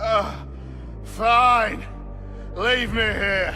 Fine. Leave me here.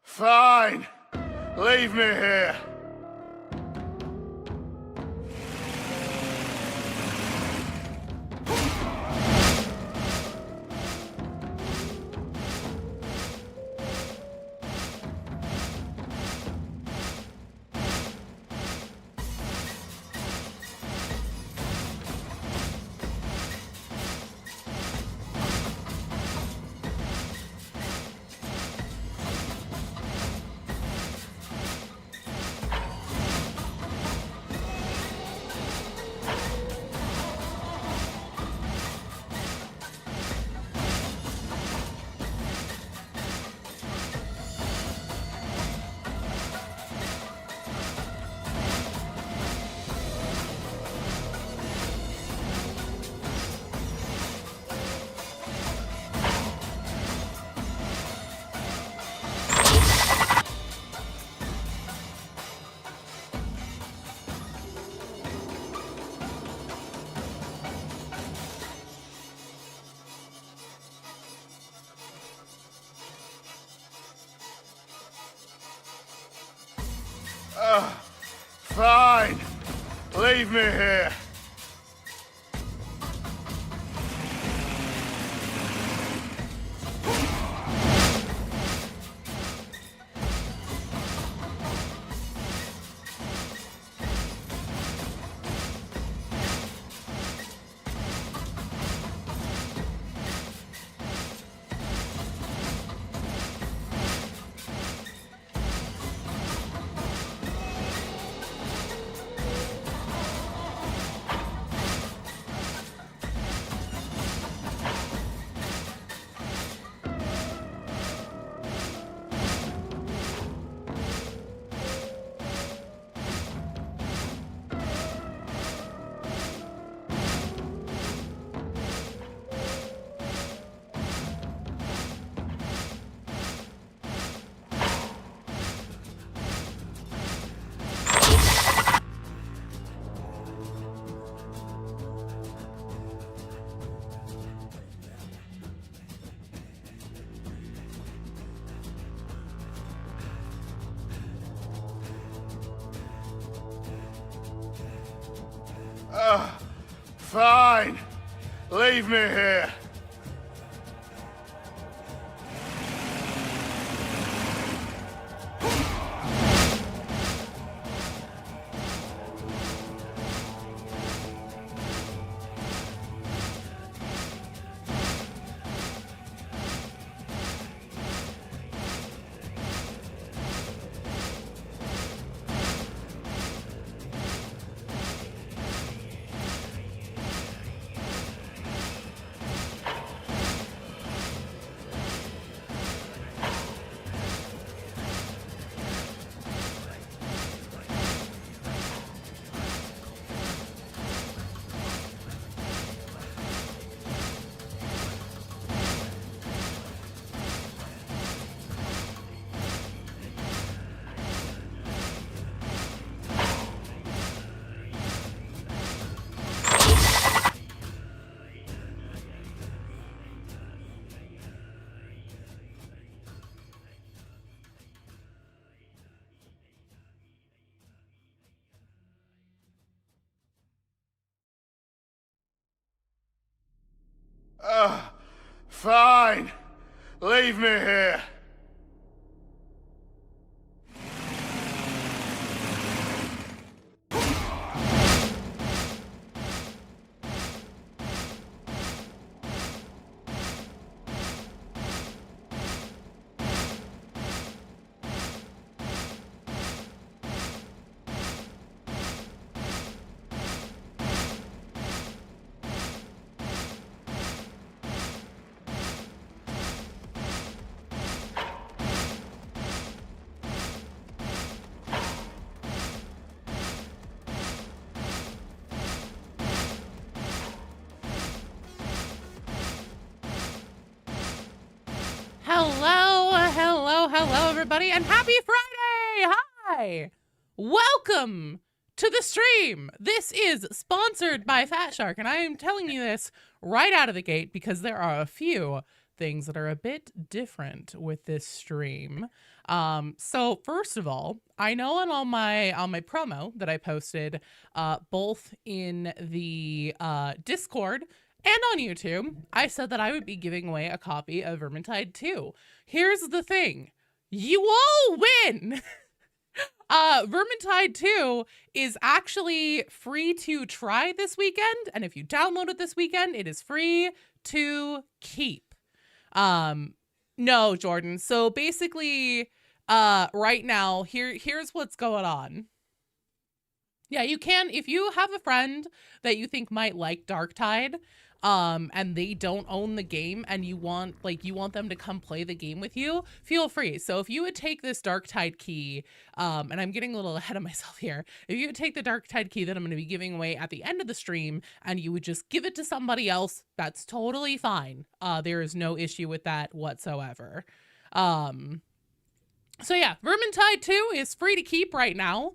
Fine. Leave me here. Fine. Leave me here. Fine. Leave me here. Fine. Leave me here. Hello, everybody, and happy Friday! Hi! Welcome to the stream. This is sponsored by Fat Shark, and I am telling you this right out of the gate because there are a few things that are a bit different with this stream. So first of all, I know on my promo that I posted, both in the Discord and on YouTube, I said that I would be giving away a copy of Vermintide 2. Here's the thing. You all win! Vermintide 2 is actually free to try this weekend, and if you download it this weekend, it is free to keep. No, Jordan. So basically, right now, here's what's going on. Yeah, you can, if you have a friend that you think might like Darktide, and they don't own the game and you want them to come play the game with you, feel free. So if you would take this Darktide key, and I'm getting a little ahead of myself here, if you would take the Darktide key that I'm going to be giving away at the end of the stream and you would just give it to somebody else, that's totally fine. There is no issue with that whatsoever. So yeah, Vermintide 2 is free to keep right now.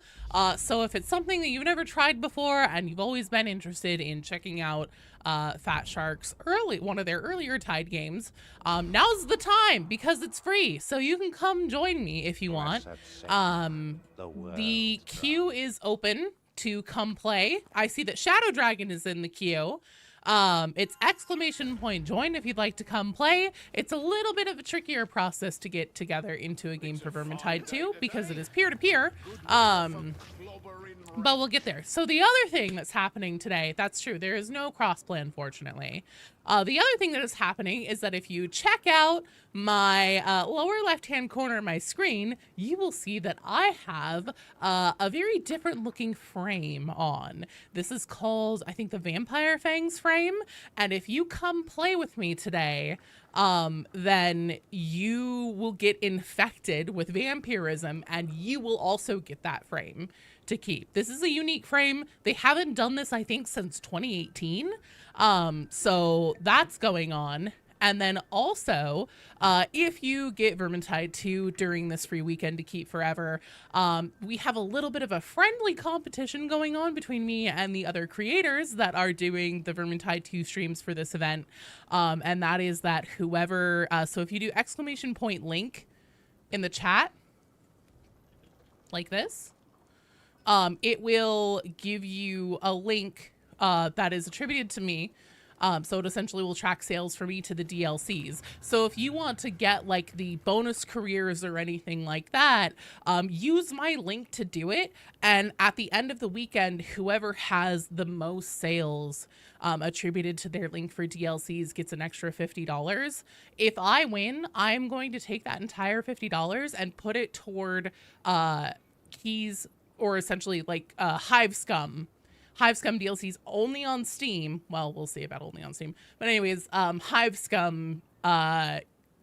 So if it's something that you've never tried before and you've always been interested in checking out Fat Shark's one of their earlier Tide games, now's the time because it's free. So you can come join me if you want. The queue is open to come play. I see that Shadow Dragon is in the queue. It's !join if you'd like to come play. It's a little bit of a trickier process to get together into a game for Vermintide 2 because it is peer-to-peer. But we'll get there. So the other thing that's happening today, that's true, there is no crossplay, unfortunately. The other thing that is happening is that if you check out my lower left-hand corner of my screen, you will see that I have a very different looking frame on. This is called, I think, the Vampire Fangs frame. And if you come play with me today, then you will get infected with vampirism and you will also get that frame to keep. This is a unique frame. They haven't done this, I think, since 2018. So that's going on. And then also, if you get Vermintide 2 during this free weekend to keep forever, we have a little bit of a friendly competition going on between me and the other creators that are doing the Vermintide 2 streams for this event. And that is that whoever, so if you do !link in the chat, like this, it will give you a link that is attributed to me. So it essentially will track sales for me to the DLCs. So if you want to get like the bonus careers or anything like that, use my link to do it. And at the end of the weekend, whoever has the most sales attributed to their link for DLCs gets an extra $50. If I win, I'm going to take that entire $50 and put it toward keys, or essentially like Hive Scum DLCs only on Steam. Well, we'll see about only on Steam. But anyways, Hive Scum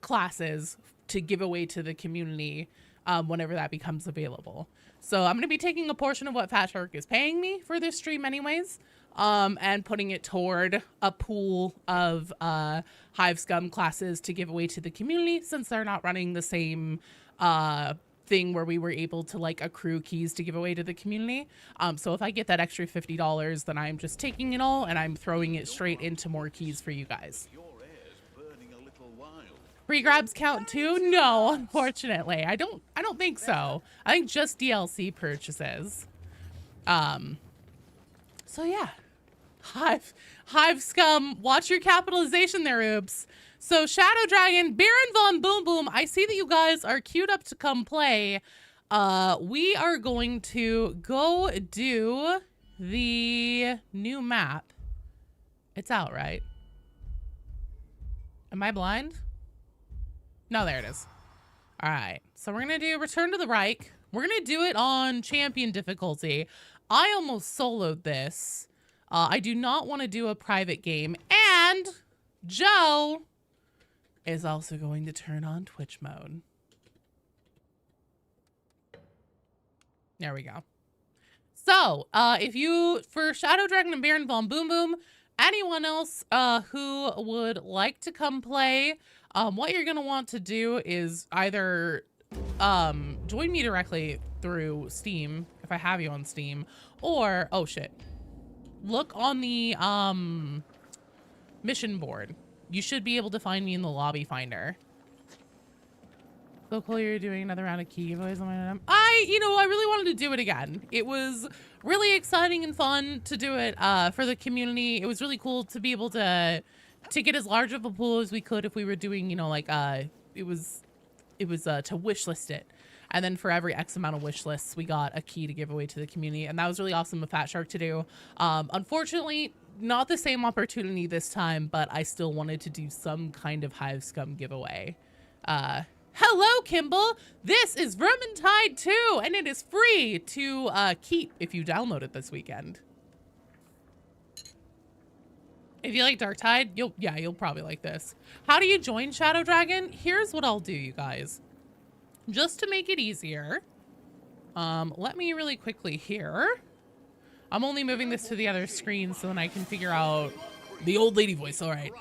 classes to give away to the community whenever that becomes available. So I'm going to be taking a portion of what Fat Shark is paying me for this stream anyways, and putting it toward a pool of Hive Scum classes to give away to the community since they're not running the same thing where we were able to like accrue keys to give away to the community. So if I get that extra $50, then I'm just taking it all and I'm throwing it straight into more keys for you guys. Free grabs count too? No, unfortunately. I don't think so. I think just DLC purchases. So yeah. Hive Scum, watch your capitalization there, oops. So Shadow Dragon, Baron Von Boom Boom, I see that you guys are queued up to come play. We are going to go do the new map. It's out, right? Am I blind? No, there it is. All right, so we're gonna do Return to the Reich. We're gonna do it on champion difficulty. I almost soloed this. I do not want to do a private game, and Joe is also going to turn on Twitch mode. There we go. So, if you, for Shadow Dragon and Baron Von Boom Boom, anyone else who would like to come play, what you're going to want to do is either join me directly through Steam, if I have you on Steam, or, oh shit, look on the mission board. You should be able to find me in the lobby finder. So cool you're doing another round of key giveaways on my I really wanted to do it again. It was really exciting and fun to do it for the community. It was really cool to be able to get as large of a pool as we could if we were doing, it was to wish list it. And then for every X amount of wish lists, we got a key to give away to the community. And that was really awesome of Fat Shark to do. Unfortunately, not the same opportunity this time, but I still wanted to do some kind of Hive Scum giveaway. Hello, Kimball. This is Vermintide 2, and it is free to keep if you download it this weekend. If you like Dark Tide, you'll probably like this. How do you join Shadow Dragon? Here's what I'll do, you guys. Just to make it easier, let me really quickly here. I'm only moving this to the other screen so then I can figure out the old lady voice. All right.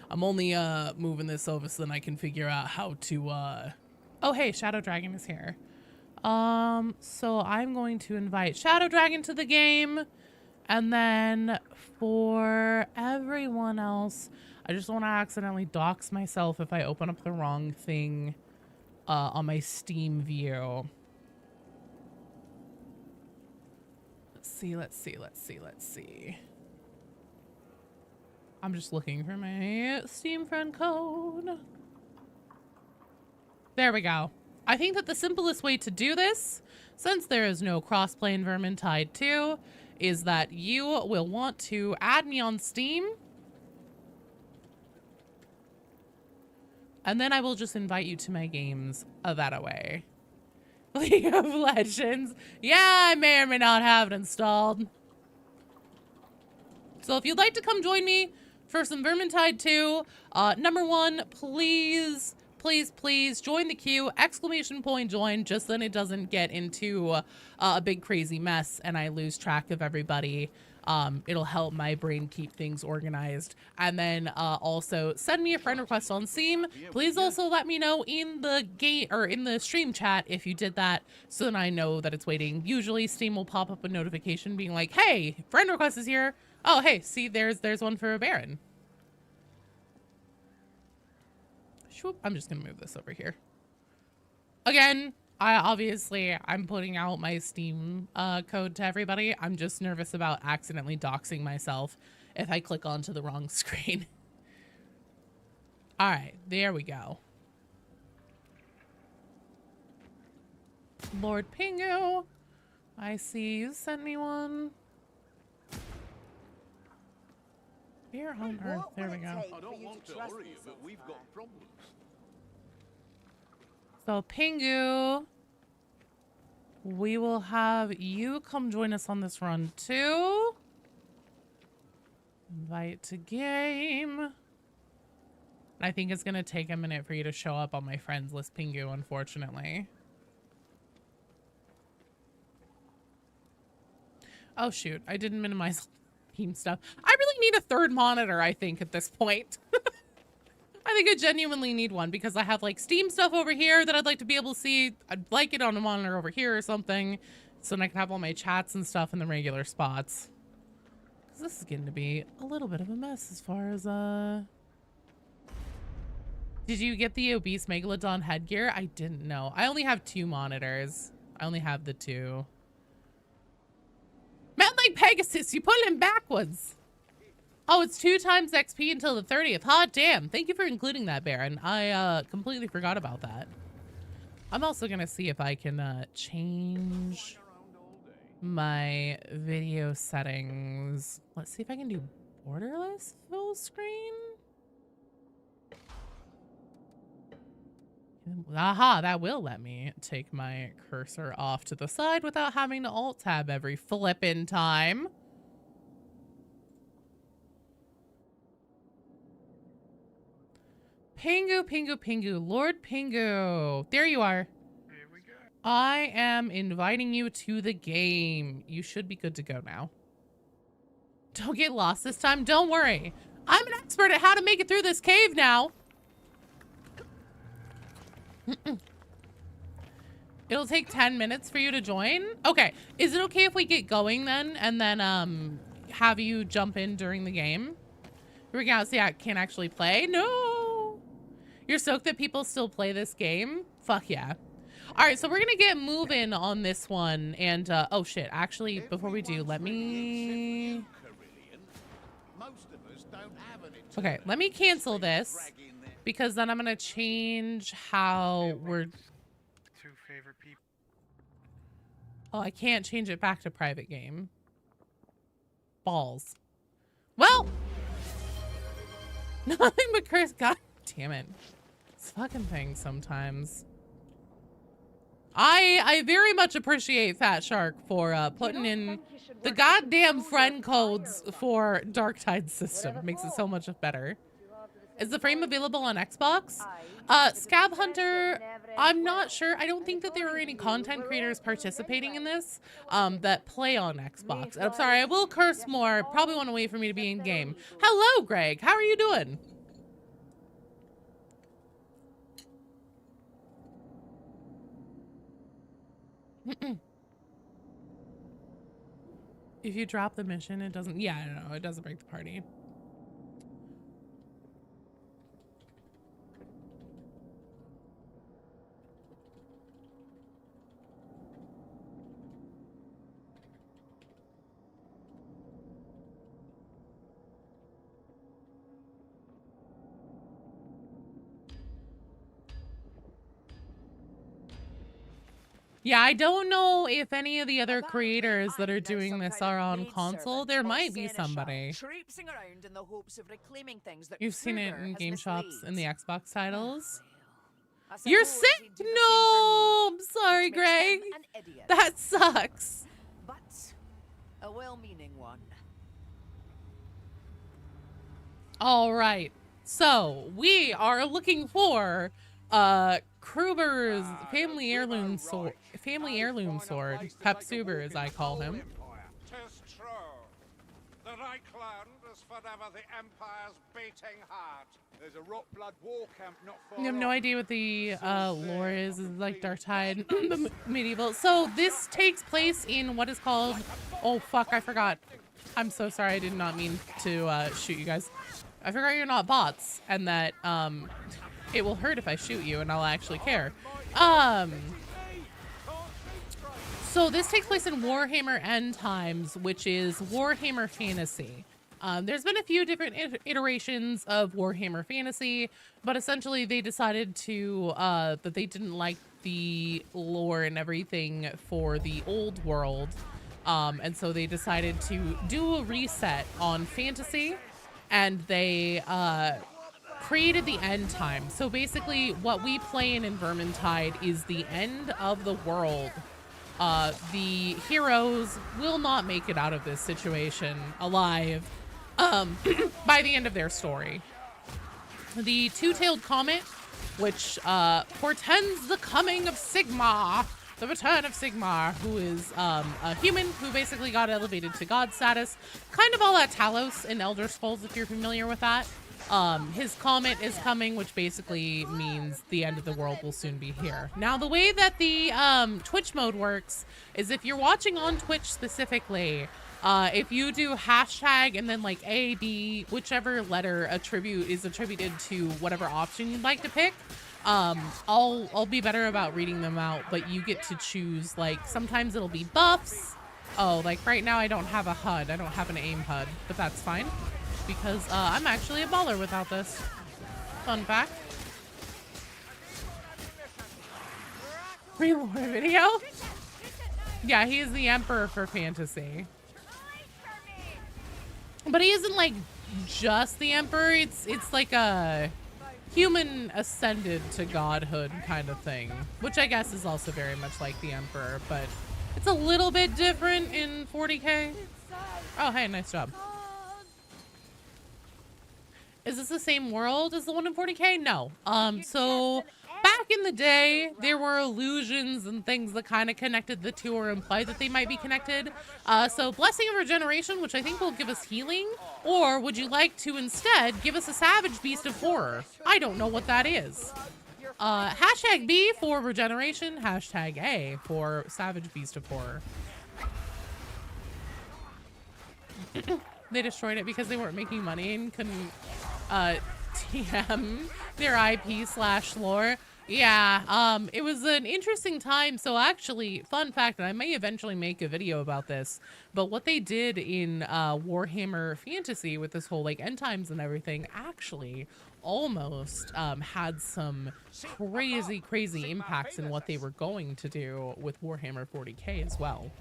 I'm only moving this over so then I can figure out how to oh hey, Shadow Dragon is here. So I'm going to invite Shadow Dragon to the game, and then for everyone else, I just don't want to accidentally dox myself if I open up the wrong thing on my Steam view. Let's see. I'm just looking for my Steam friend code. There we go. I think that the simplest way to do this, since there is no crossplay in Vermintide 2, is that you will want to add me on Steam. And then I will just invite you to my games that way. League of Legends. Yeah, I may or may not have it installed. So if you'd like to come join me for some Vermintide 2, number one, please join the queue, ! Join, just then it doesn't get into a big crazy mess and I lose track of everybody. It'll help my brain keep things organized. And then also send me a friend request on Steam. Please also let me know in the game or in the stream chat if you did that, so then I know that it's waiting. Usually Steam will pop up a notification being like, hey, friend request is here. Oh, hey, see, there's one for a Baron. Shoop, I'm just gonna move this over here. Again, I'm putting out my Steam code to everybody. I'm just nervous about accidentally doxing myself if I click onto the wrong screen. All right, there we go. Lord Pingu, I see you sent me one. Where on earth? There we go. I don't want to hurry you, but we've got problems. So Pingu, we will have you come join us on this run too. Invite to game. I think it's gonna take a minute for you to show up on my friends list, Pingu, unfortunately. Oh shoot, I didn't minimize team stuff. I really need a third monitor, I think, at this point. I think I genuinely need one because I have like Steam stuff over here that I'd like to be able to see. I'd like it on a monitor over here or something, so then I can have all my chats and stuff in the regular spots. Because this is getting to be a little bit of a mess as far as Did you get the obese Megalodon headgear? I didn't know. I only have 2 monitors. I only have the 2. Man like Pegasus, you put him backwards. Oh, it's 2 times XP until the 30th. Hot damn. Thank you for including that, Baron. I completely forgot about that. I'm also going to see if I can change my video settings. Let's see if I can do borderless full screen. Aha, that will let me take my cursor off to the side without having to alt tab every flippin' time. Pingu, Pingu, Pingu, Lord Pingu. There you are. Here we go. I am inviting you to the game. You should be good to go now. Don't get lost this time. Don't worry. I'm an expert at how to make it through this cave now. It'll take 10 minutes for you to join. Okay. Is it okay if we get going then and then have you jump in during the game? Freaking out, see, I can't actually play. No. You're stoked that people still play this game? Fuck yeah. All right, so we're gonna get moving on this one. And oh shit, actually, before we do, let me... Okay, let me cancel this because then I'm gonna change how we're... 2 favorite people. Oh, I can't change it back to private game. Balls. Well, nothing but curse. God damn it. It's fucking things sometimes. I very much appreciate Fat Shark for putting in the goddamn friend codes for Darktide system. Makes it so much better. Is the frame available on Xbox? Scab Hunter, I'm not sure. I don't think that there are any content creators participating in this that play on Xbox. And I'm sorry, I will curse more. Probably want to wait for me to be in game. Hello, Greg. How are you doing? If you drop the mission, it doesn't... Yeah, I don't know. It doesn't break the party. Yeah, I don't know if any of the other creators that are doing this are on console. There might be somebody. You've seen it in game shops in the Xbox titles. You're sick? No, I'm sorry, Greg. That sucks. But a well-meaning one. All right. So we are looking for Kruber's family heirloom sword. Family heirloom sword. Pepsuber, as I call him. Tis true. The Reichland is forever the Empire's beating heart. There's a rot blood war camp not far. You have no idea what the lore is. It's like Darktide medieval. So this takes place in what is called... Oh, fuck, I forgot. I'm so sorry. I did not mean to shoot you guys. I forgot you're not bots and that it will hurt if I shoot you and I'll actually care. So this takes place in Warhammer End Times, which is Warhammer Fantasy. There's been a few different iterations of Warhammer Fantasy, but essentially they decided to that they didn't like the lore and everything for the old world, and so they decided to do a reset on fantasy, and they created the end time. So basically what we play in Vermintide is the end of the world. The heroes will not make it out of this situation alive by the end of their story. The two-tailed comet, which portends the coming of Sigmar, the return of Sigmar, who is a human who basically got elevated to god status, kind of all that Talos in Elder Scrolls, if you're familiar with that. His comet is coming, which basically means the end of the world will soon be here. Now, the way that the Twitch mode works is if you're watching on Twitch specifically, if you do hashtag and then like A, B, whichever letter is attributed to whatever option you'd like to pick, I'll be better about reading them out, but you get to choose, like, sometimes it'll be buffs. Oh, like right now I don't have a HUD. I don't have an aim HUD, but that's fine. because I'm actually a baller without this. Fun fact. Reload video? Yeah, he is the emperor for fantasy. But he isn't like just the emperor. It's like a human ascended to godhood kind of thing, which I guess is also very much like the emperor, but it's a little bit different in 40k. Oh, hey, nice job. Is this the same world as the one in 40k? No. So back in the day, there were illusions and things that kind of connected the two or implied that they might be connected. So Blessing of Regeneration, which I think will give us healing, or would you like to instead give us a Savage Beast of Horror? I don't know what that is. Hashtag B for Regeneration, hashtag A for Savage Beast of Horror. They destroyed it because they weren't making money and couldn't TM their IP/lore. Yeah, it was an interesting time. So actually, fun fact, and I may eventually make a video about this, but what they did in Warhammer Fantasy with this whole like end times and everything actually almost had some crazy impacts in what they were going to do with Warhammer 40k as well.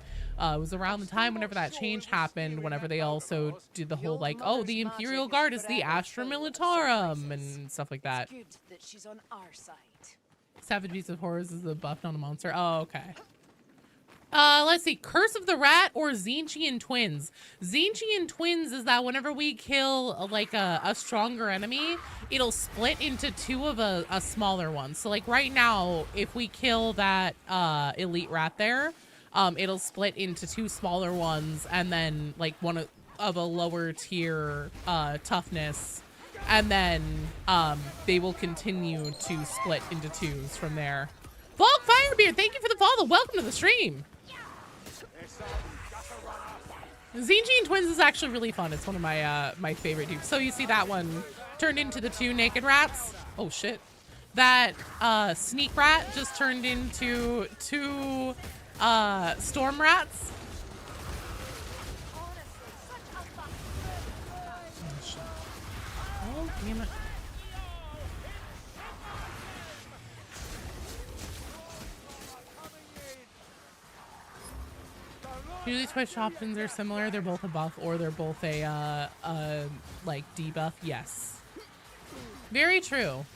It was around the time whenever that change happened, whenever they also did the whole like, oh, the Imperial Guard is the Astra Militarum and stuff like that. Good that she's on our side. Savage Beast of Horrors is a buff, not a monster. Oh, okay. Let's see. Curse of the Rat or Zinchian Twins. Zinchian Twins is that whenever we kill like a stronger enemy, it'll split into two of a smaller one. So like right now, if we kill that elite rat there, it'll split into two smaller ones and then like one of a lower tier toughness. And then they will continue to split into twos from there. Volk Firebeard, thank you for the follow. Welcome to the stream. Zinchian Twins is actually really fun. It's one of my my favorite dupes. So you see that one turned into the two naked rats. Oh shit. That sneak rat just turned into two storm rats. Oh shit. Oh damn it. Usually switch options are similar. They're both a buff or they're both a like debuff. Yes. Very true.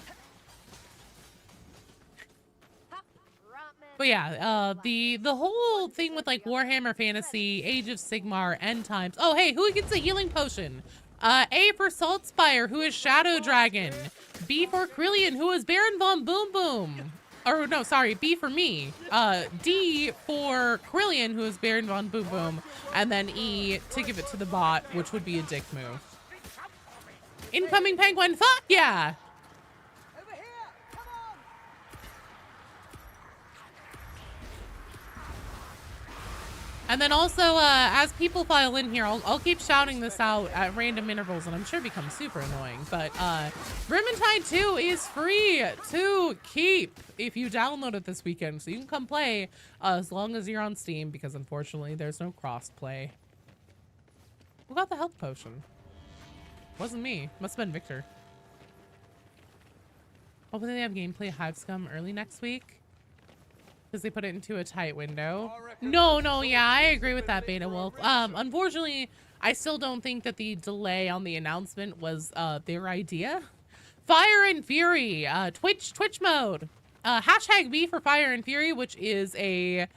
But yeah, the whole thing with like Warhammer Fantasy, Age of Sigmar, End Times. Oh, hey, who gets a healing potion? A for Saltspire, who is Shadow Dragon. B for Krillian, who is Baron von Boom Boom. Or no, sorry, B for me. D for Krillian, who is Baron von Boom Boom. And then E to give it to the bot, which would be a dick move. Incoming penguin, fuck yeah! Over here, come on. And then also, as people file in here, I'll keep shouting this out at random intervals, and I'm sure it becomes super annoying. But Vermintide 2 is free to keep if you download it this weekend. So you can come play as long as you're on Steam, because unfortunately there's no cross-play. Who got the health potion? Wasn't me. Must have been Victor. Hopefully they have gameplay Hive Scum early next week. Because they put it into a tight window. No, yeah, I agree with that, Beta Wolf. Unfortunately, I still don't think that the delay on the announcement was their idea. Fire and Fury, Twitch mode. Hashtag B for Fire and Fury, which is a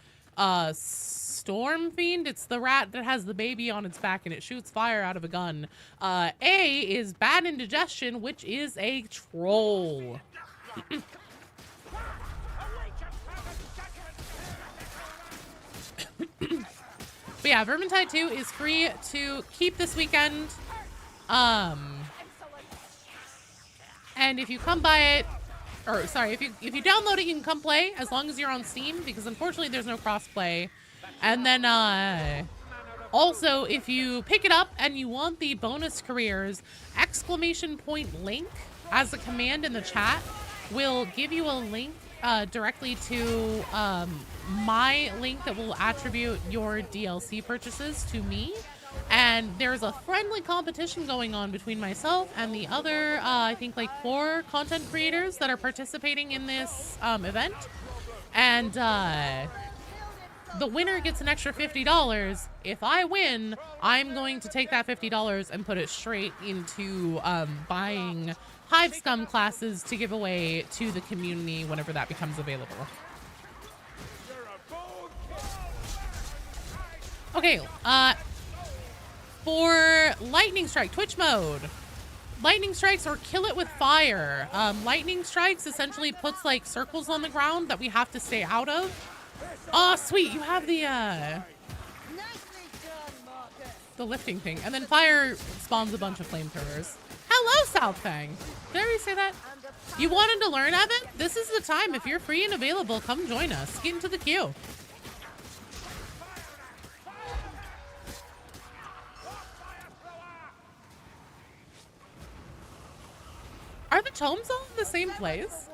storm fiend. It's the rat that has the baby on its back and it shoots fire out of a gun. A is Bad Indigestion, which is a troll. But yeah, Vermintide 2 is free to keep this weekend. And if you come by it, or sorry, if you download it, you can come play as long as you're on Steam, because unfortunately there's no cross-play. And then also, if you pick it up and you want the bonus careers, !link as a command in the chat will give you a link directly to my link that will attribute your DLC purchases to me. And there's a friendly competition going on between myself and the other, I think like 4 content creators that are participating in this event. And the winner gets an extra $50. If I win, I'm going to take that $50 and put it straight into buying Hive Scum classes to give away to the community whenever that becomes available. Okay, for Lightning Strike, Twitch mode. Lightning strikes or kill it with fire. Lightning strikes essentially puts like circles on the ground that we have to stay out of. Oh, sweet, you have the lifting thing. And then fire spawns a bunch of flamethrowers. Hello, Southfang. Did I already say that? You wanted to learn, Evan? This is the time. If you're free and available, come join us. Get into the queue. Are the tomes all in the same place?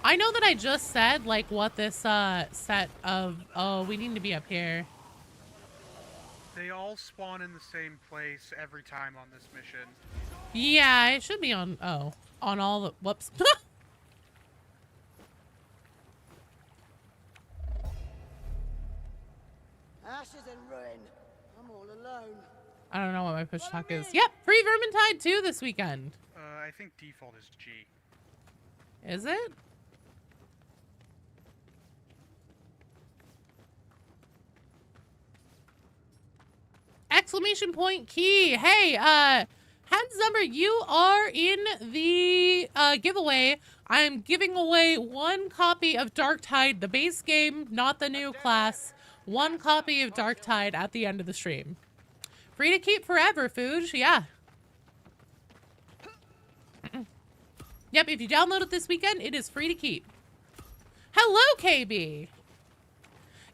I know that I just said, like, what this set of... Oh, we need to be up here. They all spawn in the same place every time on this mission. Yeah, it should be on... Oh, on all the... Whoops. Ashes and ruin. I'm all alone. I don't know what my push talk is. Yep, free Vermintide 2 this weekend. I think default is G. Is it? Exclamation point key. Hey, Hands number, you are in the giveaway. I'm giving away 1 copy of Darktide, the base game, not the new class. 1 copy of Darktide at the end of the stream. Free to keep forever, Fuge. Yeah. Yep, if you download it this weekend, it is free to keep. Hello, KB.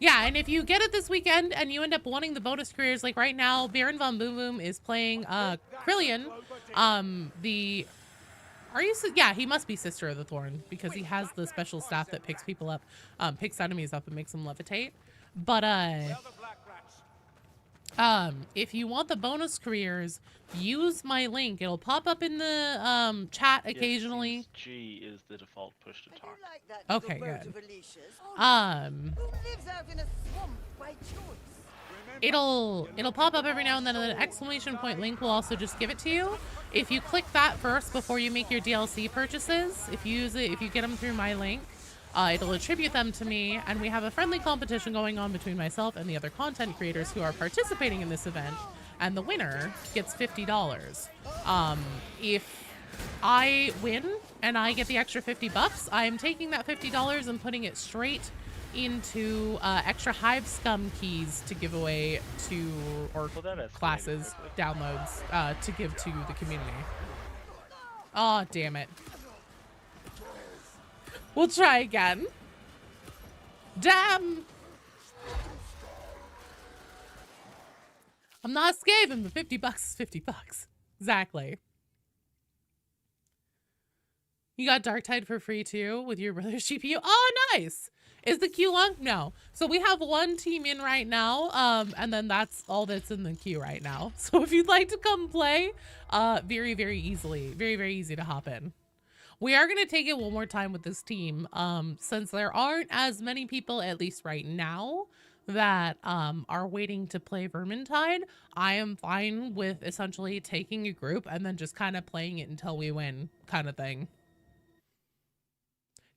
Yeah, and if you get it this weekend and you end up wanting the bonus careers, like right now, Baron Von Boom Boom is playing Krillian. Yeah, he must be Sister of the Thorn because he has the special staff that picks people up, picks enemies up and makes them levitate. But if you want the bonus careers, use my link. It'll pop up in the chat occasionally. Yes, G is the default push to talk. Okay, good. It'll pop up every now and then, and an exclamation point link will also just give it to you. If you click that first before you make your DLC purchases, if you get them through my link, it'll attribute them to me, and we have a friendly competition going on between myself and the other content creators who are participating in this event, and the winner gets $50. If I win and I get the extra $50, I'm taking that $50 and putting it straight into extra Hive Scum keys to give away to, or classes, downloads, to give to the community. Oh, damn it. We'll try again. Damn! I'm not scathing, but $50 is $50. Exactly. You got Darktide for free too with your brother's GPU? Oh, nice! Is the queue long? No. So we have 1 team in right now, and then that's all that's in the queue right now. So if you'd like to come play, very, very easy to hop in. We are going to take it one more time with this team, since there aren't as many people, at least right now, that are waiting to play Vermintide. I am fine with essentially taking a group and then just kind of playing it until we win, kind of thing.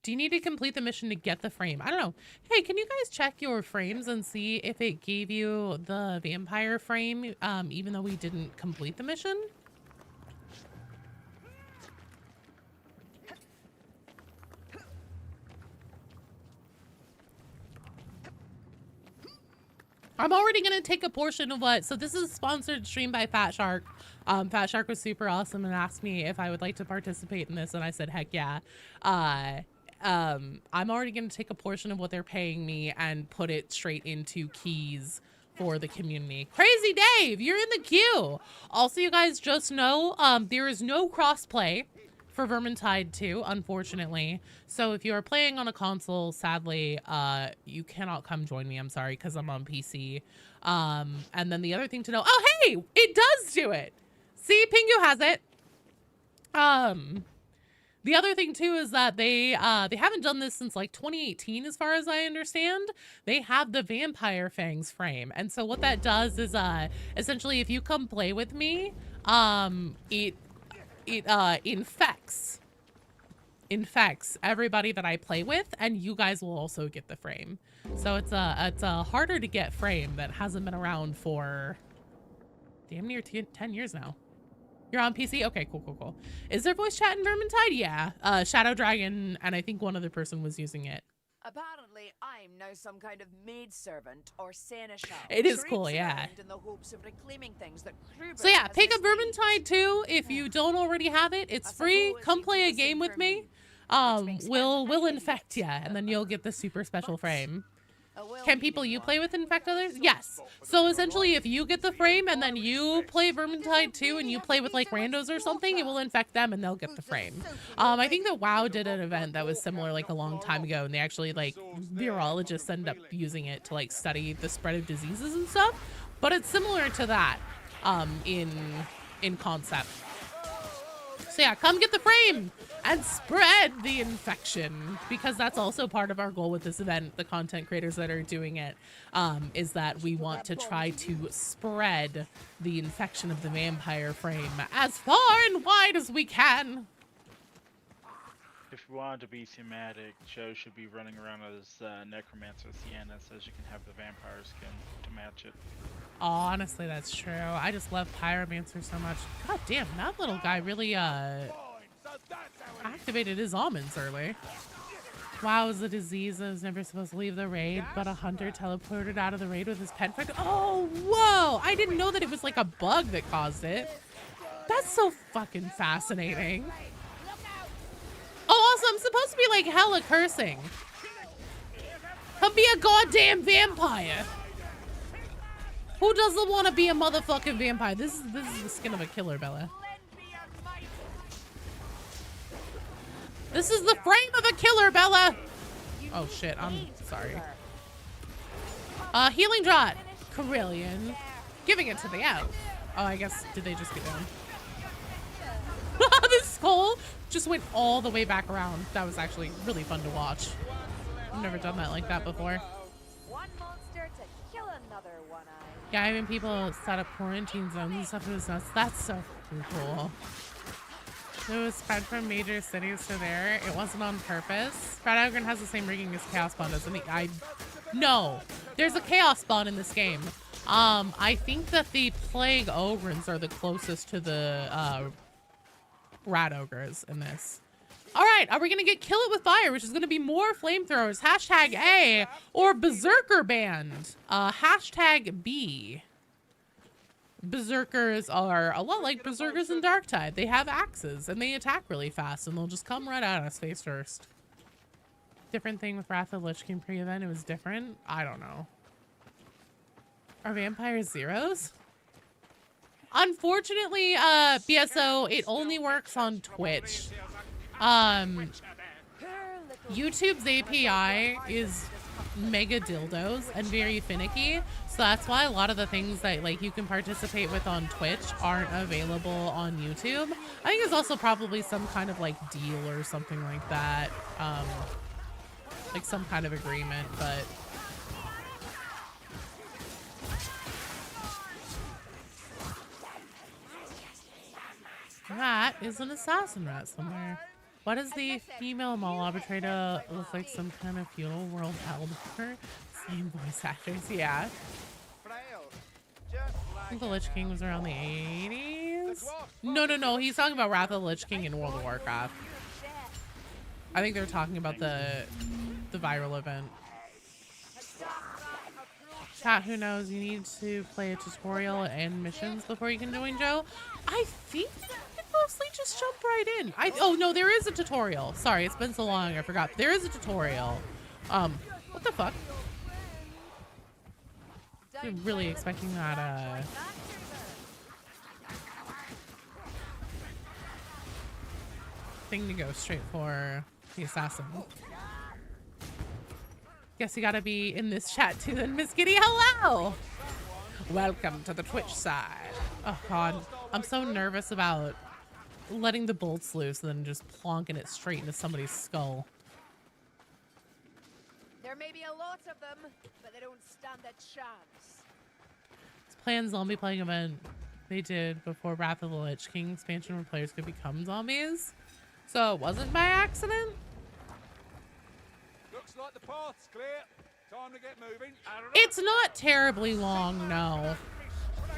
Do you need to complete the mission to get the frame? I don't know. Hey, can you guys check your frames and see if it gave you the vampire frame, even though we didn't complete the mission? I'm already going to take a portion of what... So this is a sponsored stream by Fat Shark. Fat Shark was super awesome and asked me if I would like to participate in this, and I said, heck yeah. I'm already going to take a portion of what they're paying me and put it straight into keys for the community. Crazy Dave, you're in the queue. Also, you guys just know there is no crossplay for Vermintide 2, unfortunately. So if you are playing on a console, sadly, you cannot come join me. I'm sorry, because I'm on PC. And then the other thing to know, oh, hey, it does do it. See, Pingu has it. The other thing too is that they haven't done this since like 2018, as far as I understand. They have the Vampire Fangs frame, and so what that does is essentially if you come play with me, it infects everybody that I play with, and you guys will also get the frame. So it's a harder to get frame that hasn't been around for damn near 10 years now. You're on PC? Okay, cool. Is there voice chat in Vermintide? Yeah. Shadow Dragon and I think one other person was using it. Apparently, I'm now some kind of maidservant or seneschal. It is cool, yeah. In the hopes of reclaiming things that Kruber So yeah, has pick up misnamed. Vermintide 2 if you don't already have it. It's free. Come play a game with me. We'll infect ya, and then you'll get the super special frame. Can people you play with infect others? Yes. So essentially, if you get the frame and then you play Vermintide 2 and you play with like randos or something, it will infect them and they'll get the frame. I think that WoW did an event that was similar like a long time ago, and they actually like virologists end up using it to like study the spread of diseases and stuff. But it's similar to that in concept. So yeah, come get the frame and spread the infection, because that's also part of our goal with this event. The content creators that are doing it is that we want to try to spread the infection of the vampire frame as far and wide as we can. If we wanted to be thematic, Joe should be running around as Necromancer Sienna, so you can have the vampire skin to match it. Oh, honestly, that's true. I just love Pyromancer so much. God damn, that little guy really activated his almonds early. Wow, is a disease that was never supposed to leave the raid, but a hunter teleported out of the raid with his pet friend. Oh, whoa! I didn't know that it was like a bug that caused it. That's so fucking fascinating. Oh, also, I'm supposed to be like hella cursing. Come be a goddamn vampire. Who doesn't want to be a motherfucking vampire? This is the skin of a killer, Bella. This is the frame of a killer, Bella. Oh shit, I'm sorry. Healing Draught. Carillion. Giving it to the elf. Oh, I guess, did they just get down? This skull just went all the way back around. That was actually really fun to watch. I've never done that like that before. One monster to kill another one-eye. Yeah, even people set up quarantine zones and stuff. It was nuts. That's so fucking cool. It was spread from major cities to there. It wasn't on purpose. Fred Ogren has the same rigging as Chaos Spawn, doesn't he? No, there's a Chaos Spawn in this game. I think that the Plague Ogrins are the closest to the Rat Ogres in this. All right, are we gonna get Kill It With Fire, which is gonna be more flamethrowers? Hashtag A, or Berserker Band. Hashtag B. Berserkers are a lot like Berserkers in Darktide. They have axes and they attack really fast, and they'll just come right at us face first. Different thing with Wrath of the Lich King pre-event. It was different. I don't know. Are vampires zeros? Unfortunately, BSO, it only works on Twitch. YouTube's API is mega dildos and very finicky, so that's why a lot of the things that like you can participate with on Twitch aren't available on YouTube. I think it's also probably some kind of like deal or something like that, like some kind of agreement, but that is an assassin rat somewhere. Why does the female mall arbitrator look like some kind of feudal world hellbender? Same voice actors, yeah. I think the Lich King was around the 80s? No, he's talking about Wrath of the Lich King in World of Warcraft. I think they're talking about the viral event. Chat, who knows? You need to play a tutorial and missions before you can join Joe. I think mostly just jump right in. Oh no, there is a tutorial. Sorry, it's been so long I forgot. There is a tutorial. What the fuck? I'm really expecting that thing to go straight for the assassin. Guess you gotta be in this chat too then, Miss Kitty. Hello! Welcome to the Twitch side. Oh god, I'm so nervous about letting the bolts loose and then just plonking it straight into somebody's skull. There may be a lot of them, but they don't stand a chance. It's planned zombie playing event they did before Wrath of the Lich King expansion where players could become zombies. So it wasn't by accident? Looks like the path's clear. Time to get moving. It's not terribly long, no.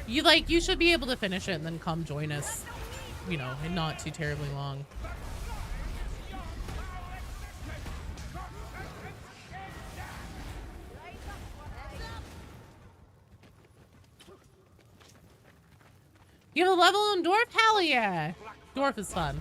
You should be able to finish it and then come join us, you know, and not too terribly long. You have a level on Dwarf? Hell yeah! Dwarf is fun.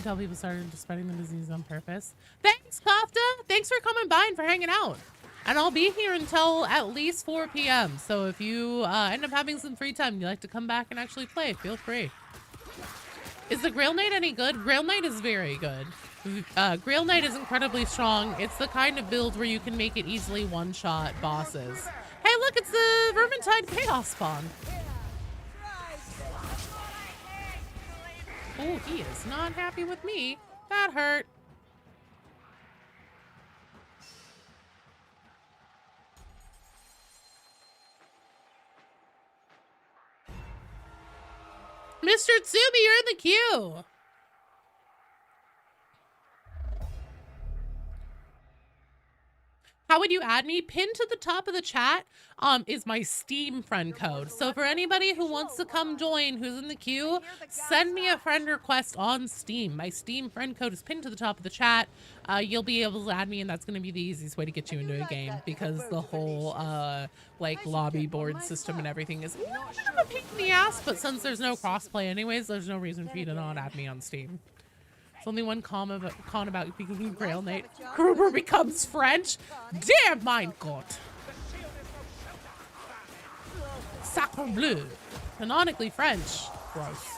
Tell people started spreading the disease on purpose. Thanks, Kafta! Thanks for coming by and for hanging out. And I'll be here until at least 4 p.m. So if you end up having some free time, you like to come back and actually play, feel free. Is the Grail Knight any good? Grail Knight is very good. Grail Knight is incredibly strong. It's the kind of build where you can make it easily one-shot bosses. Hey, look, it's the Vermintide Chaos spawn. Oh, he is not happy with me. That hurt. Mr. Tsumi, you're in the queue. How would you add me? Pinned to the top of the chat is my Steam friend code. So for anybody who wants to come join, who's in the queue, send me a friend request on Steam. My Steam friend code is pinned to the top of the chat. You'll be able to add me, and that's going to be the easiest way to get you into a game because the whole like lobby board system and everything is a little bit of a pain in the ass. But since there's no crossplay anyways, there's no reason for you to not add me on Steam. It's only one con about being Grail Knight. Gruber becomes French? Damn mein Gott! Sacre bleu. Canonically French. Gross.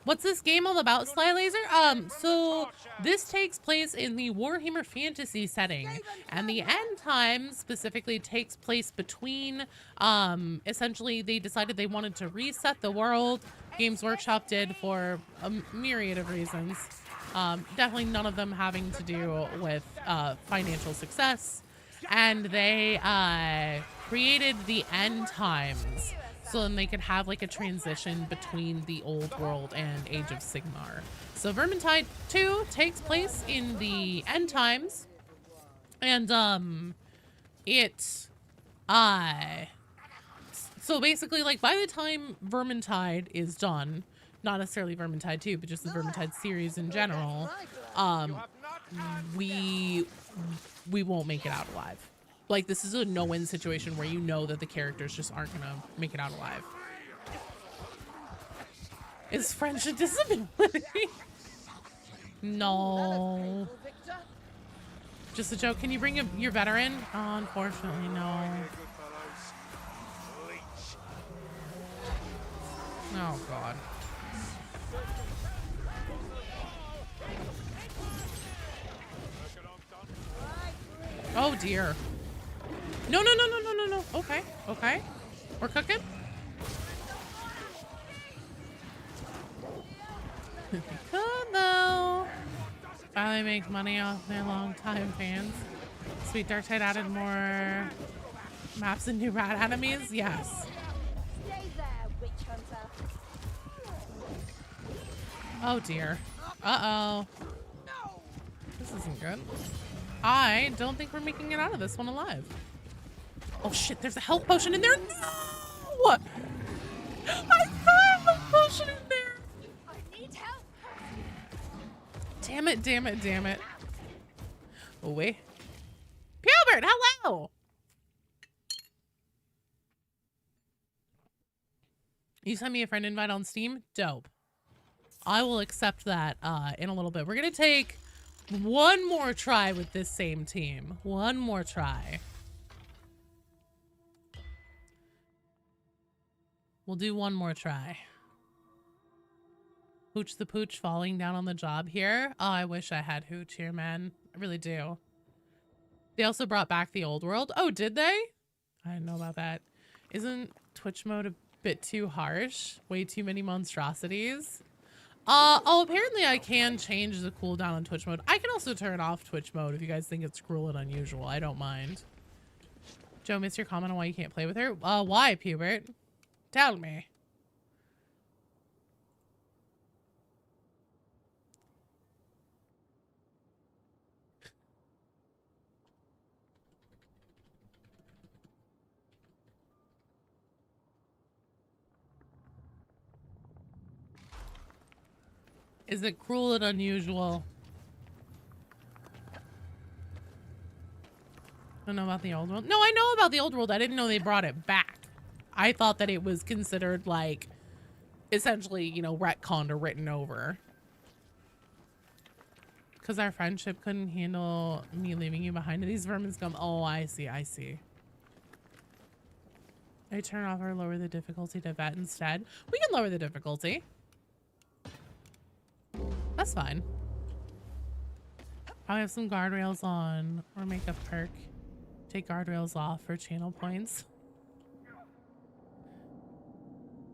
What's this game all about, Sly Laser? So this takes place in the Warhammer Fantasy setting, and the end time specifically takes place between, essentially they decided they wanted to reset the world. Games Workshop did for a myriad of reasons. Definitely none of them having to do with financial success. And they created the end times. So then they could have like a transition between the old world and Age of Sigmar. So Vermintide 2 takes place in the end times. And so basically like by the time Vermintide is done, not necessarily Vermintide 2, but just the Vermintide series in general, we won't make it out alive. Like, this is a no-win situation where you know that the characters just aren't gonna make it out alive. Is French a disability? No. Just a joke. Can you bring your veteran? Oh, unfortunately, no. Oh, God. Oh, dear. No, no, no, no, no, no, no. Okay, okay. We're cooking. Could though. Finally make money off their long-time fans. Sweet Darktide added more maps and new rat enemies. Yes. Oh dear. Uh-oh. This isn't good. I don't think we're making it out of this one alive. Oh shit, there's a health potion in there. No! I threw a health potion in there. I need help. Damn it, damn it, damn it. Oh, wait. Pubert, hello! You sent me a friend invite on Steam? Dope. I will accept that in a little bit. We're gonna take one more try with this same team. One more try. We'll do one more try. Hooch the Pooch falling down on the job here. Oh, I wish I had Hooch here, man. I really do. They also brought back the old world. Oh, did they? I didn't know about that. Isn't Twitch mode a bit too harsh? Way too many monstrosities? Oh, apparently I can change the cooldown on Twitch mode. I can also turn off Twitch mode if you guys think it's cruel and unusual. I don't mind. Joe, missed your comment on why you can't play with her? Why, Pubert? Tell me. Is it cruel and unusual? I don't know about the old world. No, I know about the old world. I didn't know they brought it back. I thought that it was considered like essentially, you know, retconned or written over. Because our friendship couldn't handle me leaving you behind. These vermin scum. Oh, I see. I see. I turn off or lower the difficulty to vet instead. We can lower the difficulty. That's fine. I'll have some guardrails on or make a perk. Take guardrails off for channel points.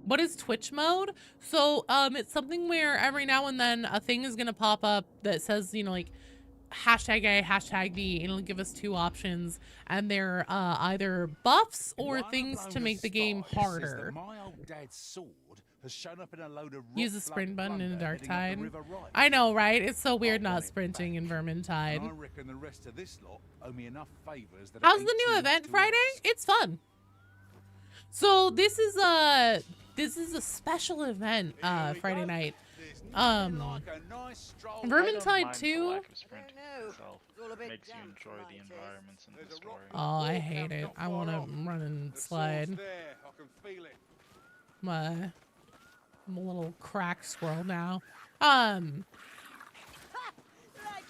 What is Twitch mode? So it's something where every now and then a thing is gonna pop up that says, you know, like hashtag A, hashtag B, and it'll give us two options, and they're either buffs or things to make the game harder. My old dad's sword has shown up in a load of Use the sprint button in the Darktide. I know, right? It's so weird not sprinting in Vermintide. I reckon the rest of this lot owe me enough favors that How's the new event Friday? It's fun. So this is a special event Friday night. Vermintide 2. Makes you enjoy the environments and the story. Oh, I hate it. I want to run and slide. I'm a little cracked squirrel now. Like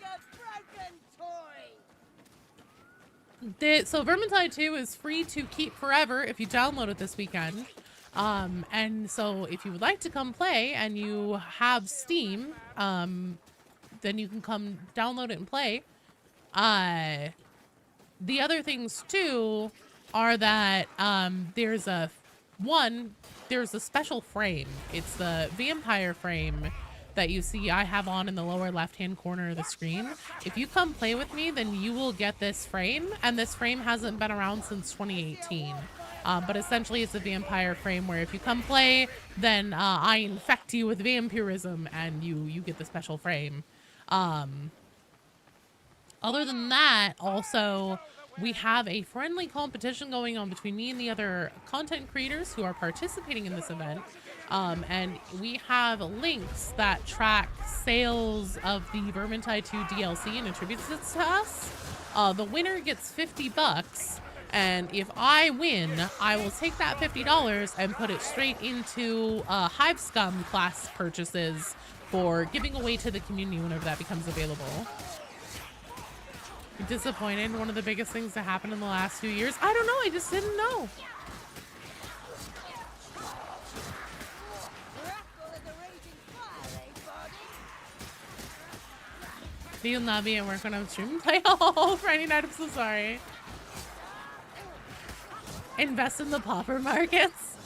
a broken toy. So Vermintide 2 is free to keep forever if you download it this weekend. And so if you would like to come play and you have Steam, then you can come download it and play. The other things too are that there's a special frame. It's the vampire frame that you see I have on in the lower left-hand corner of the screen. If you come play with me, then you will get this frame, and this frame hasn't been around since 2018. But essentially it's a vampire frame where if you come play, then I infect you with vampirism and you get the special frame. Other than that, also, we have a friendly competition going on between me and the other content creators who are participating in this event. And we have links that track sales of the Vermintide 2 DLC and attributes it to us. The winner gets $50. And if I win, I will take that $50 and put it straight into Hive Scum class purchases for giving away to the community whenever that becomes available. You're disappointed? One of the biggest things that happened in the last few years? I don't know. I just didn't know. You'll not be at work when I'm streaming play. Oh, Friday night, I'm so sorry. Invest in the pauper markets.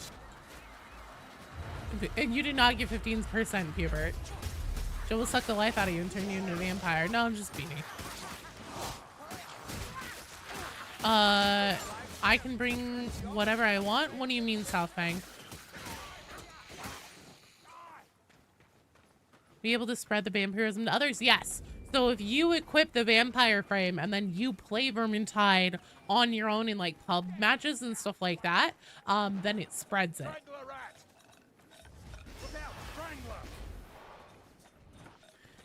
And you do not get 15%, Pubert. Joe will suck the life out of you and turn you into a vampire. No, I'm just beating. I can bring whatever I want. What do you mean, Southfang? Be able to spread the vampirism to others? Yes. So if you equip the vampire frame and then you play Vermintide on your own in like pub matches and stuff like that, then it spreads it.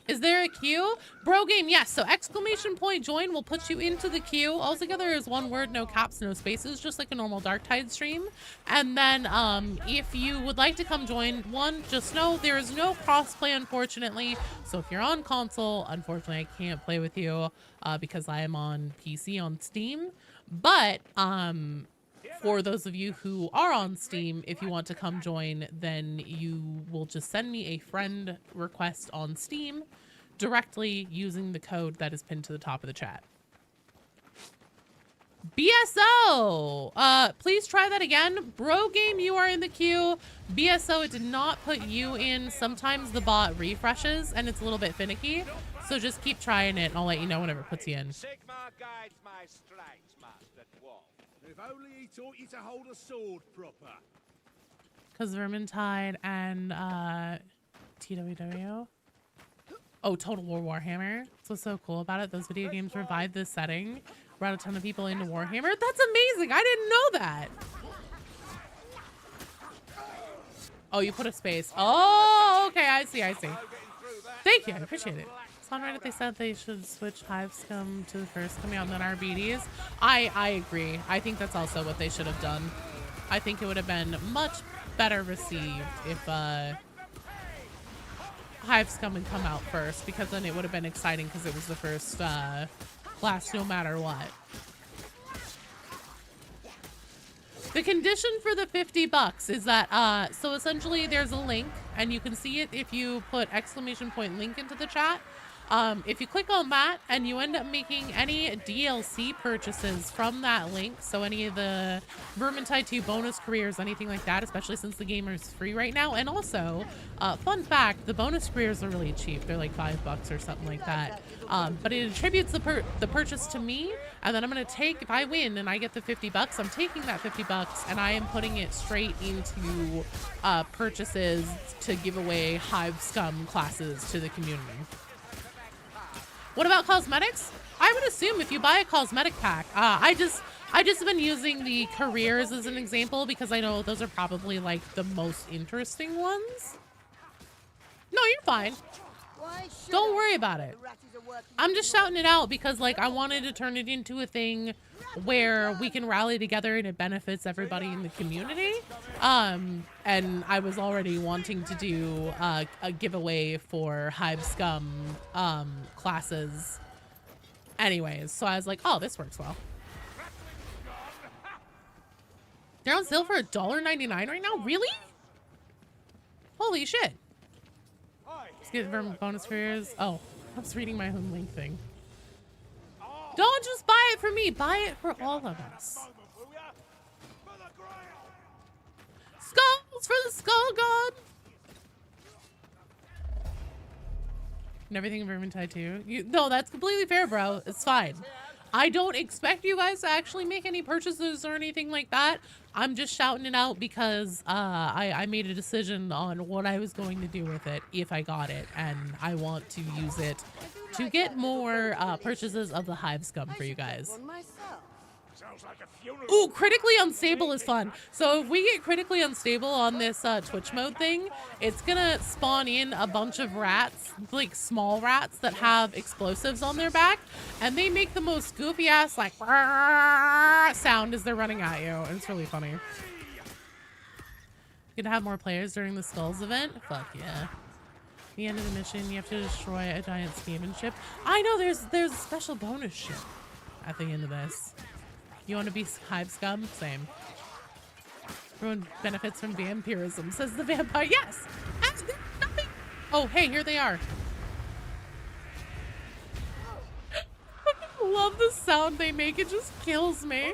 Is there a queue? Bro game, yes. So exclamation point join will put you into the queue. All together is one word, no caps, no spaces, just like a normal Darktide stream. And then if you would like to come join, just know there is no crossplay, unfortunately. So if you're on console, unfortunately, I can't play with you because I am on PC on Steam. But for those of you who are on Steam, if you want to come join, then you will just send me a friend request on Steam directly using the code that is pinned to the top of the chat. BSO! Please try that again. Bro game, you are in the queue. BSO, it did not put you in. Sometimes the bot refreshes and it's a little bit finicky. So just keep trying it and I'll let you know whenever it puts you in. Sigmar guides my strikes, Master Dwarf. If only he taught you to hold a sword proper. Because Vermintide and TWW. Oh, Total War Warhammer. That's what's so cool about it. Those video games revived this setting. Brought a ton of people into Warhammer. That's amazing. I didn't know that. Oh, you put a space. Oh, okay. I see. I see. Thank you. I appreciate it. It's on Reddit. They said they should switch Hive Scum to the first coming out and then RBDs. I agree. I think that's also what they should have done. I think it would have been much better received if Hive Scum had come out first, because then it would have been exciting because it was the first class no matter what. The condition for the $50 is that, so essentially there's a link and you can see it if you put exclamation point link into the chat. If you click on that and you end up making any DLC purchases from that link, so any of the Vermintide 2 bonus careers, anything like that, especially since the game is free right now. And also, fun fact, the bonus careers are really cheap. They're like $5 or something like that. But it attributes the purchase to me, and then I'm going to take, if I win and I get the $50, I'm taking that $50 and I am putting it straight into purchases to give away Hive Scum classes to the community. What about cosmetics? I would assume if you buy a cosmetic pack, I just have been using the careers as an example because I know those are probably like the most interesting ones. No, you're fine. Don't worry about it. I'm just shouting it out because like I wanted to turn it into a thing where we can rally together and it benefits everybody in the community. And I was already wanting to do a giveaway for Hive Scum classes anyways. So I was like, oh, this works well. They're on sale for $1.99 right now? Really? Holy shit. Let's get from bonus careers. Oh, I was reading my own link thing. Don't just buy it for me. Buy it for all of us. Skulls for the Skull God. And everything in Vermintide too. No, that's completely fair, bro. It's fine. I don't expect you guys to actually make any purchases or anything like that. I'm just shouting it out because I made a decision on what I was going to do with it if I got it, and I want to use it to get more purchases of the Hive Scum for you guys. Ooh, critically unstable is fun. So if we get critically unstable on this Twitch mode thing, it's gonna spawn in a bunch of rats, like small rats that have explosives on their back, and they make the most goofy ass like sound as they're running at you. And it's really funny. You gonna have more players during the Skulls event? Fuck yeah. The end of the mission, you have to destroy a giant Skaven ship. I know there's a special bonus ship at the end of this. You want to be Hive Scum? Same. Everyone benefits from vampirism, says the vampire. Yes! Nothing. Oh, hey, here they are. I love the sound they make. It just kills me.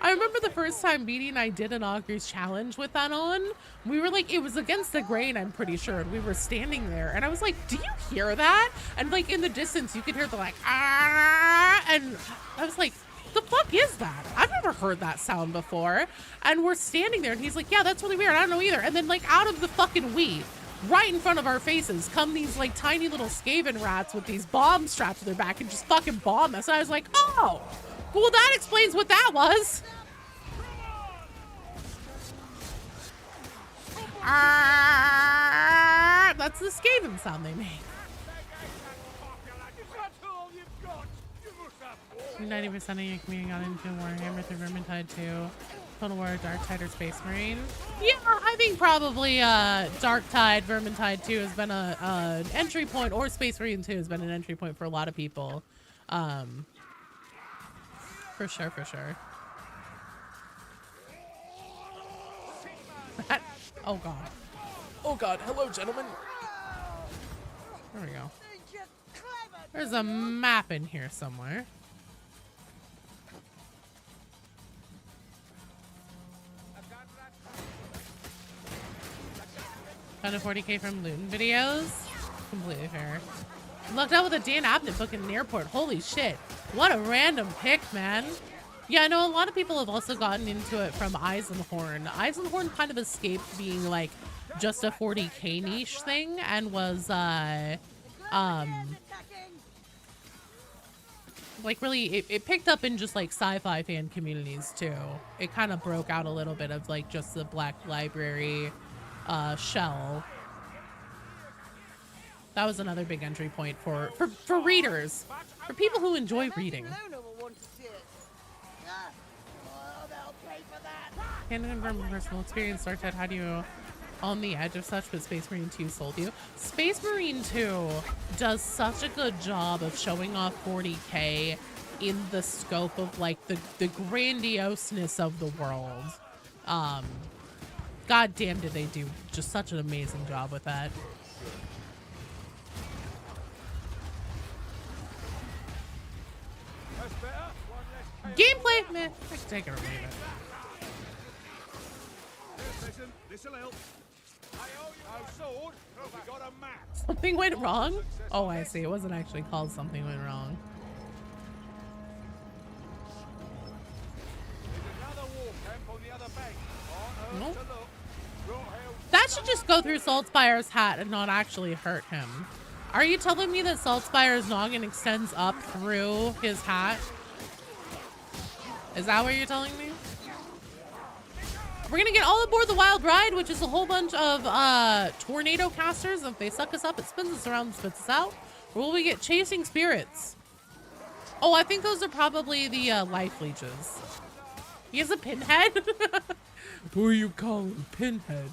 I remember the first time Beatty and I did an Augur's challenge with that on. We were like, it was against the grain, I'm pretty sure. And we were standing there and I was like, do you hear that? And like in the distance, you could hear the like, ah, and I was like, the fuck is that? I've never heard that sound before. And we're standing there and he's like, yeah, that's really weird. I don't know either. And then like out of the fucking wheat, right in front of our faces, come these like tiny little Skaven rats with these bombs strapped to their back and just fucking bomb us. And I was like, oh, well, that explains what that was. That's the Skaven sound they make. 90% of your community got into Warhammer through Vermintide 2, Total War, Darktide, or Space Marine. Yeah, I think probably Darktide, Vermintide 2 has been an entry point, or Space Marine 2 has been an entry point for a lot of people. For sure, for sure. Oh god. Oh god, hello gentlemen. There we go. There's a map in here somewhere. Found a 40k from looting videos. Completely fair. Looked out with a Dan Abnett book in an airport. Holy shit. What a random pick, man. Yeah, I know a lot of people have also gotten into it from Eisenhorn. Eisenhorn kind of escaped being like just a 40k niche thing and was like really it picked up in just like sci-fi fan communities too. It kind of broke out a little bit of like just the Black Library shell. That was another big entry point for readers, for people who enjoy reading. Can confirm from personal experience, Darktide, how do you on the edge of such, but Space Marine 2 sold you? Space Marine 2 does such a good job of showing off 40k in the scope of like the grandioseness of the world. God damn, did they do just such an amazing job with that. Gameplay, meh, I can take it or leave it. This'll help. We got a map. Something went wrong? Oh, I see. It wasn't actually called Something Went Wrong. Nope. That should just go through Saltspire's hat and not actually hurt him. Are you telling me that Saltspire's noggin extends up through his hat? Is that what you're telling me? We're gonna get all aboard the wild ride, which is a whole bunch of tornado casters. If they suck us up, it spins us around and spits us out. Or will we get chasing spirits? Oh, I think those are probably the life leeches. He has a pinhead? Who are you calling pinhead?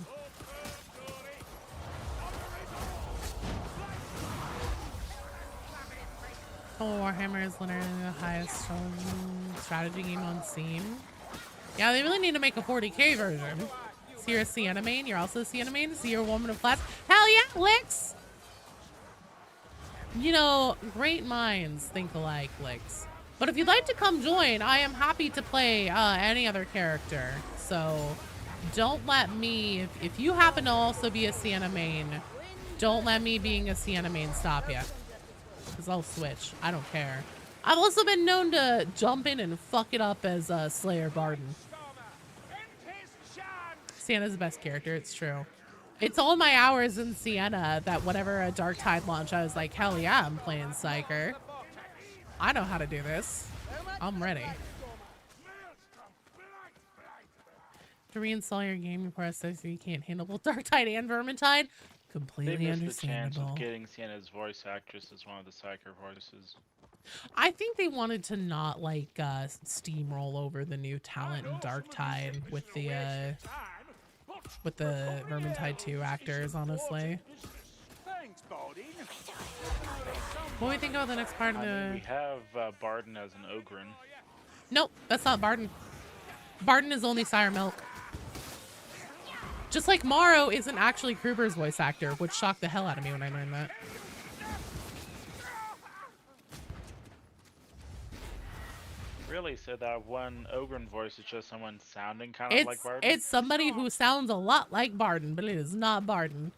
Oh, Warhammer is literally the highest strategy game on Steam. Yeah, they really need to make a 40k version. So you're a Sienna main? You're also a Sienna main? So you're a woman of class? Hell yeah, Licks! You know, great minds think alike, Licks. But if you'd like to come join, I am happy to play any other character. So don't let me, if you happen to also be a Sienna main, don't let me being a Sienna main stop you. Because I'll switch. I don't care. I've also been known to jump in and fuck it up as Slayer Barden. Sienna's the best character, it's true. It's all my hours in Sienna that whenever a Darktide launch, I was like, hell yeah, I'm playing Psyker. I know how to do this. I'm ready. To reinstall your game before so you can't handle both Darktide and Vermintide? Completely they understandable. missed the chance of getting Sienna's voice actress as one of the Psyker voices. I think they wanted to not like steamroll over the new talent in Darktide with the Vermintide 2 actors, honestly. What do we think about the next part of the... we have Barden as an Ogren. Nope, that's not Barden. Barden is only Sire Milk. Just like Morrow isn't actually Kruber's voice actor, which shocked the hell out of me when I learned that. Really? So that one Ogren voice is just someone sounding kind of like Barden? It's somebody who sounds a lot like Barden, but it is not Barden.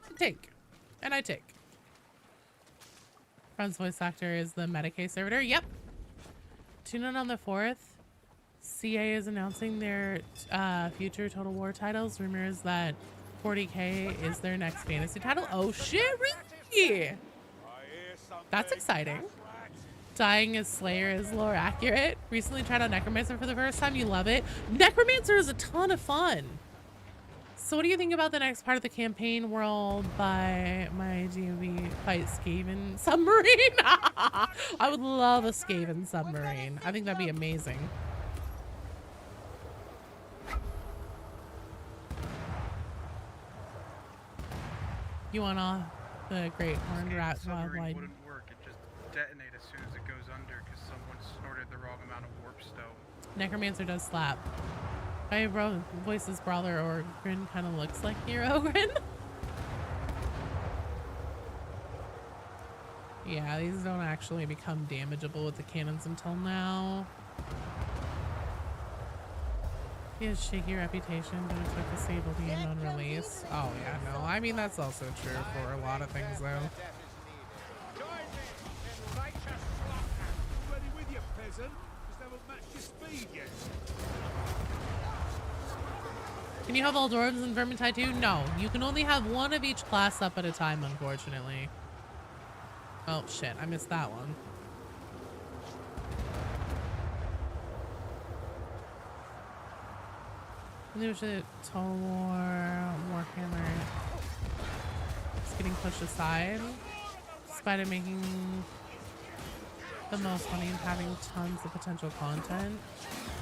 I take. And I take. Friend's voice actor is the Medicaid servitor. Yep. Tune in on the 4th. CA is announcing their future Total War titles. Rumors that 40k is their next fantasy title. Oh shit, really? That's exciting. Dying as Slayer is lore accurate. Recently tried out Necromancer for the first time. You love it. Necromancer is a ton of fun. So what do you think about the next part of the campaign world by my GOV fight Skaven submarine? I would love a Skaven submarine. I think that'd be amazing. You want the great horned rat Submarine wildlife? wouldn't work. It just detonate as soon as it goes under because someone snorted the wrong amount of warp stone. Necromancer does slap. My voice's brawler or Grin kind of looks like your Ogrin. Yeah, these don't actually become damageable with the cannons until now. He has shaky reputation, but it took the stable being on release. Oh yeah, no. I mean, that's also true for a lot of things, though. Join me in righteous slaughter. Ready with you, peasant. Just haven't matched your speed yet. Can you have all dwarves in Vermintide too? No, you can only have one of each class up at a time, unfortunately. Oh shit, I missed that one. There's a Total War, Warhammer. It's getting pushed aside, despite it making the most money and having tons of potential content.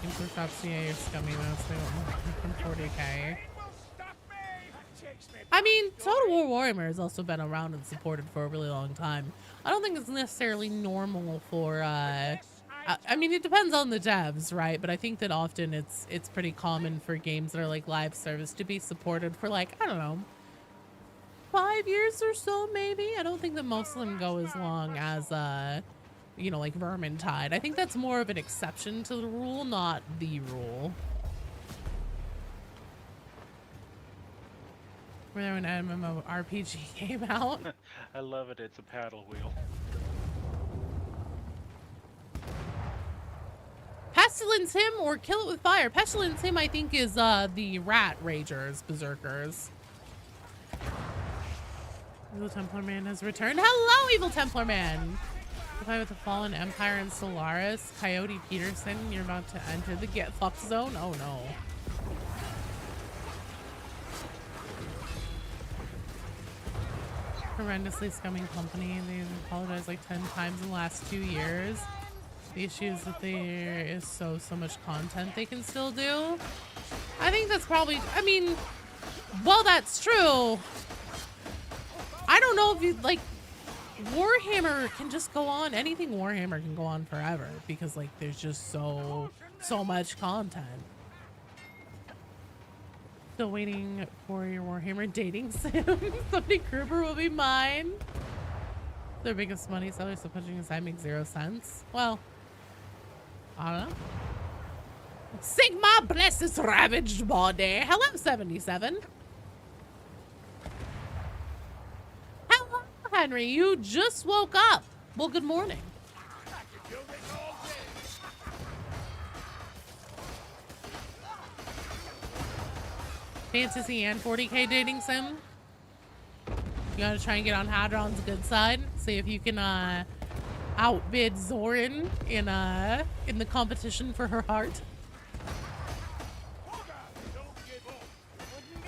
Info CA or scummy mouse, they don't want from 40k. I mean, Total War Warhammer has also been around and supported for a really long time. I don't think it's necessarily normal for, I mean, it depends on the devs, right? But I think that often it's pretty common for games that are like live service to be supported for like, I don't know, 5 years or so, maybe. I don't think that most of them go as long as, you know, like Vermintide. I think that's more of an exception to the rule, not the rule. Were there when MMORPG came out? I love it. It's a paddle wheel. Pestilence him or kill it with fire. Pestilence him, I think, is the rat ragers, berserkers. Evil Templar Man has returned. Hello, Evil Templar Man. If I with the Fallen Empire and Solaris, Coyote Peterson, you're about to enter the get fucked zone. Oh no. Horrendously scumming company. They've apologized like 10 times in the last 2 years. The issue is that there is so much content they can still do. I think that's probably, I mean, well, that's true. I don't know if you, like, Warhammer can just go on, anything Warhammer can go on forever because, like, there's just so much content. Still waiting for your Warhammer dating sim. Somebody Kruber will be mine. Their biggest money seller, so punching aside makes 0 sense. Well, I don't know. Sigma bless this ravaged body. Hello, 77. Hello, Henry. You just woke up. Well, good morning. Fantasy and 40k dating sim. You gotta try and get on Hadron's good side. See if you can outbid Zorin in the competition for her heart.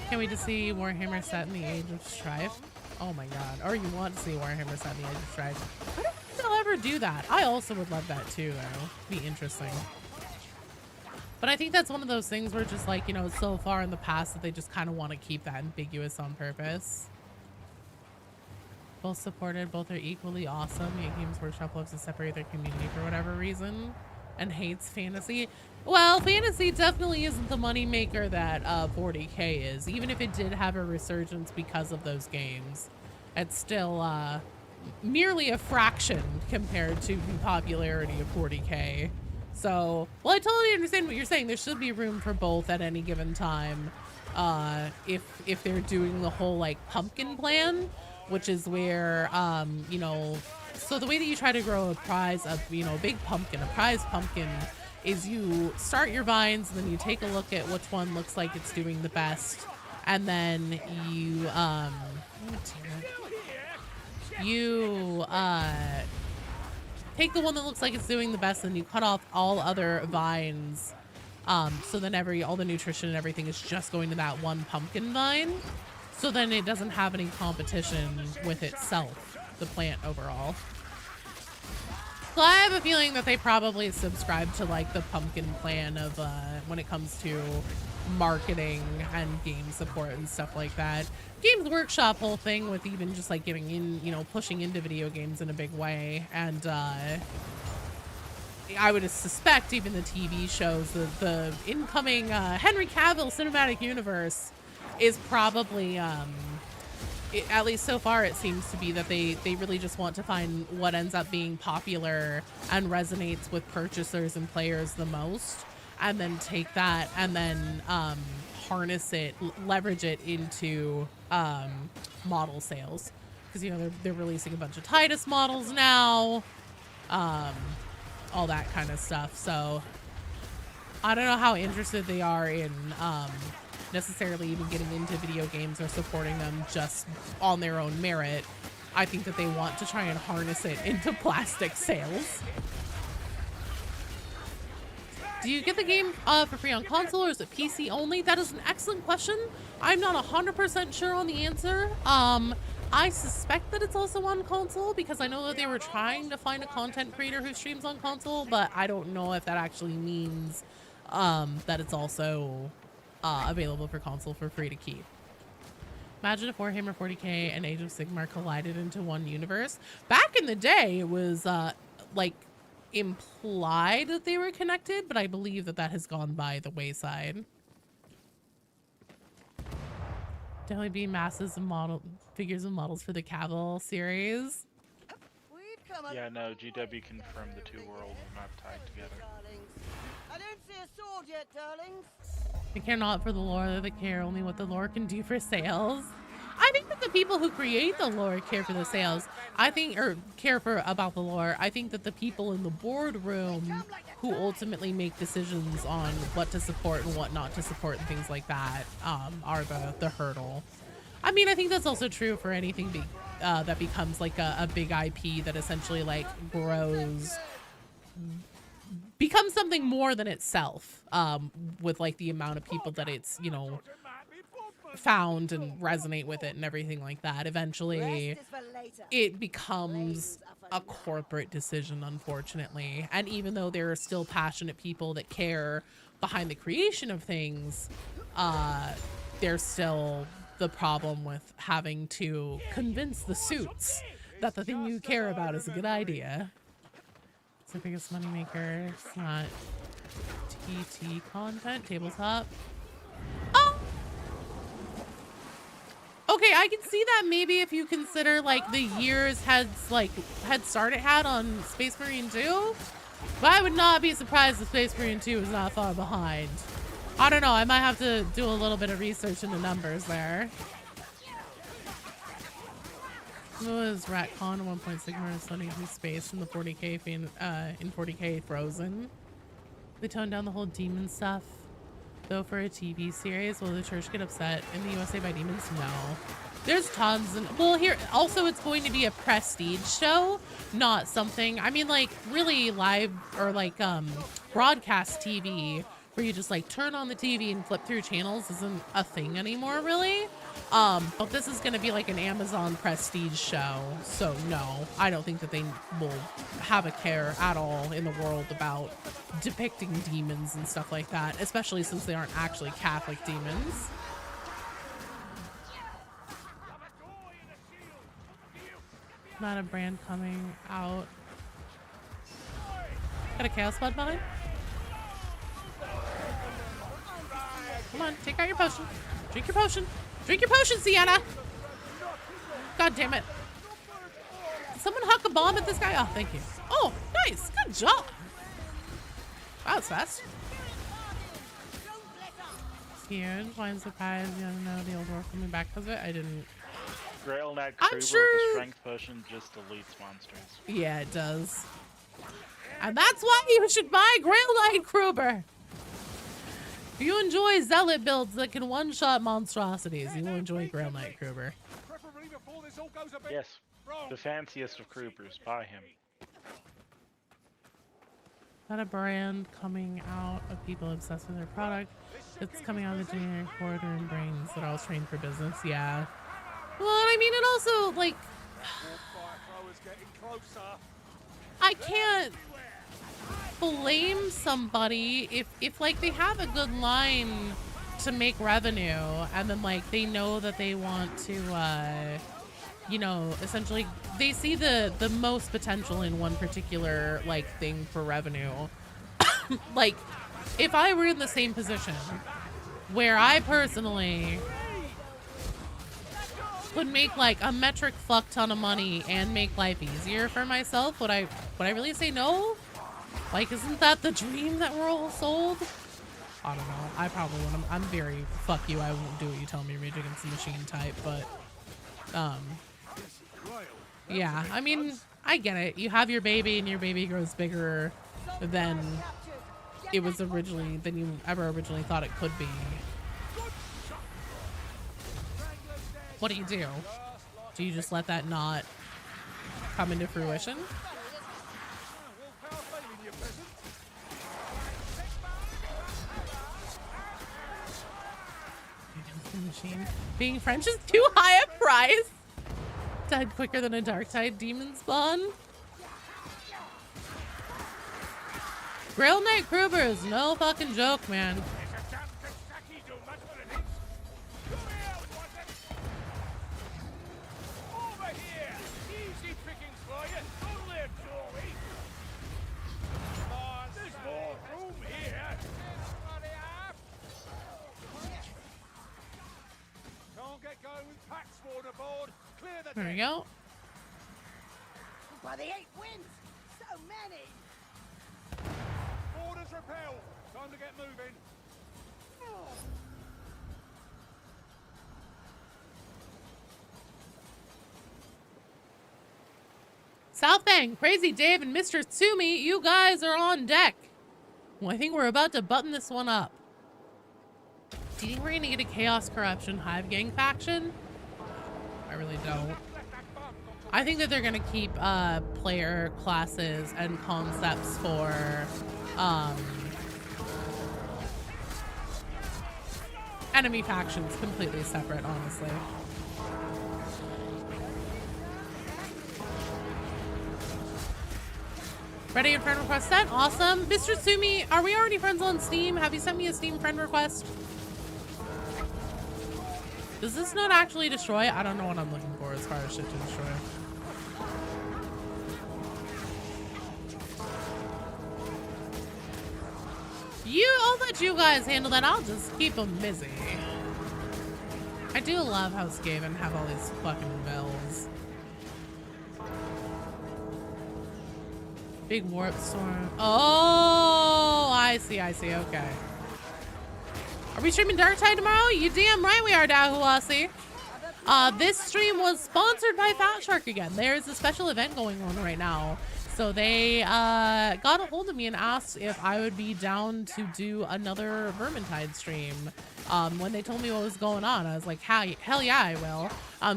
Can't wait to see Warhammer set in the Age of Strife. Oh my god. Or you want to see Warhammer set in the Age of Strife. I don't think they'll ever do that. I also would love that too, though. Be interesting. But I think that's one of those things where just like, you know, it's so far in the past that they just kind of want to keep that ambiguous on purpose. Both supported, both are equally awesome. Yet Games Workshop loves to separate their community for whatever reason and hates fantasy. Well, fantasy definitely isn't the moneymaker that 40k is. Even if it did have a resurgence because of those games, it's still merely a fraction compared to the popularity of 40k. So, well, I totally understand what you're saying. There should be room for both at any given time. If they're doing the whole like pumpkin plan, which is where, you know, so the way that you try to grow a prize of, you know, a big pumpkin, a prize pumpkin, is you start your vines and then you take a look at which one looks like it's doing the best. And then you, take the one that looks like it's doing the best and you cut off all other vines So then all the nutrition and everything is just going to that one pumpkin vine. So then it doesn't have any competition with itself, the plant overall. So I have a feeling that they probably subscribe to like the pumpkin plan of when it comes to marketing and game support and stuff like that. Games Workshop whole thing with even just like giving in, you know, pushing into video games in a big way. And I would suspect even the TV shows, the incoming Henry Cavill cinematic universe is probably, at least so far, it seems to be that they really just want to find what ends up being popular and resonates with purchasers and players the most, and then take that and then harness it, leverage it into model sales. Because, you know, they're releasing a bunch of Titus models now, all that kind of stuff. So I don't know how interested they are in necessarily even getting into video games or supporting them just on their own merit. I think that they want to try and harness it into plastic sales. Do you get the game for free on console, or is it PC only? That is an excellent question. I'm not 100% sure on the answer. I suspect that it's also on console because I know that they were trying to find a content creator who streams on console, but I don't know if that actually means that it's also available for console for free to keep. Imagine if Warhammer 40k and Age of Sigmar collided into one universe. Back in the day, it was like implied that they were connected, but I believe that that has gone by the wayside. Definitely be masses of figures and models for the Cavill series. Yeah, no, GW confirmed the two worlds are not tied together. I don't see a sword yet, darlings. They care not for the lore, they care only what the lore can do for sales. I think that the people who create the lore care for the sales. Or care about the lore. I think that the people in the boardroom who ultimately make decisions on what to support and what not to support and things like that are the hurdle. I mean, I think that's also true for anything that becomes like a big IP that essentially like becomes something more than itself, with like the amount of people that it's, you know, found and resonate with it and everything like that. Eventually it becomes a corporate decision, unfortunately. And even though there are still passionate people that care behind the creation of things, there's still the problem with having to convince the suits that the thing you care about is a good idea. It's the biggest moneymaker. It's not TT content, tabletop. Oh! Okay, I can see that maybe if you consider like the years head start it had on Space Marine 2. But I would not be surprised if Space Marine 2 is not far behind. I don't know, I might have to do a little bit of research into numbers there. What was Ratcon 1.6 Sigmar studying through space in the 40k in 40k Frozen? They toned down the whole demon stuff. Though for a TV series, will the church get upset in the USA by demons? No. There's tons. Well, here, also it's going to be a prestige show, not something, I mean, like, really live or like broadcast TV where you just like turn on the TV and flip through channels isn't a thing anymore, really. But this is going to be like an Amazon prestige show. So no, I don't think that they will have a care at all in the world about depicting demons and stuff like that, especially since they aren't actually Catholic demons. Not a brand coming out. Got a Chaos Blood behind? Come on, take out your potion. Drink your potion. Drink your potion, Sienna! God damn it. Did someone huck a bomb at this guy? Oh, thank you. Oh, nice. Good job. Wow, that's fast. Scared. Why I'm surprised you don't know the old world coming back because of it? I didn't. Grail Knight I'm Kruber sure. with the strength potion just deletes monsters. Yeah, it does. And that's why you should buy Grail Knight Kruber. If you enjoy zealot builds that can one-shot monstrosities, you will enjoy Grail Knight Kruber. Yes, the fanciest of Krubers. Buy him. Not a brand coming out of people obsessed with their product. It's coming out of the generic quarter and brains that are all trained for business. Yeah. Well, I mean, it also, like, I can't blame somebody if like they have a good line to make revenue and then like they know that they want to you know, essentially they see the most potential in one particular like thing for revenue. Like if I were in the same position where I personally would make like a metric fuck ton of money and make life easier for myself, would I really say no? Like, isn't that the dream that we're all sold? I don't know. I probably wouldn't. I'm very fuck you. I won't do what you tell me, Rage Against the Machine type, but yeah. I mean, I get it. You have your baby and your baby grows bigger than it was originally, than you ever originally thought it could be. What do? Do you just let that not come into fruition? Machine. Being French is too high a price. Died quicker than a dark tide demon spawn. Grill Night Kruber is no fucking joke, man. There we go. By the 8 wins! So many! Orders repel. Time to get moving. Southang, Crazy Dave, and Mr. Tsumi, you guys are on deck. Well, I think we're about to button this one up. Do you think we're gonna get a Chaos Corruption Hive Gang faction? I really don't. I think that they're gonna keep player classes and concepts for enemy factions completely separate, honestly. Ready and friend request set? Awesome. Mr. Tsumi, are we already friends on Steam? Have you sent me a Steam friend request? Does this not actually destroy? I don't know what I'm looking for as far as shit to destroy. I'll let you guys handle that. I'll just keep them busy. I do love how Skaven have all these fucking bells. Big warp storm. Oh, I see, okay. Are we streaming Dark Tide tomorrow? You damn right we are, Dahuasi. This stream was sponsored by Fat Shark again. There's a special event going on right now. So they got a hold of me and asked if I would be down to do another Vermintide stream. When they told me what was going on, I was like, hell yeah, I will.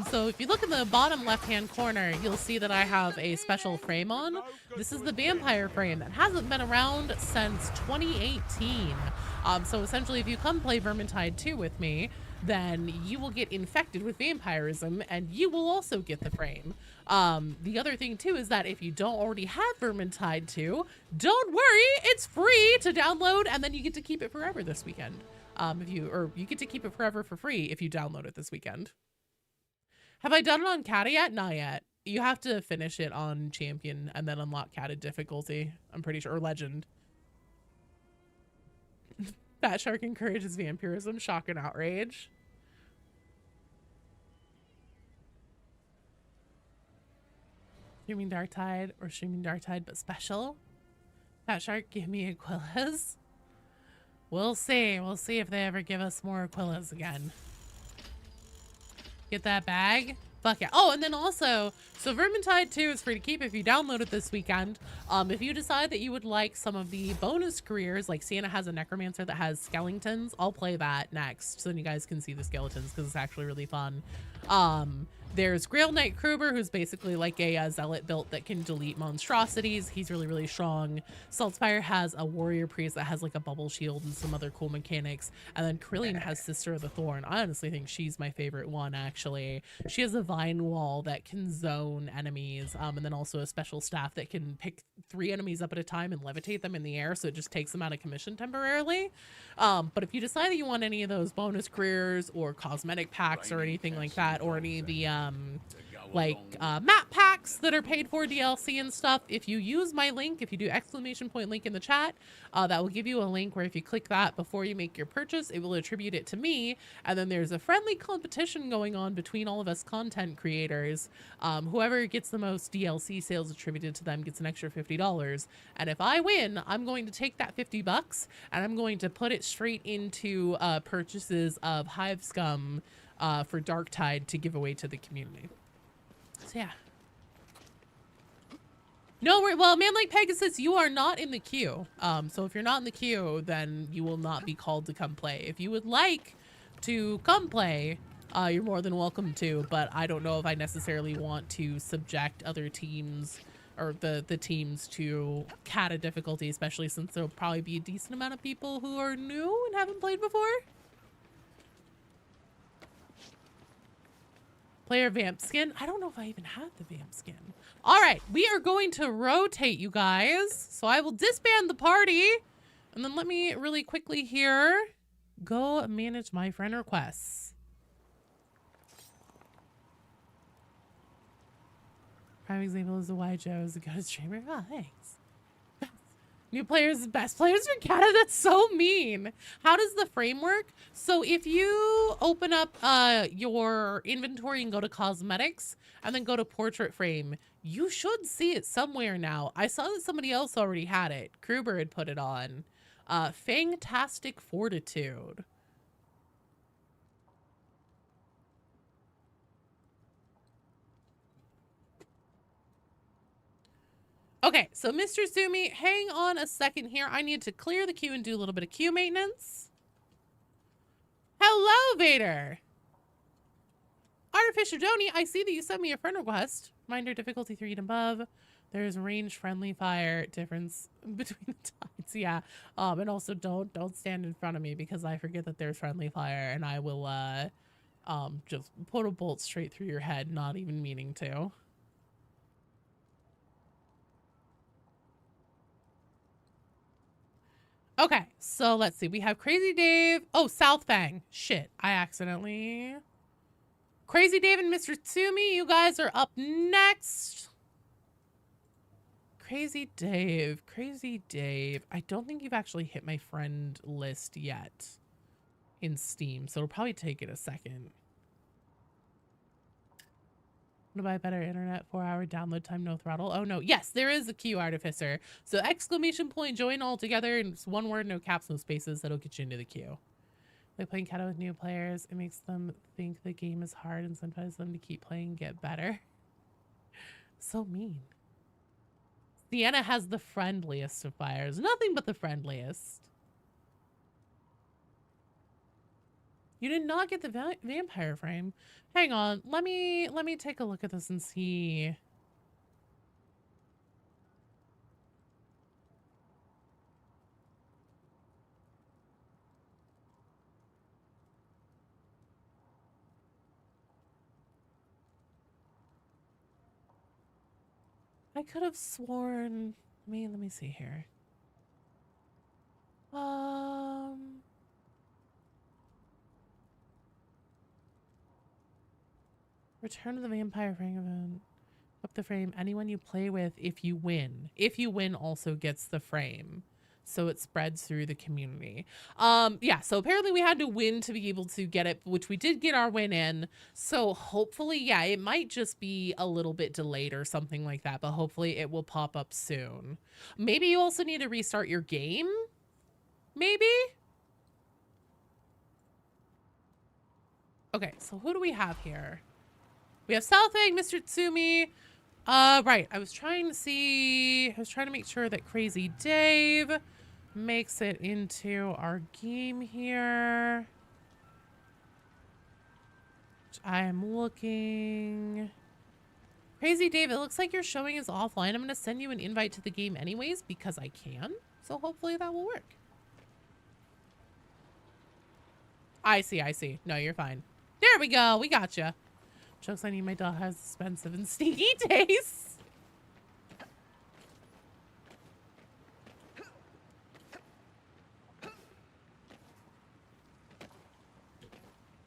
So if you look in the bottom left-hand corner, you'll see that I have a special frame on. This is the vampire frame that hasn't been around since 2018. So essentially, if you come play Vermintide 2 with me, then you will get infected with vampirism and you will also get the frame. The other thing too is that if you don't already have Vermintide 2, don't worry, it's free to download and then you get to keep it forever this weekend. You get to keep it forever for free if you download it this weekend. Have I done it on Kata yet? Not yet. You have to finish it on Champion and then unlock Kata difficulty, I'm pretty sure, or Legend. Fat Shark encourages vampirism, shock and outrage. Streaming Dark Tide or streaming Dark Tide but special? Fat Shark, give me Aquillas. We'll see. We'll see if they ever give us more Aquillas again. Get that bag? Fuck yeah. Oh, and then also, so Vermintide 2 is free to keep if you download it this weekend. If you decide that you would like some of the bonus careers, like Sienna has a necromancer that has skeletons, I'll play that next so then you guys can see the skeletons because it's actually really fun. There's Grail Knight Kruber, who's basically like a zealot built that can delete monstrosities. He's really, really strong. Saltspire has a warrior priest that has like a bubble shield and some other cool mechanics. And then Krillian has Sister of the Thorn. I honestly think she's my favorite one, actually. She has a vine wall that can zone enemies, and then also a special staff that can pick 3 enemies up at a time and levitate them in the air, so it just takes them out of commission temporarily. But if you decide that you want any of those bonus careers or cosmetic packs or anything like that, or any of the map packs that are paid for DLC and stuff, if you use my link, if you do ! link in the chat, that will give you a link where if you click that before you make your purchase, it will attribute it to me. And then there's a friendly competition going on between all of us content creators. Whoever gets the most DLC sales attributed to them gets an extra $50. And if I win, I'm going to take that $50 and I'm going to put it straight into purchases of Hive Scum for Darktide to give away to the community. So yeah. No, well, man like Pegasus, you are not in the queue. So if you're not in the queue, then you will not be called to come play. If you would like to come play, you're more than welcome to, but I don't know if I necessarily want to subject other teams or the teams to Kata difficulty, especially since there'll probably be a decent amount of people who are new and haven't played before. Player Vamp skin. I don't know if I even have the Vamp skin. All right, we are going to rotate, you guys. So I will disband the party. And then let me really quickly here go manage my friend requests. Prime example is the Y Joe is a good streamer. Oh, thanks. New players, best players for Kata. That's so mean. How does the frame work? So if you open up your inventory and go to cosmetics and then go to portrait frame, you should see it somewhere now. I saw that somebody else already had it. Kruber had put it on. Fantastic Fortitude. Okay, so Mr. Sumi, hang on a second here. I need to clear the queue and do a little bit of queue maintenance. Hello, Vader. Artificial Joni, I see that you sent me a friend request. Reminder, difficulty 3 and above. There's range friendly fire difference between the tides. Yeah. And also don't stand in front of me because I forget that there's friendly fire and I will just put a bolt straight through your head, not even meaning to. Okay, so let's see. We have Crazy Dave. Oh, South Fang. Shit, I accidentally... Crazy Dave and Mr. Tsumi, you guys are up next. Crazy Dave. Crazy Dave. I don't think you've actually hit my friend list yet in Steam, so it'll probably take it a second. To buy better internet, 4-hour download time, no throttle. Oh no, yes, there is a queue, Artificer. So ! Join all together, and it's one word, no caps, no spaces. That'll get you into the queue. Like playing Kata with new players, it makes them think the game is hard and incentivizes them to keep playing and get better. So mean. Sienna has the friendliest of fires. Nothing but the friendliest. You did not get the vampire frame. Hang on. Let me take a look at this and see. I could have sworn. Let me see here. Return to the vampire frame event. Up the frame. Anyone you play with, if you win. If you win also gets the frame. So it spreads through the community. Yeah, so apparently we had to win to be able to get it, which we did get our win in. So hopefully, yeah, it might just be a little bit delayed or something like that, but hopefully it will pop up soon. Maybe you also need to restart your game? Maybe? Okay, so who do we have here? We have Southang, Mr. Tsumi. Right. I was trying to make sure that Crazy Dave makes it into our game here. I'm looking. Crazy Dave, it looks like your showing is offline. I'm going to send you an invite to the game anyways because I can. So hopefully that will work. I see. No, you're fine. There we go. We got you. Jokes on you, my dog has expensive and stinky taste.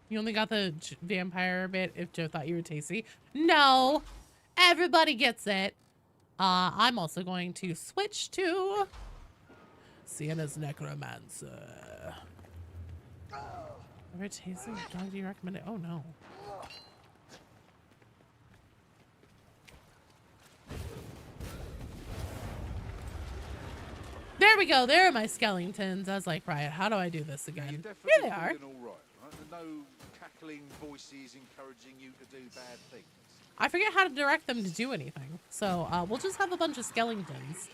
You only got the vampire bit if Joe thought you were tasty. No, everybody gets it. I'm also going to switch to Sienna's Necromancer. Ever tasty dog do you recommend it? Oh no. There we go. There are my skeletons. I was like, right, how do I do this again? Here they are. All right? No cackling voices encouraging you to do bad things. I forget how to direct them to do anything. So we'll just have a bunch of skeletons.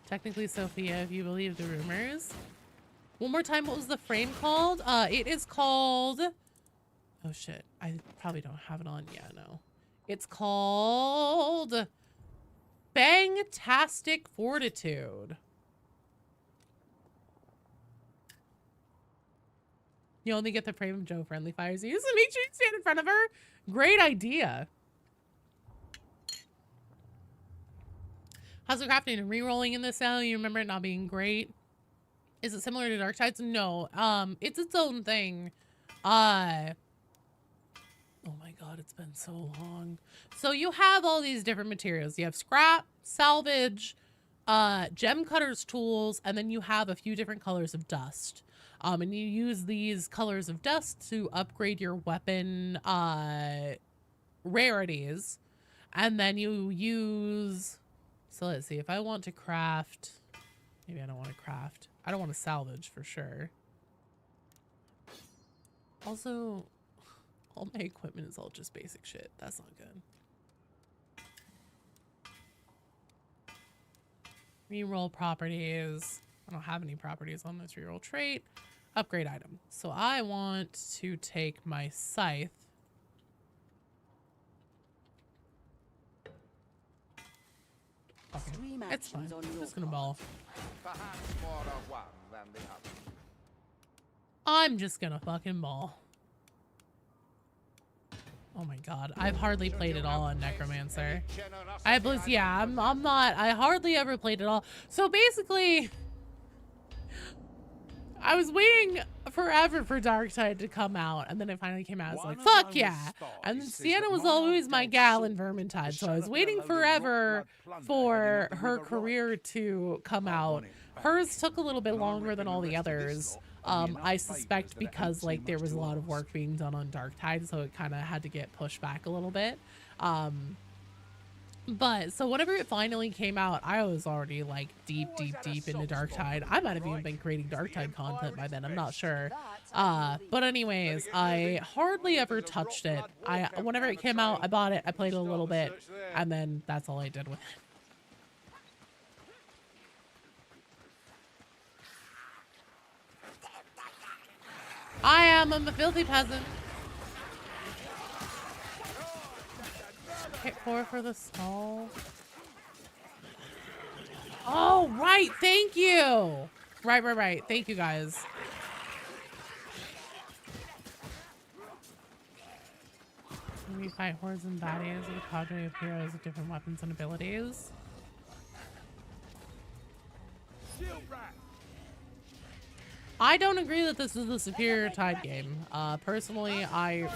Technically, Sophia, if you believe the rumors. One more time, what was the frame called? It is called... Oh shit, I probably don't have it on yet, no. It's called... Bangtastic Fortitude. You only get the frame of Joe friendly fires. You just make sure you stand in front of her. Great idea. How's the crafting and re-rolling in this now? You remember it not being great? Is it similar to Dark Tides? No. It's its own thing. Oh my god, it's been so long. So you have all these different materials. You have scrap, salvage, gem cutter's tools, and then you have a few different colors of dust. And you use these colors of dust to upgrade your weapon rarities. And then you use... So let's see, if I want to craft... Maybe I don't want to craft. I don't want to salvage for sure. Also... all my equipment is all just basic shit. That's not good. Reroll properties. I don't have any properties on this reroll trait. Upgrade item. So I want to take my scythe. Okay, it's fine. I'm just gonna ball. Perhaps more of one than the other. I'm just gonna fucking ball. Oh my god, I've hardly played it all on Necromancer. I'm not, I hardly ever played it all. So basically, I was waiting forever for Darktide to come out, and then it finally came out. I was like, fuck yeah. And then Sienna was always my gal in Vermintide, so I was waiting forever for her career to come out. Hers took a little bit longer than all the others. I suspect because like there was a lot of work being done on Darktide, so it kind of had to get pushed back a little bit. But so whenever it finally came out, I was already like deep into Darktide. I might have even been creating Darktide content by then, I'm not sure. But anyways, I hardly ever touched it. Whenever it came out, I bought it, I played it a little bit, and then that's all I did with it. I am a filthy peasant. Hit 4 for the stall. Oh, right. Thank you. Right. Thank you, guys. When we fight hordes and baddies with a cadre of heroes with different weapons and abilities. I don't agree that this is the superior Tide game. Personally,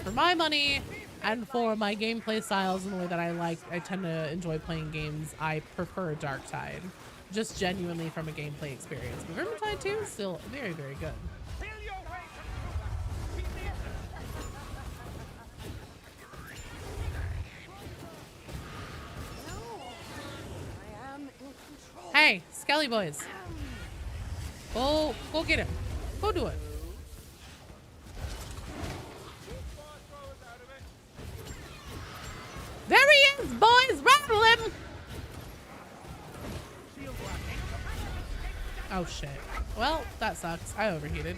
for my money and for my gameplay styles and the way that I tend to enjoy playing games, I prefer Dark Tide. Just genuinely from a gameplay experience. But Vermintide 2 is still very, very good. Hey, Skelly boys. Go get him. Go do it. There he is, boys! Rattle him! Oh shit. Well, that sucks. I overheated.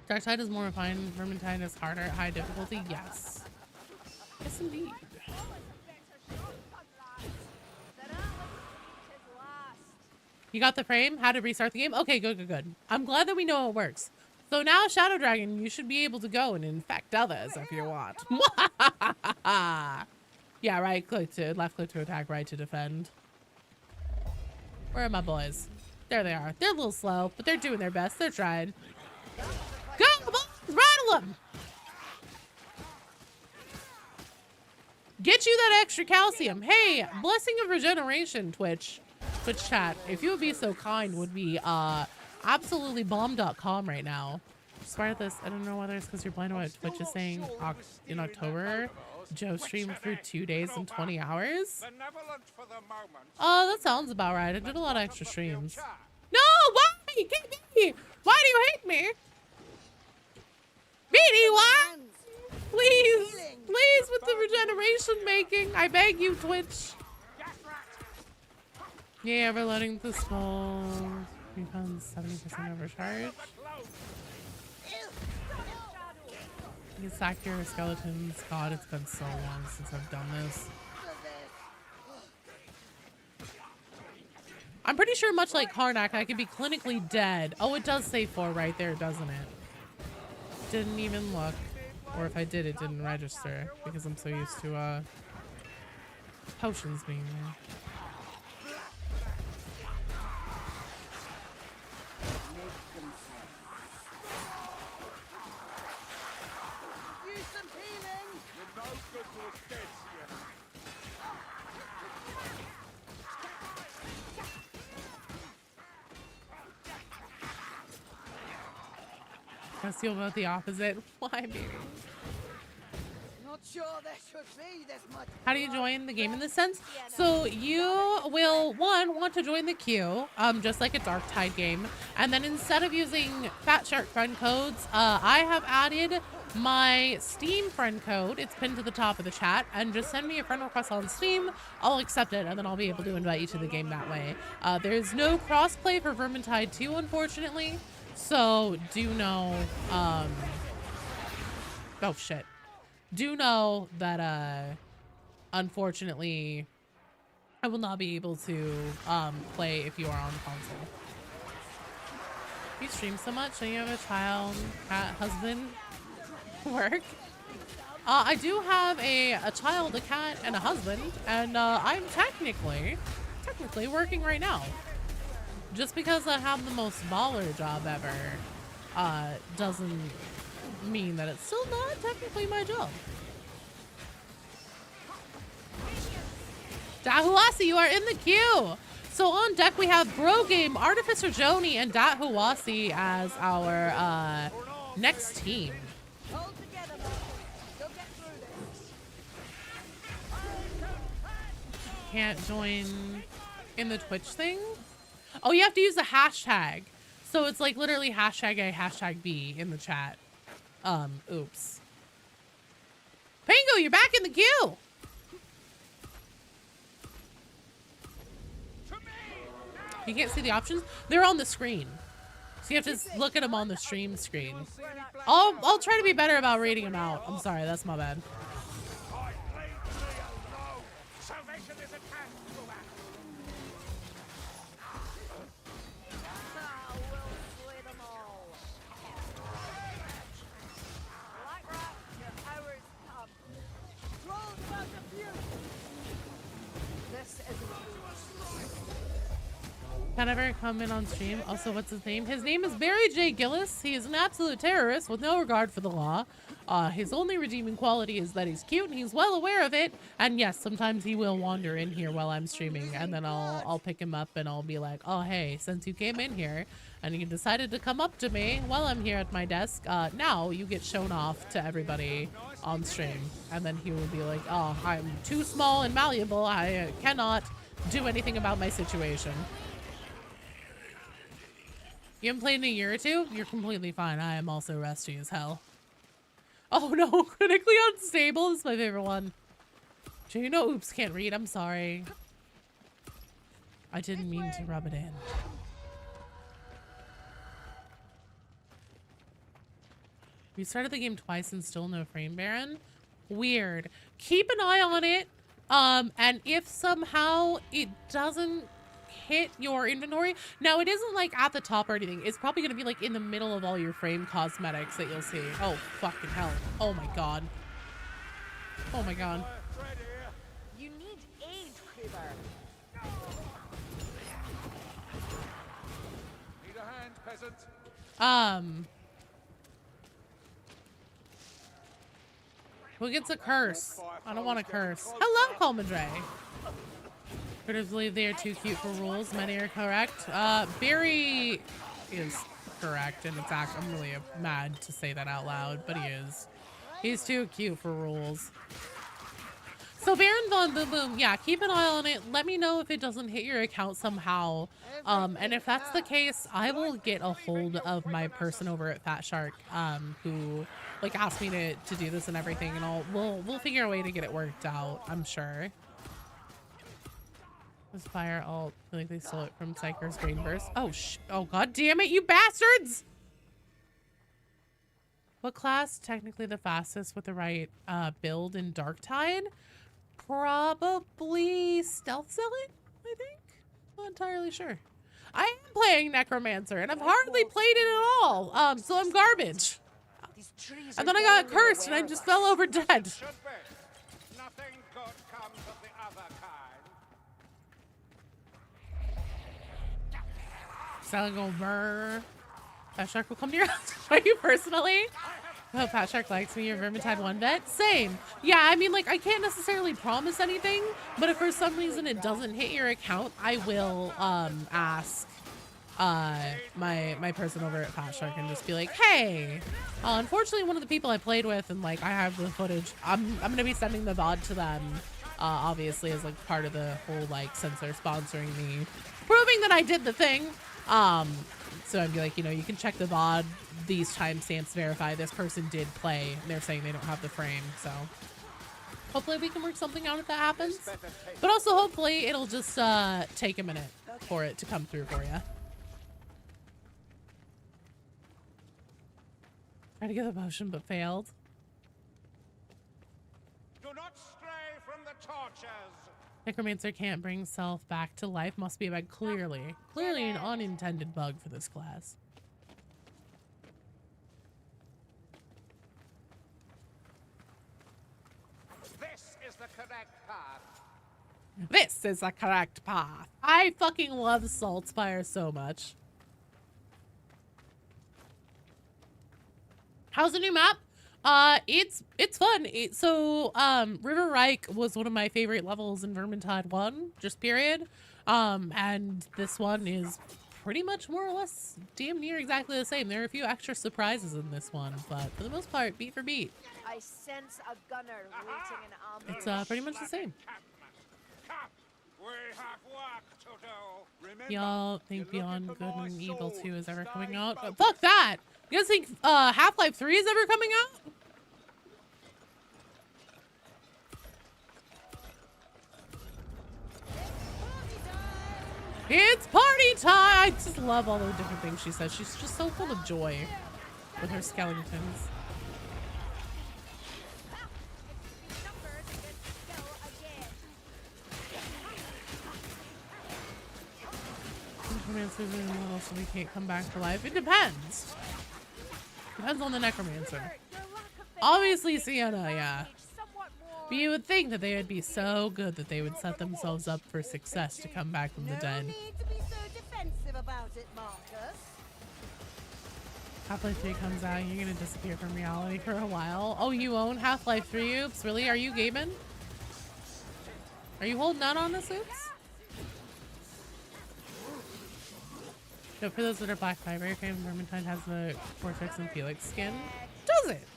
Dark Side is more refined. Vermintide is harder at high difficulty. Yes. Yes, indeed. You got the frame? How to restart the game? Okay, good, good, good. I'm glad that we know it works. So now, Shadow Dragon, you should be able to go and infect others if you want. Yeah, right click to, left click to attack, right to defend. Where are my boys? There they are. They're a little slow, but they're doing their best. They're trying. Go, boys! Rattle them! Get you that extra calcium. Hey, Blessing of Regeneration, Twitch chat. If you would be so kind, would be absolutely bomb.com right now. Despite this, I don't know whether it's because you're blind or what Twitch is saying in October. Joe streamed for 2 days and 20 hours. Oh, that sounds about right. I did a lot of extra streams. No, why? KB! Why do you hate me? Beanie, why? Please, please, with the regeneration making. I beg you, Twitch. Yeah, we're letting the small becomes 70% overcharge. You can sack your skeletons. God, it's been so long since I've done this. I'm pretty sure, much like Karnak, I could be clinically dead. Oh, it does say 4 right there, doesn't it? Didn't even look. Or if I did, it didn't register because I'm so used to potions being there. I feel about the opposite. Why, baby? Not sure there should be this much. How do you join the game in this sense? So you will, want to join the queue, just like a Dark Tide game. And then instead of using Fat Shark friend codes, I have added my Steam friend code. It's pinned to the top of the chat. And just send me a friend request on Steam. I'll accept it, and then I'll be able to invite you to the game that way. There's no crossplay for Vermintide 2, unfortunately. So do know, oh shit. Do know that, unfortunately, I will not be able to, play if you are on console. You stream so much, and you have a child, cat, husband, work. I do have a child, a cat, and a husband, and, I'm technically working right now. Just because I have the most baller job ever, doesn't mean that it's still not technically my job. Dahuasi, you are in the queue. So on deck we have Bro Game, Artificer Joni, and Dahuasi as our next team. Hold together, you'll get through this. Can't join in the Twitch thing. Oh, you have to use the hashtag. So it's like literally hashtag A, hashtag B in the chat. Oops. Pango, you're back in the queue. You can't see the options? They're on the screen. So you have to look at them on the stream screen. I'll try to be better about reading them out. I'm sorry, that's my bad. Can ever come in on stream? Also, what's his name? His name is Barry J. Gillis. He is an absolute terrorist with no regard for the law. His only redeeming quality is that he's cute and he's well aware of it. And yes, sometimes he will wander in here while I'm streaming, and then I'll pick him up and I'll be like, oh hey, since you came in here and you decided to come up to me while I'm here at my desk, now you get shown off to everybody on stream. And then he will be like, oh, I'm too small and malleable. I cannot do anything about my situation. You haven't played in a year or two? You're completely fine. I am also rusty as hell. Oh no, critically unstable is my favorite one. Do you know oops can't read? I'm sorry. I didn't mean to rub it in. We started the game twice and still no frame, Baron. Weird. Keep an eye on it. And if somehow it doesn't hit your inventory, now it isn't like at the top or anything. It's probably gonna be like in the middle of all your frame cosmetics that you'll see. Oh, fucking hell. Oh my god. Oh my god. You need aid, Creeper. Need a hand, peasant? Who gets a curse? I don't want a curse. Hello, Colmadre. Critters believe they are too cute for rules. Many are correct. Barry is correct, and it's actually, I'm really mad to say that out loud, but he is. He's too cute for rules. So Baron Von Boom Boom, yeah, keep an eye on it. Let me know if it doesn't hit your account somehow. And if that's the case, I will get a hold of my person over at Fat Shark, who like asked me to do this and everything, and we'll figure a way to get it worked out, I'm sure. This fire alt, I feel like they stole it from Psyker's Green Burst. Oh oh god damn it, you bastards! What class technically the fastest with the right build in Darktide? Probably Stealth Zealot, I think. Not entirely sure. I am playing Necromancer and I've hardly played it at all. So I'm garbage. These trees And are then I got barely cursed and I aware just of fell us. over dead. Should be. Nothing good comes of the other kind. Selling over. Fat Shark will come to your house. Are you personally? Oh, Fat Shark likes me. Your Vermintide 1 vet. Same. Yeah, I mean, like, I can't necessarily promise anything, but if for some reason it doesn't hit your account, I will ask my person over at Fat Shark and just be like, hey, unfortunately one of the people I played with and like I have the footage, I'm gonna be sending the VOD to them, obviously as like part of the whole like since they're sponsoring me, proving that I did the thing. So I'd be like, you know, you can check the VOD, these timestamps verify this person did play, and they're saying they don't have the frame, so hopefully we can work something out if that happens. But also hopefully it'll just take a minute for it to come through for you. Tried to get the potion but failed. Do not stray from the torches. Necromancer can't bring self back to life. Must be a bug. Clearly an unintended bug for this class. This is the correct path. This is the correct path. I fucking love Saltspire so much. How's the new map? It's fun. River Reich was one of my favorite levels in Vermintide 1, just period. And this one is pretty much more or less damn near exactly the same. There are a few extra surprises in this one, but for the most part, beat for beat, I sense a gunner waiting in ambush. it's pretty much the same. Come, we have work to do. Remember, Y'all think you're looking Beyond for Good my and Evil sword. 2 is ever coming Stay out? focused. Fuck that! You guys think Half-Life 3 is ever coming out? It's party time! I just love all the different things she says. She's just so full of joy with her skeletons. Necromancer's in the middle, so we can't come back to life. It depends. Depends on the Necromancer. Obviously, Sienna, yeah. But you would think that they would be so good that they would set themselves up for success to come back from the dead. No need to be so defensive about it, Marcus. Half-Life 3 comes out, you're gonna disappear from reality for a while. Oh, you own Half-Life 3, Oops? Really? Are you gaming? Are you holding out on this, Oops? No, for those that are Black Library fans, Vermintide has the Cortex and Felix skin. Does it?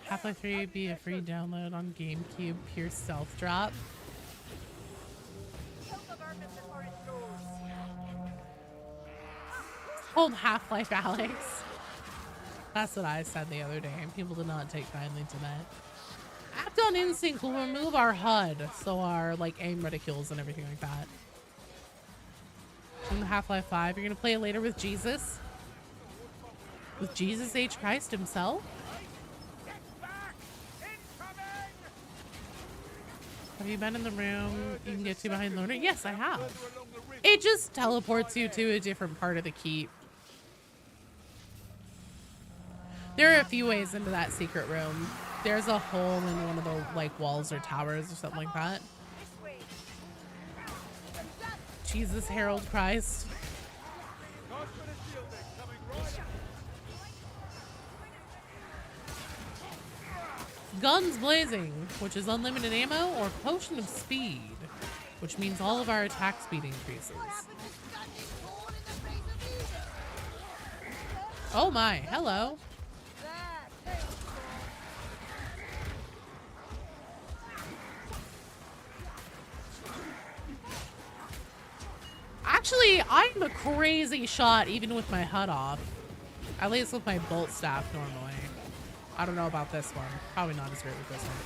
Half-Life 3 would be a free download on GameCube, pure stealth drop. Old Half-Life Alex. That's what I said the other day, and people did not take kindly to that. Act on Instinct will remove our HUD, so our like aim reticules and everything like that. In Half-Life 5, you're gonna play it later with Jesus. with Jesus H. Christ himself? Have you been in the room you can get to behind Loner? Yes, I have. It just teleports you to a different part of the keep. There are a few ways into that secret room. There's a hole in one of the like walls or towers or something like that. Jesus, Herald Christ. Guns blazing, which is unlimited ammo, or potion of speed, which means all of our attack speed increases. Oh my, hello. Actually, I'm a crazy shot even with my HUD off. At least with my bolt staff normally. I don't know about this one. Probably not as great with this one.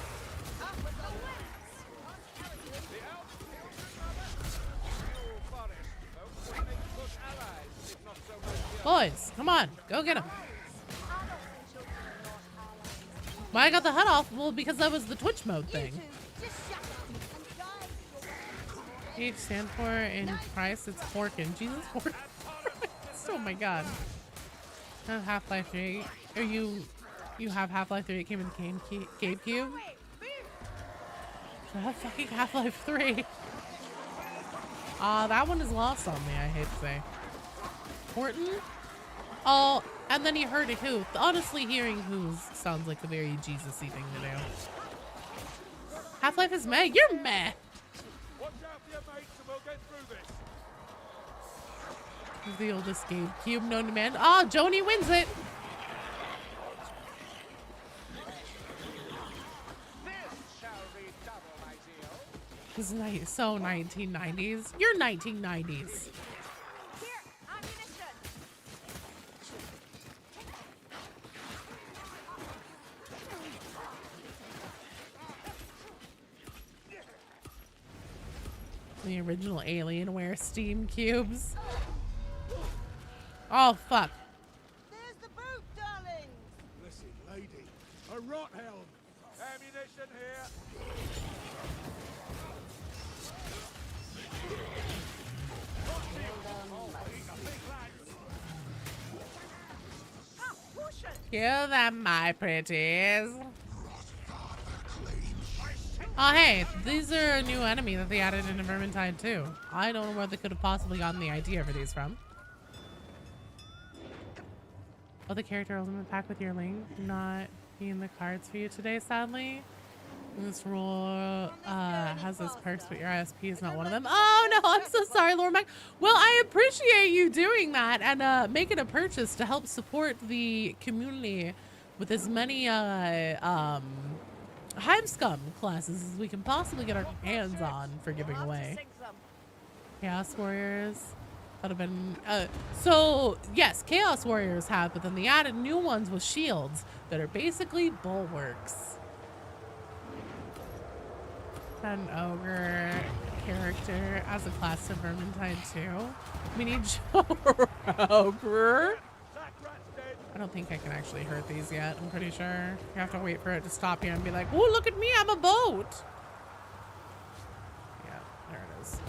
Boys, come on. Go get him. Why I got the HUD off? Well, because that was the Twitch mode thing. H stand for in Christ, it's Forkin. Jesus, Forkin. Oh my god. Half-Life 3. Are you have Half-Life 3? It came in the GameCube? I have fucking Half-Life 3. That one is lost on me, I hate to say. Horton? Oh, and then you heard a Who. Honestly, hearing Who's sounds like a very Jesus-y thing to do. Half-Life is meh? You're meh! This is the oldest GameCube known to man. Ah, Joni wins it! This is so 1990s. You're 1990s. The original Alienware Steam cubes. Oh, fuck. There's the boat, darling. Listen, lady. A rot helm. Ammunition here. Kill them, my pretties. Oh, hey, these are a new enemy that they added into Vermintide too. I don't know where they could have possibly gotten the idea for these from. Oh, the character ultimate pack with your link not be in the cards for you today, sadly. This rule has this perks, but your ISP is not one of them. Oh no, I'm so sorry, Lord Mac. Well, I appreciate you doing that and making a purchase to help support the community with as many Hive Scum classes as we can possibly get our hands on for giving away. Chaos Warriors. That have been so yes, Chaos Warriors have, but then they added new ones with shields that are basically bulwarks. An ogre character as a class of Vermintide too. We need ogre. I don't think I can actually hurt these yet. I'm pretty sure you have to wait for it to stop here and be like, "Oh, look at me! I'm a boat." Yeah, there it is.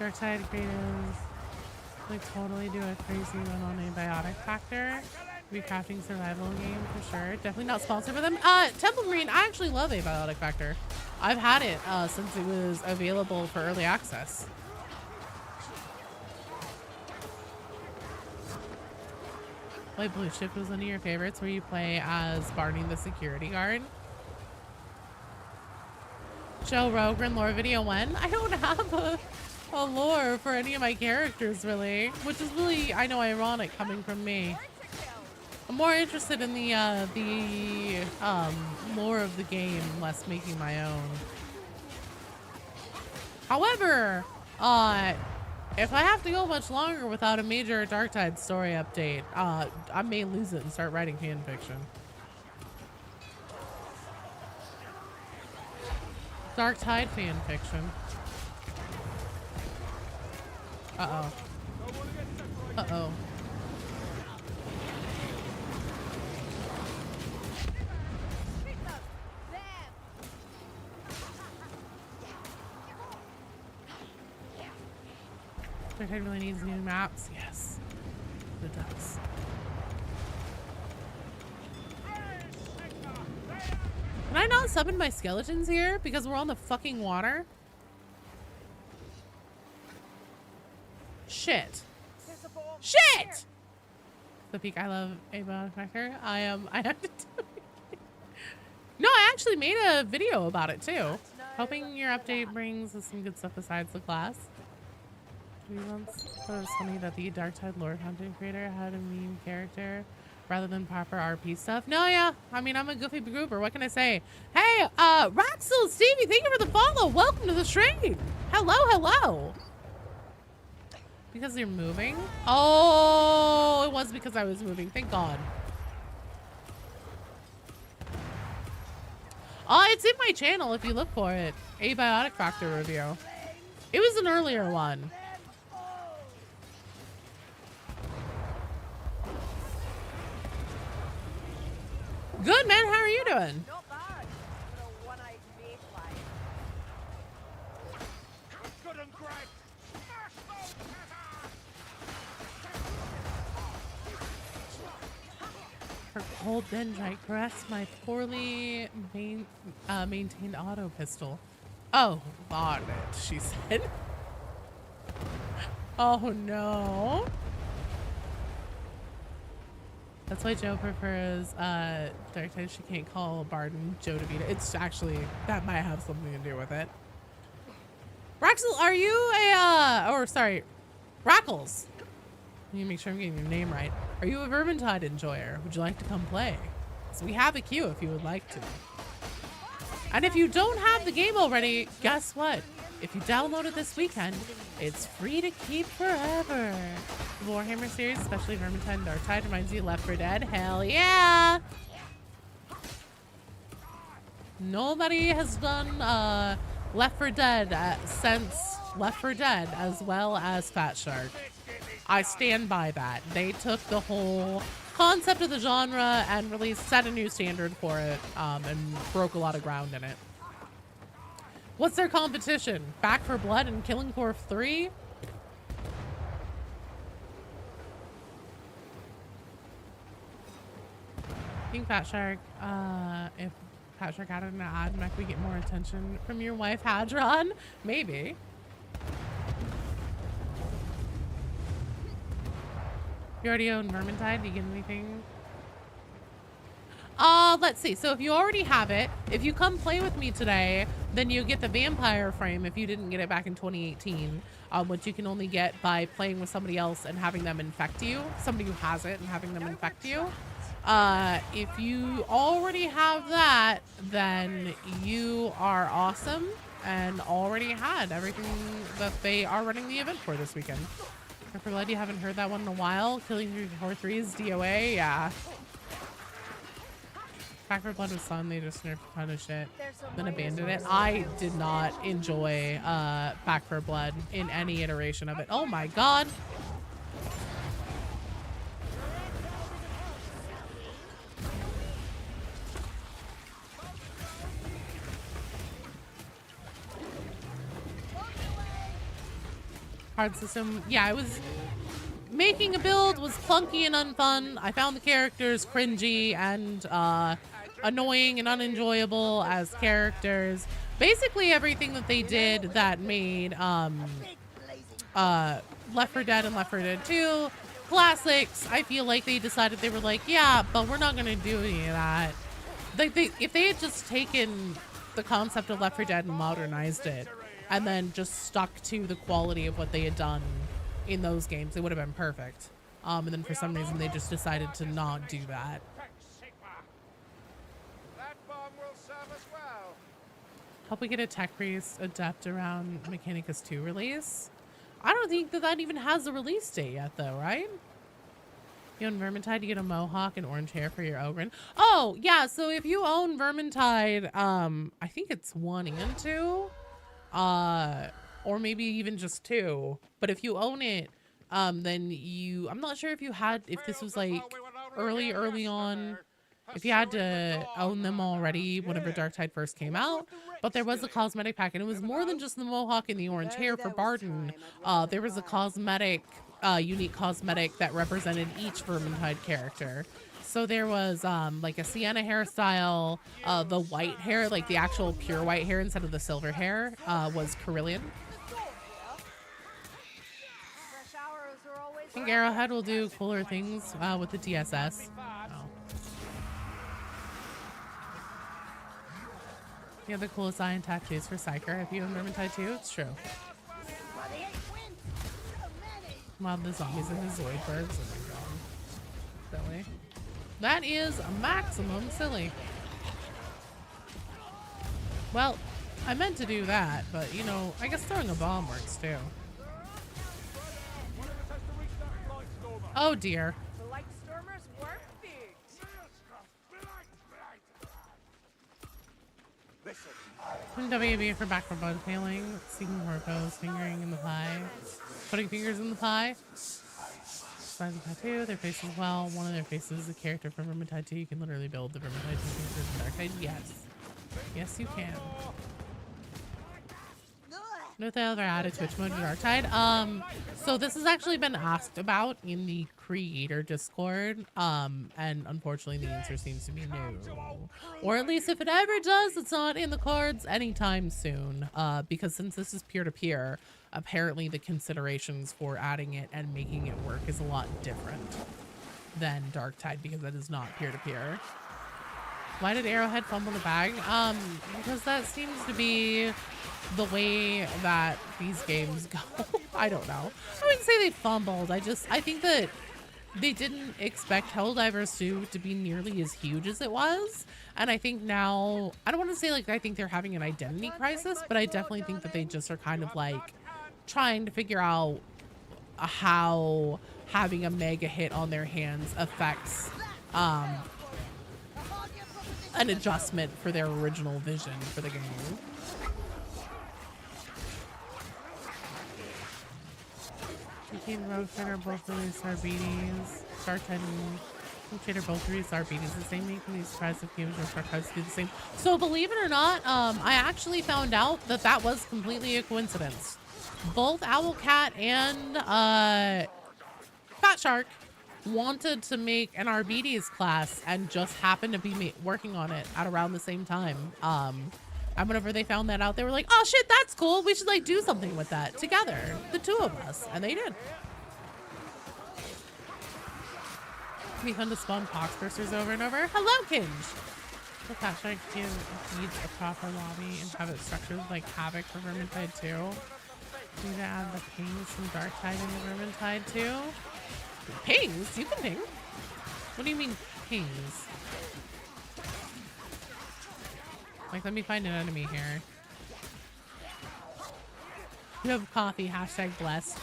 Darktide creators like totally do a crazy run on antibiotic factor. Recrafting survival game for sure. Definitely not sponsored by them. Temple Marine, I actually love Abiotic Factor. I've had it since it was available for early access. Light Blue Shift was one of your favorites where you play as Barney the security guard. Joe Rogren lore video when? I don't have a lore for any of my characters really, which is really, I know, ironic coming from me. I'm more interested in the lore of the game, less making my own. However, if I have to go much longer without a major Darktide story update, I may lose it and start writing fanfiction. Darktide fanfiction. Uh-oh. Uh-oh. Vermintide really needs new maps. Yes, it does. Can I not summon my skeletons here because we're on the fucking water? Shit. Shit! The peak. I love Ava Cracker. I have to do it. No, I actually made a video about it too. Hoping your update brings us some good stuff besides the class. We once thought it was funny that the Darktide lore content creator had a meme character rather than proper RP stuff. No, yeah. I mean, I'm a goofy grouper. What can I say? Hey, Raxel, Stevie, thank you for the follow. Welcome to the stream. Hello, hello. Because you're moving? Oh, it was because I was moving. Thank God. Oh, it's in my channel if you look for it. Abiotic Factor review. It was an earlier one. Good, man. How are you doing? Not bad. For a one-eyed mayfly. Good and great. Her cold dendrite caressed my poorly maintained auto pistol. Oh, got it, she said. Oh no. That's why Joe prefers Darktide. She can't call Barden Joe DeVita. It's actually, that might have something to do with it. Raxel, are you a, or sorry, Rackles. Let me make sure I'm getting your name right. Are you a Vermintide enjoyer? Would you like to come play? So we have a queue if you would like to. And if you don't have the game already, guess what? If you download it this weekend, it's free to keep forever. The Warhammer series, especially Vermintide and Darktide, reminds you of Left 4 Dead. Hell yeah! Nobody has done Left 4 Dead since Left 4 Dead, as well as Fat Shark. I stand by that. They took the whole concept of the genre and really set a new standard for it, and broke a lot of ground in it. What's their competition? Back 4 Blood and Killing Core 3? I think Fat Shark, if Fat Shark added an ad, might we get more attention from your wife, Hadron? Maybe. You already own Vermintide? Do you get anything? Let's see. So if you already have it, if you come play with me today, then you get the vampire frame if you didn't get it back in 2018, which you can only get by playing with somebody else and having them infect you. Somebody who has it and having them infect you. If you already have that, then you are awesome and already had everything that they are running the event for this weekend. For Blood, you haven't heard that one in a while. Killing 3 is DOA, yeah. Back 4 Blood was fun. They just nerfed a ton of shit, then abandoned it. I did not enjoy Back 4 Blood in any iteration of it. Oh my god. Hard system. Yeah, I was making a build was clunky and unfun. I found the characters cringy and annoying and unenjoyable as characters. Basically everything that they did that made Left 4 Dead and Left 4 Dead 2 classics. I feel like they decided, they were like, yeah, but we're not gonna do any of that. If they had just taken the concept of Left 4 Dead and modernized it, and then just stuck to the quality of what they had done in those games, it would have been perfect. And then for some reason, they just decided to not do that. That bomb will serve us well. Hope we get a tech priest adept around Mechanicus 2 release. I don't think that even has a release date yet, though, right? You own Vermintide, you get a mohawk and orange hair for your Ogren. Oh, yeah, so if you own Vermintide, I think it's 1 and 2. or maybe even just 2. But if you own it, then I'm not sure if this was like early on, if you had to own them already whenever Darktide first came out, but there was a cosmetic pack, and it was more than just the mohawk and the orange hair for Barton. There was a cosmetic, unique cosmetic that represented each Vermintide character. So there was like a Sienna hairstyle, the white hair, like the actual pure white hair instead of the silver hair, was Carillion. I think Arrowhead will do cooler things with the DSS. Oh. You have the coolest eye and tattoos for Psyker. Have you owned Vermintide too? It's true. Wow, the zombies and the Zoidbergs. Oh my god. Silly. That is a maximum silly. Well, I meant to do that, but you know, I guess throwing a bomb works too. Oh dear. The light stormers were big. WB for backward blood failing, seeking corpos, fingering in the pie, putting fingers in the pie. Size of tattoo, their face as well. One of their faces is a character from Vermintide 2. You can literally build the Vermintide 2 characters in Darktide. Yes. Yes, you can. No, they ever added Twitch mode to Darktide. So this has actually been asked about in the creator Discord, and unfortunately the answer seems to be no. Or at least if it ever does, it's not in the cards anytime soon, because since this is peer-to-peer, apparently the considerations for adding it and making it work is a lot different than Darktide, because that is not peer-to-peer. Why did Arrowhead fumble the bag? Because that seems to be the way that these games go. I don't know. I wouldn't say they fumbled. I think that they didn't expect Helldivers 2 to be nearly as huge as it was. And I think now, I don't want to say like I think they're having an identity crisis, but I definitely think that they just are kind of like trying to figure out how having a mega hit on their hands affects an adjustment for their original vision for the game. Team Rogue Trader both released RBDs. Darktide and Trader both released RBDs the same week, and these surprised if games or Darktide do the same. So believe it or not, I actually found out that that was completely a coincidence. Both Owlcat and Fat Shark wanted to make an RBDs class and just happened to be working on it at around the same time. And whenever they found that out, they were like, oh shit, that's cool. We should like do something with that together. The two of us. And they did. It'd be fun to spawn Poxbursters over and over. Hello, Kinge. The Fat Shark needs a proper lobby and have it structured like Havoc for Vermintide 2. You need to add the pings from Darktide into Vermintide 2. Pings? You can ping. What do you mean pings? Like, let me find an enemy here. You have coffee, hashtag blessed.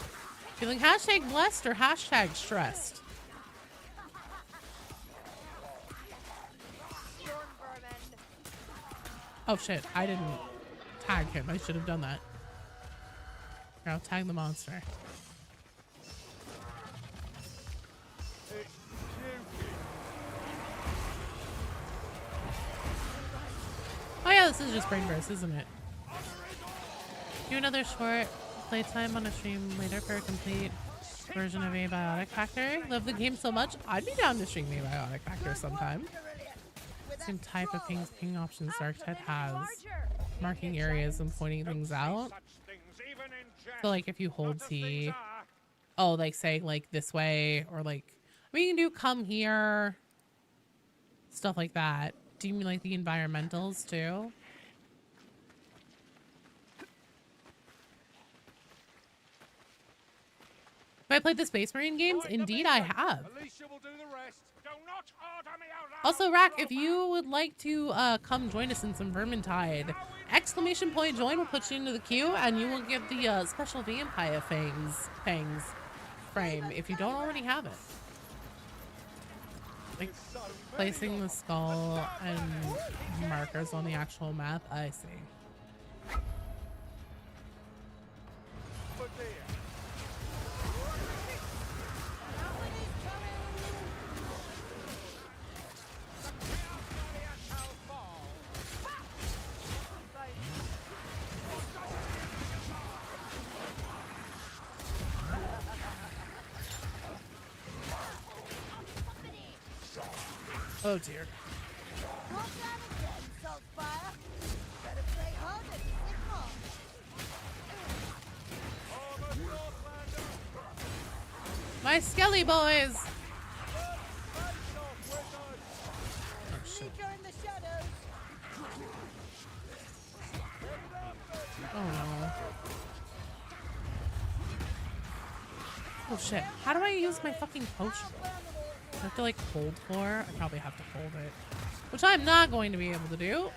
Feeling hashtag blessed or hashtag stressed? Oh shit, I didn't tag him. I should have done that. Here, I'll tag the monster. Oh yeah, this is just Brain Burst, isn't it? Do another short playtime on a stream later for a complete version of Abiotic Factory. Love the game so much, I'd be down to stream Abiotic Factory sometime. Same type of ping options Darktide has. Marking areas and pointing things out. So like if you hold T, oh, like say like this way, or like, I mean, you can do come here, stuff like that. Do you mean like the environmentals too? Have I played the Space Marine games? Indeed I have. Also, Rack, if you would like to come join us in some Vermintide, ! Join will put you into the queue and you will get the special vampire fangs frame if you don't already have it. Like placing the skull and markers on the actual map. I see. bombardier. Oh dear. Drop down again, Saltfire. Better play hard and stick hard. My skelly boys. Seeker in the shadows. Oh no. Oh shit. How do I use my fucking potion? I have to like hold for? I probably have to hold it. Which I'm not going to be able to do.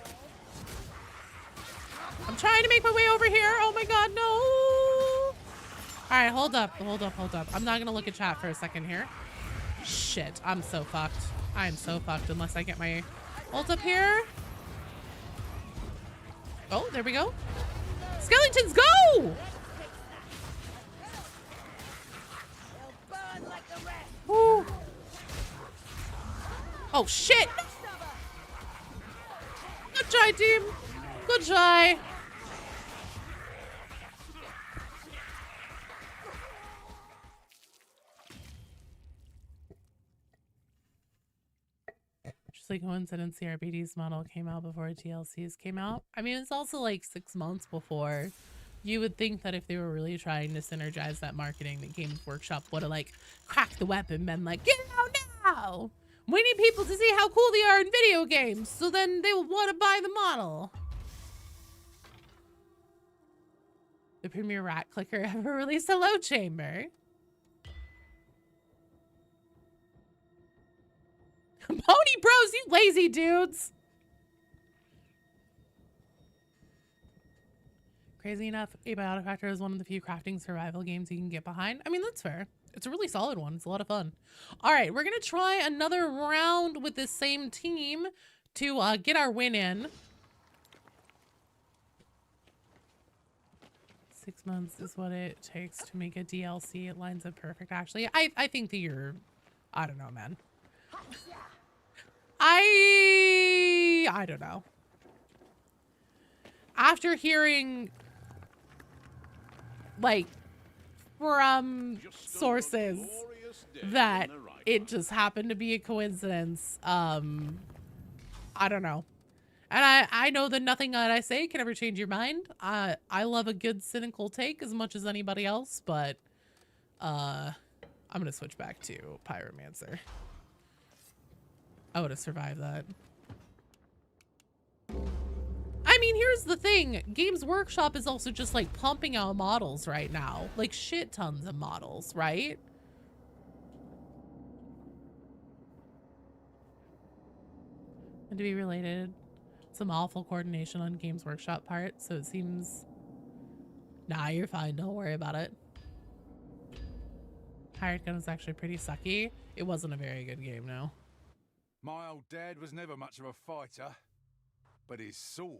I'm trying to make my way over here. Oh my god, no! Alright, hold up, hold up, hold up. I'm not gonna look at chat for a second here. Shit, I'm so fucked. I'm so fucked unless I get my ult up here. Oh, there we go. Skeletons, go! They'll burn like the rest. Woo. Oh shit! Good try, team. Good try. Just like coincidence, the RBD's model came out before DLCs came out. I mean, it's also like 6 months before. You would think that if they were really trying to synergize that marketing, that Games Workshop would have like cracked the whip and been like, get out now! We need people to see how cool they are in video games, so then they will want to buy the model. The premier rat clicker ever released a load chamber. Pony Bros, you lazy dudes! Crazy enough, Abiotic Factor is one of the few crafting survival games you can get behind. I mean, that's fair. It's a really solid one. It's a lot of fun. All right, we're going to try another round with this same team to get our win in. 6 months is what it takes to make a DLC. It lines up perfect, actually. I think that you're... I don't know, man. I don't know. After hearing... like... from sources that it just happened to be a coincidence. I don't know. And I know that nothing that I say can ever change your mind. I love a good cynical take as much as anybody else, but I'm gonna switch back to Pyromancer. I would have survived that. I mean, here's the thing. Games Workshop is also just like pumping out models right now. Like shit tons of models, right? And to be related, some awful coordination on Games Workshop part, so it seems... Nah, you're fine. Don't worry about it. Hired Gun was actually pretty sucky. It wasn't a very good game, no. My old dad was never much of a fighter, but his sword,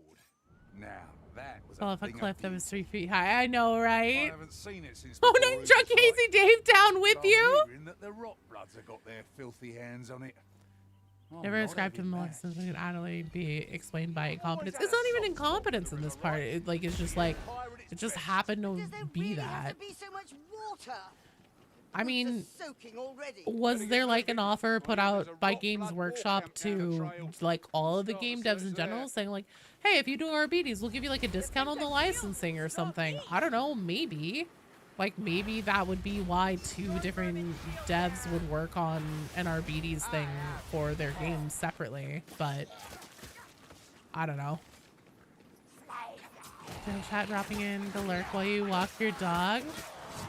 now that was Fell a off a thing of cliff that was beauty. 3 feet high. I know, I right? haven't seen it since. Oh before no, it was Drunk like, Hazy Dave down with but I'm you? hearing that the Rock Bloods have got their filthy hands on it. I'm Never not ascribed to having the that. molestance that could adequately be explained by incompetence. It's not even incompetence in this part. It, like, it's just like, it just happened to Does there be really have that. to be so much water? I mean, Soaking already. was there like an offer put out by Games Workshop to like all of the game devs in general saying like, hey, if you do RBDs, we'll give you like a discount on the licensing or something? I don't know, maybe. Like maybe that would be why 2 different devs would work on an RBDs thing for their games separately, but I don't know. Chat dropping in to lurk while you walk your dog.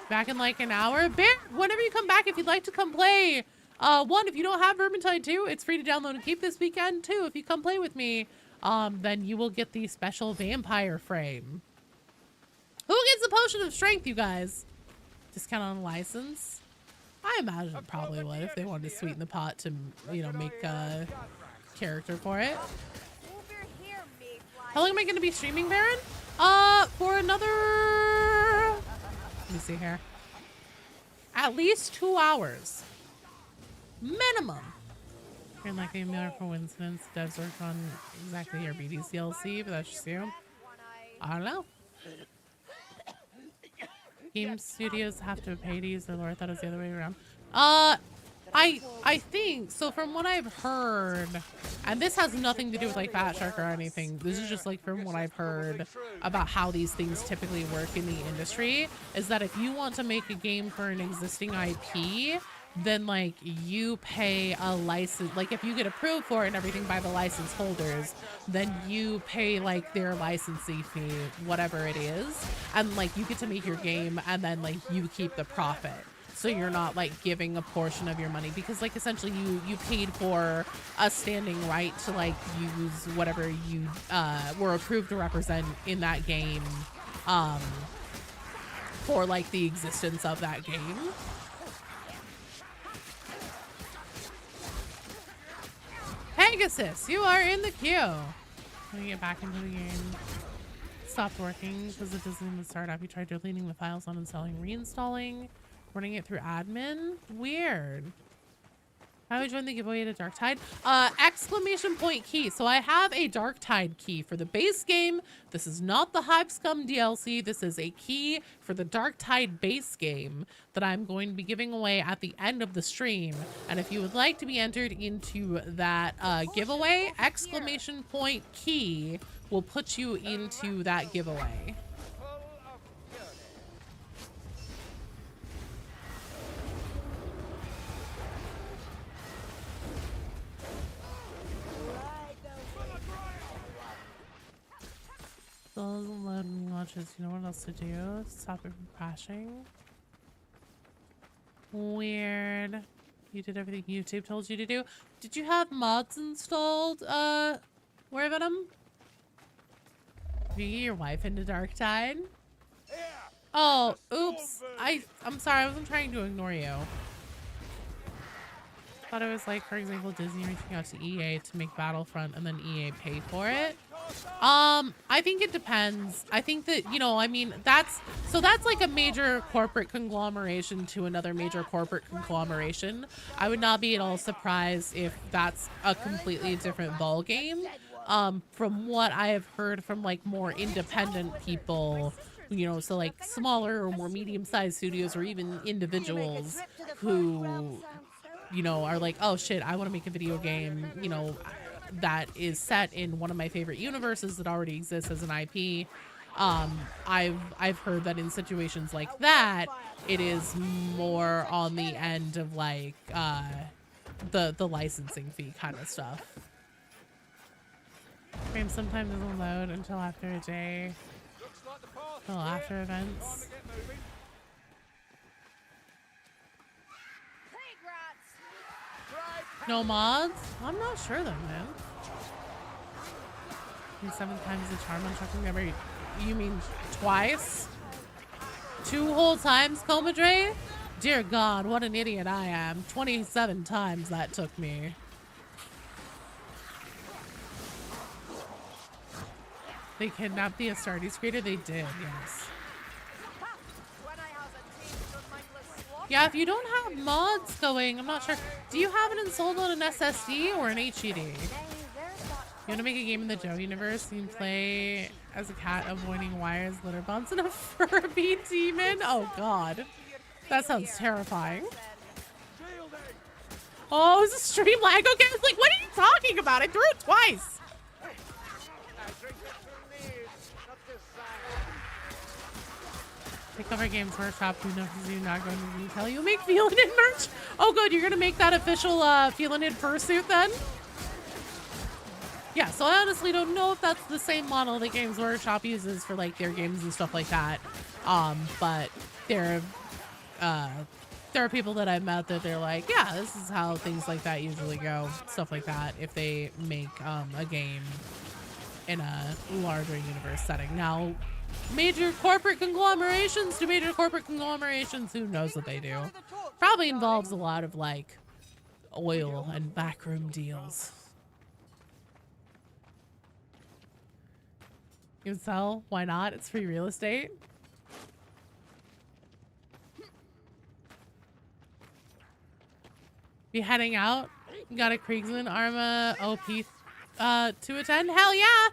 Back in like an hour. Bear, whenever you come back, if you'd like to come play, 1, if you don't have Vermintide 2, it's free to download and keep this weekend. 2, if you come play with me, then you will get the special vampire frame. Who gets the potion of strength, you guys? Discount on license? I imagine probably would if they wanted to sweeten the pot to, you know, make a character for it. How long am I going to be streaming, Baron? For another me see here. At least 2 hours. Minimum. And like a mere coincidence, devs worked on exactly your BD's DLC, but that's just you. I don't know. Game studios have to pay to use their lore. I thought it was the other way around. I think so. From what I've heard, and this has nothing to do with like Fat Shark or anything. This is just like from what I've heard about how these things typically work in the industry. Is that if you want to make a game for an existing IP, then like you pay a license. Like if you get approved for it and everything by the license holders, then you pay like their licensing fee, whatever it is, and like you get to make your game, and then like you keep the profit. So you're not like giving a portion of your money, because like essentially you paid for a standing right to like use whatever you were approved to represent in that game for like the existence of that game. Pegasus, you are in the queue. Let me get back into the game. Stopped working because it doesn't even start up. You tried deleting the files, uninstalling, reinstalling, running it through admin. Weird. How do I join the giveaway to Darktide? Exclamation point key. So I have a Darktide key for the base game. This is not the Hive Scum DLC. This is a key for the Darktide base game that I'm going to be giving away at the end of the stream. And if you would like to be entered into that giveaway, exclamation point key will put you into that giveaway. Still doesn't load any launches. You know what else to do? Stop it from crashing. Weird. You did everything YouTube told you to do. Did you have mods installed, Where Venom? Did you get your wife into Darktide? Oh, oops. I'm sorry, I wasn't trying to ignore you. Thought it was like, for example, Disney reaching out to EA to make Battlefront and then EA pay for it. I think it depends. I think that, you know, I mean, that's like a major corporate conglomeration to another major corporate conglomeration. I would not be at all surprised if that's a completely different ball game. From what I have heard from like more independent people, you know, so like smaller or more medium-sized studios or even individuals who, you know, are like, oh shit, I want to make a video game, you know, that is set in one of my favorite universes that already exists as an IP. I've heard that in situations like that, it is more on the end of like the licensing fee kind of stuff. Frame sometimes doesn't load until after a day, until after events. No mods? I'm not sure then, man. 7 times the charm on chucking every. You mean twice? 2 whole times, Comadre? Dear God, what an idiot I am. 27 times that took me. They kidnapped the Astartes creator? They did, yes. Yeah, if you don't have mods going, I'm not sure. Do you have it installed on an SSD or an HDD? You want to make a game in the Joe universe? You can play as a cat avoiding wires, litter bombs, and a Furby demon? Oh god. That sounds terrifying. Oh, is a stream lag? Okay, I was like, what are you talking about? I threw it twice. Takeover Games Workshop, who knows you're not going to retail. You make Feelin' merch? Oh good, you're gonna make that official Feelin' fursuit then? Yeah, so I honestly don't know if that's the same model that Games Workshop uses for like their games and stuff like that. But there are people that I've met that they're like, yeah, this is how things like that usually go. Stuff like that if they make a game in a larger universe setting. Now, major corporate conglomerations to major corporate conglomerations, who knows what they do. Probably involves a lot of like oil and backroom deals. You can sell, why not? It's free real estate. Be heading out. Got a Kriegsman Arma OP to attend. Hell yeah!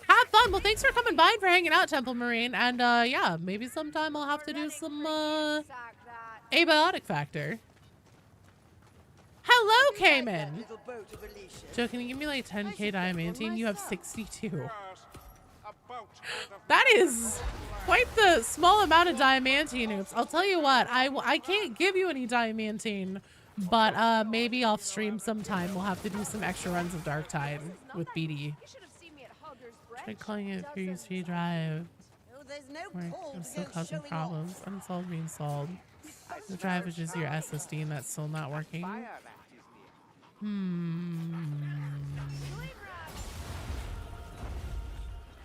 Have fun. Well, thanks for coming by and for hanging out, Temple Marine. And yeah, maybe sometime I'll have to do some Sack that. abiotic factor. Hello, Cayman. Little boat of Alicia. Joe, can you give me like 10k diamantine? You have 62. Yes, a boat out of That is quite the small amount of diamantine. Oops. I'll tell you what, I can't give you any diamantine, but maybe off stream sometime we'll have to do some extra runs of Darktide with BD. You should have seen me at Hugger's Tried Branch. calling it 3 Drive. Oh, there's no Where call I'm to still go causing showing problems. off. Unsolved being solved. The drive is just your SSD and that's still not working.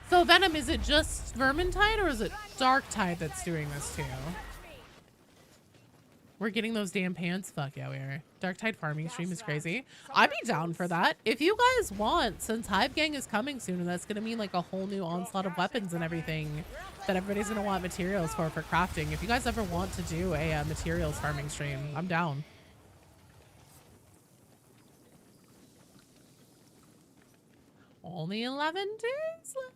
So Venom, is it just Vermintide or is it Darktide that's doing this too? We're getting those damn pants. Fuck yeah, we are. Darktide farming stream is crazy. I'd be down for that. If you guys want, since Hive Gang is coming soon, and that's going to mean like a whole new onslaught of weapons and everything that everybody's going to want materials for crafting. If you guys ever want to do a materials farming stream, I'm down. Only 11 days left.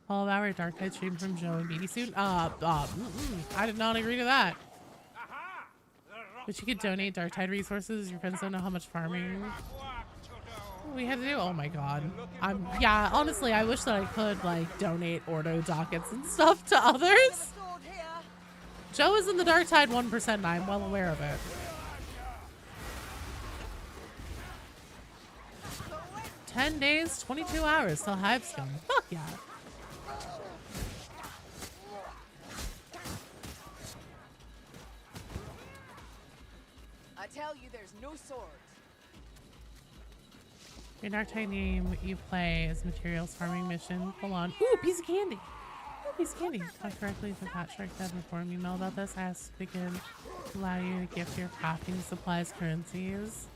12-hour Darktide stream from Joe and BD soon. I did not agree to that. But you could donate Darktide resources. Your friends don't know how much farming we had to do. Oh my god. Yeah, honestly, I wish that I could like donate Ordo dockets and stuff to others. Sword here. Joe is in the Darktide 1%, and I'm well aware of it. 10 days, 22 hours till Hive's done. Fuck yeah. I tell you, there's no swords. Your Darktide game you play is materials farming mission. Hold on. Ooh, piece of candy. Ooh, piece of candy. Talk correctly to Pat Shark Dad before me. Email about this. Ask again. Allow you to gift your crafting supplies currencies.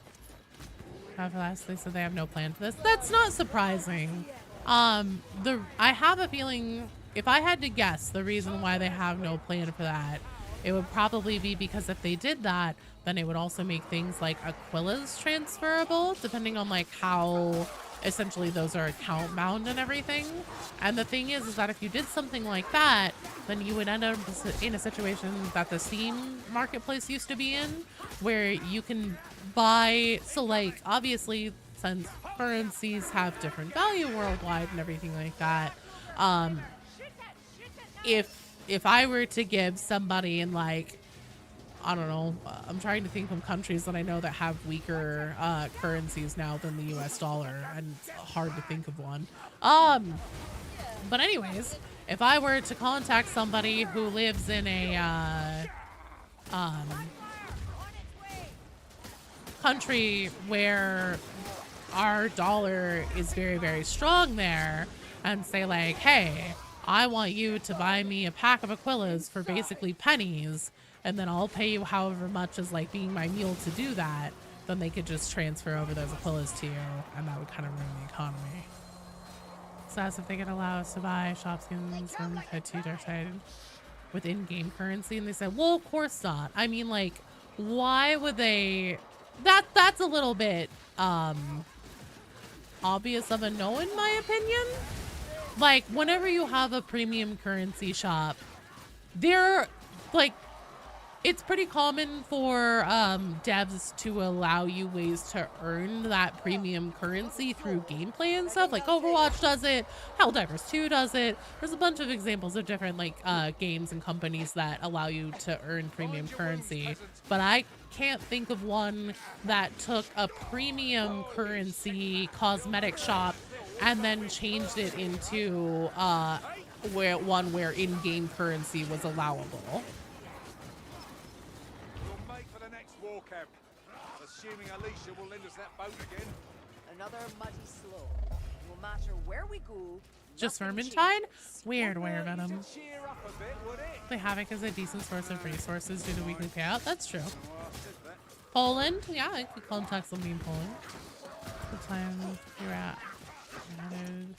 However, last they said they have no plan for this. That's not surprising. I have a feeling, if I had to guess, the reason why they have no plan for that, it would probably be because if they did that, then it would also make things like Aquila's transferable, depending on like how essentially those are account bound and everything. And the thing is that if you did something like that, then you would end up in a situation that the Steam marketplace used to be in, where you can buy, so like obviously since currencies have different value worldwide and everything like that, if I were to give somebody in like, I don't know, I'm trying to think of countries that I know that have weaker currencies now than the US dollar, and it's hard to think of one. But anyways, if I were to contact somebody who lives in a country where our dollar is very, very strong there, and say like, hey, I want you to buy me a pack of Aquilas for basically pennies, and then I'll pay you however much as like being my mule to do that, then they could just transfer over those Aquilas to you, and that would kind of ruin the economy. So as if they could allow us to buy shop skins from Type 2 Darkside with in-game currency, and they said, well, of course not. I mean, like, why would they? That's a little bit obvious of a no, in my opinion. Like, whenever you have a premium currency shop, they're like, it's pretty common for devs to allow you ways to earn that premium currency through gameplay and stuff. Like Overwatch does it, Helldivers 2 does it. There's a bunch of examples of different like games and companies that allow you to earn premium currency. But I can't think of one that took a premium currency cosmetic shop and then changed it into where in-game currency was allowable. War camp. Assuming Alicia will lend us that boat again. Another muddy slope. No matter where we go, Just nothing Vermintide? changes. Weird, Venom. Cheer up a bit, would it? Play Havoc is a decent source of resources due to weekly payout. That's true. Well, I said that. Poland? Yeah, I could contact somebody in Poland. The time you're at. Added.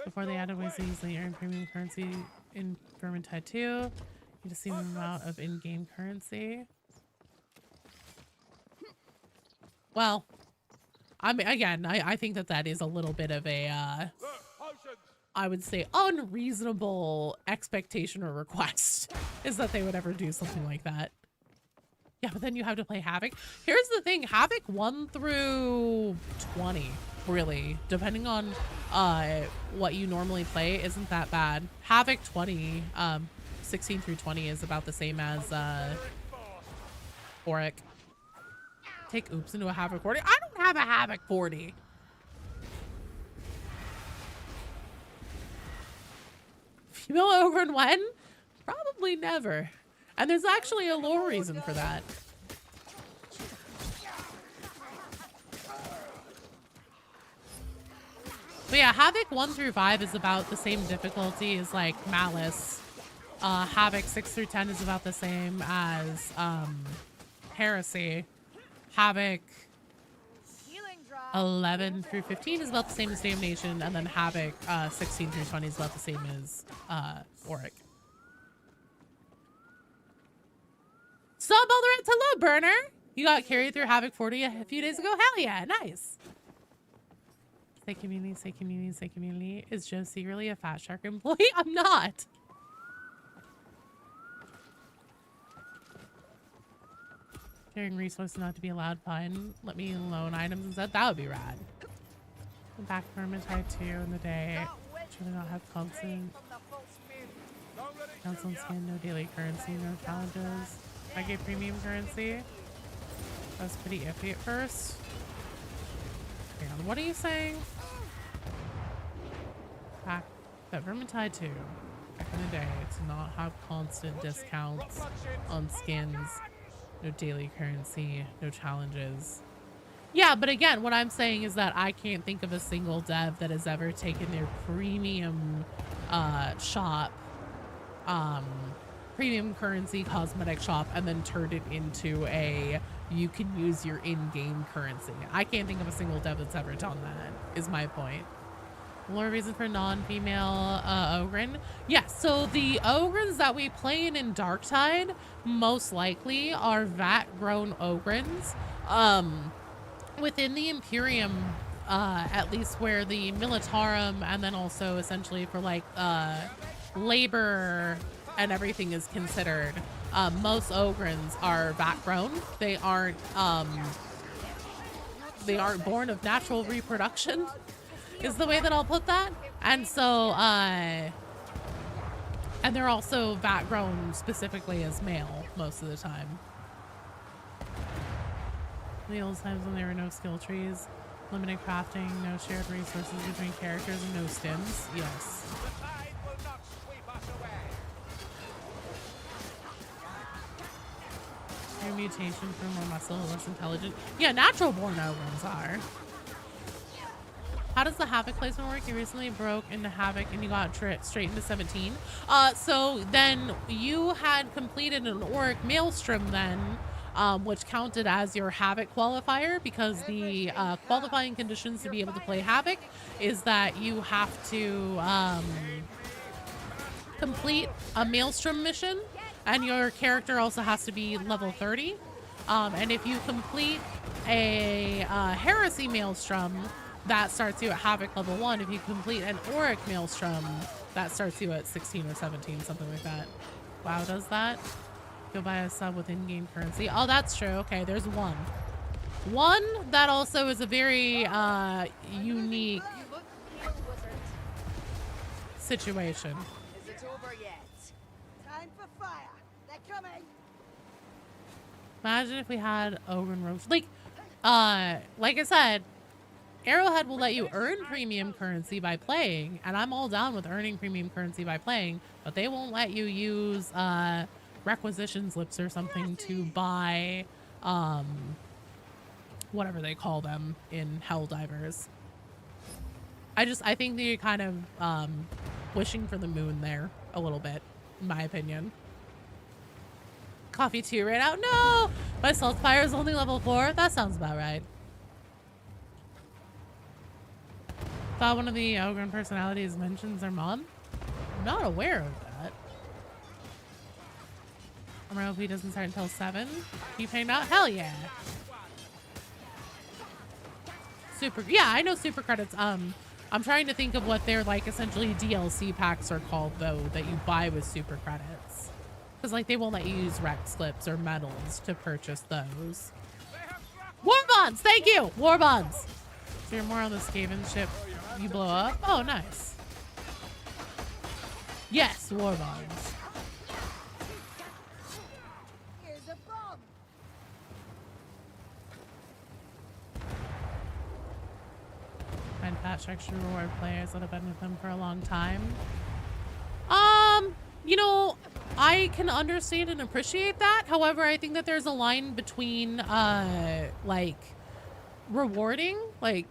Before they added ways to easily earn premium currency in Vermintide 2. You just see the amount of in-game currency. Well, I mean, again, I think that is a little bit of a, I would say, unreasonable expectation or request, is that they would ever do something like that. Yeah, but then you have to play Havoc. Here's the thing, Havoc 1 through 20, really, depending on what you normally play, isn't that bad. Havoc 20, 16 through 20 is about the same as Auric. Take Oops into a Havoc 40. I don't have a Havoc 40. Female Ogre when? Probably never. And there's actually a lore reason for that. But yeah, Havoc 1 through 5 is about the same difficulty as like Malice. Havoc 6 through 10 is about the same as Heresy. Havoc 11 through 15 is about the same as Damnation, and then Havoc 16 through 20 is about the same as Auric. Sup, Alderette, hello, Burner! You got carried through Havoc 40 a few days ago? Hell yeah, nice! Say community, say community, say community. Is Joe secretly a Fat Shark employee? I'm not! Sharing resources not to be allowed, fine. Let me loan items instead. That would be rad. I'm back from Vermintide 2 in the day. Should I not have constant skin, no daily currency, no challenges. I gave premium currency. That was pretty iffy at first. Hang on, what are you saying? Back that Vermintide 2 back in the day to not have constant discounts on skins. No daily currency, no challenges. Yeah, but again, what I'm saying is that I can't think of a single dev that has ever taken their premium shop, premium currency cosmetic shop, and then turned it into a you can use your in-game currency. I can't think of a single dev that's ever done that, is my point. More reason for non-female Ogren. Yeah, so the Ogrens that we play in Darktide most likely are vat-grown Ogrens. Within the Imperium, at least where the Militarum and then also essentially for like labor and everything is considered, most Ogrens are vat-grown. They aren't born of natural reproduction. Is the way that I'll put that. And so, and they're also vat grown specifically as male most of the time. In the old times when there were no skill trees, limited crafting, no shared resources between characters, and no stims. Yes. The tide will not sweep us away. Your mutation for more muscle, less intelligent. Yeah, natural born Ogrens are. How does the Havoc placement work? You recently broke into Havoc and you got straight into 17. So then you had completed an Auric Maelstrom then, which counted as your Havoc qualifier, because the qualifying conditions to be able to play Havoc is that you have to complete a Maelstrom mission, and your character also has to be level 30. And if you complete a Heresy Maelstrom, that starts you at Havoc level 1. If you complete an Auric Maelstrom, that starts you at 16 or 17, something like that. WoW does that. You'll buy a sub with in-game currency. Oh, that's true. Okay, there's one. One that also is a very unique situation. Is it over yet? Time for fire. They're coming. Imagine if we had Ogren Roach. Like I said, Arrowhead will let you earn premium currency by playing, and I'm all down with earning premium currency by playing, but they won't let you use requisition slips or something to buy whatever they call them in Helldivers. I think they're kind of wishing for the moon there a little bit, in my opinion. Coffee 2 right out. No! My Saltfire is only level 4. That sounds about right. Thought one of the Ogren personalities mentions their mom? I'm not aware of that. MRLP doesn't start until 7. Keep hanging out? Hell yeah. Super. Yeah, I know super credits. I'm trying to think of what their like essentially DLC packs are called though that you buy with super credits. Because like they won't let you use Rex clips or medals to purchase those. War bonds! Thank you! War bonds! So you're more on the Skaven ship you blow up? Oh, nice. Yes, war bonds. Here's a bomb. Find patch extra reward players that have been with them for a long time. You know, I can understand and appreciate that. However, I think that there's a line between, like, rewarding, like,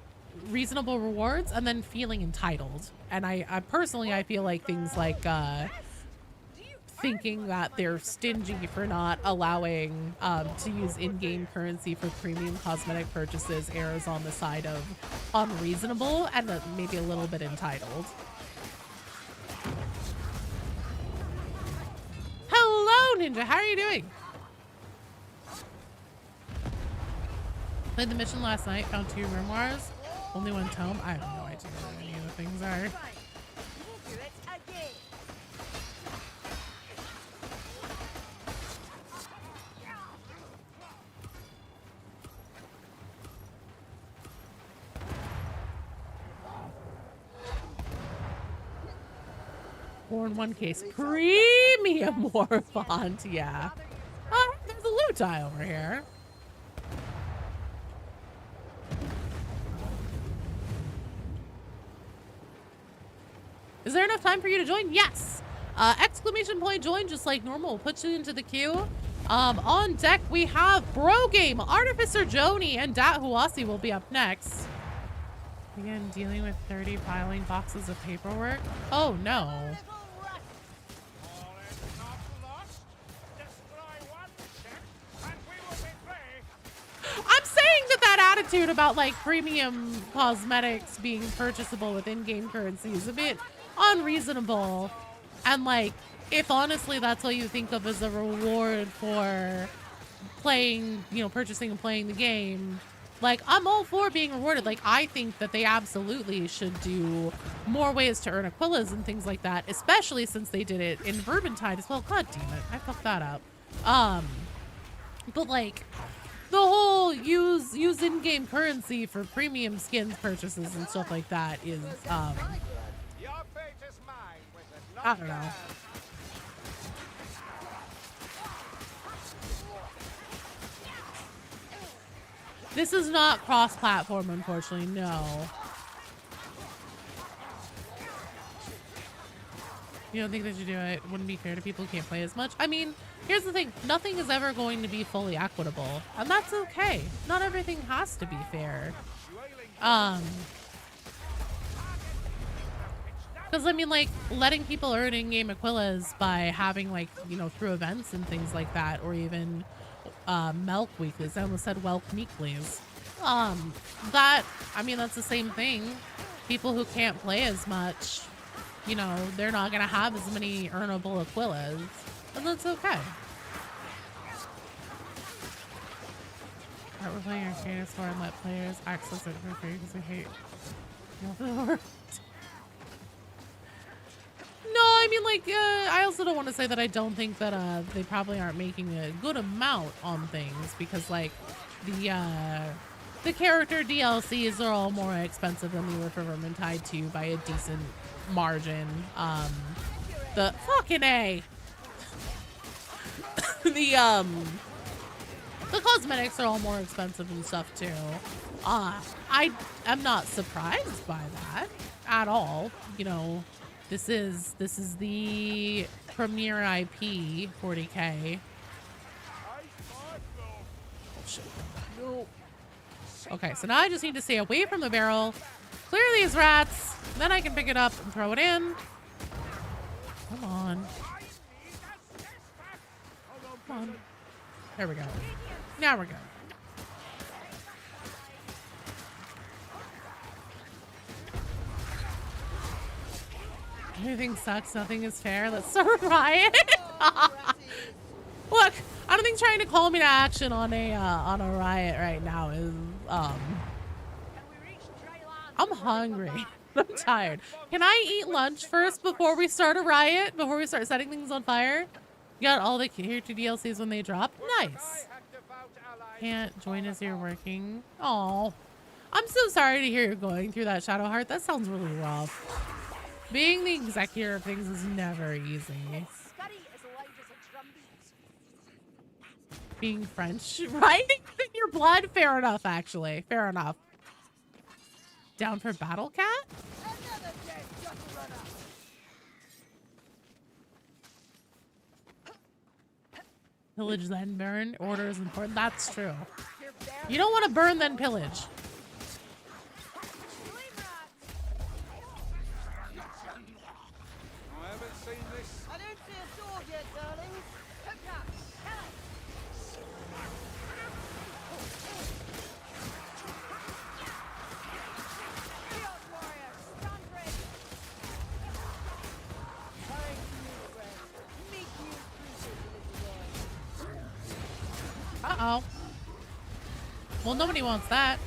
reasonable rewards, and then feeling entitled. And I personally, I feel like things like, thinking that they're stingy for not allowing, to use in-game currency for premium cosmetic purchases errs on the side of unreasonable and maybe a little bit entitled. Hello, Ninja. How are you doing? Played the mission last night. Found 2 grimoires. Only 1 tome. I have no idea what any of the things are. We'll do it again. Or in one case, premium war font. Yeah. There's a loot tie over here. Is there enough time for you to join? Yes. Exclamation point join just like normal. We'll put you into the queue. On deck we have Bro Game, Artificer Joni, and Dat Huasi will be up next. Again, dealing with 30 filing boxes of paperwork. Oh no. All is not lost. Destroy one ship, and we will be free. I'm saying that attitude about like premium cosmetics being purchasable with in-game currency is a bit unreasonable. And like, if honestly that's what you think of as a reward for playing, you know, purchasing and playing the game, like I'm all for being rewarded. Like I think that they absolutely should do more ways to earn Aquillas and things like that, especially since they did it in Vermintide as well. God damn it, I fucked that up. But like the whole use in-game currency for premium skins purchases and stuff like that is Your fate is mine, wizard, not I don't know. yours. This is not cross-platform, unfortunately, no. You don't think they should do it? Wouldn't be fair to people who can't play as much? I mean, here's the thing. Nothing is ever going to be fully equitable. And that's okay. Not everything has to be fair. Because, I mean, like, letting people earn in-game Aquillas by having, like, you know, through events and things like that, or even Melk Weeklies. I almost said Welk Meeklies. That, I mean, that's the same thing. People who can't play as much, you know, they're not going to have as many earnable Aquillas. And that's okay. We're playing Arcade Store and let players access it for free because we hate No, I mean, like, I also don't want to say that I don't think that they probably aren't making a good amount on things because, like, the character DLCs are all more expensive than they were for Vermintide 2 by a decent margin. The fucking A. The cosmetics are all more expensive and stuff too. I am not surprised by that at all. You know, this is the premier IP 40K. No. Okay, so now I just need to stay away from the barrel, clear these rats, then I can pick it up and throw it in. Come on. Come on. There we go. Now we're good. Everything sucks. Nothing is fair. Let's start a riot. Look, thing trying to call me to action on a riot right now is I'm hungry. I'm tired. Can I eat lunch first before we start a riot? Before we start setting things on fire? You got all the character DLCs when they drop? Nice. Can't join as you're working. Oh, I'm so sorry to hear you're going through that, Shadowheart. That sounds really rough. Being the executor of things is never easy. Being French, right? In your blood? Fair enough, actually. Fair enough. Down for Battle Cat? Another dead jungle runner. Pillage then burn. Order is important. That's true. You don't want to burn then pillage. I haven't seen this. I don't see a sword yet, darling. Hook up. Tell it. Chaos warrior, stand ready. Thank you, friend. Meet you, creature, little boy. Uh-oh. Well, nobody wants that.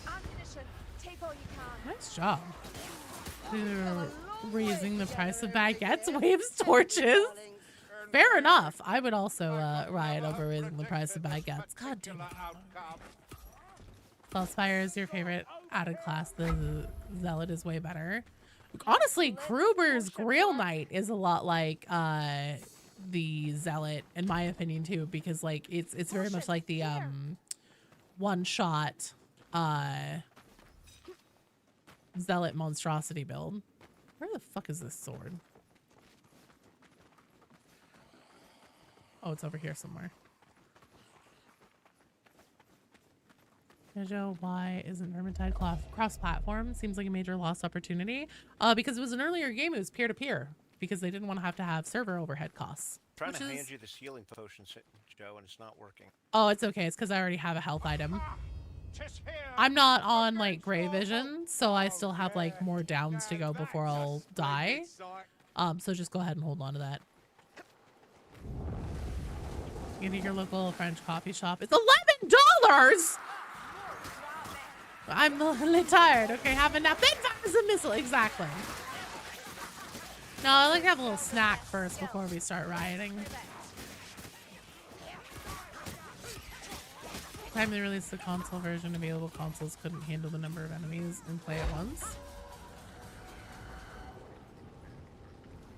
Ammunition. Take all you can. Nice job. Raising the price of baguettes, waves, torches. Fair enough. I would also riot over raising the price of baguettes. God damn it. Spellspire is your favorite added class. The Zealot is way better. Honestly, Kruber's Grail Knight is a lot like the Zealot, in my opinion, too, because like it's very much like the one-shot Zealot monstrosity build. Where the fuck is this sword? Oh, it's over here somewhere. Jojo, why isn't Vermintide cross-platform? Seems like a major lost opportunity. Because it was an earlier game, it was peer-to-peer. Because they didn't want to have server overhead costs. Trying to hand you this healing potion, Joe, and it's not working. Oh, it's okay. It's because I already have a health item. I'm not on like gray vision, so I still have like more downs to go before I'll die. So just go ahead and hold on to that. Get to your local French coffee shop. It's $11. I'm a little tired. Okay, have a nap. Then fires a missile. Exactly. No, I like to have a little snack first before we start rioting. Time they released the console version, available consoles couldn't handle the number of enemies in play at once.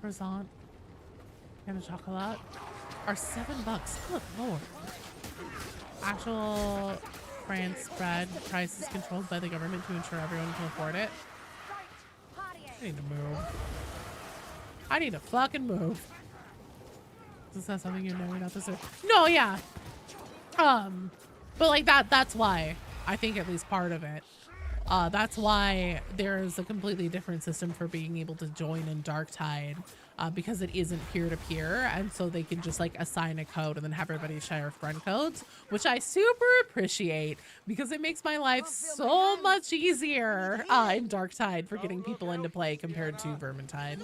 Croissant and a chocolate are $7. Good lord. Actual France bread price is controlled by the government to ensure everyone can afford it. I need to move. I need to fucking move. Is that something you know about this? No, yeah. But like that's why I think at least part of it. That's why there's a completely different system for being able to join in Darktide, because it isn't peer-to-peer, and so they can just like assign a code and then have everybody share friend codes, which I super appreciate because it makes my life so much easier in Darktide for getting people into play compared to Vermintide.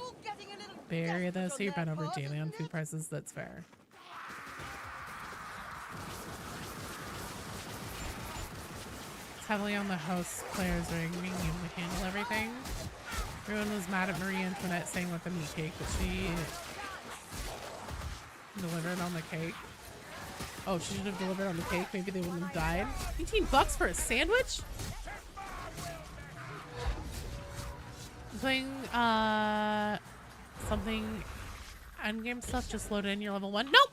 Bury this, so you're bent over daily on food prices. That's fair. Heavily on the host players ring being able to handle everything. Everyone was mad at Marie Antoinette saying with the meat cake, but she delivered on the cake. Oh, she should have delivered on the cake. Maybe they wouldn't have died. $18 for a sandwich? I'm playing something endgame stuff. Just loaded in your level 1. Nope.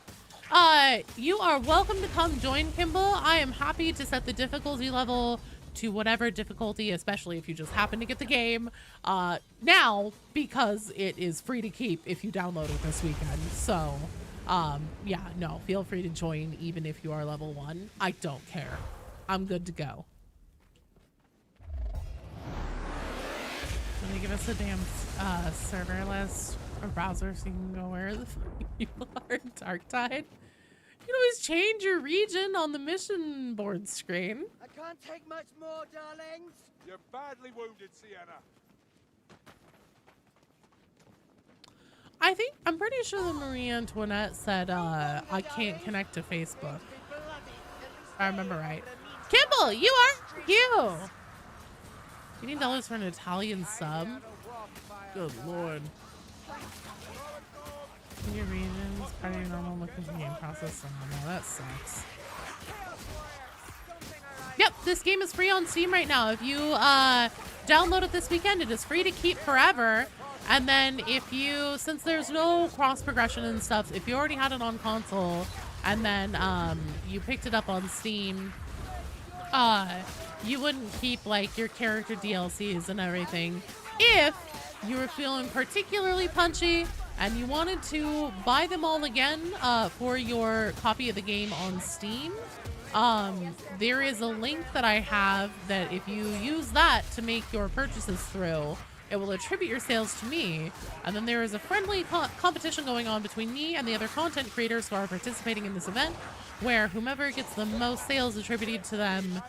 You are welcome to come join, Kimball. I am happy to set the difficulty level to whatever difficulty, especially if you just happen to get the game now, because it is free to keep if you download it this weekend. So, yeah, no, feel free to join even if you are level 1. I don't care. I'm good to go. Let me give us a damn server list or browser so you can go where the fuck you are in Darktide. You can always change your region on the mission board screen. I can't take much more, darlings. You're badly wounded, Sienna. I'm pretty sure that Marie Antoinette said, I can't connect to Facebook. If I remember right. Kimball, you are you. $18 for an Italian sub? Good lord. In your regions, part of your normal looking game process. Oh no, that sucks. Yep, this game is free on Steam right now. If you download it this weekend, it is free to keep forever. And then if you, since there's no cross progression and stuff, if you already had it on console and then you picked it up on Steam, you wouldn't keep like your character DLCs and everything. If you were feeling particularly punchy and you wanted to buy them all again for your copy of the game on Steam, there is a link that I have that if you use that to make your purchases through, it will attribute your sales to me. And then there is a friendly competition going on between me and the other content creators who are participating in this event, where whomever gets the most sales attributed to them,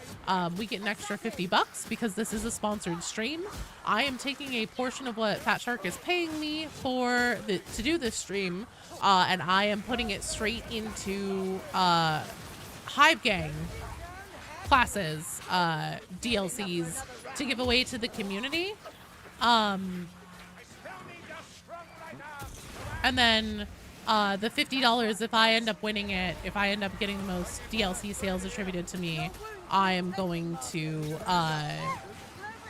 we get an extra $50 because this is a sponsored stream. I am taking a portion of what Fat Shark is paying me for to do this stream, and I am putting it straight into Hive Gang classes, DLCs to give away to the community. And then the $50, if I end up winning it, if I end up getting the most DLC sales attributed to me, I am going to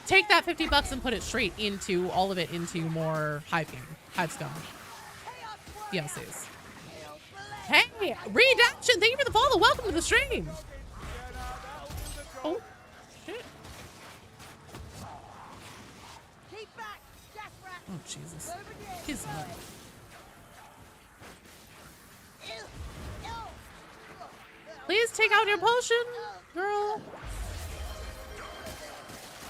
take that $50 and put it straight into all of it into more Hivestone DLCs. Hey, Reed Action, thank you for the follow. Welcome to the stream. Oh, shit. Oh, Jesus. He's not. Please take out your potion, girl.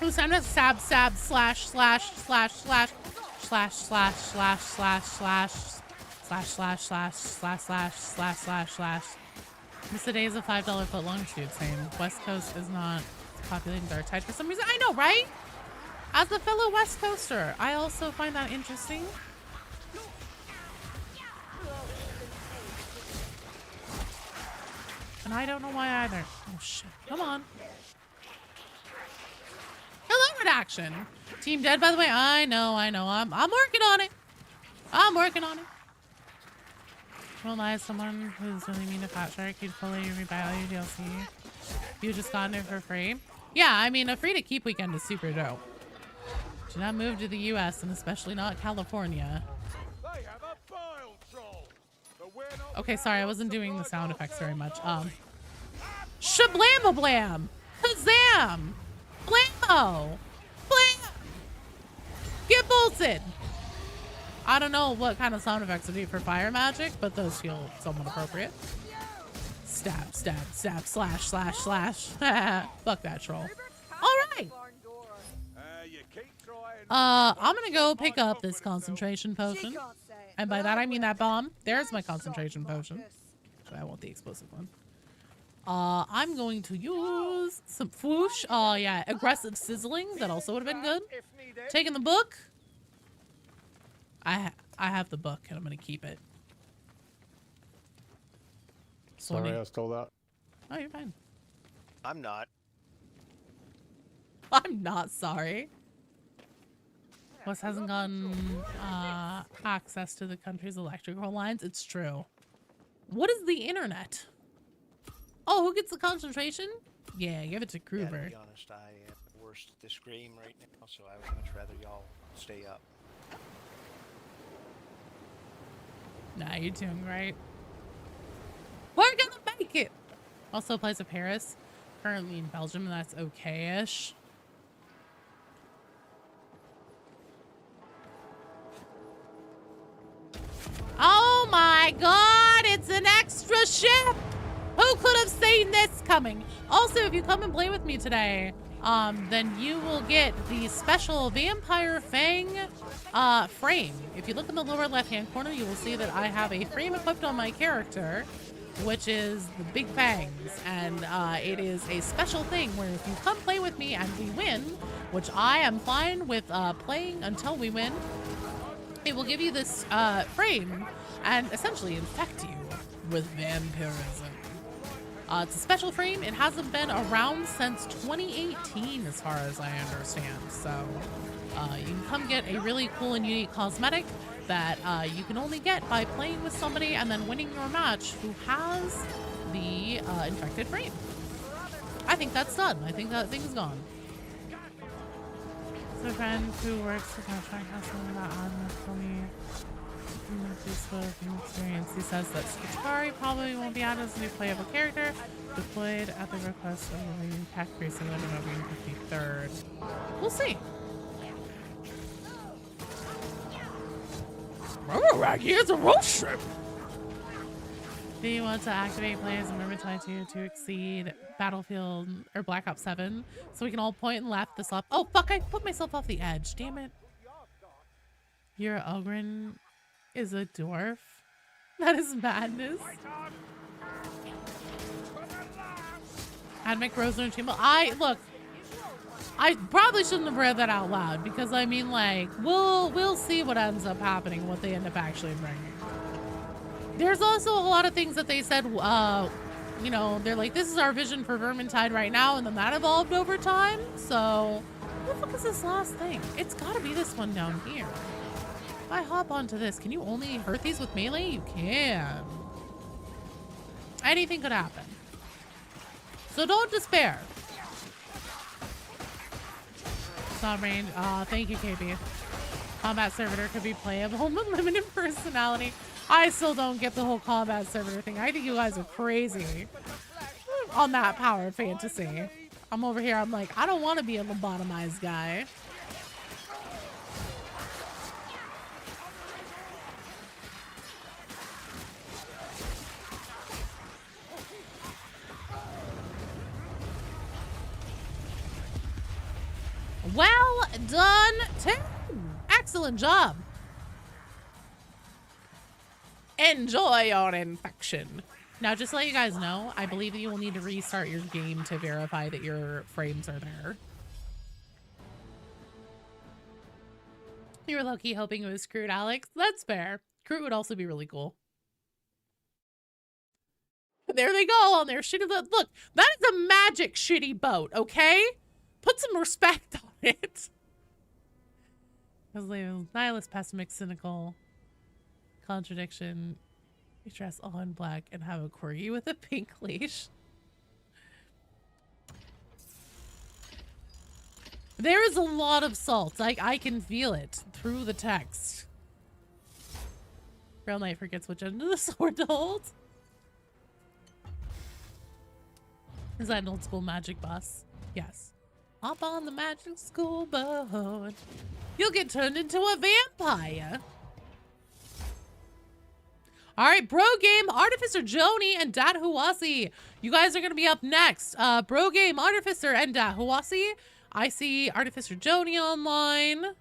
Who's on a stab, slash, slash, slash, slash, slash, slash, slash, slash, slash, slash, slash, slash, slash, slash, slash, slash, slash. Miss the days of $5 foot long shoot saying West Coast is not populating dark tide for some reason. I know, right? As a fellow West Coaster, I also find that interesting. And I don't know why either. Oh shit. Come on. Hello, Redaction. Team Dead, by the way. I know. I'm working on it. I'm working on it. Won't lie, as someone who's really mean to Fat Shark, you'd fully rebuy all your DLC. You just gotten it for free. Yeah, I mean, a free to keep weekend is super dope. Do not move to the US and especially not California. Okay, sorry, I wasn't doing the sound effects very much. Shablamablam! Kazam! Blammo! Blam! Get bolted! I don't know what kind of sound effects to do for fire magic, but those feel somewhat appropriate. Stab, stab, stab, slash, slash, slash. Fuck that troll. Alright! I'm gonna go pick up this concentration potion. And by that I mean that bomb. There's my concentration potion. So I want the explosive one. I'm going to use some whoosh. Oh yeah, aggressive sizzling. That also would have been good. Taking the book. I have the book and I'm gonna keep it. Sorry, I stole that. Oh, you're fine. I'm not. I'm not sorry. West hasn't gotten access to the country's electrical lines. It's true. What is the internet? Oh, who gets the concentration? Yeah, give it to Kruber. Yeah, to be honest, I am worst at this game right now, so I would much rather y'all stay up. Nah, you're doing great. We're gonna make it! Also plays of Paris. Currently in Belgium, and that's okay-ish. Oh my god, it's an extra ship! Who could have seen this coming? Also, if you come and play with me today, then you will get the special Vampire Fang frame. If you look in the lower left-hand corner, you will see that I have a frame equipped on my character, which is the big fangs. And it is a special thing where if you come play with me and we win, which I am fine with playing until we win, it will give you this frame and essentially infect you with vampirism. It's a special frame. It hasn't been around since 2018 as far as I understand. So you can come get a really cool and unique cosmetic that you can only get by playing with somebody and then winning your match who has the infected frame. I think that's done. I think that thing's gone. So a friend who works at contract has someone that told me from experience. He says that Skitari probably won't be added as a new playable character, deployed at the request of the leading pack racing on November 53rd. We'll see. Raggy, it's a road trip. Do you want to activate players in Vermintide 2 to exceed Battlefield or Black Ops 7 so we can all point and laugh this up? Oh fuck, I put myself off the edge. Damn it. Your Ogren is a dwarf? That is madness. I'd make Rosa and Chamber. Look, I probably shouldn't have read that out loud because I mean, like, we'll see what ends up happening, what they end up actually bringing. There's also a lot of things that they said, you know, they're like, this is our vision for Vermintide right now, and then that evolved over time. So, what the fuck is this last thing? It's gotta be this one down here. If I hop onto this, can you only hurt these with melee? You can. Anything could happen. So don't despair. Stop range. Aw, thank you, KB. Combat servitor could be playable with limited personality. I still don't get the whole combat servitor thing. I think you guys are crazy on that power fantasy. I'm over here, I'm like, I don't want to be a lobotomized guy. Well done, Tim. Excellent job. Enjoy your infection. Now, just to let you guys know, I believe you will need to restart your game to verify that your frames are there. You were low-key hoping it was Crude, Alex. That's fair. Crude would also be really cool. There they go on their shitty boat. Look, that is a magic shitty boat, okay? Put some respect on it. Nihilist, pessimistic, cynical, contradiction. You dress all in black and have a corgi with a pink leash. There is a lot of salt. I can feel it through the text. Real Knight forgets which end of the sword to hold. Is that an old school magic bus? Yes. Hop on the magic school boat. You'll get turned into a vampire. All right, Bro Game, Artificer Joni, and Dat Huasi. You guys are going to be up next. Bro Game, Artificer, and Dat Huasi. I see Artificer Joni online.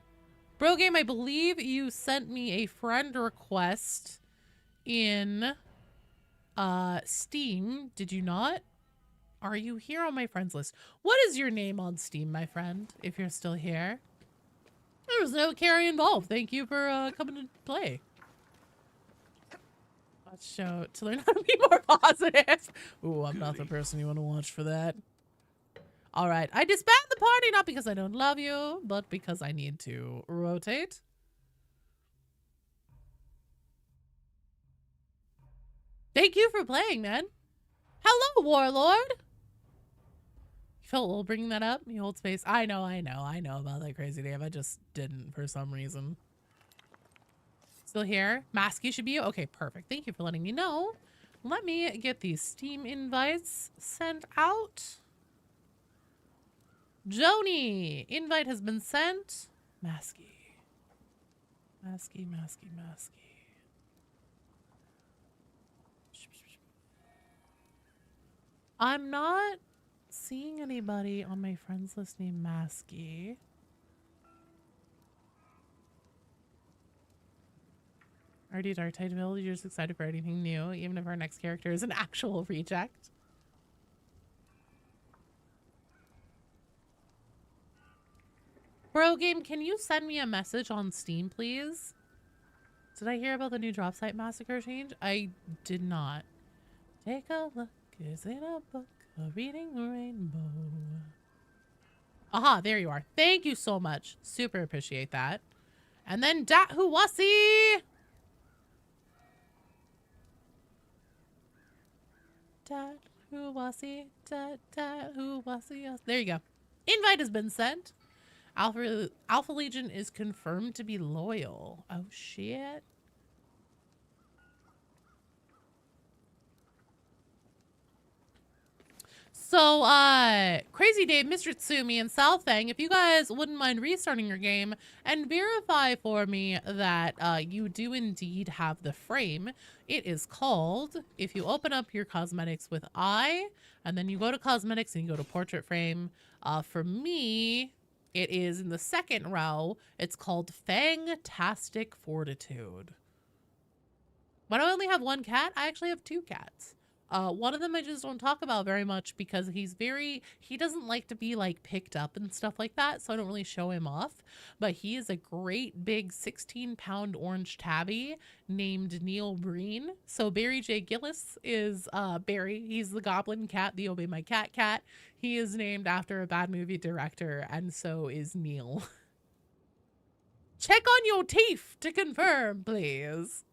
Bro Game, I believe you sent me a friend request in Steam. Did you not? Are you here on my friends list? What is your name on Steam, my friend, if you're still here? There was no carry involved. Thank you for coming to play. Watch show to learn how to be more positive. Ooh, I'm not the person you want to watch for that. All right, I disband the party not because I don't love you, but because I need to rotate. Thank you for playing, man. Hello, Warlord. You felt a little bringing that up? You hold space. I know about that crazy name. I just didn't for some reason. Still here? Masky should be you? Okay, perfect. Thank you for letting me know. Let me get these Steam invites sent out. Joni, invite has been sent. Masky. Masky. I'm not seeing anybody on my friends list named Masky. Already Dark Tide build, you're just excited for anything new, even if our next character is an actual reject. Bro Game, can you send me a message on Steam, please? Did I hear about the new drop site massacre change? I did not. Take a look. Is it a book? A reading rainbow. Aha, there you are. Thank you so much. Super appreciate that. And then Dat Huwasi. Dat Huwasi. Dat Huwasi. There you go. Invite has been sent. Alpha Legion is confirmed to be loyal. Oh shit. So, Crazy Dave, Mr. Tsumi, and Salfang, if you guys wouldn't mind restarting your game and verify for me that you do indeed have the frame, it is called, if you open up your cosmetics with I, and then you go to cosmetics and you go to portrait frame, for me, it is in the second row, it's called Fantastic Fortitude. Why do I only have one cat? I actually have two cats. One of them I just don't talk about very much because he doesn't like to be like picked up and stuff like that, so I don't really show him off. But he is a great big 16-pound orange tabby named Neil Breen. So Barry J. Gillis is Barry. He's the goblin cat, the Obey My Cat cat. He is named after a bad movie director, and so is Neil. Check on your teeth to confirm, please.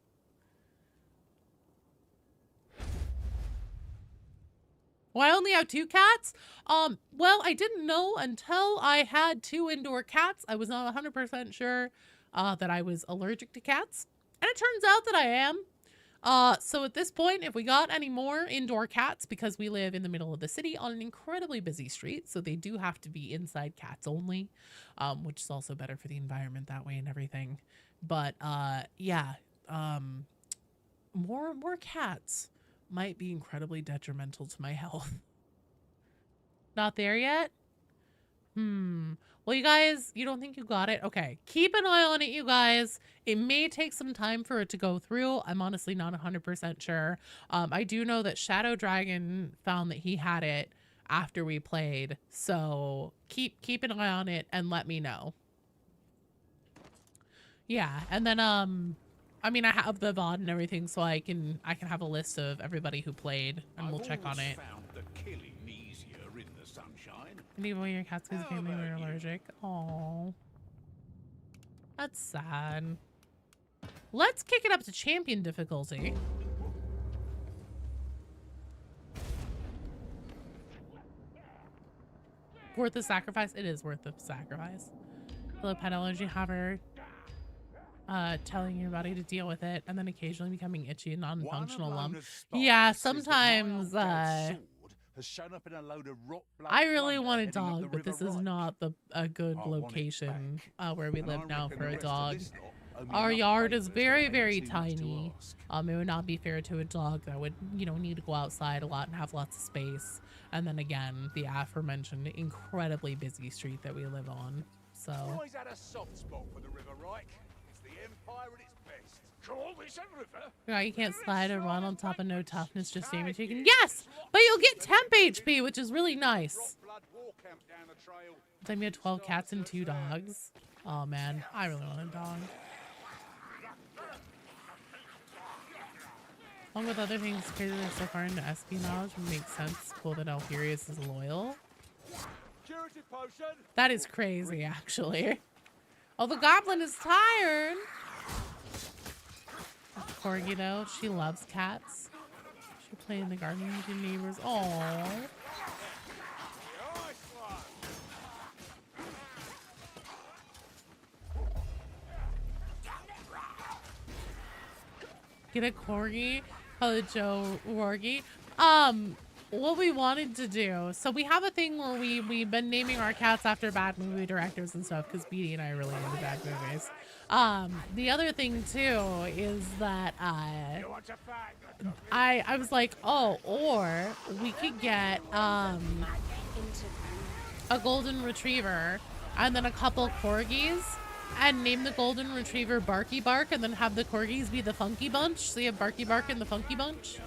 Well, I only have two cats. Well, I didn't know until I had two indoor cats. I was not 100% sure that I was allergic to cats. And it turns out that I am. So at this point, if we got any more indoor cats, because we live in the middle of the city on an incredibly busy street, so they do have to be inside cats only, which is also better for the environment that way and everything. But yeah, more cats might be incredibly detrimental to my health. Not there yet? Well, you guys, you don't think you got it? Okay. Keep an eye on it, you guys. It may take some time for it to go through. I'm honestly not 100% sure. I do know that Shadow Dragon found that he had it after we played. So keep an eye on it and let me know. Yeah, and then I mean, I have the VOD and everything, so I can have a list of everybody who played, and we'll check on it. And even when your cat's because family were allergic. Aww. That's sad. Let's kick it up to champion difficulty. Worth the sacrifice? It is worth the sacrifice. Hello, pet allergy haver. Telling your body to deal with it, and then occasionally becoming itchy and non-functional lump. Yeah, sometimes I really want a dog, but this is not a good location where we live now for a dog. Our yard is very, very tiny. It would not be fair to a dog that would, you know, need to go outside a lot and have lots of space. And then again, the aforementioned incredibly busy street that we live on. So. Always had a soft spot for the river, right? Empire at its best. Yeah, you can't slide or run on top of no toughness, just damage taken. Yes, but you'll get temp HP, which is really nice. Then we had 12 cats and 2 dogs. Oh man, I really want a dog. Along with other things, crazy that so far into espionage makes sense. Cool that Alfurious is loyal. That is crazy, actually. Oh, the goblin is tired. Corgi, though, she loves cats. She played in the garden with your neighbors. Aww. Get a corgi. Hello, Joe Wargi. What we wanted to do, so we have a thing where we've been naming our cats after bad movie directors and stuff, because Beatty and I are really into bad movies. The other thing too is that I was like, oh, or we could get a golden retriever and then a couple corgis and name the golden retriever Barky Bark and then have the corgis be the Funky Bunch. So you have Barky Bark and the Funky Bunch.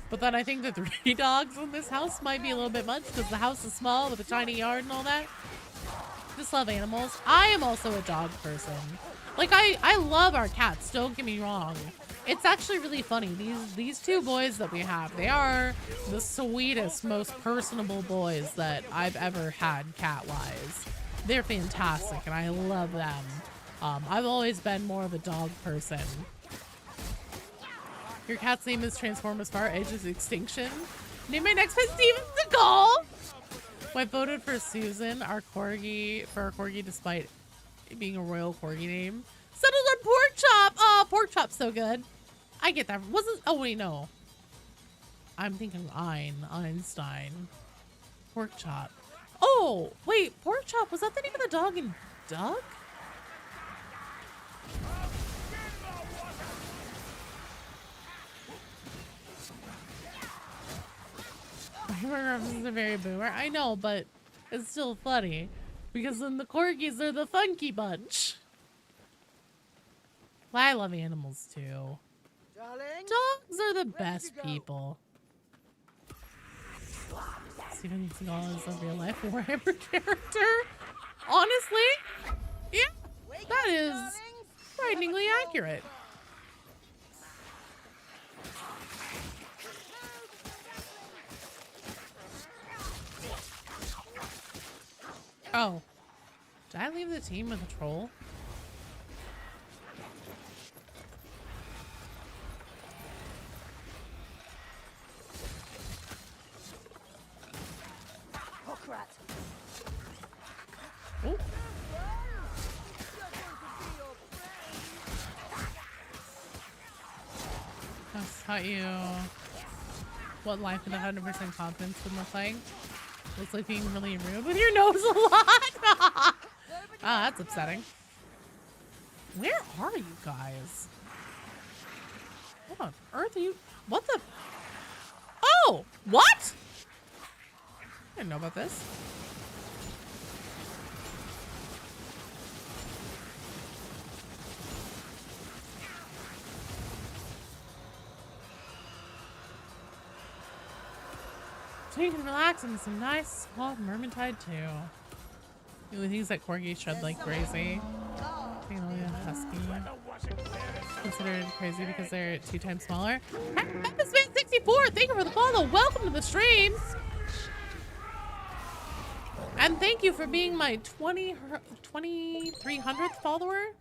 But then I think the 3 dogs in this house might be a little bit much because the house is small with a tiny yard and all that. Just love animals. I am also a dog person. Like, I love our cats, don't get me wrong. It's actually really funny. These two boys that we have, they are the sweetest, most personable boys that I've ever had cat-wise. They're fantastic, and I love them. I've always been more of a dog person. Your cat's name is Transform as Far Edge of Extinction. Name my next pet Steven Seagal! I voted for Susan, our corgi, despite it being a royal corgi name. Settled on Pork Chop! Oh, Pork Chop's so good. I get that. Wasn't, oh wait, no. I'm thinking Einstein. Pork Chop. Oh, wait, Pork Chop, was that the name of the dog in Doug? This is a very boomer. I know, but it's still funny. Because then the corgis are the funky bunch. Well, I love animals too. Darling, Dogs are the best people. Steven Seagal is a real life Warhammer character. Honestly, yeah, that is frighteningly accurate. Oh, did I leave the team with a troll? hook rat. Oh. That's how you. What life with 100% confidence would look like. Looks like being really rude with your nose a lot. Ah, that's upsetting. Where are you guys? What on earth are you? What the? Oh, what? I didn't know about this. So you can relax in some nice Copies of Vermintide too. The only things that corgis shed like crazy. Husky. Considered crazy because they're 2 times smaller. Episode64, thank you for the follow. Welcome to the stream. And thank you for being my 2300th follower.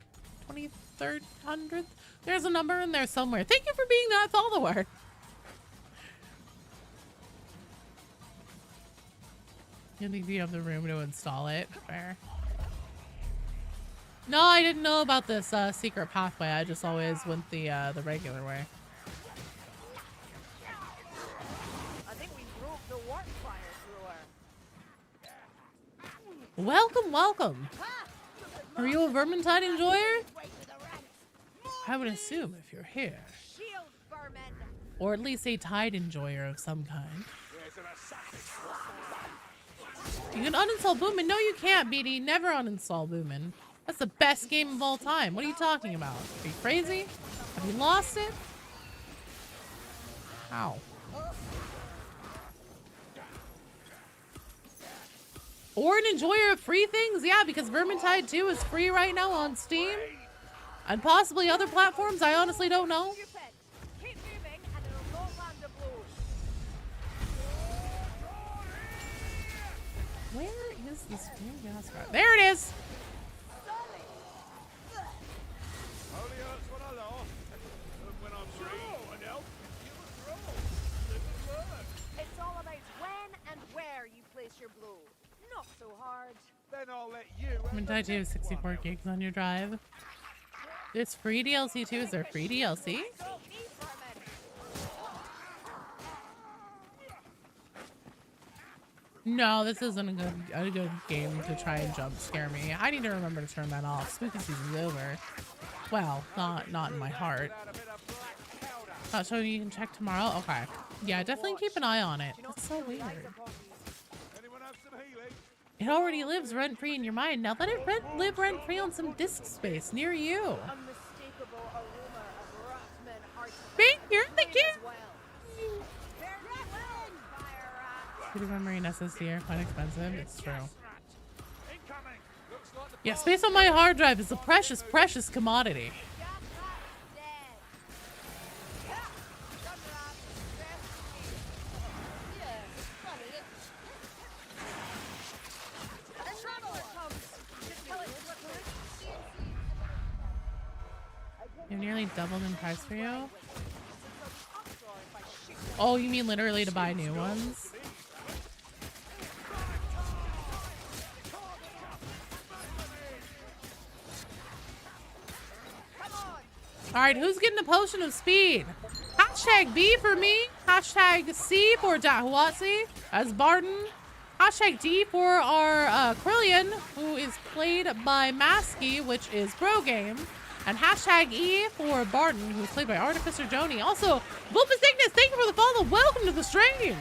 2300th? There's a number in there somewhere. Thank you for being that follower. You think you have the room to install it? Fair. No, I didn't know about this secret pathway. I just always went the regular way. I think we broke the warp fire through her. Welcome, welcome. Are you a Vermintide enjoyer? I would assume if you're here. Shield vermin. Or at least a Tide enjoyer of some kind. You can uninstall Boomin. No, you can't, BD. Never uninstall Boomin. That's the best game of all time. What are you talking about? Are you crazy? Have you lost it? Ow. Or an enjoyer of free things? Yeah, because Vermintide 2 is free right now on Steam. And possibly other platforms. I honestly don't know. Keep moving and it'll not land a blow. Where is this green gas rat? There it is! Only hurts when I laugh. And when I'm free, I help. You must roll. Live and learn. It's all about when and where you place your blow. Not so hard. Then I'll let you. Vermintide 2 is 64 gigs on your drive. There's free DLC too. Is there free DLC? No, this isn't a good game to try and jump scare me. I need to remember to turn that off. Spooky season's over. Well, not in my heart. Not showing you can check tomorrow. Okay. Yeah, definitely keep an eye on it. It's so weird. Anyone have some healing? It already lives rent-free in your mind. Now let it live rent-free on some disk space near you. Unmistakable aroma of Rothman heart. Being here, thank you. Well. Computer memory and SSD are quite expensive. It's true. Incoming. Looks Yeah, space on my hard drive is a precious, precious commodity. They've nearly doubled in price for you. Oh, you mean literally to buy new ones? Alright, who's getting a potion of speed? Hashtag B for me. Hashtag C for Dahuatsi as Barton. Hashtag D for our Krillian, who is played by Masky, which is pro game. And hashtag E for Barton, who's played by Artificer Joni. Also, Vulpus Ignis, thank you for the follow. Welcome to the stream.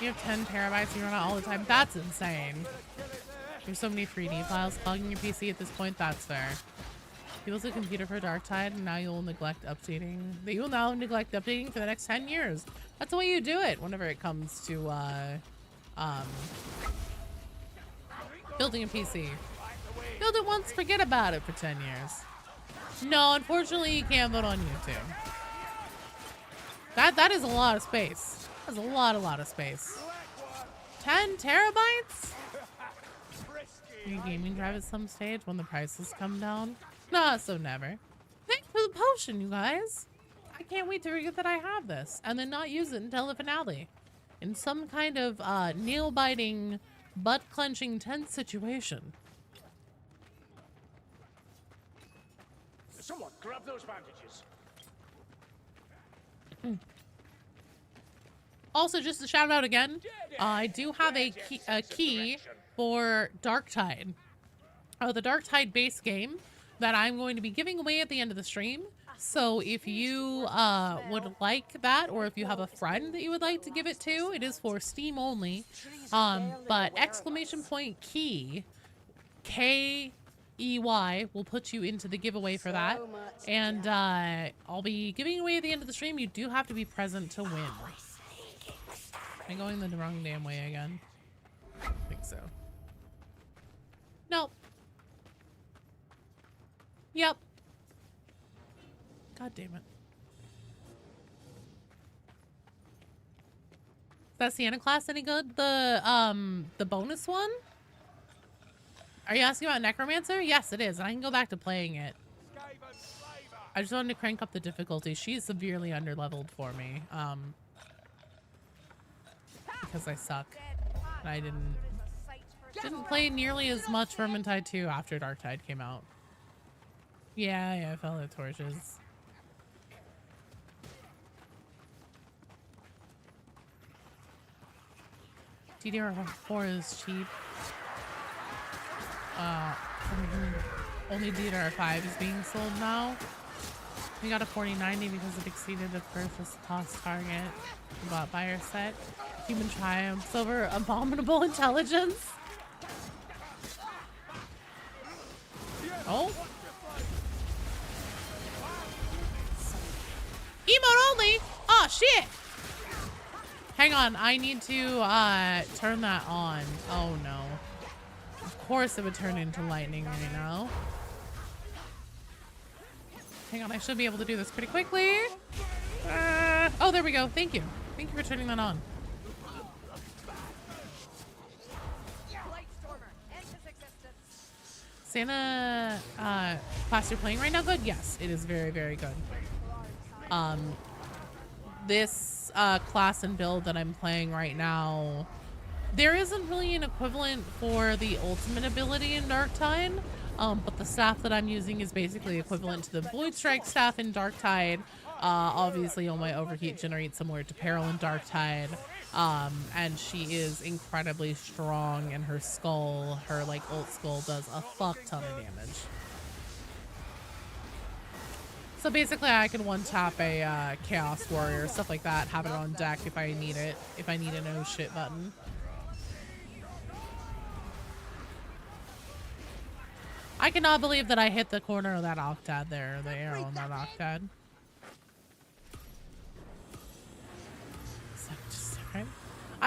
You have 10 terabytes and you run out all the time. That's insane. There's so many 3D files clogging your PC at this point. That's fair. You built a computer for Darktide, and now you'll neglect updating. You will now neglect updating for the next 10 years. That's the way you do it whenever it comes to building a PC. Build it once, forget about it for 10 years. No, unfortunately, you can't vote on YouTube. That is a lot of space. That's a lot of space. 10 terabytes? Your gaming drive at some stage when the prices come down? Nah, so never. Thanks for the potion, you guys. I can't wait to forget that I have this and then not use it until the finale. In some kind of nail-biting, butt-clenching tense situation. Someone grab those bandages. Also, just a shout out again, I do have a key for Darktide. The Darktide base game that I'm going to be giving away at the end of the stream. So if you would like that, or if you have a friend that you would like to give it to, it is for Steam only. But !key, KEY, will put you into the giveaway for that. And I'll be giving away at the end of the stream. You do have to be present to win. Am I going the wrong damn way again? I think so. Nope. Yep. God damn it. Is that Sienna class any good? The bonus one? Are you asking about Necromancer? Yes, it is. And I can go back to playing it. I just wanted to crank up the difficulty. She's severely underleveled for me. Because I suck. And I didn't play nearly as much Vermintide 2 after Darktide came out. Yeah, fellow torches. DDR4 is cheap. Only DDR5 is being sold now. We got a 4090 because it exceeded the purchase cost target. We bought buyer set. Human triumphs over abominable intelligence. Oh. Emote only? Oh shit! Hang on, I need to turn that on. Oh no. Of course it would turn into lightning right now. Hang on, I should be able to do this pretty quickly. Oh, there we go. Thank you. Thank you for turning that on. Santa class you're playing right now good? Yes, it is very, very good. This class and build that I'm playing right now, there isn't really an equivalent for the ultimate ability in Darktide, but the staff that I'm using is basically equivalent to the Void Strike staff in Darktide. Obviously, all my overheat generates similar to Peril in Darktide, and she is incredibly strong, and her skull, her like ult skull, does a fuck ton of damage. So basically, I can one-tap a Chaos Warrior, stuff like that, have it on deck if I need it, if I need a no shit button. I cannot believe that I hit the corner of that Octad there, the arrow on that Octad.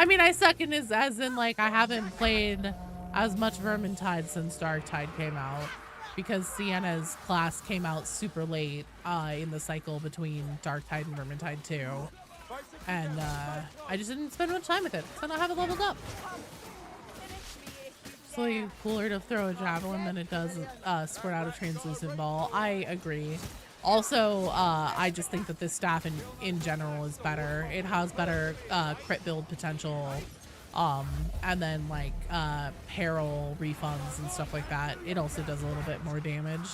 I mean, I suck in as in like I haven't played as much Vermintide since Darktide came out because Sienna's class came out super late in the cycle between Darktide and Vermintide 2. And I just didn't spend much time with it because I don't have it leveled up. It's really cooler to throw a javelin than it does squirt out a translucent ball. I agree. Also, I just think that this staff in general is better. It has better crit build potential. And then like peril refunds and stuff like that. It also does a little bit more damage.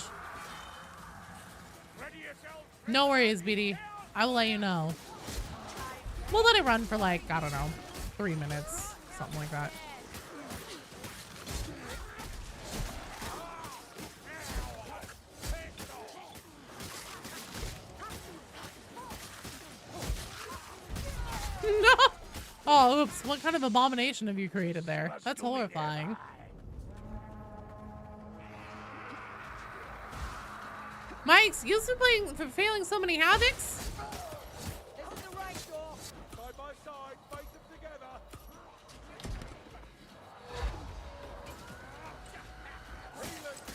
No worries, BD. I will let you know. We'll let it run for like, I don't know, 3 minutes, something like that. No! Oh, oops. What kind of abomination have you created there? That's horrifying. My excuse for failing so many havocs?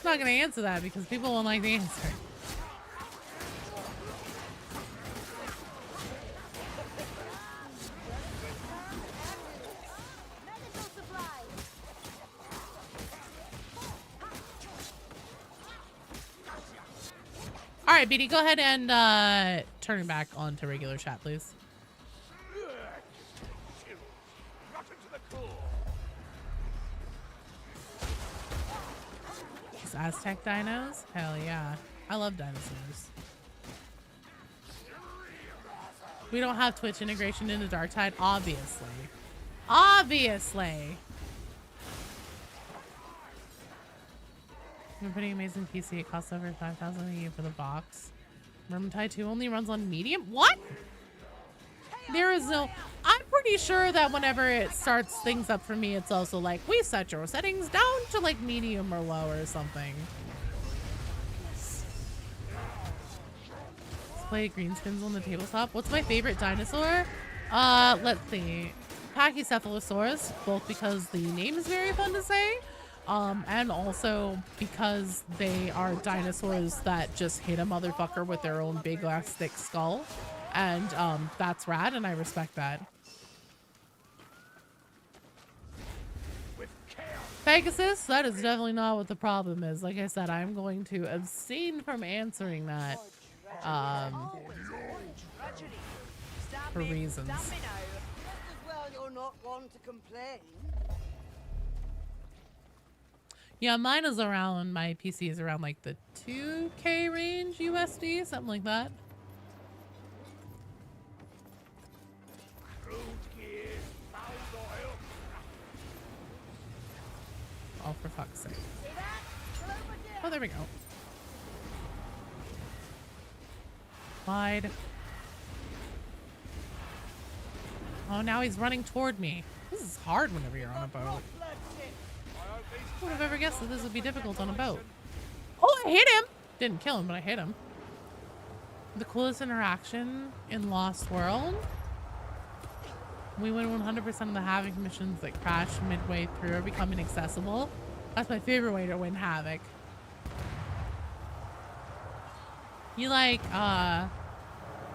I'm not gonna answer that because people won't like the answer. All right, BD, go ahead and turn it back on to regular chat, please. These Aztec dinos? Hell yeah. I love dinosaurs. We don't have Twitch integration into Darktide, obviously. Obviously! You're pretty amazing PC. It costs over 5,000 a year for the box. Vermintide 2 only runs on medium? What? There is no... I'm pretty sure that whenever it starts things up for me, it's also like, we set your settings down to like medium or low or something. Let's play greenskins on the tabletop. What's my favorite dinosaur? Let's see. Pachycephalosaurus, both because the name is very fun to say, and also because they are dinosaurs that just hit a motherfucker with their own big ass thick skull. And that's rad, and I respect that. Pegasus, that is definitely not what the problem is. Like I said, I'm going to abstain from answering that for reasons. Well, you're not one to complain. Yeah, mine is around, my PC is around like the 2K range USD, something like that. Oh, for fuck's sake. Oh, there we go. Slide. Oh, now he's running toward me. This is hard whenever you're on a boat. I would have ever guessed that this would be difficult on a boat. Oh, I hit him! Didn't kill him, but I hit him. The coolest interaction in Lost World. We win 100% of the Havoc missions that crash midway through or become inaccessible. That's my favorite way to win Havoc. You like,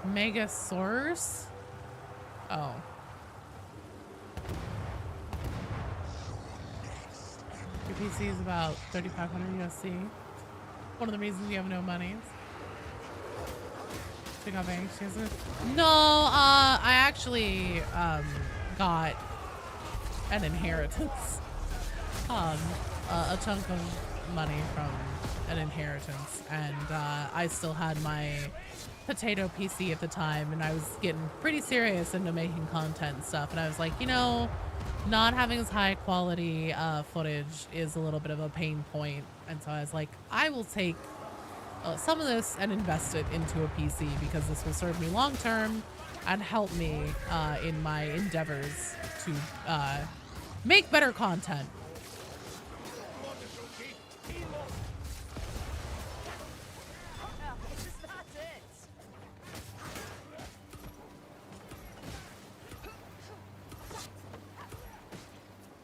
Megasaurus? Oh. Your PC is about 3,500 USD. One of the reasons you have no money. Check out bank. No, I actually got an inheritance. A chunk of money from an inheritance, and I still had my potato PC at the time, and I was getting pretty serious into making content and stuff, and I was like, you know, not having as high quality footage is a little bit of a pain point, and so I was like, I will take some of this and invest it into a PC because this will serve me long term and help me in my endeavors to make better content.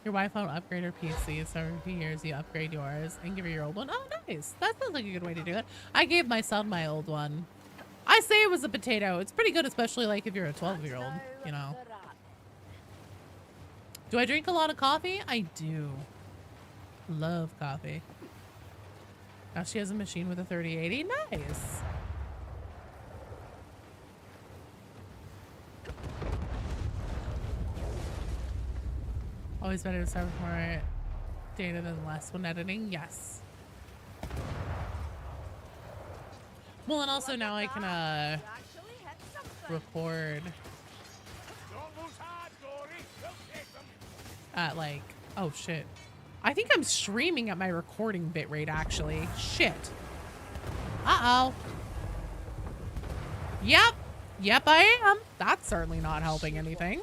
Your wife won't upgrade her PC, so every few years you upgrade yours and give her your old one. Oh, nice. That sounds like a good way to do it. I gave my son my old one. I say it was a potato. It's pretty good, especially like if you're a 12-year-old, you know. Do I drink a lot of coffee? I do. Love coffee. Now she has a machine with a 3080. Nice. Always better to start with more data than less when editing. Yes. Well, and also now I can record at like, oh shit. I think I'm streaming at my recording bitrate actually. Shit. Uh-oh. Yep. Yep, I am. That's certainly not helping anything.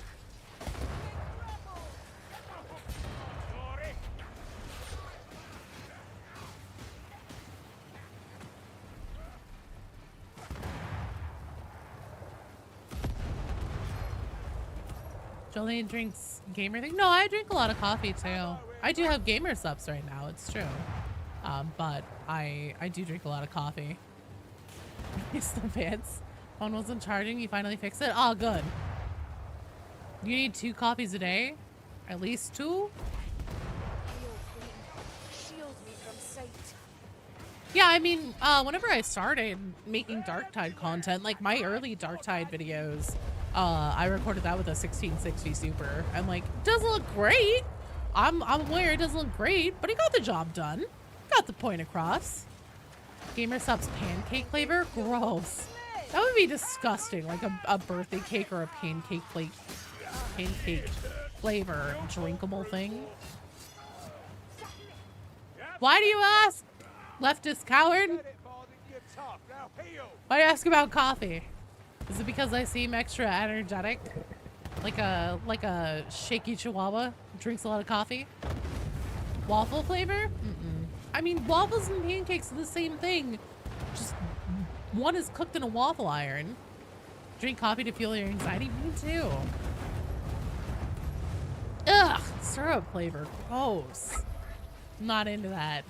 Jolene drinks gamer thing? No, I drink a lot of coffee too. I do have gamer subs right now, it's true. But I do drink a lot of coffee. The fans. Phone wasn't charging, you finally fixed it? Oh, good. You need 2 coffees a day? At least 2? Yeah, I mean, whenever I started making Darktide content, like my early Darktide videos, I recorded that with a 1660 Super. And like, it doesn't look great. I'm aware it doesn't look great, but it got the job done. Got the point across. Gamer subs pancake flavor? Gross. That would be disgusting. Like a birthday cake or a pancake flavor drinkable thing. Why do you ask? Leftist coward? Why do you ask about coffee? Is it because I seem extra energetic? Like a shaky chihuahua drinks a lot of coffee? Waffle flavor? Mm-mm. I mean, waffles and pancakes are the same thing. Just one is cooked in a waffle iron. Drink coffee to fuel your anxiety? Me too. Ugh, syrup flavor, gross. Not into that.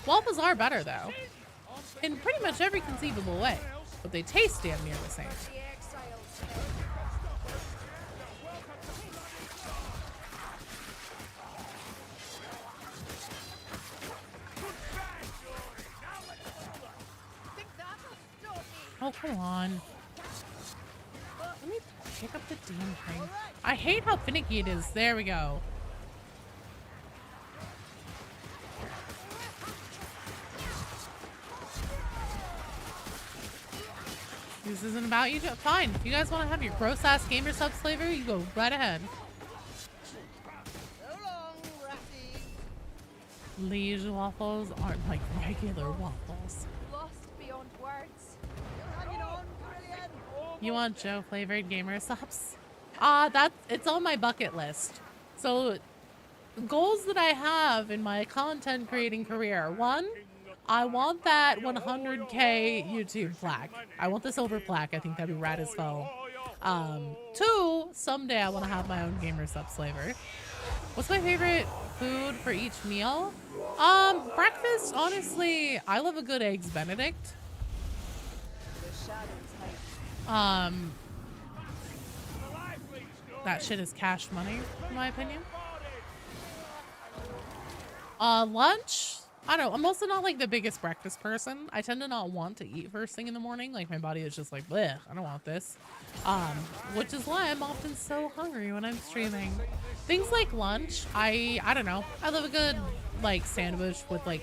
Waffles are better though. In pretty much every conceivable way, but they taste damn near the same. Oh, come on. Let me pick up the damn thing. I hate how finicky it is. There we go. This isn't about you. Fine. If you guys want to have your gross ass gamer subs flavor, you go right ahead. Liege waffles aren't like regular waffles. Lost beyond words. You're hanging on, brilliant. You want Joe flavored gamer subs? It's on my bucket list. So goals that I have in my content creating career. 1, I want that 100K YouTube plaque. I want the silver plaque. I think that'd be rad as hell. 2, someday I want to have my own gamer subs flavor. What's my favorite food for each meal? Breakfast, honestly, I love a good Eggs Benedict. That shit is cash money, in my opinion. Lunch? I don't know. I'm also not like the biggest breakfast person. I tend to not want to eat first thing in the morning. Like my body is just like, bleh, I don't want this. Which is why I'm often so hungry when I'm streaming. Things like lunch, I don't know. I love a good like sandwich with like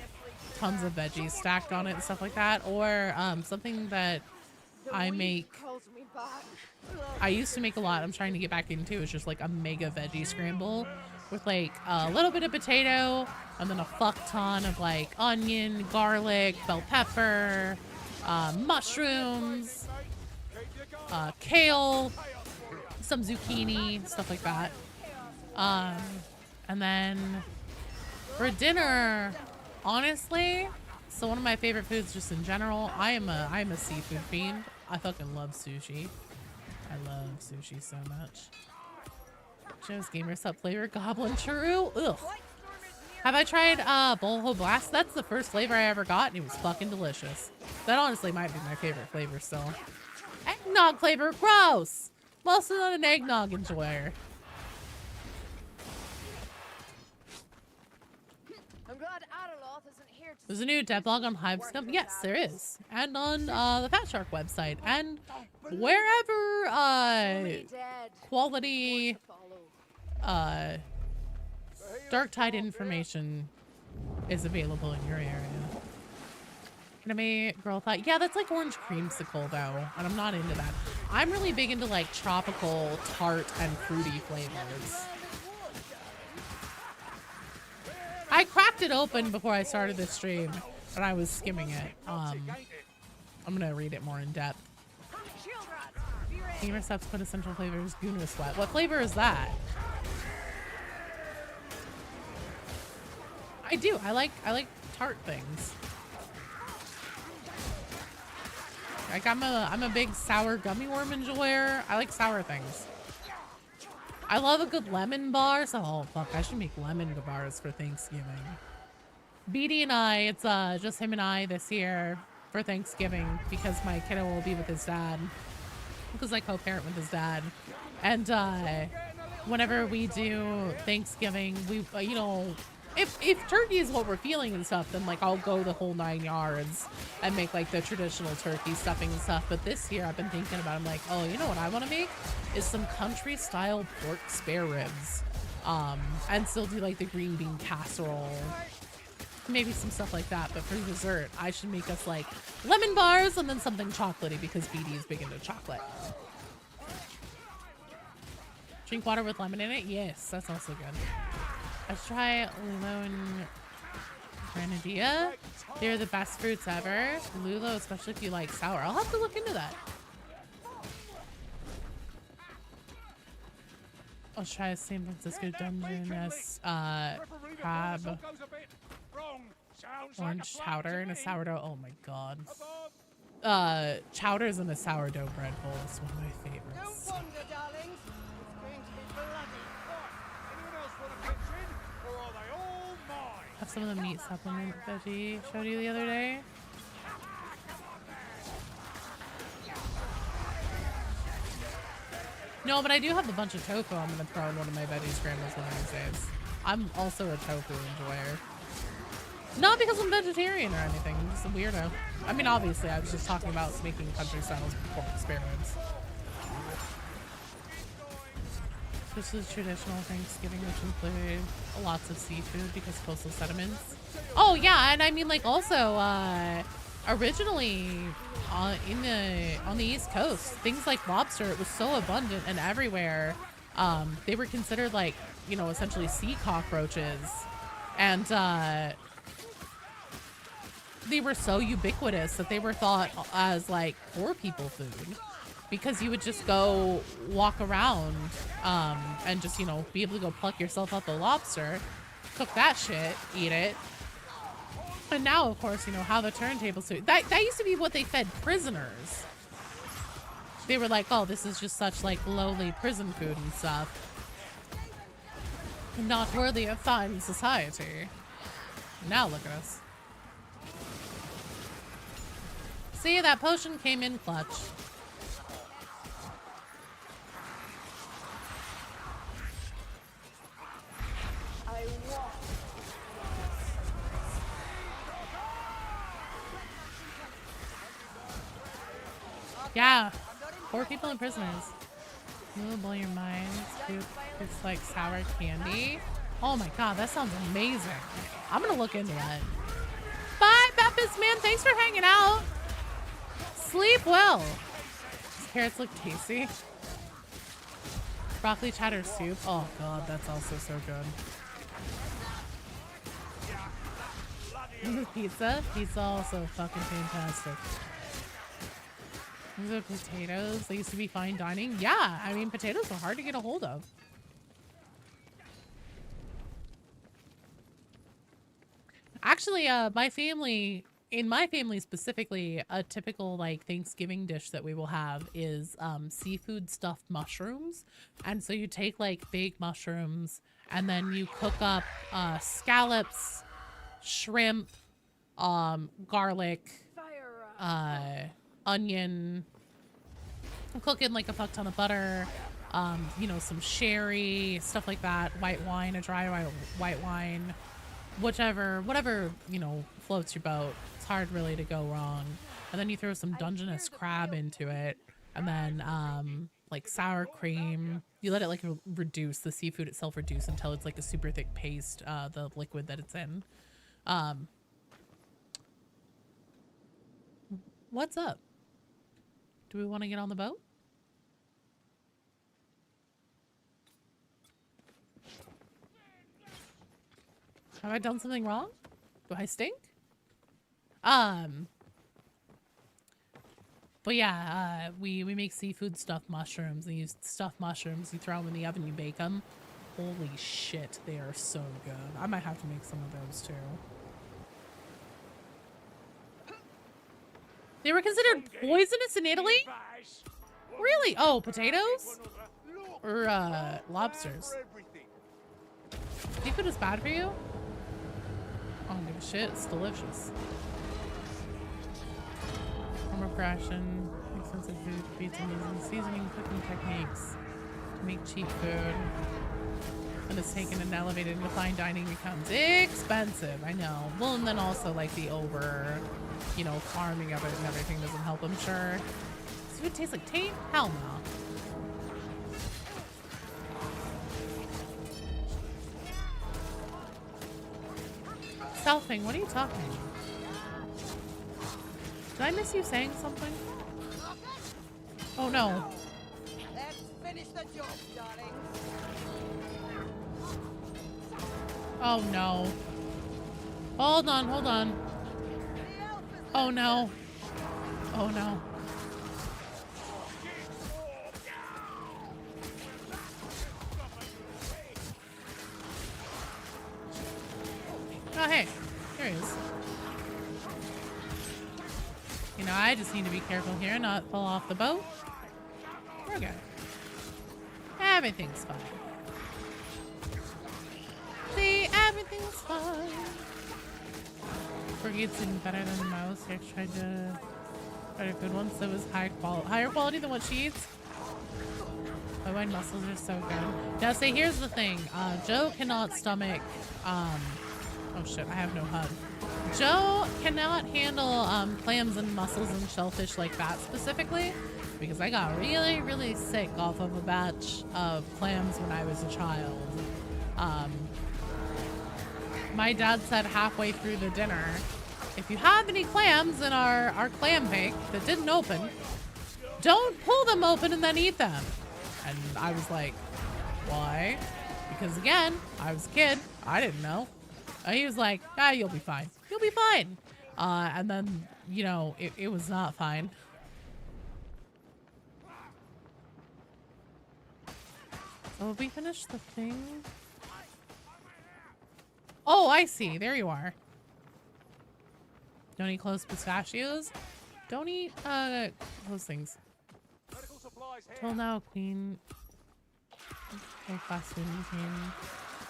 tons of veggies stacked on it and stuff like that. Or something that I make. I used to make a lot. I'm trying to get back into. It's just like a mega veggie scramble with like a little bit of potato and then a fuck ton of like onion, garlic, bell pepper, mushrooms, kale, some zucchini, stuff like that. And then for dinner, honestly, so one of my favorite foods just in general, I'm a seafood fiend. I fucking love sushi. I love sushi so much. Joe's Gamer Sub flavor Goblin Churro. Ugh. Have I tried Boho Blast? That's the first flavor I ever got, and it was fucking delicious. That honestly might be my favorite flavor still. Eggnog flavor, gross! I'm also not an eggnog enjoyer. I'm glad Adaloth isn't here to There's a new devlog on Hive Scum. Yes, there is. And on the Fat Shark website. And wherever dead. quality Follow. Dark Tide information is available in your area. Anime girl thought, yeah, that's like orange creamsicle though, and I'm not into that. I'm really big into like tropical, tart, and fruity flavors. I cracked it open before I started this stream, and I was skimming it. I'm gonna read it more in depth. Gamer Sub's quintessential flavor is Guna Sweat. What flavor is that? I do. I like tart things. Like I'm a big sour gummy worm enjoyer. I like sour things. I love a good lemon bar. So oh fuck, I should make lemon bars for Thanksgiving. BD and I, it's just him and I this year for Thanksgiving because my kiddo will be with his dad. Because I co-parent with his dad. And whenever we do Thanksgiving, we you know, if turkey is what we're feeling and stuff, then like I'll go the whole 9 yards and make like the traditional turkey stuffing and stuff. But this year I've been thinking about, I'm like, oh, you know what I want to make is some country style pork spare ribs, and still do like the green bean casserole, maybe some stuff like that. But for dessert, I should make us like lemon bars and then something chocolatey because BD is big into chocolate. Drink water with lemon in it? Yes, that's also good. Let's try Lulo and Grenadilla. They're the best fruits ever. Lulo, especially if you like sour. I'll have to look into that. I'll try San Francisco Dungeon as crab orange chowder and a sourdough. Oh my god. Chowders and a sourdough bread bowl is one of my favorites. No wonder, darlings. It's going to be bloody. Anyone else want a kitchen? Or are they all mine? Have some of the meat supplement veggie showed you the other day. No, but I do have a bunch of tofu I'm gonna throw in one of my veggie scrambles one of these days. I'm also a tofu enjoyer. Not because I'm vegetarian or anything, I'm just a weirdo. I mean, obviously, I was just talking about making country style pork spare ribs. This is traditional Thanksgiving, which include lots of seafood because coastal sediments. Oh yeah, and I mean like also originally on the East Coast, things like lobster, it was so abundant and everywhere. They were considered like, you know, essentially sea cockroaches, and they were so ubiquitous that they were thought as like poor people food. Because you would just go walk around and just, you know, be able to go pluck yourself out the lobster, cook that shit, eat it. And now, of course, you know, how the turntables do. That used to be what they fed prisoners. They were like, oh, this is just such, like, lowly prison food and stuff. Not worthy of fine society. Now look at us. See, that potion came in clutch. Yeah, poor people and prisoners. It'll blow your minds. It's like sour candy. Oh my god, that sounds amazing. I'm gonna look into that. Bye, Bepis, man. Thanks for hanging out. Sleep well. These carrots look tasty. Broccoli cheddar soup. Oh god, that's also so good. Pizza. Pizza also fucking fantastic. These are potatoes. They used to be fine dining. Yeah, I mean, potatoes are hard to get a hold of. Actually, my family in my family specifically, a typical like Thanksgiving dish that we will have is seafood stuffed mushrooms. And so you take like baked mushrooms and then you cook up scallops, shrimp, garlic, onion, cook in like a fuck ton of butter, you know, some sherry, stuff like that, white wine, a dry white wine, whatever, you know, floats your boat. It's hard really to go wrong. And then you throw some Dungeness crab into it, and then like sour cream. You let it like reduce, the seafood itself reduce until it's like a super thick paste, the liquid that it's in. What's up? Do we want to get on the boat? Have I done something wrong? Do I stink? But yeah, we make seafood stuffed mushrooms, and you stuff mushrooms, you throw them in the oven, you bake them. Holy shit, they are so good. I might have to make some of those too. They were considered poisonous in Italy? Really? Oh, potatoes? Or lobsters? Seafood is bad for you? I don't give a shit, it's delicious. Former progression, expensive food, beats amazing seasoning, cooking techniques to make cheap food. When it's taken and elevated into fine dining becomes expensive, I know. Well, and then also like the over, you know, farming of it and everything doesn't help, I'm sure. Does food taste like tape? Hell no. Southing, what are you talking about? Did I miss you saying something? Oh no. Let's finish the job, darling. Oh no. Hold on, hold on. Oh no. Oh no. Oh hey, there he is. You know, I just need to be careful here and not fall off the boat. We're good. Everything's fine. See, everything's fine. Brigade's even better than the mouse. I tried to find a good one that was higher quality than what she eats. My wine mussels are so good. Now, see, here's the thing. Joe cannot stomach. Oh shit! I have no HUD. Joe cannot handle clams and mussels and shellfish like that specifically, because I got really, really sick off of a batch of clams when I was a child. My dad said halfway through the dinner, if you have any clams in our clam bake that didn't open, don't pull them open and then eat them. And I was like, why? Because again, I was a kid. I didn't know. And he was like, ah, you'll be fine. You'll be fine. And then, you know, it was not fine. So have we finished the thing? Oh, I see. There you are. Don't eat closed pistachios. Don't eat those things. Till now, Queen. No fast food eating.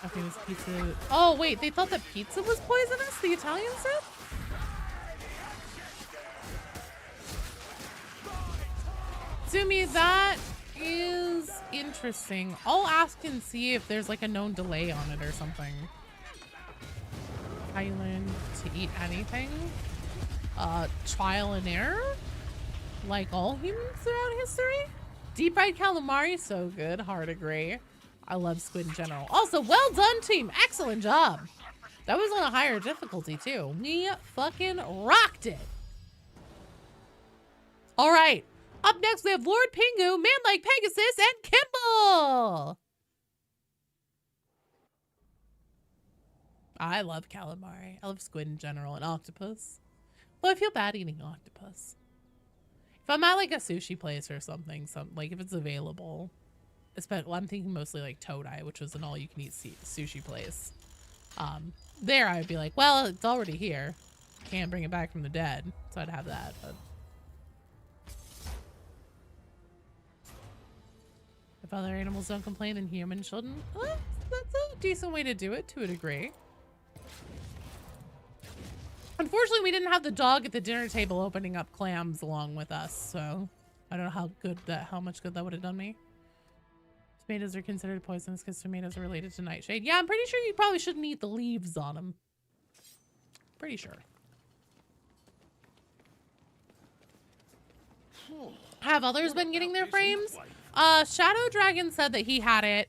I think it's pizza. Oh wait, they thought that pizza was poisonous? The Italian said? Zumi, that is interesting. I'll ask and see if there's like a known delay on it or something. How you learn to eat anything? Trial and error? Like all humans throughout history? Deep fried calamari, so good. Hard agree. I love squid in general. Also, well done, team. Excellent job. That was on a higher difficulty, too. We fucking rocked it. All right. Up next, we have Lord Pingu, Man Like Pegasus, and Kimball. I love calamari. I love squid in general and octopus. Well, I feel bad eating octopus. If I'm at like a sushi place or something, like if it's available, well, I'm thinking mostly like Todai, which was an all-you-can-eat sushi place. There I would be like, well, it's already here. can't bring it back from the dead, so I'd have that. But if other animals don't complain, then humans shouldn't. Well, that's a decent way to do it, to a degree. Unfortunately, we didn't have the dog at the dinner table opening up clams along with us, so I don't know how much good that would have done me. Tomatoes are considered poisonous because tomatoes are related to nightshade. Yeah, I'm pretty sure you probably shouldn't eat the leaves on them. Pretty sure. Have others been getting their frames? Shadow Dragon said that he had it.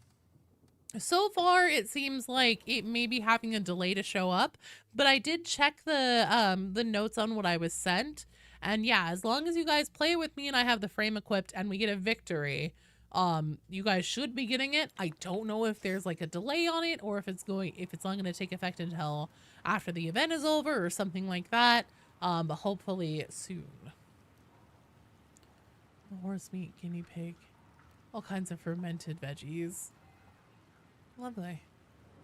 So far, it seems like it may be having a delay to show up, but I did check the notes on what I was sent, and yeah, as long as you guys play with me and I have the frame equipped and we get a victory, you guys should be getting it. I don't know if there's like a delay on it or if it's not going to take effect until after the event is over or something like that, but hopefully soon. Horse meat, guinea pig, all kinds of fermented veggies. Lovely.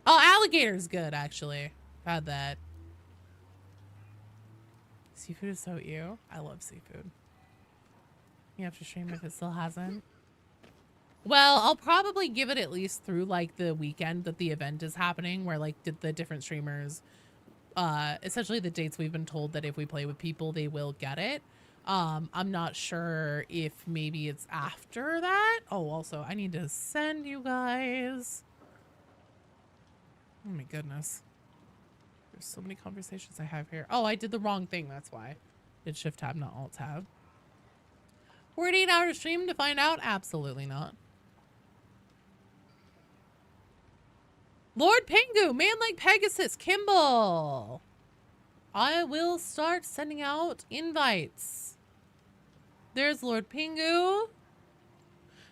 Oh, alligator's good, actually. Had that. Seafood is so ew. I love seafood. You have to stream if it still hasn't. Well, I'll probably give it at least through like the weekend that the event is happening, where like the different streamers, essentially the dates we've been told that if we play with people, they will get it. I'm not sure if maybe it's after that. Oh, also, I need to send you guys. Oh my goodness. There's so many conversations I have here. Oh, I did the wrong thing. That's why. Did shift tab, not alt tab. 48 hour stream to find out? Absolutely not. Lord Pingu, man like Pegasus, Kimball. I will start sending out invites. There's Lord Pingu.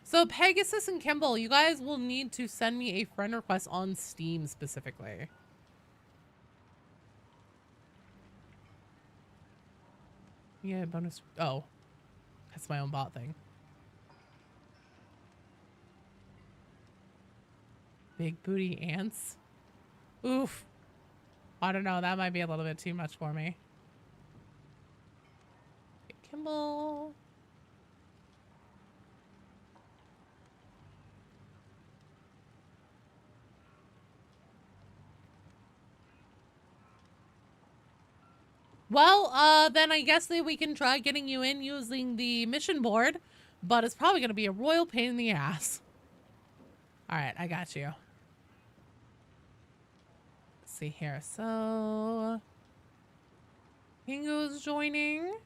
So Pegasus and Kimball, you guys will need to send me a friend request on Steam specifically. Yeah, bonus. Oh, that's my own bot thing. Big booty ants. Oof. I don't know. That might be a little bit too much for me. Okay, Kimball. Well, then I guess that we can try getting you in using the mission board, but it's probably going to be a royal pain in the ass. All right, I got you. Let's see here. So, Pingu's joining. I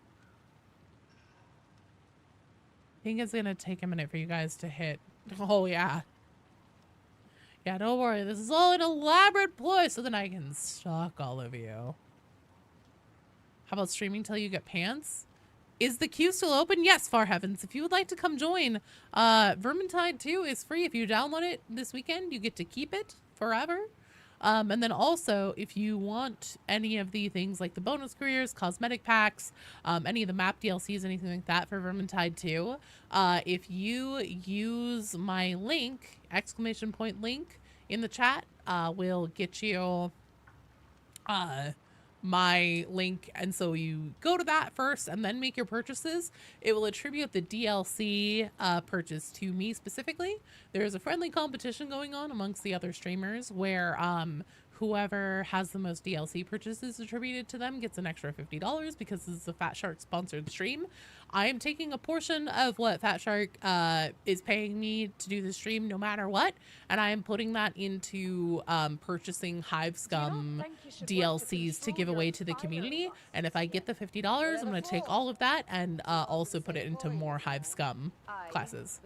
think it's going to take a minute for you guys to hit. Oh, yeah. Yeah, don't worry. This is all an elaborate ploy so that I can stalk all of you. How about streaming till you get pants? Is the queue still open? Yes, Far Heavens. If you would like to come join, Vermintide 2 is free. If you download it this weekend, you get to keep it forever. And then also, if you want any of the things like the bonus careers, cosmetic packs, any of the map DLCs, anything like that for Vermintide 2, if you use my link, ! link in the chat, will get you my link, and so you go to that first and then make your purchases. It will attribute the DLC purchase to me specifically. There's a friendly competition going on amongst the other streamers where whoever has the most DLC purchases attributed to them gets an extra $50 because this is a Fat Shark sponsored stream. I am taking a portion of what Fat Shark is paying me to do the stream no matter what, and I am putting that into purchasing Hive Scum DLCs to give away to the community. And if I get the $50, I'm going to take all of that and also put it into more Hive Scum classes.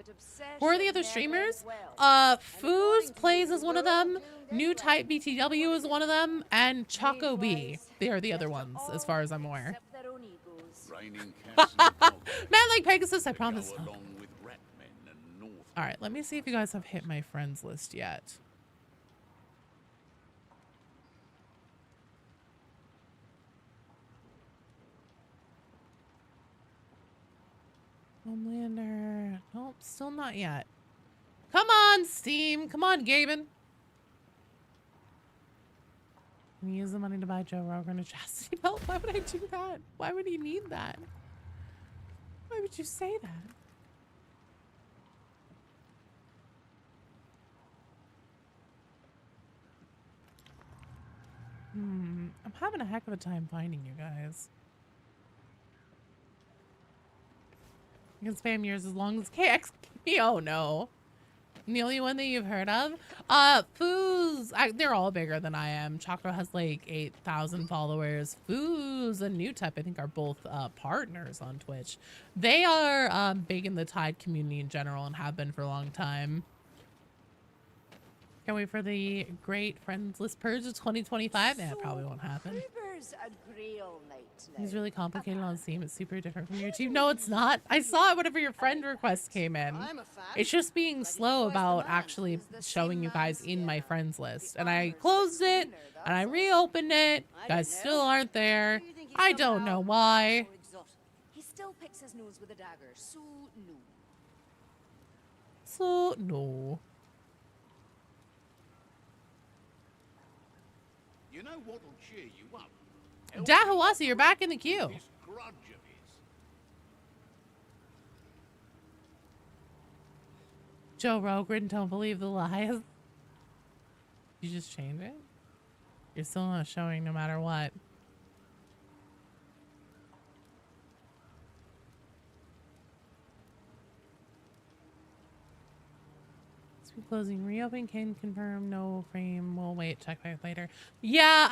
Who are the other streamers? Foos Plays is one of them. New Type BTW is one of them, and Choco B. They are the other ones, as far as I'm aware. Man like Pegasus, I promise. Alright, let me see if you guys have hit my friends list yet. Homelander. Nope, still not yet. Come on, Steam. Come on, Gaben. And use the money to buy Joe Rogan a chastity belt. Why would I do that? Why would he need that? Why would you say that? I'm having a heck of a time finding you guys. You can spam yours as long as KX. Oh no. And the only one that you've heard of? Foos. They're all bigger than I am. Chakra has like 8,000 followers. Foos and New Type, I think, are both partners on Twitch. They are big in the Tide community in general and have been for a long time. Can't wait for the great friends list purge of 2025. That probably won't happen. It's really complicated on Steam. It's super different from YouTube. No, it's not. I saw it whenever your friend request came in. It's just being slow about actually showing you guys in my friends list. And I closed it and I reopened it. You guys still aren't there. I don't know why. He still picks his nose with a dagger. So no. You know what'll cheer you up? Dahawasi, you're back in the queue. This grudge of his. Joe Rogan, don't believe the lies. You just change it? You're still not showing no matter what. Closing, reopen, can confirm, no frame, we'll wait, check back later. Yeah,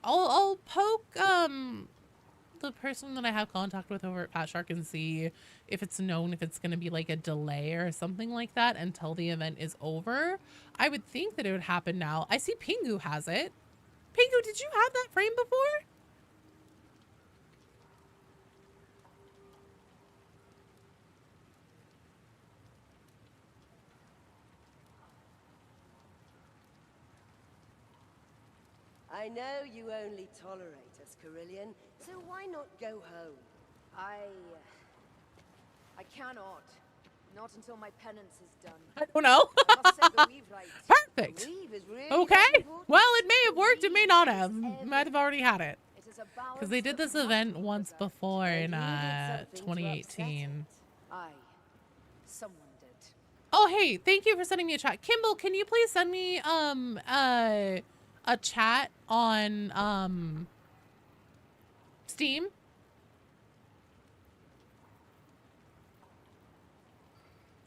I'll poke the person that I have contact with over at Fat Shark and see if it's known if it's gonna be like a delay or something like that until the event is over. I would think that it would happen now. I see Pingu has it. Pingu, did you have that frame before? I know you only tolerate us, Carillion, so why not go home? I cannot. Not until my penance is done. I don't know. I must say the weave right. Perfect. The weave is really Okay. important. Well, it may have worked. It may not have. Might have already had it. It is a balance Because they did that this must event be once preserved. before in And you did something to 2018. Aye. Someone did. Oh, hey, thank you for sending me a chat. Kimball, can you please send me a chat on Steam?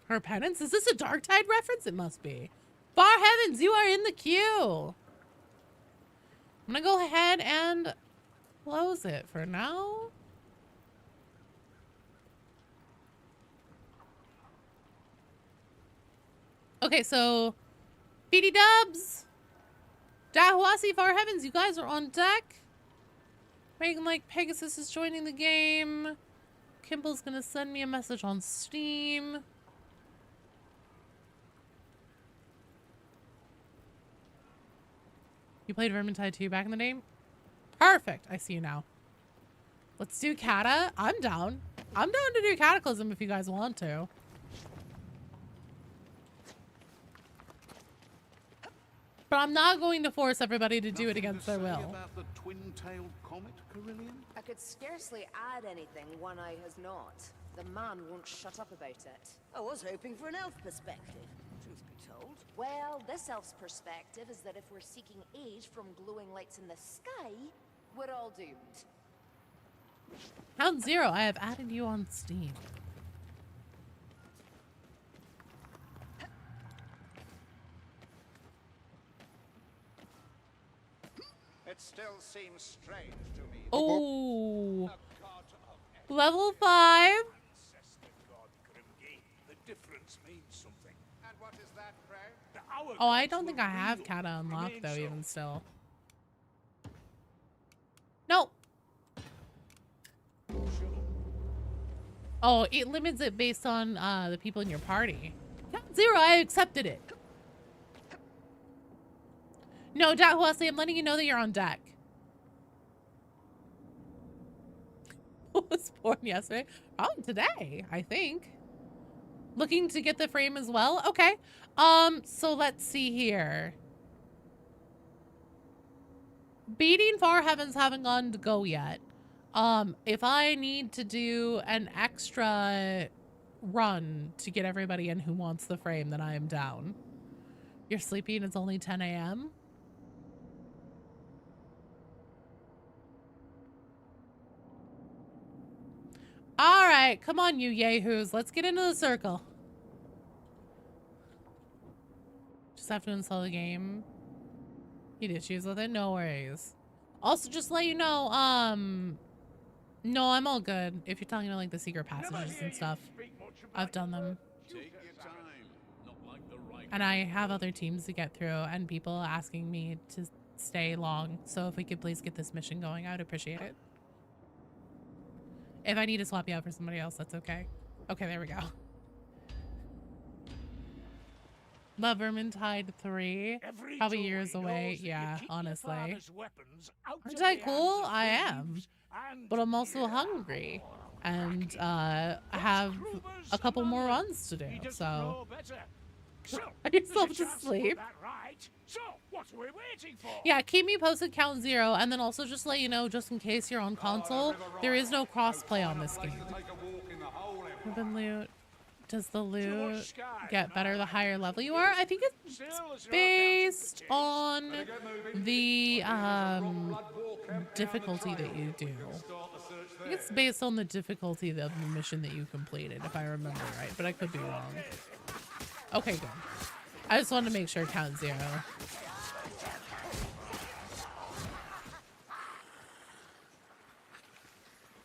Her penance? Is this a Dark Tide reference? It must be. Far heavens, you are in the queue. I'm gonna go ahead and close it for now. Okay, so BD Dubs, Dahawasi, Far Heavens, you guys are on deck. Megan like Pegasus is joining the game. Kimball's gonna send me a message on Steam. You played Vermintide 2 back in the day? Perfect. I see you now. Let's do Kata. I'm down. I'm down to do Cataclysm if you guys want to. But I'm not going to force everybody to do it against their will. About the twin-tailed comet, Carillion? I could scarcely add anything One Eye has not. The man won't shut up about it. I was hoping for an elf perspective, truth be told. Well, this elf's perspective is that if we're seeking aid from glowing lights in the sky, we're all doomed. Hound Zero, I have added you on Steam. It still seems strange to me. Oh, A god of level 5. ancestor god Grimgate. The difference means something. And what is that, pray? Oh, I don't think I have Kata unlocked though, even still. No. Oh, it limits it based on the people in your party. Hound Zero, I accepted it. No, Dahawasi, I'm letting you know that you're on deck. Was born yesterday. Oh, today, I think. Looking to get the frame as well. Okay. So let's see here. Beating Far Heavens haven't gone to go yet. If I need to do an extra run to get everybody in who wants the frame, then I am down. You're sleeping, it's only 10 a.m.? Alright, come on you yahoos, let's get into the circle. Just have to install the game. You did issues with it? No worries. Also, just to let you know, no, I'm all good. If you're talking about like the secret passages and stuff, I've done them. And I have other teams to get through and people asking me to stay long. So if we could please get this mission going, I would appreciate it. If I need to swap you out for somebody else, that's okay. Okay, there we go. Love Vermintide 3. Probably years away. Yeah, honestly. Aren't I cool? I am. But I'm also hungry. And I have a couple more runs to do, so... Put yourself to sleep. Yeah, keep me posted, count 0, and then also just let you know, just in case you're on console, there is no crossplay on this game. Urban loot. Does the loot get better the higher level you are? I think it's based on the difficulty that you do. I think it's based on the difficulty of the mission that you completed, if I remember right, but I could be wrong. Okay, good. I just wanted to make sure count 0.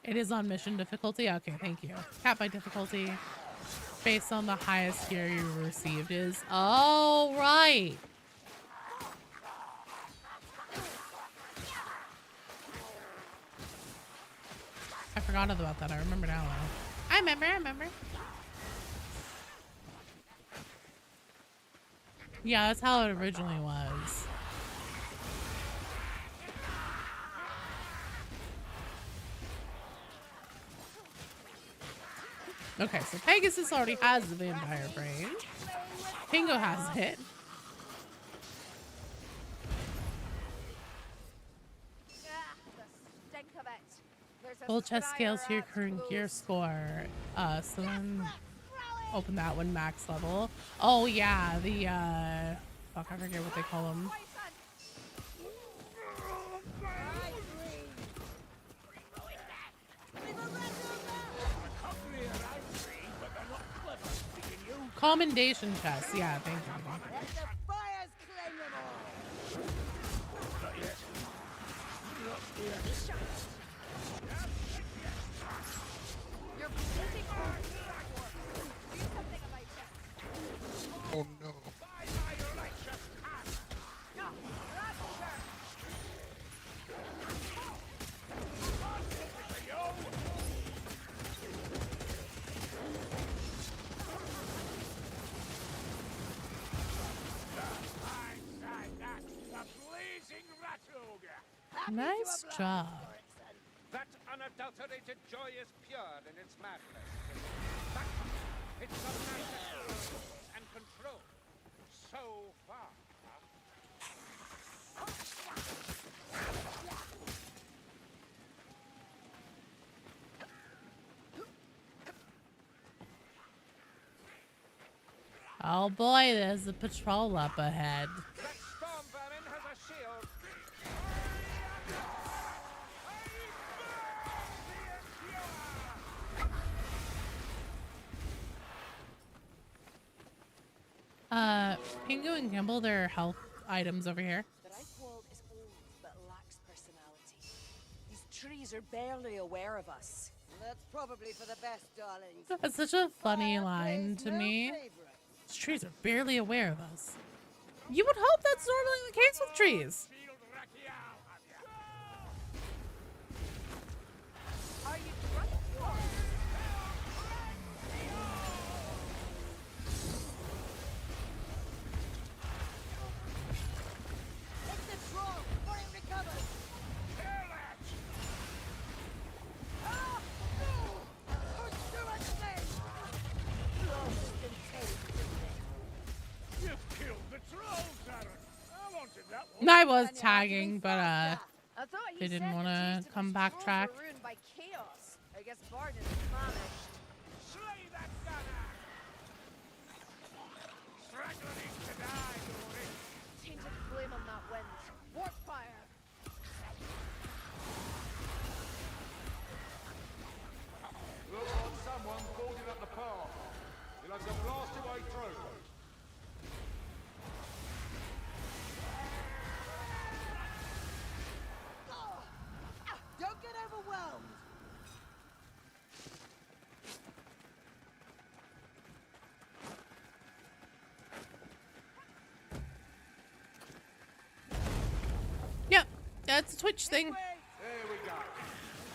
It is on mission difficulty? Okay, thank you. Cap by difficulty. Based on the highest gear you received is... Oh, right. I forgot about that. I remember now. I remember. Yeah, that's how it originally was. Okay, so Pegasus already has the vampire brain. Pingo has it. Full chest scales to your current gear score. So then open that one max level. Oh yeah, the fuck, I forget what they call them. Commendation chest, yeah, thank you. Oh no. Nice job. That unadulterated joy is pure in its madness. It's a madness and control. So far. Oh boy, there's a patrol up ahead. That storm vermin has a shield. Pingu and Gimbal, there are health items over here. The Reichwald is old but lacks personality. These trees are barely aware of us. That's probably for the best, darlings. That's such a funny line to me. These trees are barely aware of us. You would hope that's normally the case with trees. Are you drunk? It's the troll! For him recovered! Ah! No! Push through a snake! Lost and taken. You've killed the trolls, Aaron. I wanted that one. I was tagging, but I thought he They didn't said want the to taste of come his backtrack. scrolls were ruined by chaos. I guess Barden is famished. Slay that gunner! Straggler needs to die, Dory. Tainted flame on that wind. Warp fire. Looks like someone boarded up the path. You'll have to blast your way through. Don't get overwhelmed. Yep, that's a Twitch thing. There we go.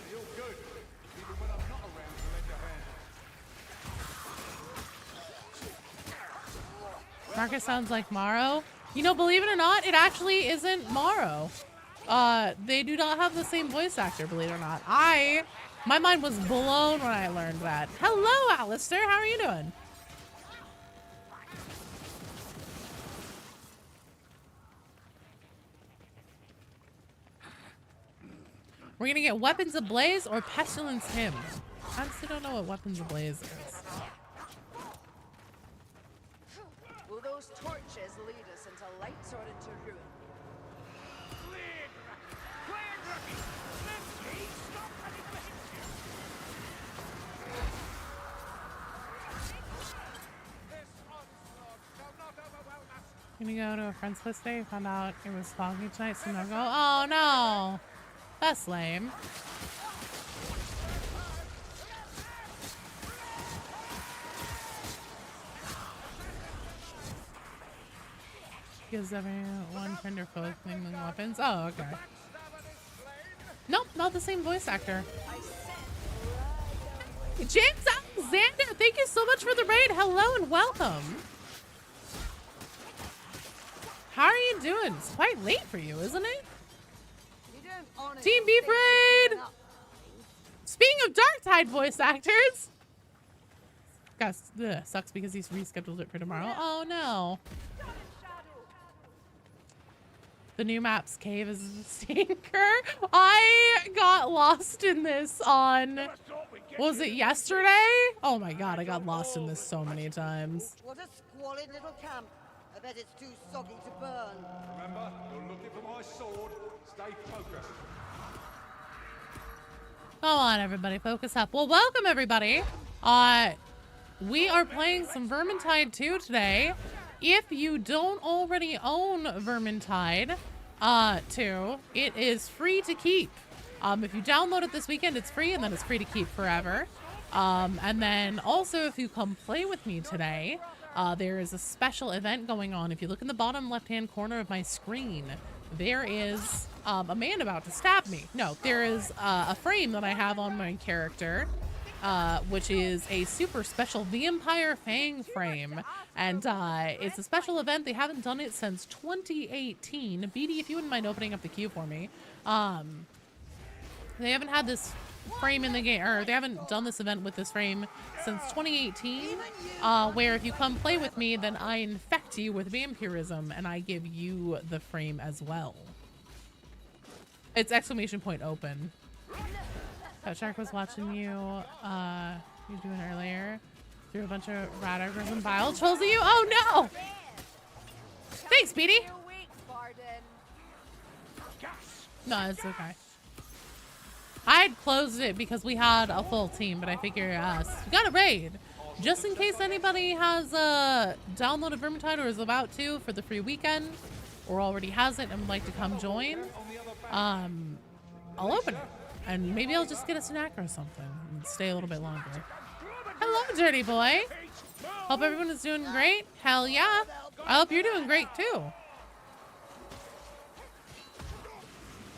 You're good. Even when I'm not around to lend a hand. Marcus sounds like Morrow. You know, believe it or not, it actually isn't Morrow. They do not have the same voice actor, believe it or not. My mind was blown when I learned that. Hello, Alistair. How are you doing? We're gonna get Weapons Ablaze or Pestilence Hymn. I honestly don't know what Weapons Ablaze is. Will those torches lead us into light or into ruin? Gonna go to a friend's place today. Found out it was foggy tonight, so no go. Oh no, that's lame. Gives everyone tender folk mingling weapons. Oh, okay. Nope, not the same voice actor. James Alexander, thank you so much for the raid. Hello and welcome. How are you doing? It's quite late for you, isn't it? Team Beef Raid! Speaking of Darktide voice actors, Gus, sucks because he's rescheduled it for tomorrow. Oh no. The new map's cave is a stinker. I got lost in this on, was it yesterday? Oh my god, I got lost in this so many times. What a squalid little camp. I bet it's too soggy to burn. Remember, you're looking for my sword. Stay focused. Come on, everybody, focus up. Well, welcome, everybody. We are playing some Vermintide 2 today. If you don't already own Vermintide 2, it is free to keep. If you download it this weekend, it's free, and then it's free to keep forever. And then also, if you come play with me today, there is a special event going on. If you look in the bottom left-hand corner of my screen, there is a man about to stab me. No, there is a frame that I have on my character, which is a super special Vampire Fang frame. And it's a special event. They haven't done it since 2018. BD, if you wouldn't mind opening up the queue for me. They haven't had this frame in the game, or they haven't done this event with this frame since 2018, where if you come play with me, then I infect you with vampirism and I give you the frame as well. It's exclamation point open. Shark was watching you doing earlier. Threw a bunch of rat ogres and bile trolls at you. Oh no! Thanks, Speedy. No, it's okay. I had closed it because we had a full team, but I figure we got a raid. Just in case anybody has downloaded Vermintide or is about to for the free weekend, or already has it and would like to come join, I'll open it. And maybe I'll just get a snack or something and stay a little bit longer. Hello, Dirty Boy. Hope everyone is doing great. Hell yeah. I hope you're doing great too.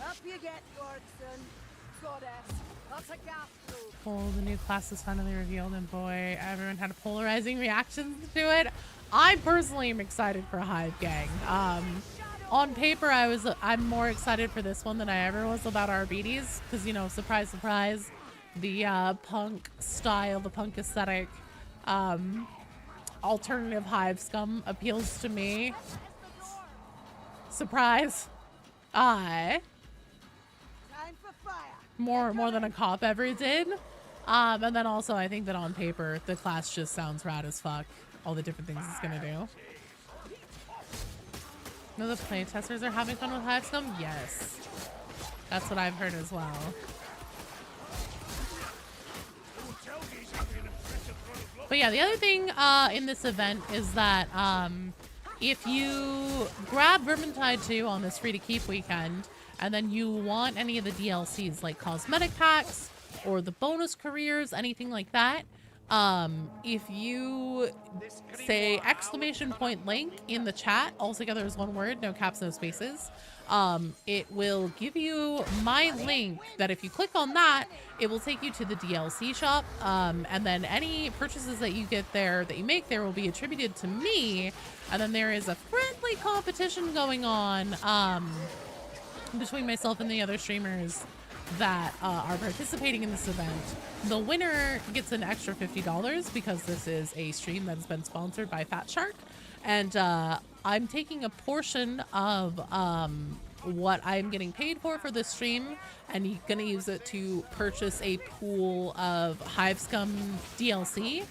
Up you get, Gordon. Goddess. That's a gap. Oh, the new class is finally revealed, and boy, everyone had polarizing reactions to it. I personally am excited for Hive Gang. On paper, I'm more excited for this one than I ever was about RBDs, because, you know, surprise, surprise, the punk style, the punk aesthetic, alternative Hive scum appeals to me. Surprise. more than a cop ever did. And then also I think that on paper the class just sounds rad as fuck. All the different things it's gonna do. No, the playtesters are having fun with Hivescum? Yes. That's what I've heard as well. But yeah, the other thing in this event is that if you grab Vermintide 2 on this free-to-keep weekend, and then you want any of the DLCs like cosmetic packs or the bonus careers, anything like that, if you say !link in the chat, all together as one word, no caps, no spaces, it will give you my link that if you click on that, it will take you to the DLC shop, and then any purchases that you get there, that you make there, will be attributed to me, and then there is a friendly competition going on between myself and the other streamers that are participating in this event. The winner gets an extra $50 because this is a stream that's been sponsored by Fat Shark, and I'm taking a portion of what I'm getting paid for this stream, and you're gonna use it to purchase a pool of Hivescum DLC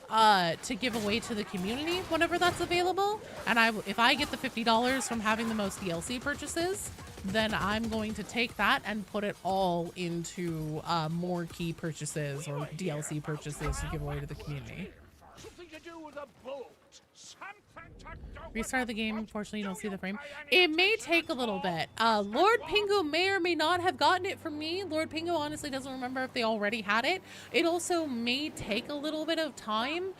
to give away to the community whenever that's available. And if I get the $50 from having the most DLC purchases, then I'm going to take that and put it all into more key purchases or DLC purchases to give away to the community. Something to do with a boat. Restart the game. Unfortunately, you don't see the frame. It may take a little bit. Lord Pingu may or may not have gotten it from me. Lord Pingu honestly doesn't remember if they already had it. It also may take a little bit of time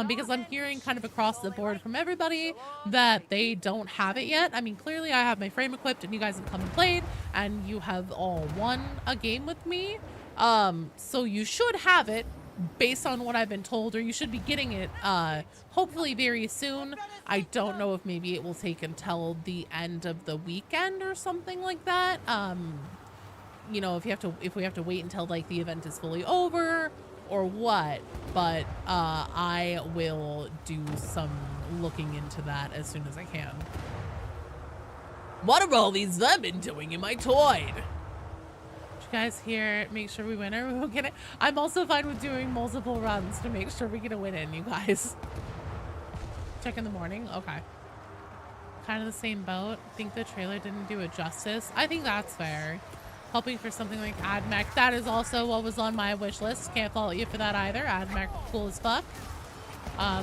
because I'm hearing kind of across the board from everybody that they don't have it yet. I mean, clearly I have my frame equipped and you guys have come and played and you have all won a game with me. So you should have it based on what I've been told, or you should be getting it hopefully very soon. I don't know if maybe it will take until the end of the weekend or something like that. You know, if we have to wait until like the event is fully over or what, but I will do some looking into that as soon as I can. What have all these been doing in my toy? You guys here, make sure we win or we will get it. I'm also fine with doing multiple runs to make sure we get a win in, you guys. Check in the morning. Okay. Kind of the same boat. Think the trailer didn't do it justice. I think that's fair. Hoping for something like AdMech. That is also what was on my wish list. Can't fault you for that either. AdMech, cool as fuck.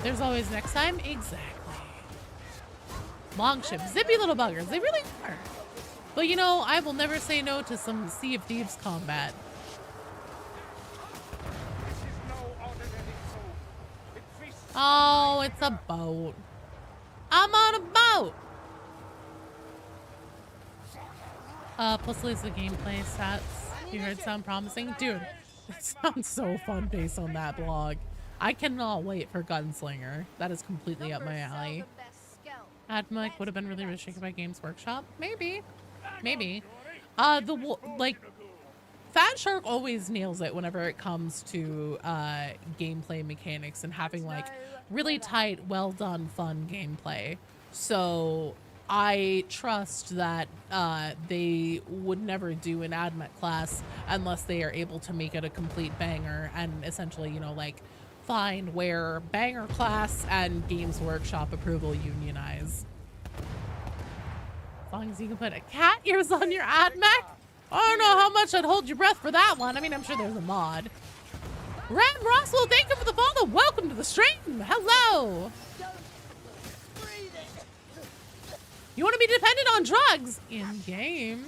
There's always next time. Exactly. Longship. Zippy little buggers. They really are. But you know, I will never say no to some Sea of Thieves combat. Oh, it's a boat. I'm on a boat. Plus at least the gameplay stats you heard sound promising. Dude, it sounds so fun based on that blog. I cannot wait for Gunslinger. That is completely up my alley. AdMech would have been really restricted by Games Workshop. Maybe. Maybe. Like, Fat Shark always nails it whenever it comes to gameplay mechanics and having like really tight, well done, fun gameplay. So I trust that they would never do an AdMech class unless they are able to make it a complete banger and essentially, you know, like find where banger class and Games Workshop approval unionize. As long as you can put a cat ears on your AdMech. I don't know how much I'd hold your breath for that one. I mean, I'm sure there's a mod. Ram Roswell, thank you for the follow. Welcome to the stream. Hello. You want to be dependent on drugs? In game.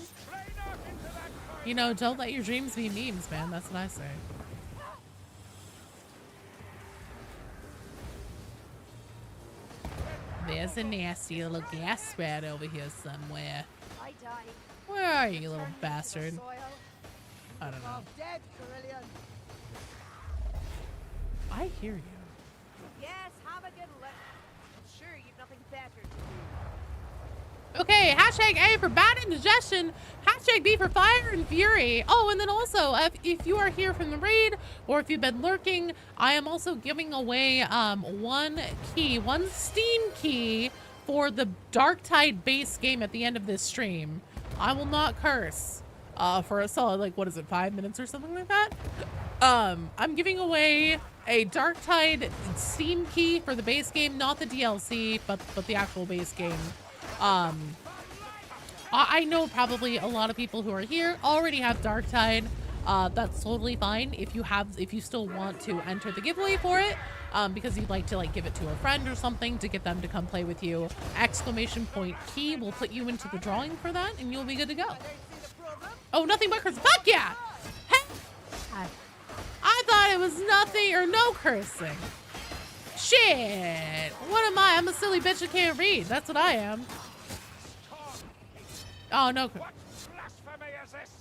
You know, don't let your dreams be memes, man. That's what I say. There's a nasty little gas rat over here somewhere. Where are you, little bastard? I don't know. I hear you. Yes, have a good look. I'm sure you've nothing better to do. Okay, hashtag A for bad indigestion, hashtag B for fire and fury. Oh, and then also, if you are here from the raid, or if you've been lurking, I am also giving away one Steam key for the Darktide base game at the end of this stream. I will not curse. for a solid, like, what is it, 5 minutes or something like that. I'm giving away a Darktide Steam key for the base game, not the DLC, but the actual base game. I know probably a lot of people who are here already have Darktide. That's totally fine if you still want to enter the giveaway for it, because you'd like to like give it to a friend or something to get them to come play with you. Exclamation point key will put you into the drawing for that, and you'll be good to go. Oh, nothing but cursing. Fuck yeah! Hey, I thought it was nothing or no cursing. Shit! What am I? I'm a silly bitch that can't read. That's what I am. Oh, no. What blasphemy is this?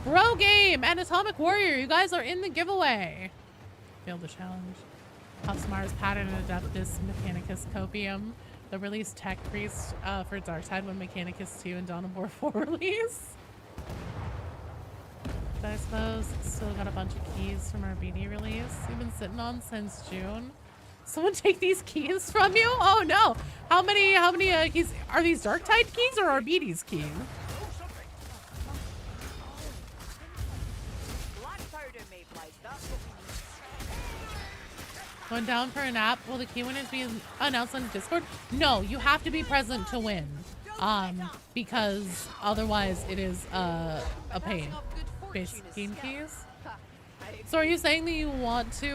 Bro game and Atomic Warrior, you guys are in the giveaway. Failed the challenge. Husmar's Pattern Adeptus Mechanicus Copium. The release Tech Priest for Darktide when Mechanicus 2 and Dawn of War 4 release. But I suppose still got a bunch of keys from our BD release. You've been sitting on since June. Someone take these keys from you? Oh no! How many keys? Are these Darktide keys or are BD's keys? Going down for a nap. Will the key winners be announced on Discord? No, you have to be present to win. Because otherwise it is a pain. Base game keys. So are you saying that you want to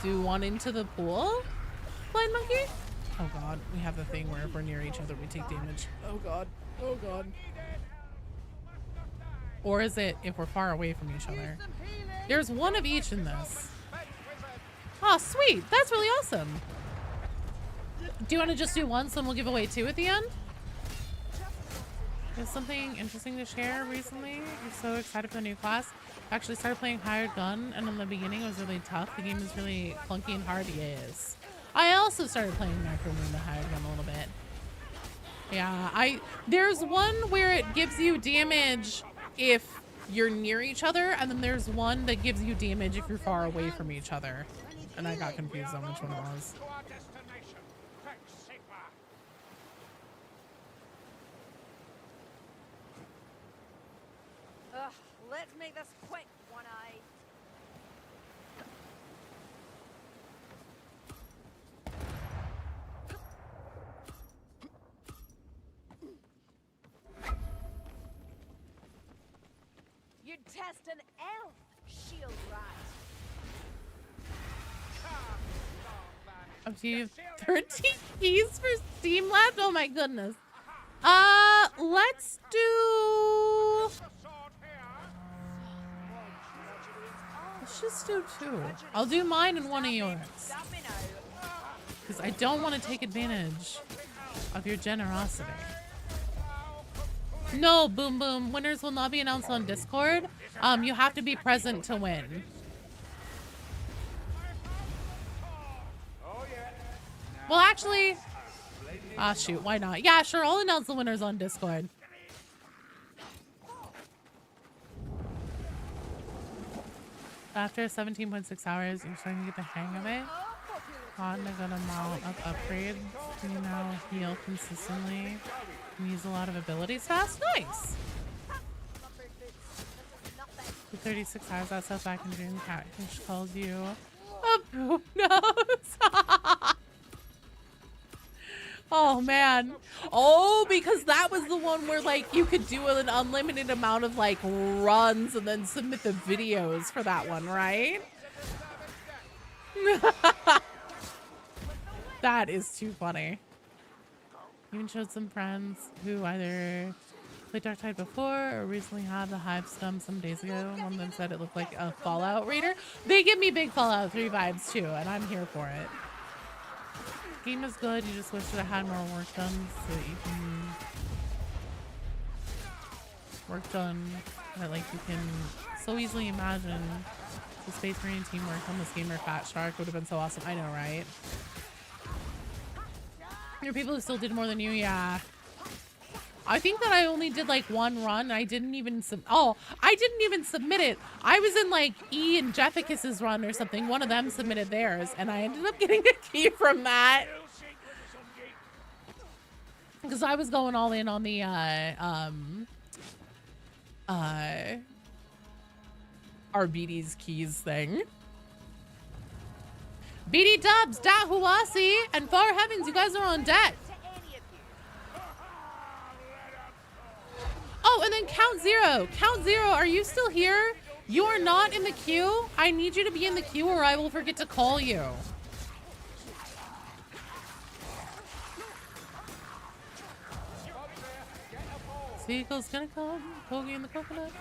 do one into the pool? Blind monkey? Oh god, we have the thing where if we're near each other we take damage. Oh god. Oh god. Or is it if we're far away from each other? There's one of each in this. Oh, sweet. That's really awesome. Do you want to just do one so we'll give away 2 at the end? There's something interesting to share recently. I'm so excited for the new class. I actually started playing Hired Gun, and in the beginning it was really tough. The game is really clunky and hard. Yes. I also started playing Necromoon the Hired Gun a little bit. Yeah, there's one where it gives you damage if you're near each other, and then there's one that gives you damage if you're far away from each other. And I got confused on which one it was. Let's make this quick, One-Eye. You'd test an elf, shield rat. Up to you. 13 keys for Steam left? Oh my goodness. Let's do... Let's just do 2. I'll do mine and one of yours. Because I don't want to take advantage of your generosity. No, Boom Boom. Winners will not be announced on Discord. You have to be present to win. Well, actually... Ah, shoot. Why not? Yeah, sure. I'll announce the winners on Discord. After 17.6 hours, you're starting to get the hang of it. Gotten a good amount of upgrades. You now heal consistently. And use a lot of abilities fast. Nice! For 36 hours, that stuff back in June, Catfish calls you a poop nose. Oh man. Oh, because that was the one where like you could do an unlimited amount of like runs and then submit the videos for that one, right? That is too funny. Even showed some friends who either played Darktide before or recently had the Hive Scum some days ago. One of them said it looked like a Fallout Raider. They give me big Fallout 3 vibes too, and I'm here for it. Game is good, you just wish that it had more work done so that you can work done that like you can so easily imagine the Space Marine teamwork on this game or Fat Shark would have been so awesome. I know, right? There are people who still did more than you, yeah. I think that I only did like one run. I didn't even I didn't even submit it. I was in like E and Jeffficus's run or something. One of them submitted theirs, and I ended up getting a key from that. Because I was going all in on the RBD's keys thing. BD Dubs, Dahuasi, and Far Heavens, you guys are on deck. Oh, and then Count Zero. Count Zero, are you still here? You are not in the queue. I need you to be in the queue or I will forget to call you. Seagull's gonna come. Pogie in the coconut.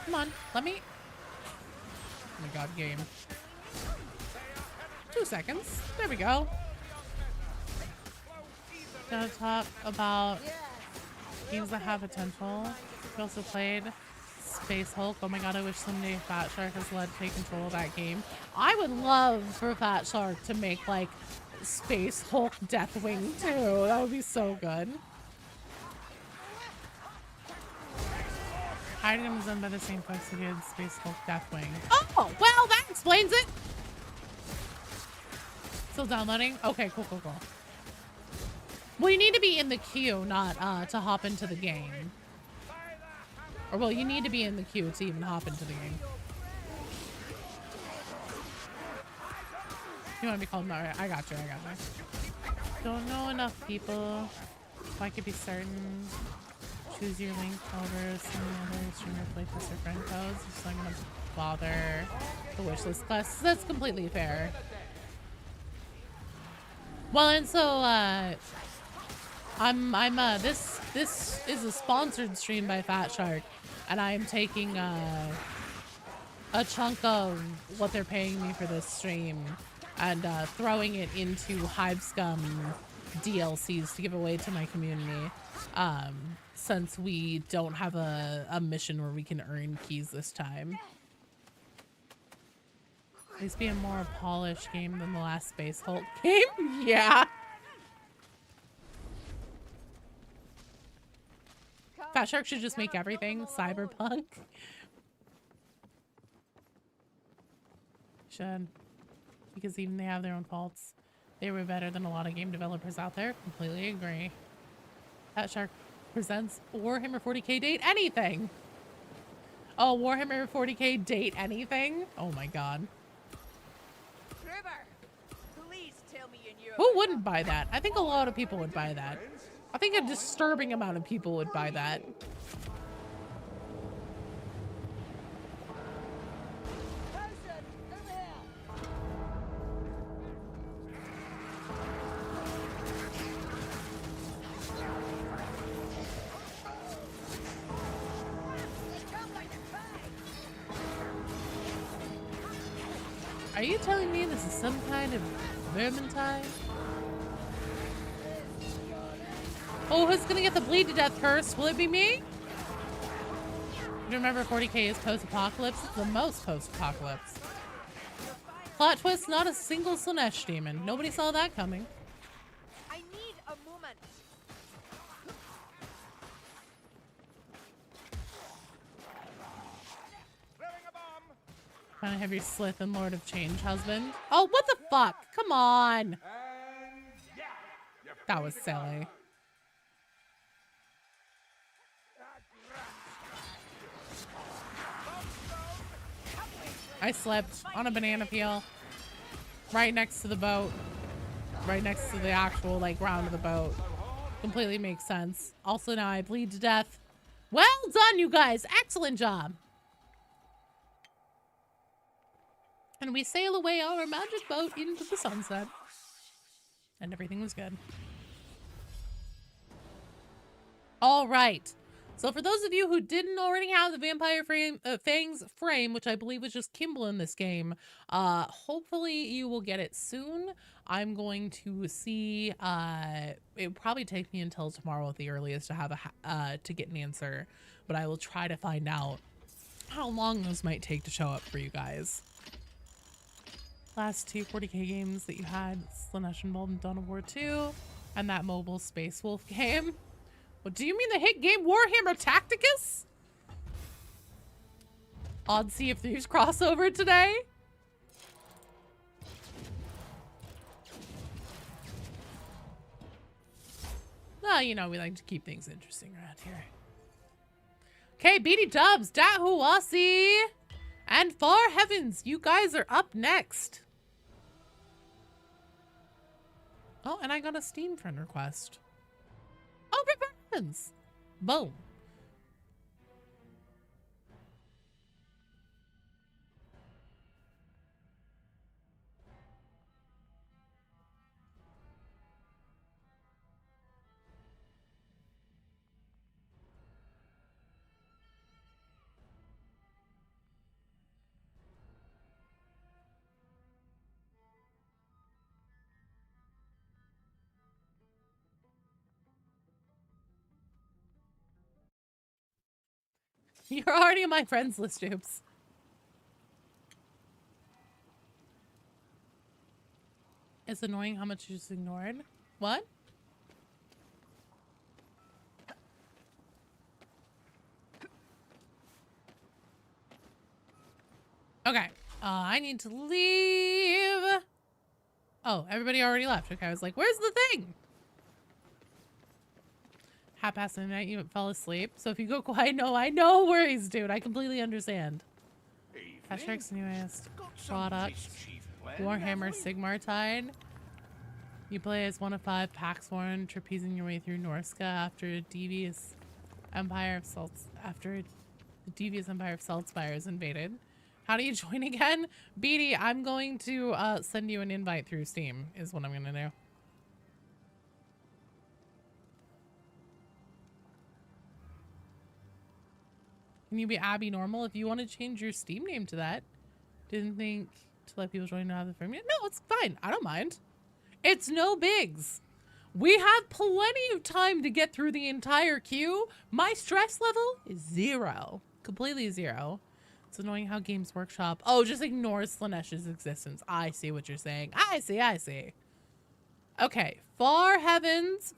Come on, let me. Oh my god, game. 2 seconds. There we go. Gonna talk about games that have potential. We also played Space Hulk. Oh my god, I wish someday Fat Shark has let take control of that game. I would love for Fat Shark to make like Space Hulk Deathwing too. That would be so good. Hiding was done by the same folks who did Space Hulk Deathwing. Oh, well, that explains it. Still downloading? Okay, cool, cool, cool. Well, you need to be in the queue, not to hop into the game. Or, well, you need to be in the queue to even hop into the game. You want to be called? No, I got you, I got you. Don't know enough people. If I could be certain. Choose your link over some other streamer play test or friend codes. Just not gonna bother the wishlist class. That's completely fair. Well, and so this is a sponsored stream by Fat Shark, and I am taking a chunk of what they're paying me for this stream and throwing it into Hive Scum DLCs to give away to my community. Since we don't have a mission where we can earn keys this time. At least be a more polished game than the last Space Hulk game. Yeah. Fat Shark should just make everything cyberpunk. Should. Because even they have their own faults. They were better than a lot of game developers out there. Completely agree. Fat Shark presents Warhammer 40k date anything. Oh, Warhammer 40k date anything? Oh my god. Please tell me you knew. Who wouldn't buy that? I think a lot of people would buy that. I think a disturbing amount of people would buy that. Are you telling me this is some kind of Vermintide? Oh, who's gonna get the bleed to death curse? Will it be me? Remember 40k is post-apocalypse? It's the most post-apocalypse. Plot twist, not a single Slanesh demon. Nobody saw that coming. I need a moment. Kind of heavy Slith and Lord of Change husband. Oh, what the fuck? Come on. That was silly. I slept on a banana peel right next to the boat, right next to the actual like ground of the boat. Completely makes sense. Also now I bleed to death. Well done, you guys. Excellent job. And we sail away on our magic boat into the sunset. And everything was good. All right. So for those of you who didn't already have the Vampire Fangs frame, which I believe was just Kimball in this game, hopefully you will get it soon. I'm going to see, it will probably take me until tomorrow at the earliest to have to get an answer, but I will try to find out how long those might take to show up for you guys. Last two 40k games that you had, Slanesh and Dawn of War 2, and that mobile Space Wolf game. What do you mean the hit game Warhammer Tacticus? Odd Sea of Thieves crossover today? Well, you know, we like to keep things interesting around here. Okay, Beady Dubs, Dahuasi, and Far Heavens, you guys are up next. Oh, and I got a Steam friend request. Oh, Far Heavens. Boom. You're already on my friends list, Oops. It's annoying how much you just ignored. What? Okay. I need to leave. Oh, everybody already left. Okay, I was like, where's the thing? Half past midnight, you fell asleep. So if you go quiet, no worries, dude. I completely understand. Hashtag's newest product, Warhammer Sigmartide. You play as one of 5 Paxworn, trapezing your way through Norska after the devious Empire of Saltspire is invaded. How do you join again? Beatty, I'm going to send you an invite through Steam, is what I'm gonna do. Can you be Abby Normal if you want to change your Steam name to that? Didn't think to let people join now the frame yet? No, it's fine. I don't mind. It's no bigs. We have plenty of time to get through the entire queue. My stress level is 0. Completely 0. It's annoying how Games Workshop... Oh, just ignores Slanesh's existence. I see what you're saying. I see. Okay, Far Heavens,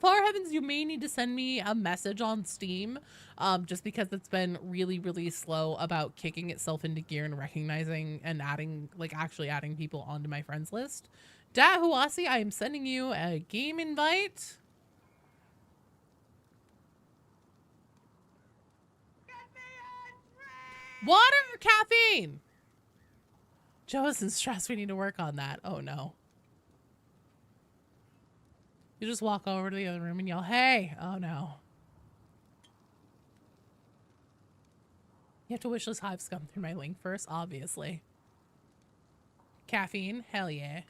you may need to send me a message on Steam, just because it's been really, really slow about kicking itself into gear and recognizing and adding, like, actually adding people onto my friends list. Dahuasi, I am sending you a game invite. Water or caffeine? Joe isn't stressed. We need to work on that. Oh, no. You just walk over to the other room and yell, hey! Oh, no. You have to wishlist Hive Scum through my link first, obviously. Caffeine? Hell yeah.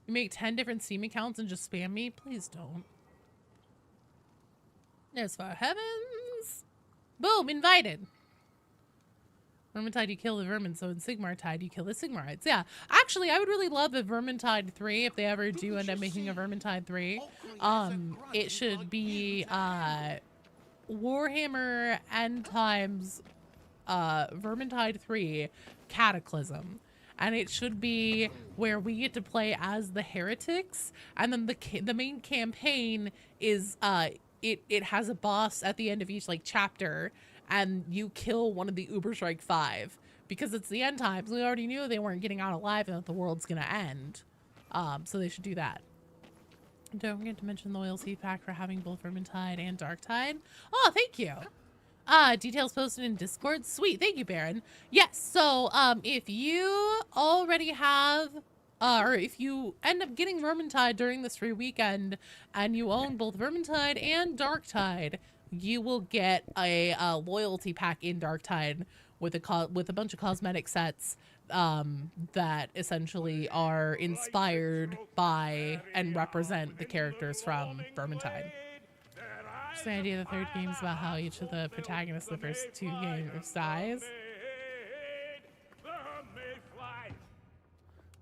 You make 10 different Steam accounts and just spam me? Please don't. There's Far Heavens. Boom, invited. Vermintide, you kill the vermin, so in Sigmartide, you kill the Sigmarites. Yeah, actually, I would really love a Vermintide 3, if they ever do end up making a Vermintide 3. It should be, Warhammer End Times, Vermintide 3 Cataclysm. And it should be where we get to play as the heretics, and then the main campaign is, it has a boss at the end of each, like, chapter, and you kill one of the Uberstrike 5 because it's the end times. We already knew they weren't getting out alive and that the world's gonna end. So they should do that. Don't forget to mention the loyalty pack for having both Vermintide and Darktide. Oh, thank you. Details posted in Discord. Sweet, thank you, Baron. Yes, so if you already have, or if you end up getting Vermintide during this free weekend and you own both Vermintide and Darktide, you will get a loyalty pack in Darktide with a bunch of cosmetic sets that essentially are inspired by and represent the characters from Vermintide. Just the idea the third game is about how each of the protagonists of the first 2 games dies.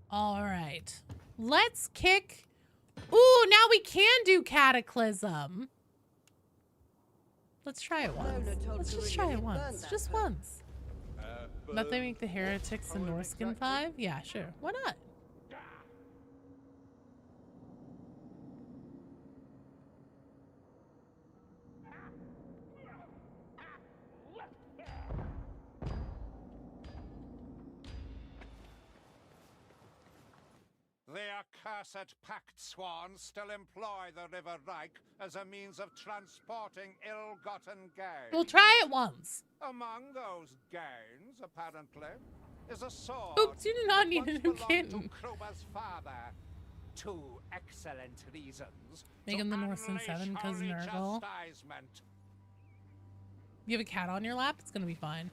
All right, let's kick. Ooh, now we can do Cataclysm. Let's try it once. Let's just try it once. Just once. That they make the heretics in Norskin 5? Yeah, sure. Why not? The accursed packed swans still employ the River Reich as a means of transporting ill-gotten gains. We'll try it once. Among those gains, apparently, is a sword. Oops, you do not need a that new once belonged kitten. to Kruber's father. Two excellent reasons Make to him the Norseman 7 'cause unleash holy Nurgle. chastisement. You have a cat on your lap? It's gonna be fine.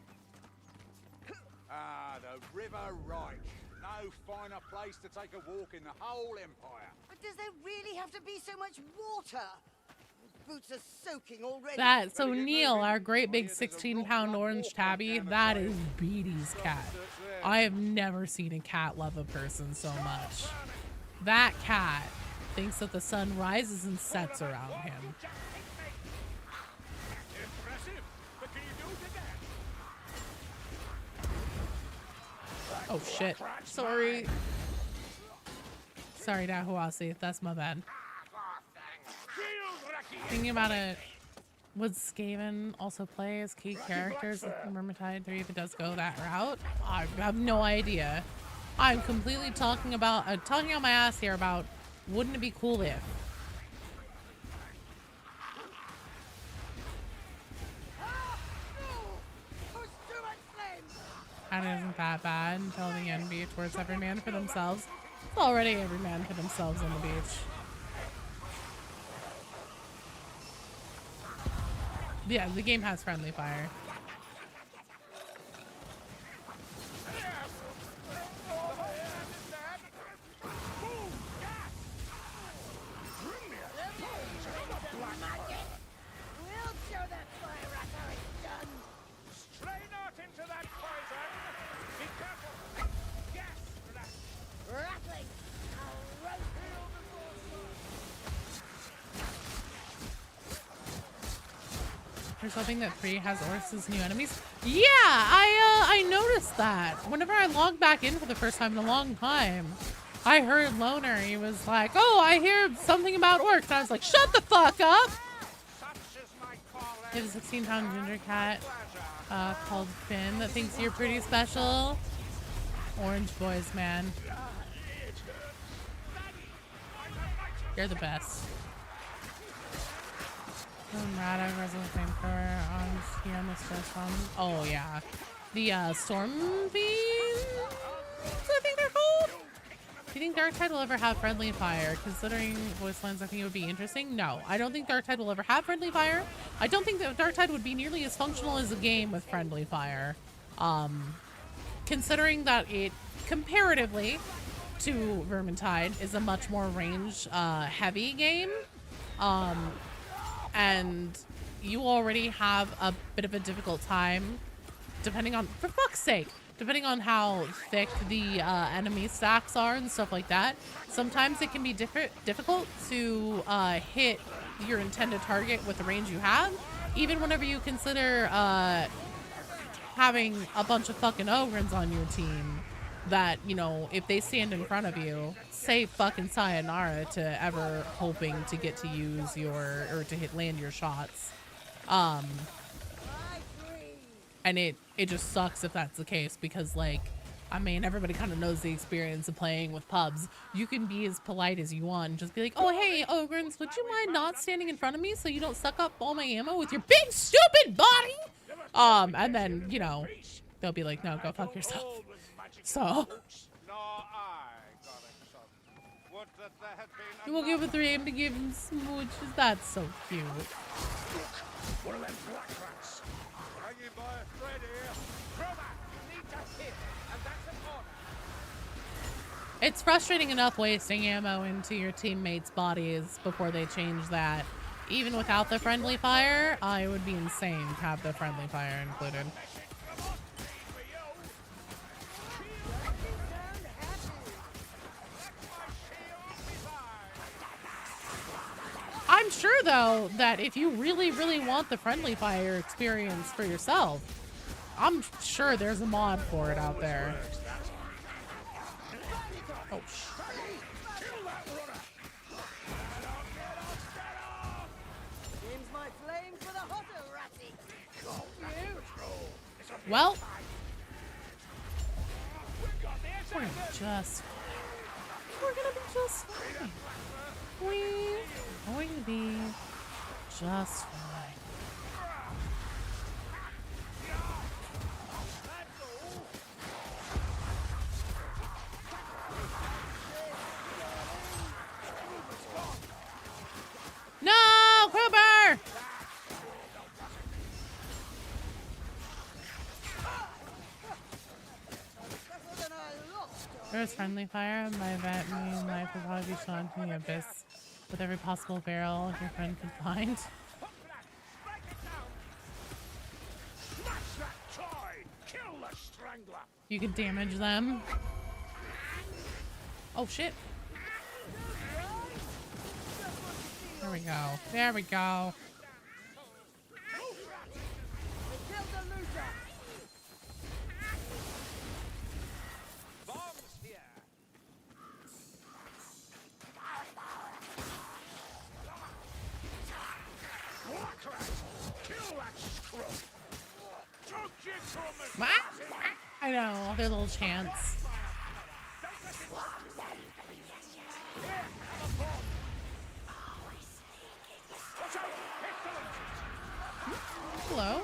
Ah, the River Reich. No finer place to take a walk in the whole Empire. But does there really have to be so much water? Boots are soaking already. So Neil, our great big 16-pound orange tabby, that is Beatty's cat. I have never seen a cat love a person so much. That cat thinks that the sun rises and sets around him. Impressive, but can you do it again? Oh shit. Sorry. Sorry, Dahuasi. That's my bad. Thinking about it, would Skaven also play as key characters in Vermintide 3 if it does go that route? I have no idea. I'm completely talking out my ass here about wouldn't it be cool if. And it isn't that bad until the end be towards every man for themselves. It's already every man for themselves on the beach. Yeah, the game has friendly fire. We'll show that fire rat how it's done. Stray not into that poison. Be careful. Yes, Rattling. I'll roast There's hoping that 3 has Ors's new enemies. Yeah, I noticed that. Whenever I logged back in for the first time in a long time, I heard Loner. He was like, "Oh, I hear something about orcs." And I was like, "Shut the fuck up!" He has a 16-pound ginger cat called Finn that thinks you're pretty special. Orange boys, man. You're the best. Rada, Resident Flamethrower on Sienna's first one. Oh, yeah. The Storm Fiends, I think they're called. Do you think Darktide will ever have friendly fire? Considering voice lines, I think it would be interesting. No, I don't think Darktide will ever have friendly fire. I don't think that Darktide would be nearly as functional as a game with friendly fire. Considering that it, comparatively to Vermintide, is a much more range heavy game. And you already have a bit of a difficult time, depending on, for fuck's sake, depending on how thick the enemy stacks are and stuff like that. Sometimes it can be difficult to hit your intended target with the range you have, even whenever you consider having a bunch of fucking Ogrins on your team that, you know, if they stand in front of you, say fucking sayonara to ever hoping to get to use your, or to land your shots. And it just sucks if that's the case, because, like, I mean, everybody kind of knows the experience of playing with pubs. You can be as polite as you want and just be like, "Oh, hey, Ogrins, would you mind not standing in front of me so you don't suck up all my ammo with your big stupid body?" And then, you know, they'll be like, "No, go fuck yourself." So you will give a 3 aim to give him smooches. That's so cute. one of them black rats. Hanging by a thread here. Brother, you need to hit, and that's an order. It's frustrating enough wasting ammo into your teammates' bodies before they change that. Even without the friendly fire, it would be insane to have the friendly fire included. I'm sure, though, that if you really, really want the friendly fire experience for yourself, I'm sure there's a mod for it out there. Oh, Seems my flames for the hotter, ratty. well. We're gonna be just fine. We're going to be just fine. No, Cooper! There's friendly fire. My vet mean life will probably be shown to the abyss with every possible barrel your friend could find. You can damage them. Oh shit. There we go. There we go. I know, their little chants. Hello?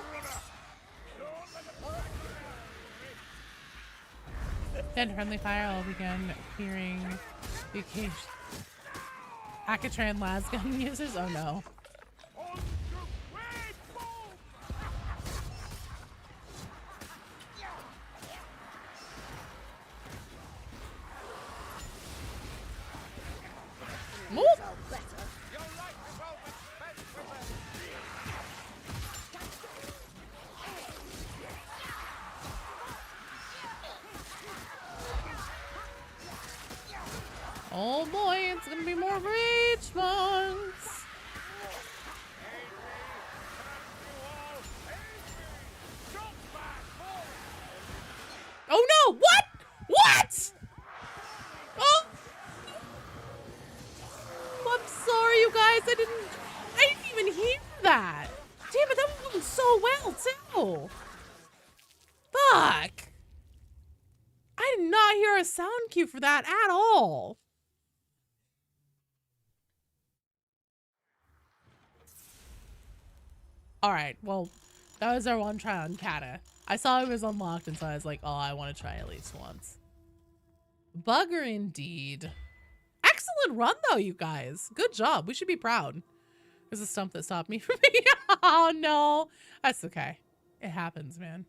Then friendly fire will begin clearing the occasion. Akatran lasgun users? Oh no. Move! Oh boy, it's gonna be more rage monks. Oh no! What? What? Oh! I'm sorry, you guys. I didn't even hear that. Damn it, that was going so well too. Fuck. I did not hear a sound cue for that at all. Alright, well, that was our one try on Kata. I saw it was unlocked, and so I was like, oh, I want to try at least once. Bugger indeed. Excellent run, though, you guys. Good job. We should be proud. There's a stump that stopped me from being... Oh, no. That's okay. It happens, man.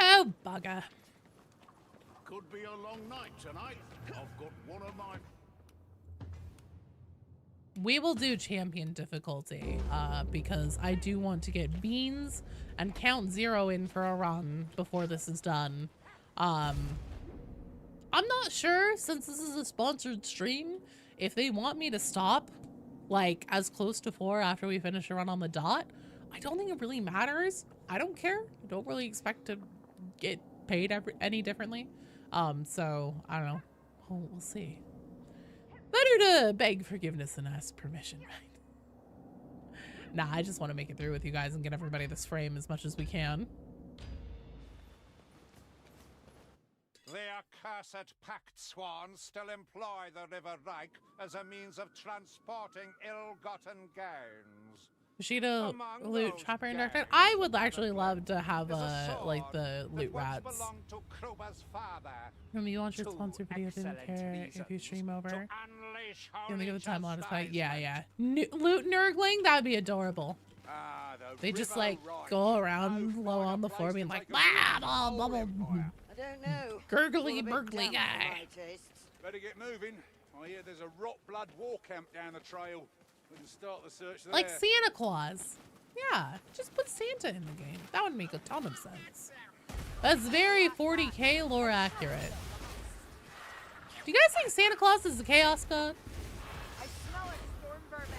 Oh, bugger. Could be a long night tonight. I've got one of my... We will do champion difficulty, because I do want to get beans and count 0 in for a run before this is done. I'm not sure, since this is a sponsored stream, if they want me to stop, like, as close to 4 after we finish a run on the dot. I don't think it really matters. I don't care. I don't really expect to get paid any differently. So, I don't know. We'll see. Better to beg forgiveness than ask permission, right? Nah, I just want to make it through with you guys and get everybody this frame as much as we can. The accursed packed swans still employ the River Reich as a means of transporting ill-gotten gains. Kushida loot trapper and dark. I would actually love to have like the loot rats. You want your sponsor video? Didn't care if you stream over. You think of the time on his fight? Yeah. Loot nurgling? That would be adorable. They just like go around low on the floor, being like, blah blah blah blah. I don't know. Gurgly burgly guy. Better get moving. I hear there's a rot blood war camp down the trail. We can start the search there. Like Santa Claus. Yeah, just put Santa in the game. That would make a ton of sense. That's very 40k lore accurate. Do you guys think Santa Claus is the chaos god? I smell it, storm vermin.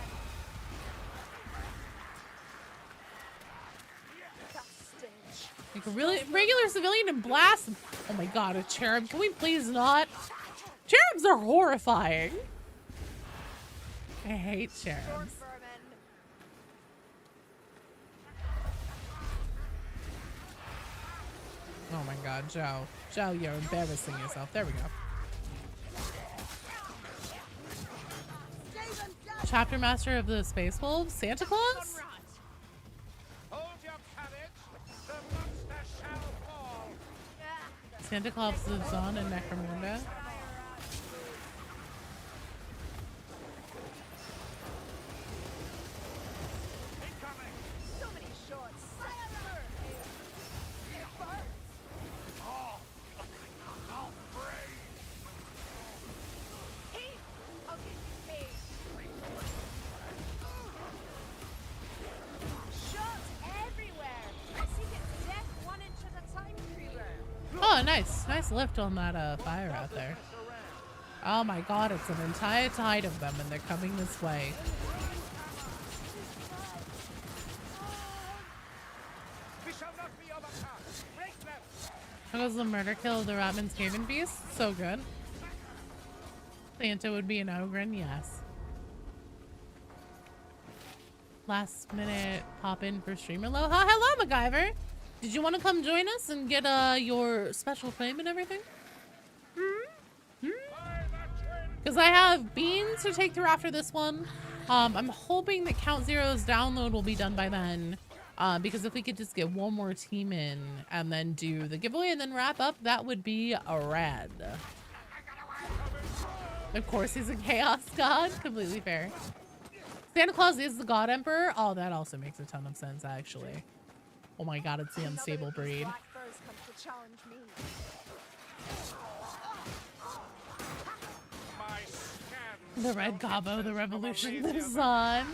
That stench. Like a really regular civilian and blast. Oh my god, a cherub. Can we please not? Cherubs are horrifying. I hate Storm cherubs. vermin. Oh my god, Joe. Joe, you're embarrassing yourself. There we go. Chapter Master of the Space Wolves, Santa Claus? Hold your courage. The monster shall fall. Santa Claus lives on in Necromunda. Incoming. So many shots. Fire! It burns. Oh, I'll break. Heat! I'll get you paid. Shots everywhere. I seek its death 1 inch at a time, Creeper. Oh, nice. Nice lift on that fire out there. Oh my god, it's an entire tide of them and they're coming this way. We shall not be overcome. Break them. How goes the murder kill of the Ratman's Haven Beast? So good. Santa would be an Ogren, yes. Last minute pop in for stream aloha. Hello, MacGyver. Did you want to come join us and get your special frame and everything? Because I have beans to take through after this one. I'm hoping that Count Zero's download will be done by then. Because if we could just get one more team in and then do the giveaway and then wrap up, that would be a rad. Of course, he's a chaos god. Completely fair. Santa Claus is the God Emperor. Oh, that also makes a ton of sense, actually. Oh my god, it's the unstable breed. Black birds come to challenge me. My scans. The Red Gobbo, the revolution lives on.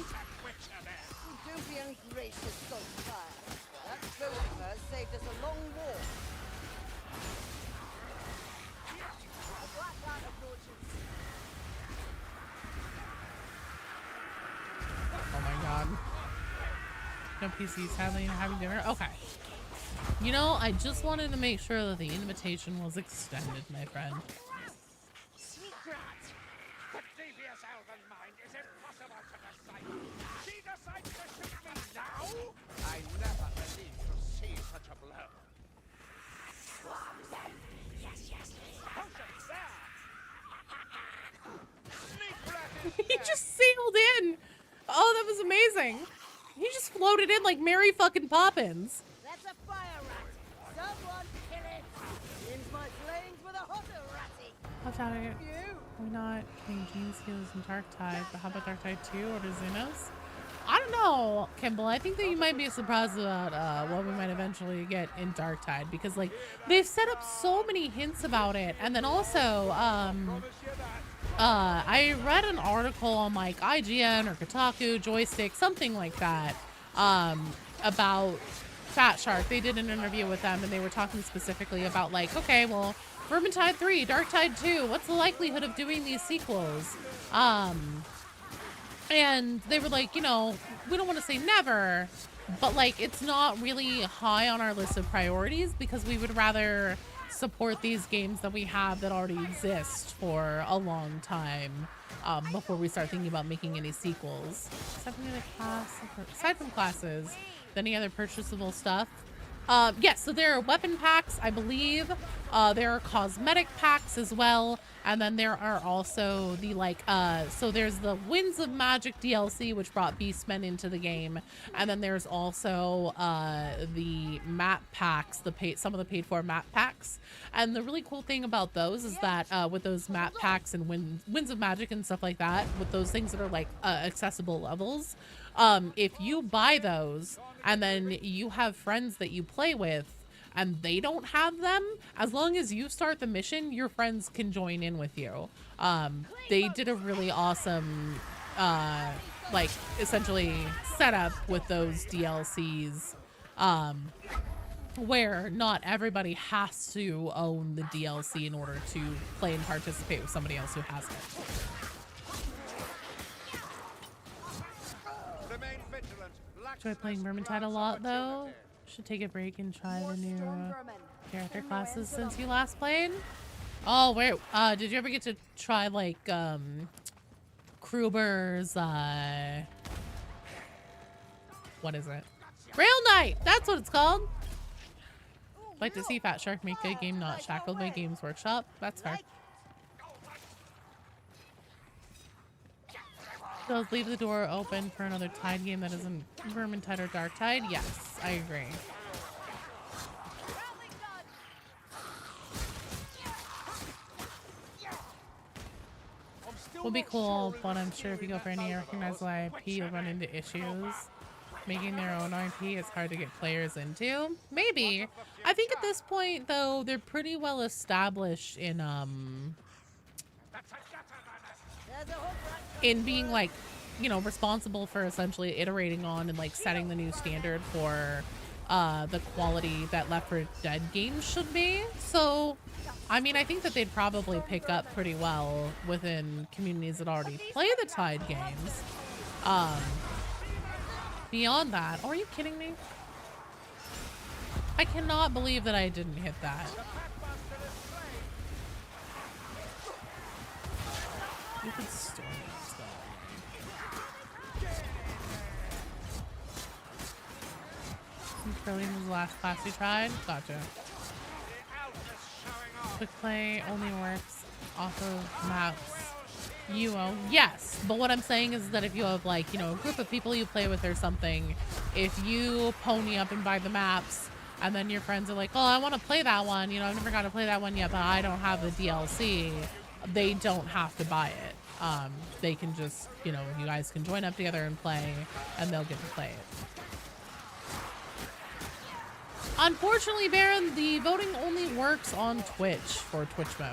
Don't be ungracious, Saltfire. That boat of hers saved us a long walk. A black rat approaches. Oh my god. No PCs having dinner? Okay. You know, I just wanted to make sure that the invitation was extended, my friend. Sneak rat. The devious elven mind is impossible to decide. She decides to shoot me now? I never believed to see such a blow. Yes. Potion there. Sneak rat is He dead. just sailed in! Oh, that was amazing! He just floated in like Mary fucking Poppins. That's a fire rat. Someone kill it. Ends my flames with a hotter ratty. How about it? You. Why not getting Gene's Heals and Darktide? But how about Darktide 2 or Xenos? I don't know, Kimball. I think that you might be surprised about what we might eventually get in Darktide because, like, they've set up so many hints about it. And then also, I read an article on like IGN or Kotaku, Joystick, something like that, about Fat Shark. They did an interview with them and they were talking specifically about like, okay, well, Vermintide 3, Darktide 2, what's the likelihood of doing these sequels? And they were like, you know, we don't want to say never, but like it's not really high on our list of priorities because we would rather support these games that we have that already exist for a long time before we start thinking about making any sequels. Aside from classes, any other purchasable stuff? Yes, so there are weapon packs, I believe. There are cosmetic packs as well. And then there are also the so there's the Winds of Magic DLC, which brought Beastmen into the game. And then there's also the map packs, some of the paid for map packs. And the really cool thing about those is that with those map packs and Winds of Magic and stuff like that, with those things that are like accessible levels, if you buy those and then you have friends that you play with and they don't have them, as long as you start the mission, your friends can join in with you. They did a really awesome, like, essentially setup with those DLCs. where not everybody has to own the DLC in order to play and participate with somebody else who hasn't. Remain vigilant. Enjoy playing Vermintide a lot, though. Should take a break and try the new character classes since you last played. Oh, wait. Did you ever get to try, like, Kruber's, what is it? Rail Knight! That's what it's called! Like to see Fat Shark make a game not shackled by Games Workshop. That's fair. So leave the door open for another Tide game that isn't Vermintide or Dark Tide? Yes, I agree. Will be cool, but I'm sure if you go for any recognizable IP, you'll run into issues. Making their own IP is hard to get players into. Maybe. I think at this point, though, they're pretty well established in being, like, you know, responsible for essentially iterating on and, like, setting the new standard for the quality that Left 4 Dead games should be. So, I mean, I think that they'd probably pick up pretty well within communities that already play the Tide games. Beyond that, are you kidding me? I cannot believe that I didn't hit that. You could storm it. Trillium was the last class you tried? Gotcha. Quick play only works off of maps you own. Yes, but what I'm saying is that if you have, like, you know, a group of people you play with or something, if you pony up and buy the maps and then your friends are like, oh, I want to play that one, you know, I've never got to play that one yet, but I don't have the DLC, they don't have to buy it. They can just, you know, you guys can join up together and play, and they'll get to play it. Unfortunately, Baron, the voting only works on Twitch for Twitch mode.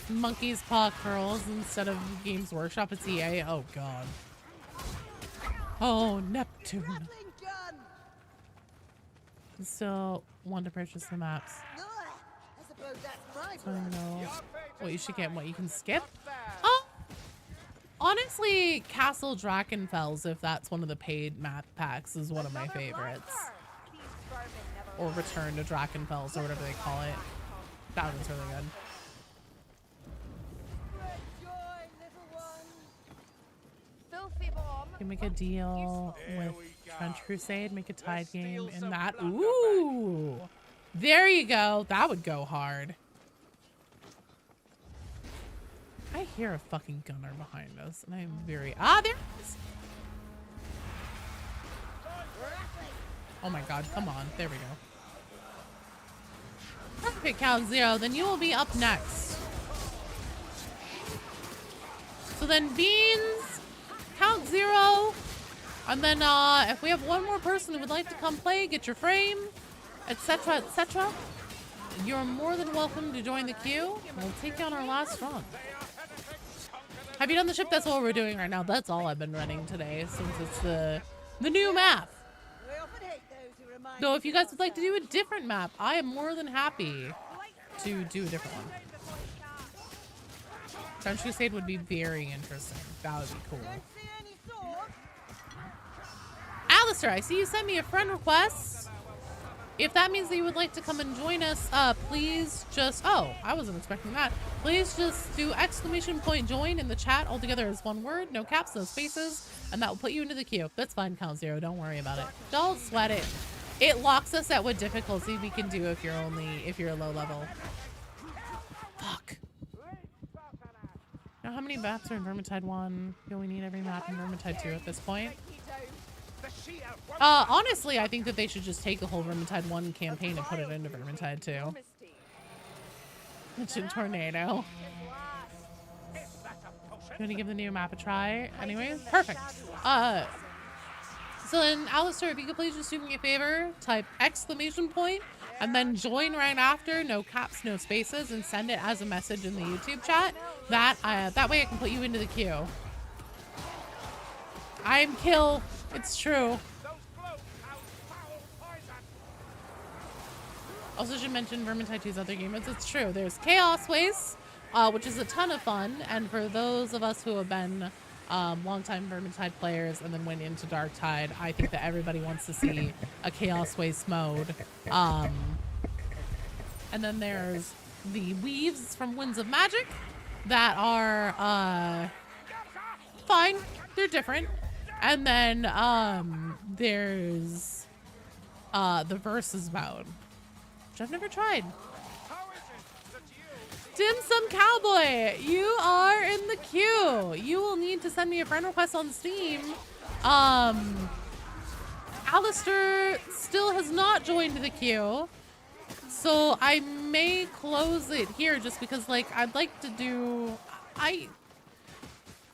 Monkey's Paw Curls instead of Games Workshop. It's EA. Oh, God. Oh, Neptune. Still want to purchase the maps. So I know what you should get and what you can skip. Oh, honestly, Castle Drachenfels, if that's one of the paid map packs, is one of my favorites. Or Return to Drachenfels, or whatever they call it. That one's really good. You can make a deal with Trench Crusade, make a Tide game in that. Ooh! There you go. That would go hard. I hear a fucking gunner behind us, and I am very... Ah, there it is! Oh my god, come on. There we go. Perfect, Count Zero. Then you will be up next. So then Beans, Count Zero, and then if we have one more person who would like to come play, get your frame, etc., etc., you're more than welcome to join the queue. We'll take on our last run. Have you done the ship? That's what we're doing right now. That's all I've been running today since it's the new map. Though if you guys would like to do a different map, I am more than happy to do a different one. Trench Crusade would be very interesting. That would be cool. Alistair, I see you sent me a friend request. If that means that you would like to come and join us, please just... Oh, I wasn't expecting that. Please just do !join in the chat all together as one word. No caps, no spaces. And that will put you into the queue. That's fine, Count Zero. Don't worry about it. Don't sweat it. It locks us at what difficulty we can do if you're low level. Fuck. Now, how many maps are in Vermintide 1? You only need every map in Vermintide 2 at this point. Honestly, I think that they should just take the whole Vermintide 1 campaign and put it into Vermintide 2. Mention Tornado. You want to give the new map a try? Anyways, perfect. So then, Alistair, if you could please just do me a favor, type !, and then join right after, no caps, no spaces, and send it as a message in the YouTube chat. That way I can put you into the queue. I'm kill. It's true. Those globes house foul poison. Also should mention Vermintide 2's other game modes. It's true. There's Chaos Waste, which is a ton of fun. And for those of us who have been longtime Vermintide players and then went into Darktide, I think that everybody wants to see a Chaos Waste mode. And then there's the Weaves from Winds of Magic that are fine. They're different. And then there's the Versus mode, which I've never tried. Dim Sum Cowboy, you are in the queue. You will need to send me a friend request on Steam. Alistair still has not joined the queue, so I may close it here just because, like, I'd like to do...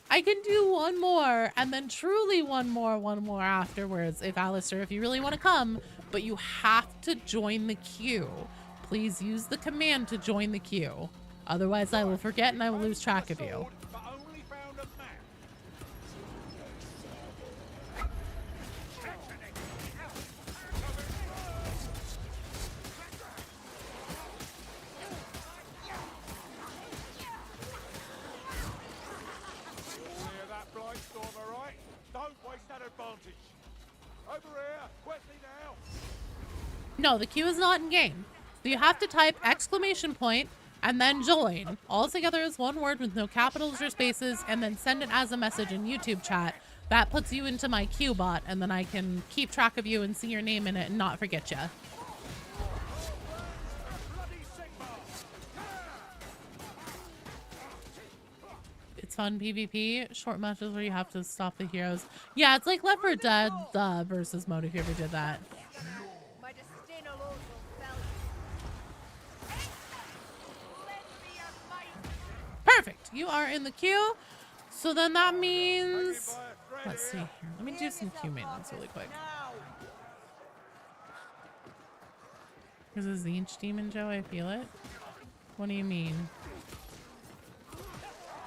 I can do one more and then truly one more afterwards if Alistair, if you really want to come, but you have to join the queue. Please use the command to join the queue. Otherwise I will forget and I will lose track of you. No, the queue is not in game. So you have to type exclamation point and then join. All together is one word with no capitals or spaces, and then send it as a message in YouTube chat. That puts you into my queue bot, and then I can keep track of you and see your name in it and not forget you. It's fun PvP, short matches where you have to stop the heroes. Yeah, it's like Left 4 Dead versus mode if you ever did that. Perfect. You are in the queue. So then that means... Let's see here. Let me do some queue maintenance really quick. There's a Zinch demon, Joe. I feel it. What do you mean?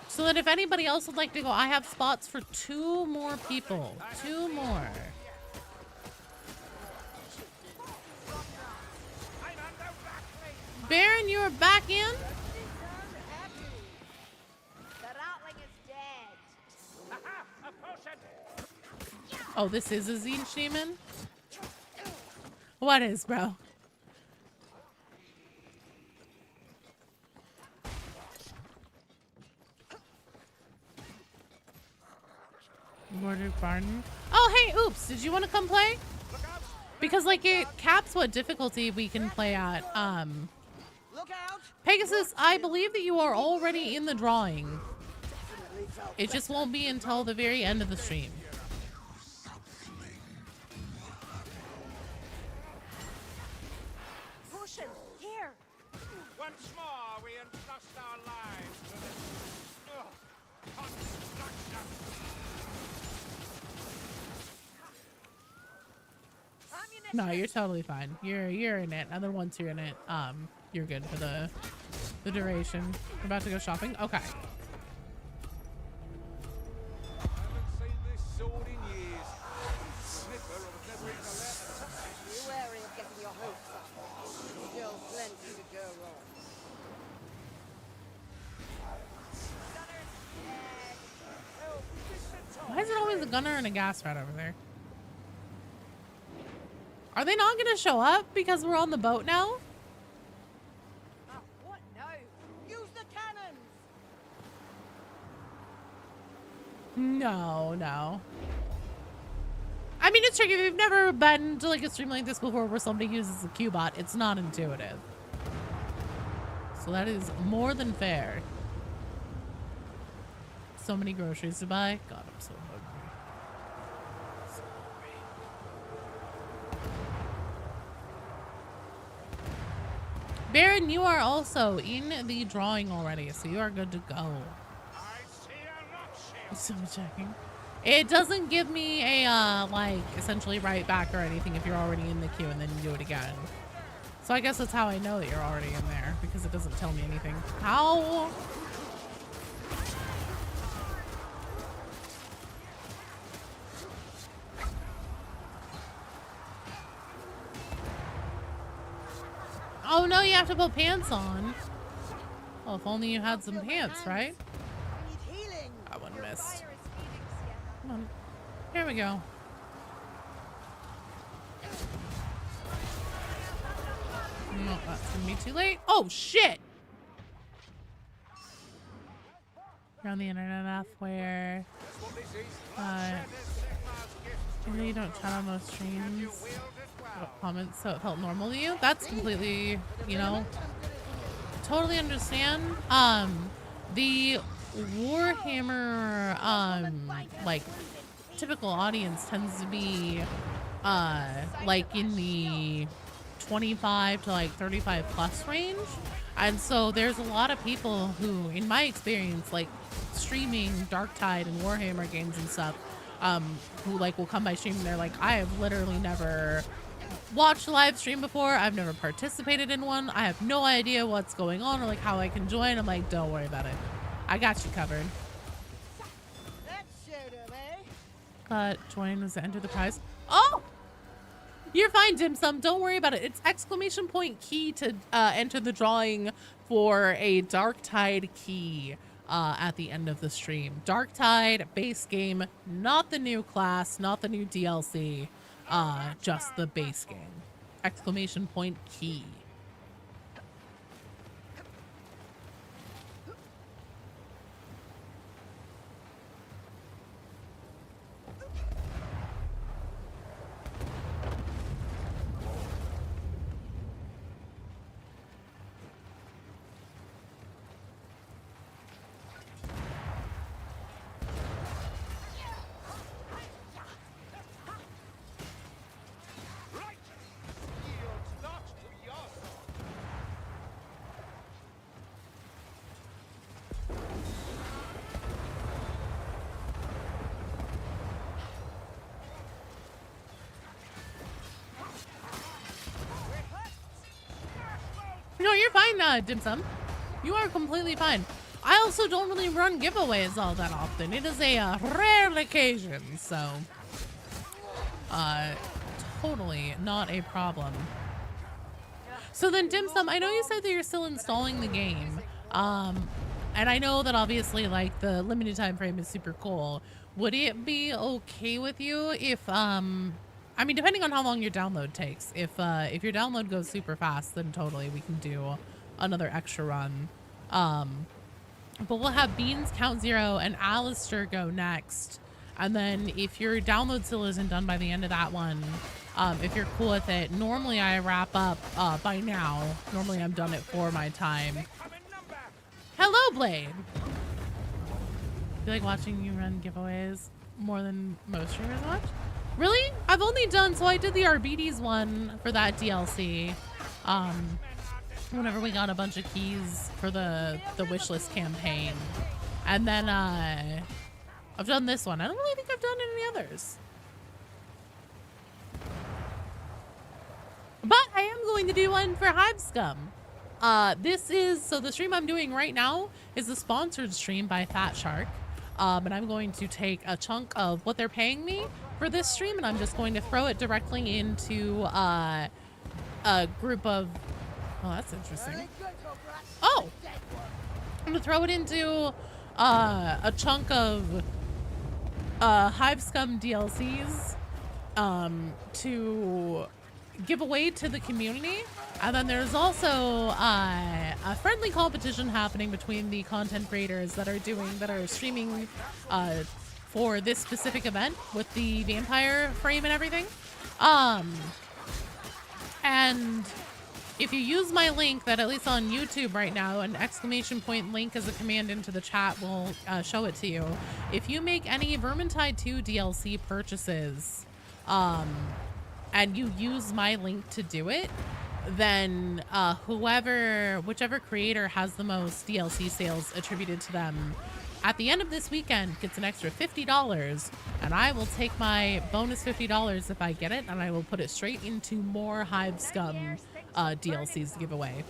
So that if anybody else would like to go, I have spots for 2 more people. 2 more. Baron, you are back in? Oh, this is a Zinch demon? What is, bro? Border Barton. Oh, hey, oops. Did you want to come play? Because, like, it caps what difficulty we can play at. Pegasus, I believe that you are already in the drawing. It just won't be until the very end of the stream. Here. Once more we entrust our lives to this construction. No, you're totally fine. You're in it. And then once you're in it, you're good for the duration. We're about to go shopping. Okay. Why is it always a gunner and a gas rat over there? Are they not going to show up because we're on the boat now? What? No. Use the cannons. No. I mean, it's tricky. If you've never been to like a stream like this before where somebody uses a Q-bot, it's not intuitive. So that is more than fair. So many groceries to buy. God, I'm so hungry. So hungry. Baron, you are also in the drawing already, so you are good to go. So checking. It doesn't give me a, like, essentially right back or anything if you're already in the queue and then you do it again. So I guess that's how I know that you're already in there, because it doesn't tell me anything. How? Oh no, you have to put pants on. Well, if only you had some pants, right? I need healing. That one Your missed. fire is feeding, Sienna. Come on. Here we go. No, that's gonna be too late. Oh shit! You're on the internet enough where you know you don't chat on most streams, comments, so it felt normal to you. That's completely, you know, totally understand. The Warhammer like typical audience tends to be like in the 25 to like 35 plus range, and so there's a lot of people who, in my experience, like streaming Darktide and Warhammer games and stuff, who like will come by stream and they're like, I have literally never watched a live stream before, I've never participated in one, I have no idea what's going on or like how I can join. I'm like, don't worry about it, I got you covered. That showed him, eh? But join was to enter the prize. Oh! You're fine, Dim Sum. Don't worry about it. It's exclamation point key to enter the drawing for a Darktide key at the end of the stream. Darktide base game, not the new class, not the new DLC, just the base game. Exclamation point key. No, you're fine, Dim Sum. You are completely fine. I also don't really run giveaways all that often. It is a rare occasion, so totally not a problem. So then, Dim Sum, I know you said that you're still installing the game, and I know that obviously like the limited time frame is super cool. Would it be okay with you if I mean, depending on how long your download takes. If your download goes super fast, then totally we can do another extra run. But we'll have Beans, Count Zero, and Alistair go next. And then if your download still isn't done by the end of that one, if you're cool with it, normally I wrap up by now. Normally I'm done at 4 my time. Hello, Blade! I feel like watching you run giveaways more than most streamers watch. Really? I've only done, so I did the Arbites one for that DLC. Whenever we got a bunch of keys for the wishlist campaign. And then I've done this one. I don't really think I've done any others. But I am going to do one for Hive Scum. This is, so the stream I'm doing right now is a sponsored stream by Fat Shark. And I'm going to take a chunk of what they're paying me for this stream, and I'm just going to throw it directly into a group of, oh, that's interesting. Oh, I'm gonna throw it into a chunk of Hive Scum DLCs to give away to the community. And then there's also a friendly competition happening between the content creators that are streaming for this specific event with the vampire frame and everything. And if you use my link that, at least on YouTube right now, an exclamation point link as a command into the chat will show it to you. If you make any Vermintide 2 DLC purchases and you use my link to do it, then whichever creator has the most DLC sales attributed to them at the end of this weekend gets an extra $50, and I will take my bonus $50 if I get it, and I will put it straight into more Hive Scum DLCs to give away.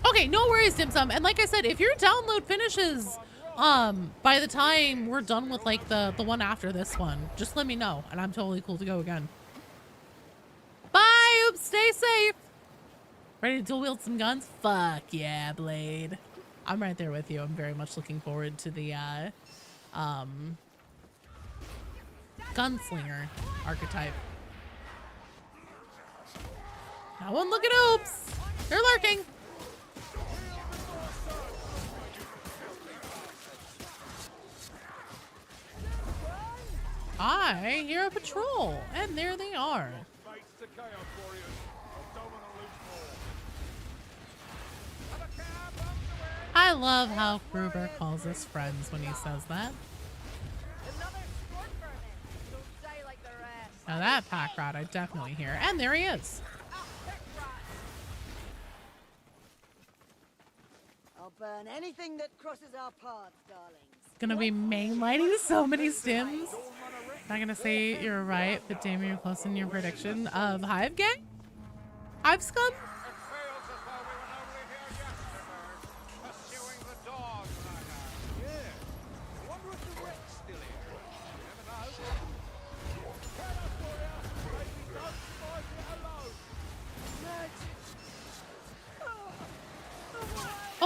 Okay, no worries, Dim Sum. And like I said, if your download finishes by the time we're done with like the one after this one, just let me know, and I'm totally cool to go again. Bye, Oops, stay safe. Ready to dual wield some guns? Fuck yeah, Blade. I'm right there with you. I'm very much looking forward to the gunslinger archetype. Now one look at Oops. They're lurking. I hear a patrol, and there they are. I love how Gruber calls us friends when he says that. Now that pack rat I definitely hear. And there he is. I'll burn anything that crosses our paths, darlings. Gonna be mainlighting so many stims. Not gonna say you're right, but damn, you're close in your prediction of Hive Gang? Hive Scum?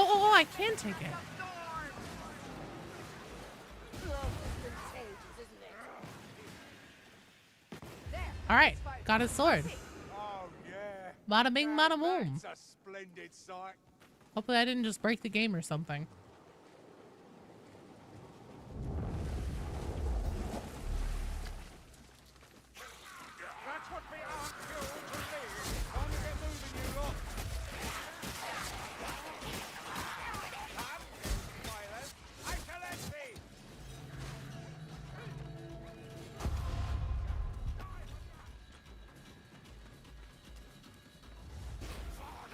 Oh, I can take it. All right, got his sword. Oh, yeah. Bada bing, bada boom. That's a splendid sight. Hopefully I didn't just break the game or something. That's what we aren't fueled to leave. On to get moving, you lot. Come, spoilers. I shall empty.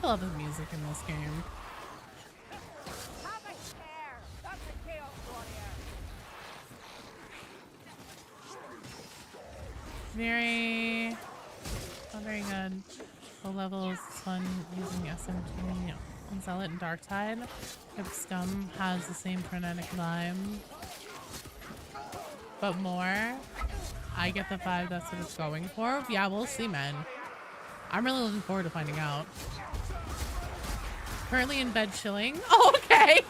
I love the music in this game. Have a care. That's a chaos warrior. Very good. Low levels, fun using SMG on Zealot and Darktide. If Scum has the same frenetic vibe, but more. I get the vibe that's what it's going for. Yeah, we'll see, man. I'm really looking forward to finding out. Currently in bed chilling. Oh, okay.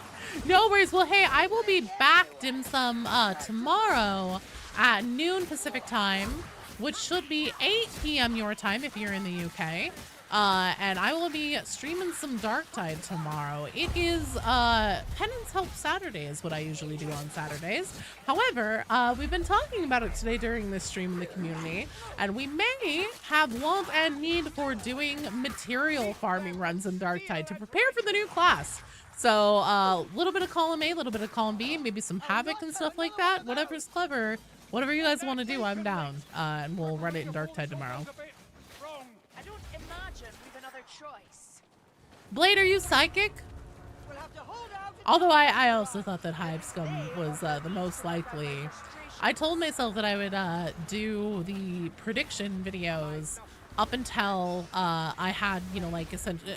No worries. Well, hey, I will be back dim sum tomorrow at noon Pacific time, which should be 8 p.m. your time if you're in the UK. And I will be streaming some Darktide tomorrow. It is Penance Help Saturday is what I usually do on Saturdays. However, we've been talking about it today during this stream in the community, and we may have want and need for doing material farming runs in Darktide to prepare for the new class. So a little bit of column A, a little bit of column B, maybe some Havoc and stuff like that. Whatever's clever, whatever you guys want to do, I'm down. And we'll run it in Darktide tomorrow. I don't imagine we've another choice. Blade, are you psychic? Although I also thought that Hive Scum was the most likely. I told myself that I would do the prediction videos up until I had, like,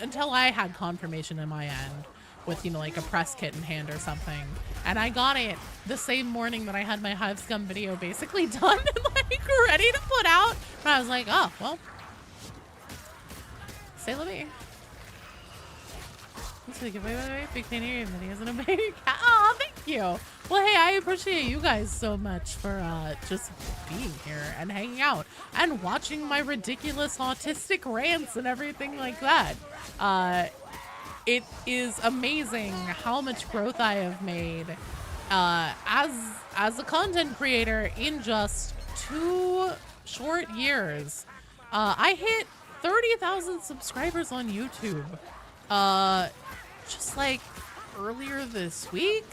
until I had confirmation in my end with, like, a press kit in hand or something. And I got it the same morning that I had my Hive Scum video basically done and, like, ready to put out. And I was like, oh, well, say la vie. Wait, big fan of your videos and a baby cat. Oh, thank you. Well, hey, I appreciate you guys so much for just being here and hanging out and watching my ridiculous autistic rants and everything like that. It is amazing how much growth I have made as a content creator in just 2 short years. I hit 30,000 subscribers on YouTube. Just like earlier this week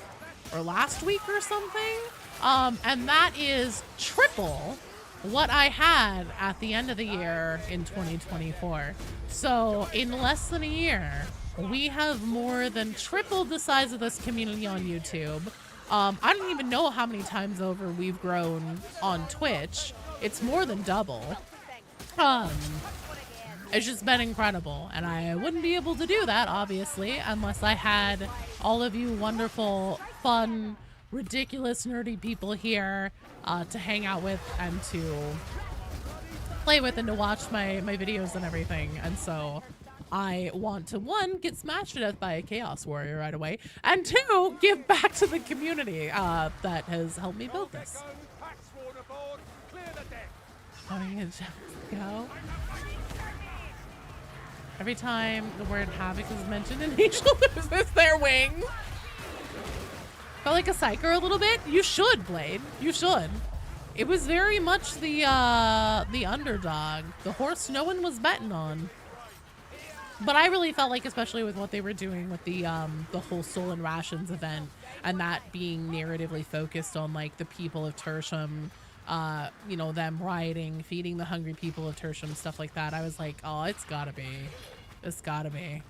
or last week or something. And that is triple what I had at the end of the year in 2024. So in less than a year, we have more than tripled the size of this community on YouTube. I don't even know how many times over we've grown on Twitch. It's more than double. It's just been incredible, and I wouldn't be able to do that, obviously, unless I had all of you wonderful, fun, ridiculous, nerdy people here to hang out with and to play with and to watch my videos and everything. And so I want to, one, get smashed to death by a Chaos Warrior right away, and two, give back to the community that has helped me build this. Go. Every time the word havoc is mentioned, an angel loses their wing. Felt like a psyker a little bit. You should, Blade. You should. It was very much the underdog, the horse no one was betting on. But I really felt like, especially with what they were doing with the whole Stolen Rations event, and that being narratively focused on like the people of Tertium, you know, them rioting, feeding the hungry people of Tertium, stuff like that. I was like, oh, it's gotta be. It's gotta be.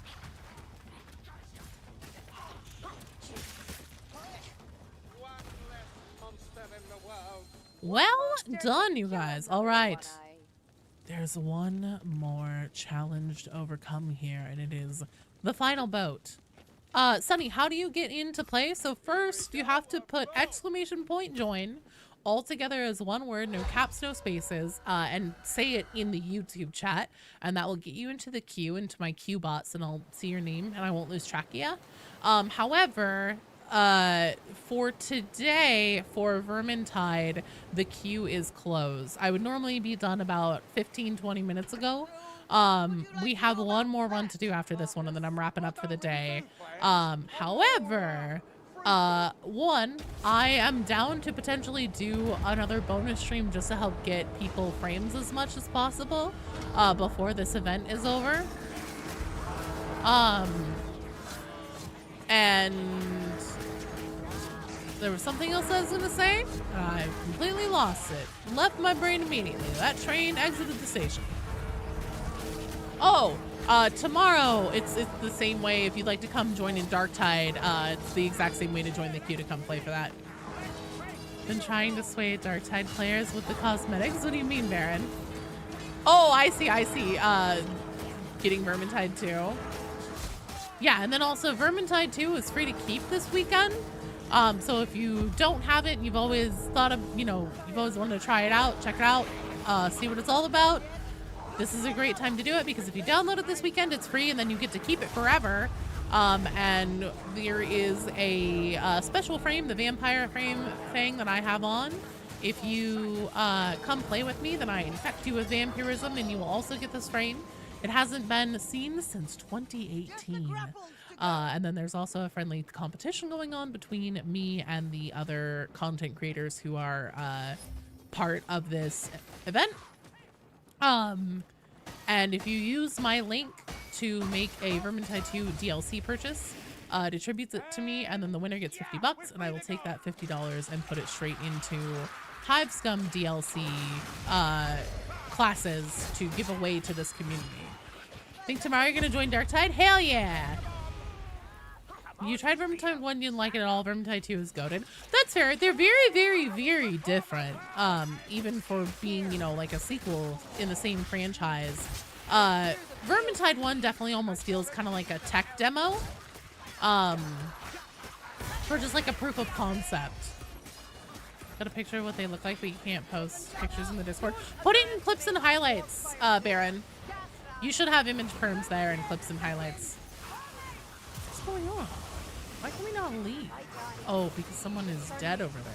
Well done, you guys. All right. There's one more challenge to overcome here, and it is the final boat. Sunny, how do you get into play? So first, you have to put !join all together as one word, no caps, no spaces, and say it in the YouTube chat, and that will get you into the queue, into my queue bots, and I'll see your name, and I won't lose track of you. However, for today, for Vermintide, the queue is closed. I would normally be done about 15-20 minutes ago. We have one more run to do after this one, and then I'm wrapping up for the day. However, one, I am down to potentially do another bonus stream just to help get people frames as much as possible before this event is over. And there was something else I was gonna say. I completely lost it. Left my brain immediately. That train exited the station. Oh, tomorrow it's the same way. If you'd like to come join in Darktide, it's the exact same way to join the queue to come play for that. Been trying to sway Darktide players with the cosmetics. What do you mean, Baron? Oh, I see. Getting Vermintide 2. Yeah, and then also Vermintide 2 is free to keep this weekend. So if you don't have it, you've always thought of, you know, you've always wanted to try it out, check it out, see what it's all about. This is a great time to do it because if you download it this weekend, it's free and then you get to keep it forever. And there is a special frame, the vampire frame thing that I have on. If you come play with me, then I infect you with vampirism and you will also get this frame. It hasn't been seen since 2018. And then there's also a friendly competition going on between me and the other content creators who are part of this event. And if you use my link to make a Vermintide 2 DLC purchase, it attributes it to me, and then the winner gets $50, and I will take that $50 and put it straight into Hivescum DLC classes to give away to this community. Think tomorrow you're gonna join Darktide? Hell yeah! You tried Vermintide 1, you didn't like it at all. Vermintide 2 is goated. That's fair. They're very, very, very different. Even for being, you know, like a sequel in the same franchise. Vermintide 1 definitely almost feels kind of like a tech demo. For just like a proof of concept. Got a picture of what they look like, but you can't post pictures in the Discord. Put it in clips and highlights, Baron. You should have image perms there and clips and highlights. What's going on? Why can we not leave? Oh, because someone is dead over there.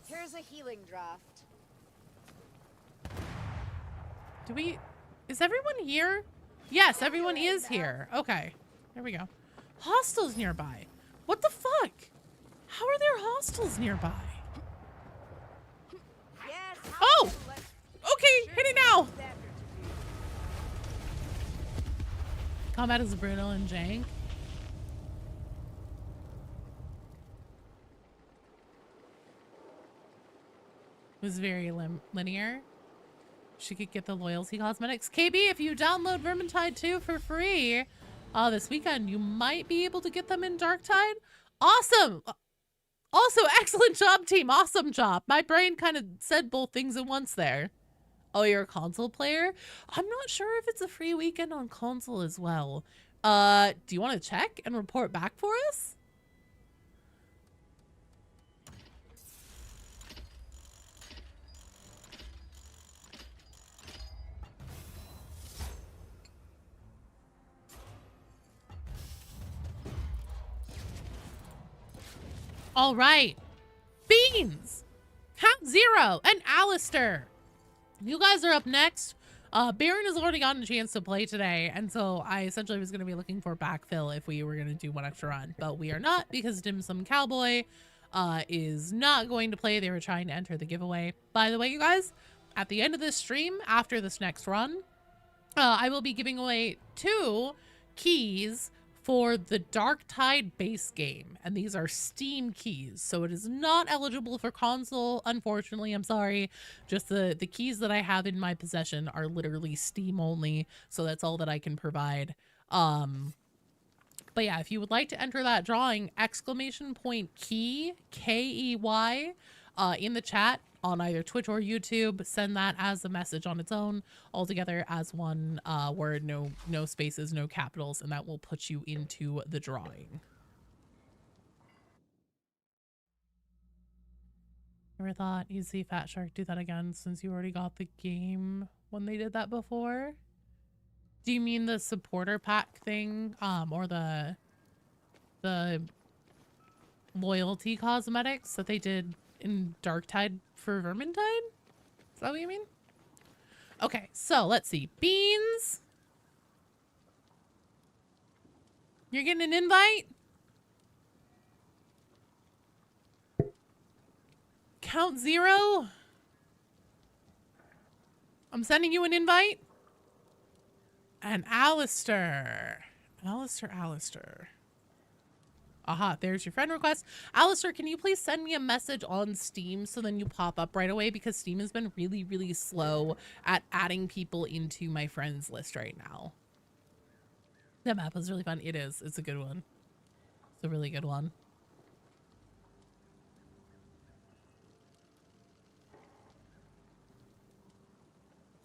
Here's a healing draft. Is everyone here? Yes, everyone is here. Okay, there we go. Hostels nearby. What the fuck? How are there hostels nearby? Oh! Okay, hit it now! Combat is brutal and jank. It was very linear. She could get the loyalty cosmetics. KB, if you download Vermintide 2 for free this weekend, you might be able to get them in Darktide. Awesome! Also, excellent job, team. Awesome job. My brain kind of said both things at once there. Oh, you're a console player? I'm not sure if it's a free weekend on console as well. Do you want to check and report back for us? All right. Beans, Count Zero, and Alistair. You guys are up next. Baron has already gotten a chance to play today, and so I essentially was going to be looking for backfill if we were going to do one extra run, but we are not because Dim Sum Cowboy is not going to play. They were trying to enter the giveaway. By the way, you guys, at the end of this stream, after this next run, I will be giving away 2 keys for the Darktide base game, and these are Steam keys, so it is not eligible for console, unfortunately. I'm sorry. Just the keys that I have in my possession are literally Steam only, so that's all that I can provide. But yeah, if you would like to enter that drawing, !key, K-E-Y, in the chat on either Twitch or YouTube, send that as a message on its own, all together as one word, no spaces, no capitals, and that will put you into the drawing. Never thought you'd see Fat Shark do that again since you already got the game when they did that before. Do you mean the supporter pack thing, or the loyalty cosmetics that they did in Darktide for Vermintide? Is that what you mean? Okay, so let's see. Beans, you're getting an invite. Count Zero, I'm sending you an invite. And Alistair. Alistair. Aha, there's your friend request. Alistair, can you please send me a message on Steam so then you pop up right away, because Steam has been really, really slow at adding people into my friends list right now. That map was really fun. It is. It's a good one. It's a really good one.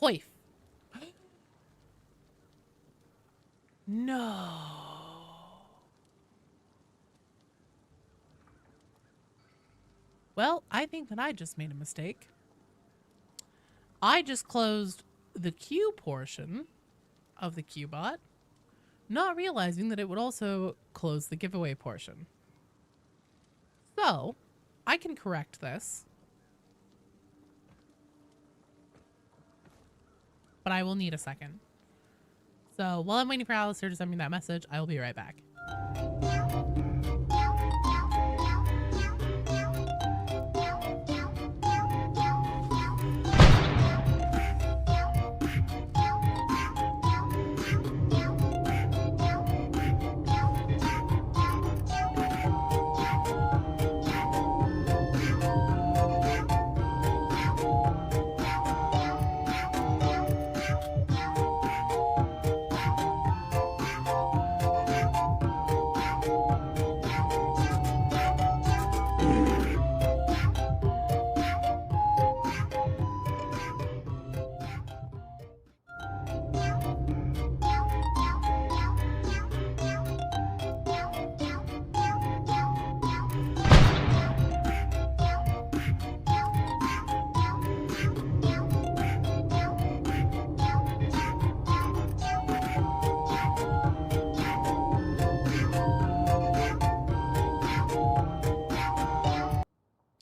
Hoif. No. Well, I think that I just made a mistake. I just closed the queue portion of the Qbot, not realizing that it would also close the giveaway portion. So, I can correct this. But I will need a second. So while I'm waiting for Alistair to send me that message, I will be right back.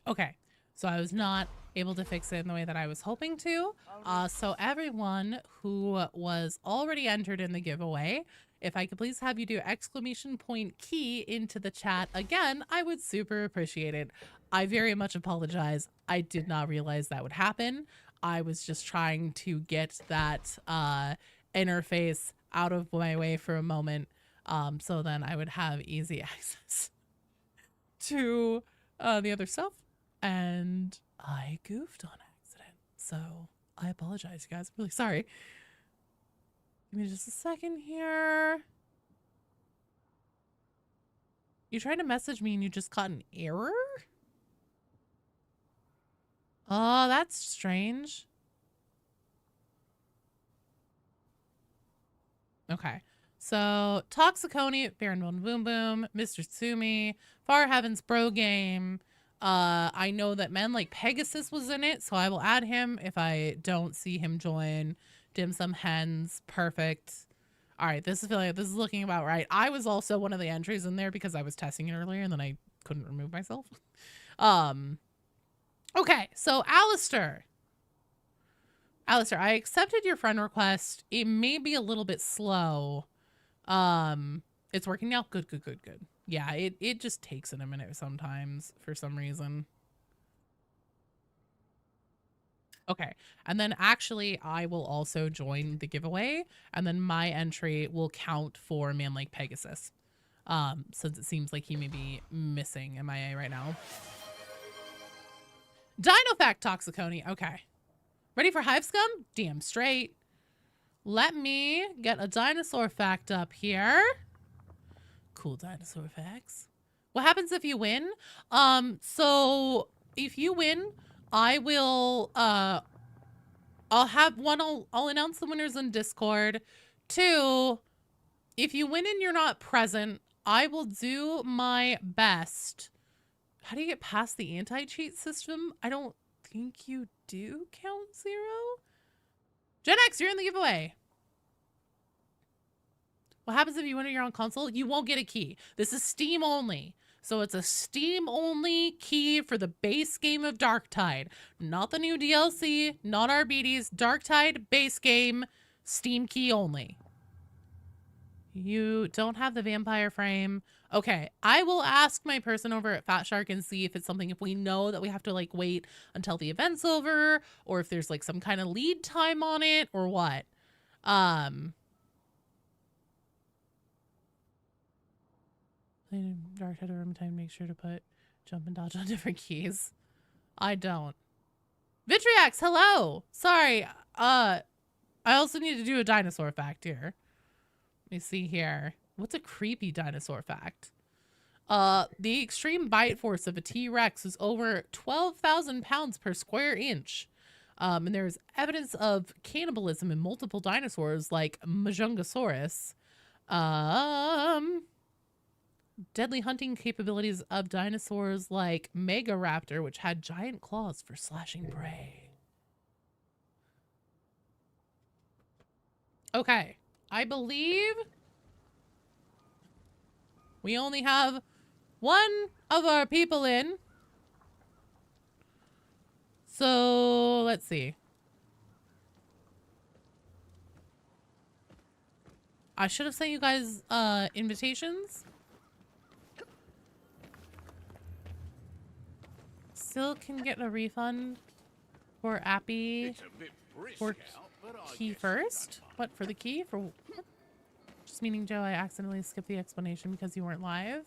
Okay, so I was not able to fix it in the way that I was hoping to. So everyone who was already entered in the giveaway, if I could please have you do !key into the chat again, I would super appreciate it. I very much apologize. I did not realize that would happen. I was just trying to get that interface out of my way for a moment, so then I would have easy access to the other stuff. And I goofed on accident, so I apologize, you guys. I'm really sorry. Give me just a second here. You tried to message me and you just got an error? Oh, that's strange. Okay. So, Toxiconi, Baron Von Boom Boom, Mr. Tsumi, Far Heaven's Bro Game. I know that Men Like Pegasus was in it, so I will add him if I don't see him join. Dim Sum Hens, perfect. All right, this is looking about right. I was also one of the entries in there because I was testing it earlier and then I couldn't remove myself. Okay, so Alistair, I accepted your friend request. It may be a little bit slow. It's working now. Good. Yeah, it just takes it a minute sometimes for some reason. Okay, and then actually I will also join the giveaway, and then my entry will count for Man Lake Pegasus. Since it seems like he may be missing MIA right now. Dinofact Toxicony. Okay. Ready for Hive Scum? Damn straight. Let me get a dinosaur fact up here. Cool dinosaur facts. What happens if you win? So if you win, I will, I'll announce the winners in Discord. 2, if you win and you're not present, I will do my best. How do you get past the anti-cheat system? I don't think you do count 0. Gen X, you're in the giveaway. What happens if you win and you're on console? You won't get a key. This is Steam only. So it's a Steam only key for the base game of Darktide. Not the new DLC, not RBDs. Darktide base game, Steam key only. You don't have the vampire frame. Okay, I will ask my person over at Fat Shark and see if it's something, if we know that we have to like wait until the event's over, or if there's like some kind of lead time on it or what. Dark Head or Vermintide, make sure to put jump and dodge on different keys. I don't. Vitriax, hello. Sorry. I also need to do a dinosaur fact here. Let me see here. What's a creepy dinosaur fact? The extreme bite force of a T-Rex is over 12,000 pounds per square inch. And there's evidence of cannibalism in multiple dinosaurs like Majungasaurus. Deadly hunting capabilities of dinosaurs like Megaraptor, which had giant claws for slashing prey. Okay, I believe we only have one of our people in. So let's see. I should have sent you guys invitations. Still can get a refund for Appy for key first. What, for the key? For what? Just meaning, Joe, I accidentally skipped the explanation because you weren't live.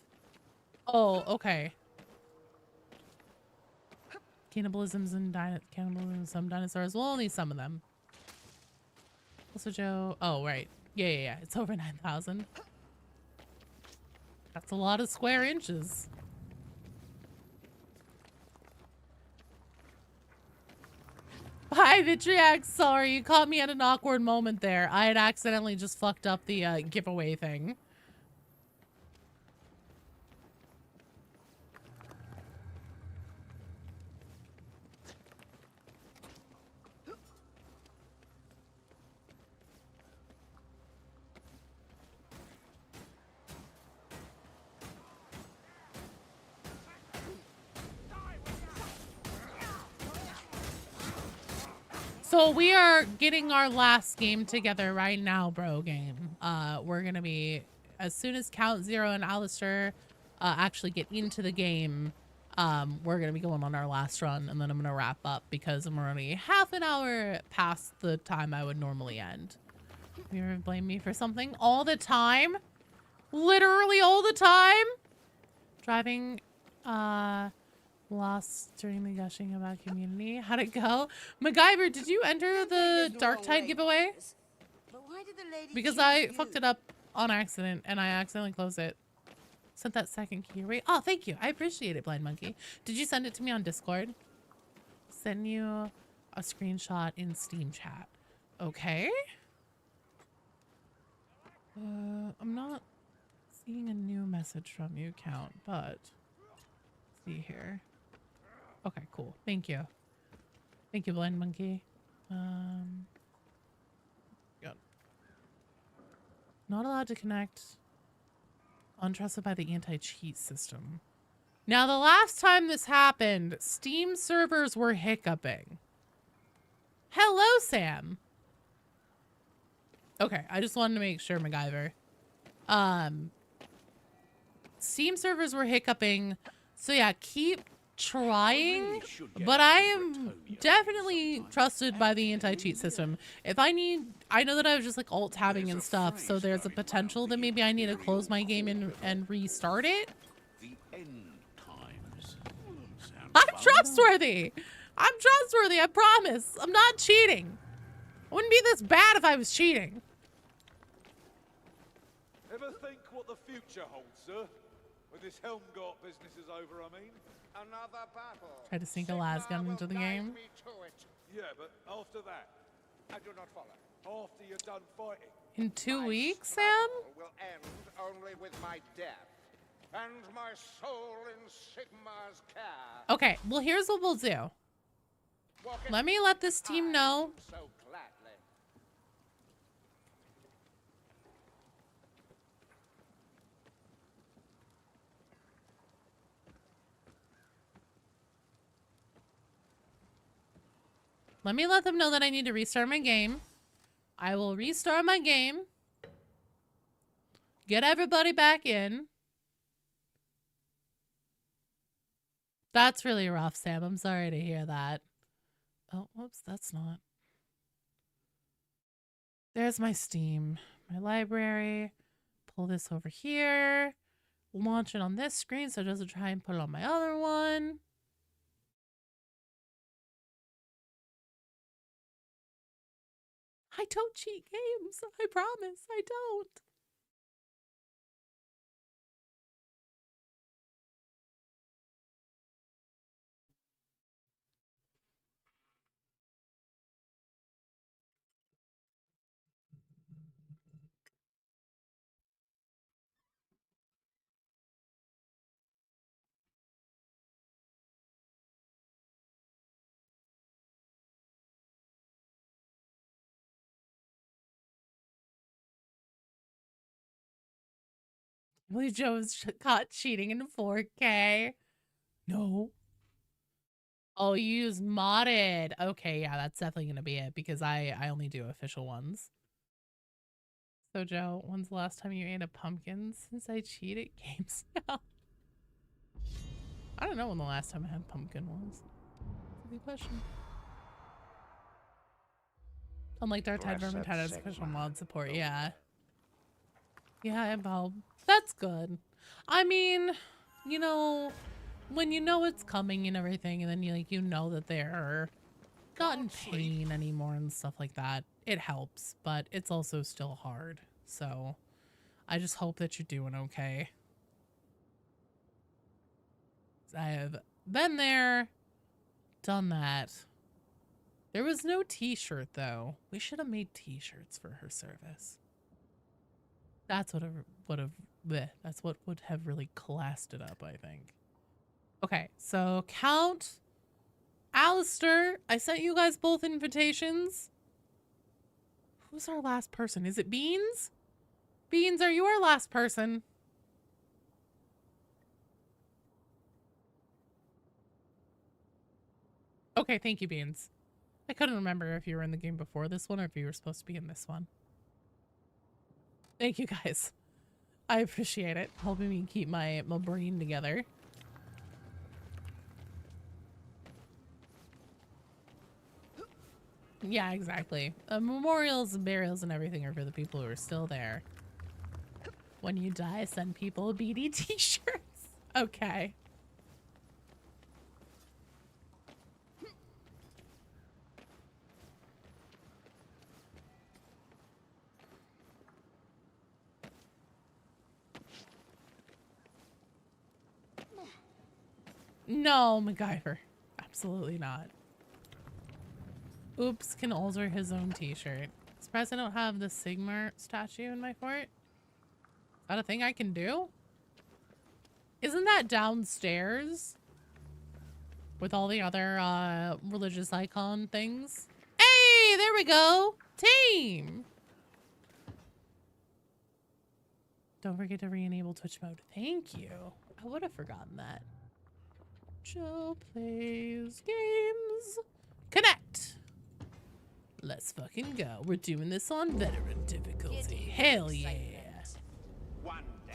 Oh, okay. Cannibalisms and cannibalism, some dinosaurs. Well, only some of them. Also, Joe. Oh, right. Yeah. It's over 9,000. That's a lot of square inches. Hi, Vitriax. Sorry, you caught me at an awkward moment there. I had accidentally just fucked up the giveaway thing. So we are getting our last game together right now, bro game. We're going to be, as soon as Count Zero and Alistair actually get into the game, we're going to be going on our last run, and then I'm going to wrap up because I'm already half an hour past the time I would normally end. You ever blame me for something? All the time? Literally all the time? Driving, lost during the gushing about community. How'd it go? MacGyver, did you enter the Darktide giveaway? Because I fucked it up on accident and I accidentally closed it. Sent that second key away. Oh, thank you. I appreciate it, Blind Monkey. Did you send it to me on Discord? Send you a screenshot in Steam chat. Okay. I'm not seeing a new message from you, Count, but let's see here. Okay, cool. Thank you. Thank you, Blind Monkey. Good. Not allowed to connect. Untrusted by the anti-cheat system. Now, the last time this happened, Steam servers were hiccuping. Hello, Sam. Okay, I just wanted to make sure, MacGyver. Steam servers were hiccuping. So yeah, keep trying. But I am definitely trusted by the anti-cheat system. If I need, I know that I was just like alt-tabbing and stuff, so there's a potential that maybe I need to close my game and restart it. I'm trustworthy. I'm trustworthy, I promise. I'm not cheating. I wouldn't be this bad if I was cheating. Ever think what the future holds, sir? When this Helmgart business is over, I mean? Another battle. Try to sneak a lasgun into the game. Yeah, but after that? I do not follow. After you're done fighting? In 2 weeks, Sam? Struggle will end only with my death. And my soul in Sigmar's care. Okay, well, here's what we'll do. Let me let this team know. So gladly. Let me let them know that I need to restart my game. I will restart my game. Get everybody back in. That's really rough, Sam. I'm sorry to hear that. Oh, whoops, that's not. There's my Steam, my library. Pull this over here. Launch it on this screen so it doesn't try and put it on my other one. I don't cheat games. I promise. I don't. Willie Joe's caught cheating in 4K. No. Oh, you use modded. Okay, yeah, that's definitely going to be it because I only do official ones. So, Joe, when's the last time you ate a pumpkin since I cheated games? I don't know when the last time I had pumpkin was. That's a good question. Unlike Darktide, Vermintide has official mod support. Yeah. Yeah, Bob. That's good. I mean, you know, when you know it's coming and everything, and then you know that they're not in pain anymore and stuff like that, it helps, but it's also still hard. So I just hope that you're doing okay. I have been there, done that. There was no t-shirt though. We should have made t-shirts for her service. That's what that's what would have really classed it up, I think. Okay, so Count, Alistair, I sent you guys both invitations. Who's our last person? Is it Beans? Beans, are you our last person? Okay, thank you, Beans. I couldn't remember if you were in the game before this one or if you were supposed to be in this one. Thank you, guys. I appreciate it. Helping me keep my brain together. Yeah, exactly. Memorials and burials and everything are for the people who are still there. When you die, send people BD t-shirts. Okay. No, MacGyver. Absolutely not. Oops can alter his own t-shirt. Surprised I don't have the Sigmar statue in my fort. Is that a thing I can do? Isn't that downstairs? With all the other religious icon things? Hey, there we go! Team! Don't forget to re-enable Twitch mode. Thank you. I would have forgotten that. Joe plays games. Connect. Let's fucking go. We're doing this on veteran difficulty. Hell yeah. One day,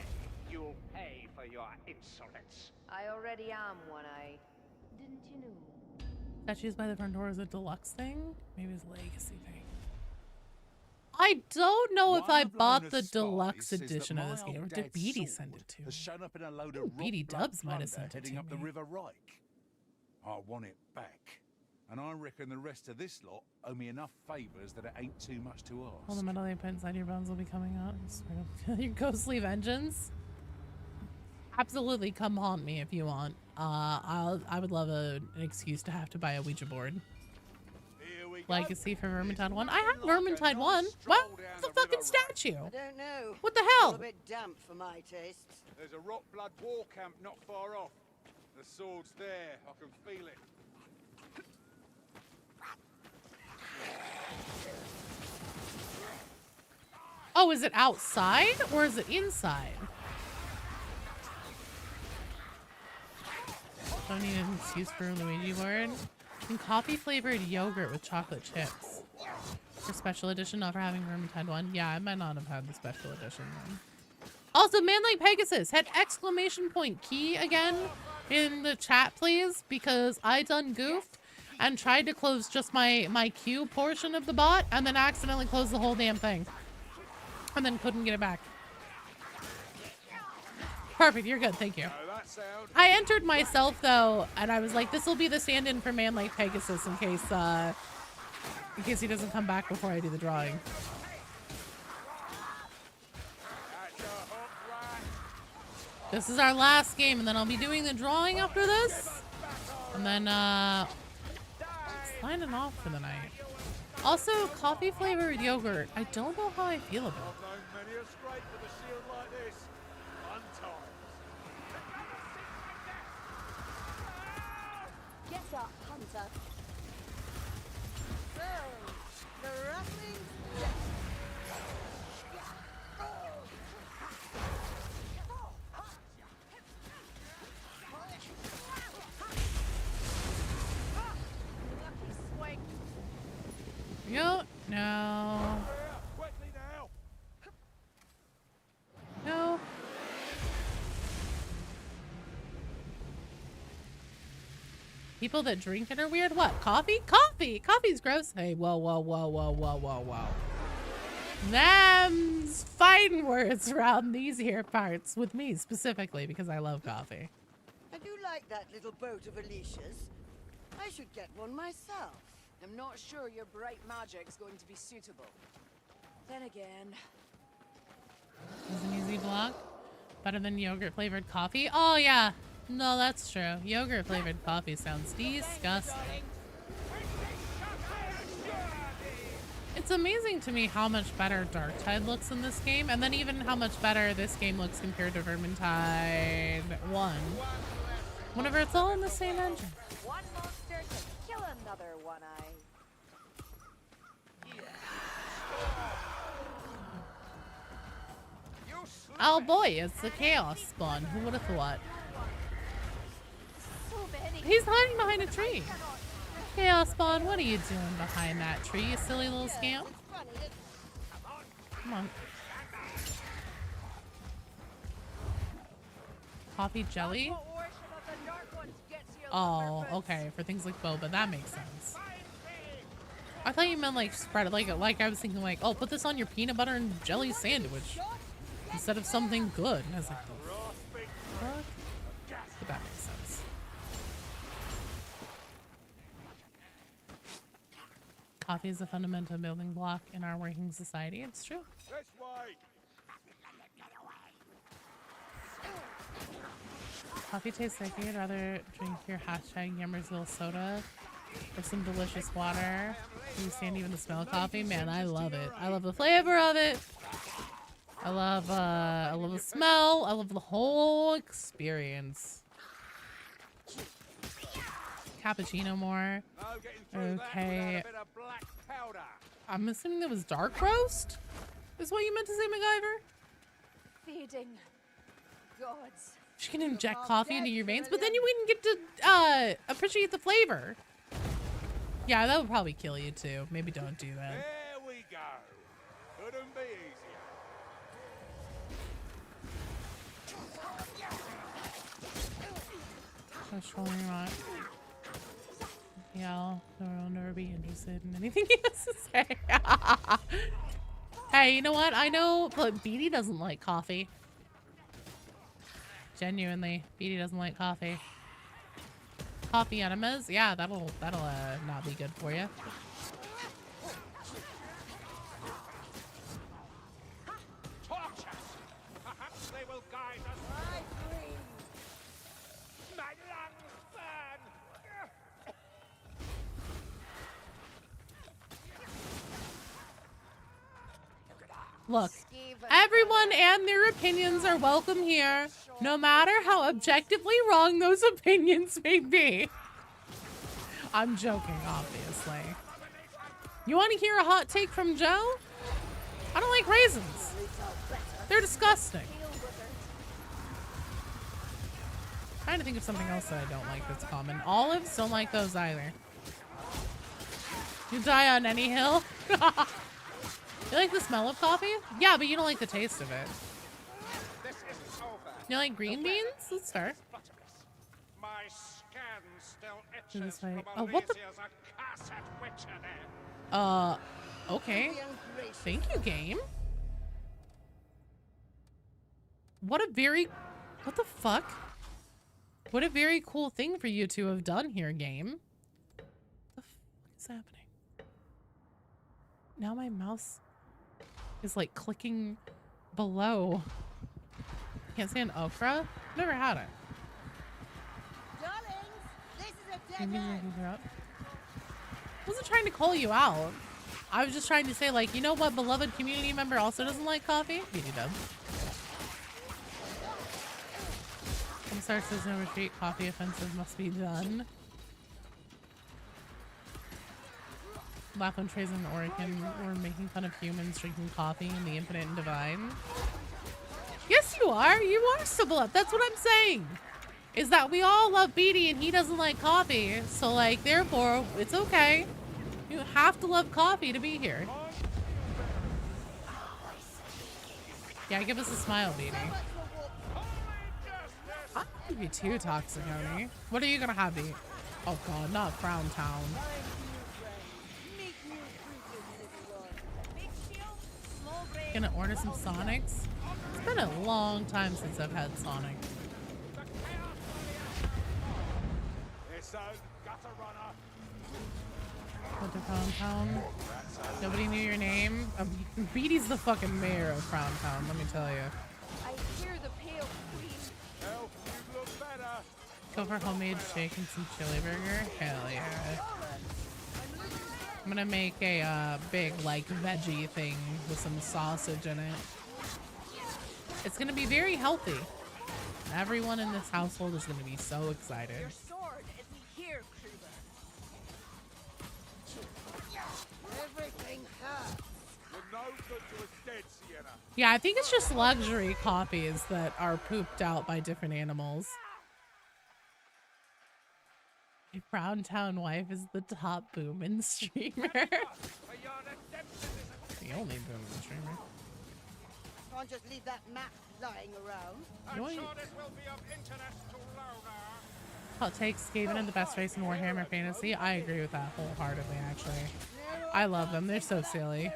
you'll pay for your insolence. I already am one-eyed. Didn't you know? Statues by the front door is a deluxe thing? Maybe it's a legacy thing. I don't know if I bought the deluxe edition of this game, or did Beatty send it to me? Has shown up in a load of Ooh, Beatty rock-blood Dubs might have plunder sent it heading to up the me. River Reich. I want it back. And I reckon the rest of this lot owe me enough favours that it ain't too much to ask. All the metal they put inside your bones will be coming out. Your ghostly vengeance? Absolutely, come haunt me if you want. I would love an excuse to have to buy a Ouija board. Here we go. Legacy for Vermintide 1. I have Vermintide 1. What? It's a fucking statue. I don't know. What the It's hell? a bit damp for my tastes. There's a rock blood war camp not far off. The sword's there. I can feel it. Oh, is it outside or is it inside? Don't need an excuse for a Luigi board. And coffee flavored yogurt with chocolate chips. For special edition, not for having Vermintide 1. Yeah, I might not have had the special edition then. Also, Man Like Pegasus had exclamation point key again in the chat, please, because I done goofed and tried to close just my queue portion of the bot and then accidentally closed the whole damn thing. And then couldn't get it back. Perfect, you're good, thank you. I entered myself though, and I was like, this will be the stand-in for Man Like Pegasus in case he doesn't come back before I do the drawing. This is our last game, and then I'll be doing the drawing after this. And then signing off for the night. Also, coffee flavored yogurt. I don't know how I feel about it. Get up, Hunter. So, the rattling Yo, no. No. People that drink it are weird. What? Coffee? Coffee! Coffee's gross. Hey, whoa, whoa, whoa, whoa, whoa, whoa, whoa. Them's fighting words around these here parts with me specifically because I love coffee. I do like that little boat of Alicia's. I should get one myself. I'm not sure your bright magic's going to be suitable. Then again... Is an easy block? Better than yogurt flavored coffee? Oh yeah. No, that's true. Yogurt flavored coffee sounds disgusting. It's amazing to me how much better Darktide looks in this game, and then even how much better this game looks compared to Vermintide 1. Whenever it's all in the same engine. One monster to kill another one-eye. Oh boy, it's the Chaos Spawn. Who would have thought? So many. He's hiding behind a tree. Chaos Spawn, what are you doing behind that tree, you silly little scamp? Come on. Coffee jelly? Oh, okay. For things like boba, that makes sense. I thought you meant like spread it, like I was thinking like, oh, put this on your peanut butter and jelly sandwich instead of something good. And I was like, the fuck? But that makes sense. Coffee is a fundamental building block in our working society. It's true. Coffee tastes like you'd rather drink your hashtag Yummersville soda or some delicious water. Can you stand even the smell of coffee? Man, I love it. I love the flavor of it. I love the smell. I love the whole experience. Cappuccino more. Okay. I'm assuming that was dark roast? Is what you meant to say, MacGyver? Fading. Gods, She can inject coffee into your veins, but then you wouldn't get to appreciate the flavor. Yeah, that would probably kill you too. Maybe don't do that. There we go. Couldn't be easier. That's probably not. Yeah, I'll never be interested in anything he has to say. Hey, you know what? I know, but Beatty doesn't like coffee. Genuinely, Beatty doesn't like coffee. Coffee enemas? Yeah, that'll not be good for you. Torches. Perhaps they will guide us. My lungs burn. Look, everyone and their opinions are welcome here, no matter how objectively wrong those opinions may be. I'm joking, obviously. You want to hear a hot take from Joe? I don't like raisins. They're disgusting. I'm trying to think of something else that I don't like that's common. Olives, don't like those either. You die on any hill? You like the smell of coffee? Yeah, but you don't like the taste of it. This isn't over. You like green beans? That's fair. My scan still This itches way. from Oh, what the? Alicia's accursed witchery. Okay. Thank you, game. What the fuck? What a very cool thing for you to have done here, game. What the fuck is happening? Now my mouse is like clicking below. Can't say an okra? Never had it. Darlings, this is a dead end. I wasn't trying to call you out. I was just trying to say, like, you know what beloved community member also doesn't like coffee? Beauty does. Star says no retreat. Coffee offensive must be done. Laugh when Trey's in Oregon. We're making fun of humans drinking coffee in the infinite and divine. Yes, you are. You are civil up. That's what I'm saying. Is that we all love Beatty and he doesn't like coffee. So, like, therefore, it's okay. You have to love coffee to be here. Yeah, give us a smile, Beatty. I'll give you 2 Toxiconi. What are you gonna have to eat? Oh god, not Frown Town. Gonna order some Sonics? It's been a long time since I've had Sonic. What to Frown Town? Nobody knew your name? Beatty's the fucking mayor of Frown Town, let me tell you. I hear the pale queen. Help, you look better. Go for homemade shake and some chili burger? Hell yeah. I'm gonna make a big, like, veggie thing with some sausage in it. It's gonna be very healthy. Everyone in this household is gonna be so excited. Your sword isn't here, Kruber. Everything hurts. You're no good to us dead, Sienna. Yeah, I think it's just luxury copies that are pooped out by different animals. My Brown Town wife is the top booming streamer. The only booming streamer. Can't just leave that map lying around. I'm sure this will be of interest to Lona. Hot takes, Skaven are the best race in Warhammer Fantasy. I agree with that wholeheartedly, actually. I love them. They're so silly.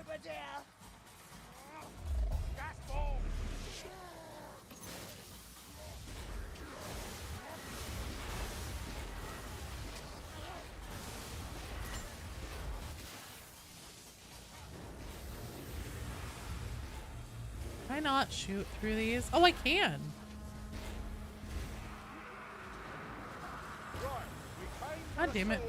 Can I not shoot through these? Oh, I can. God damn it.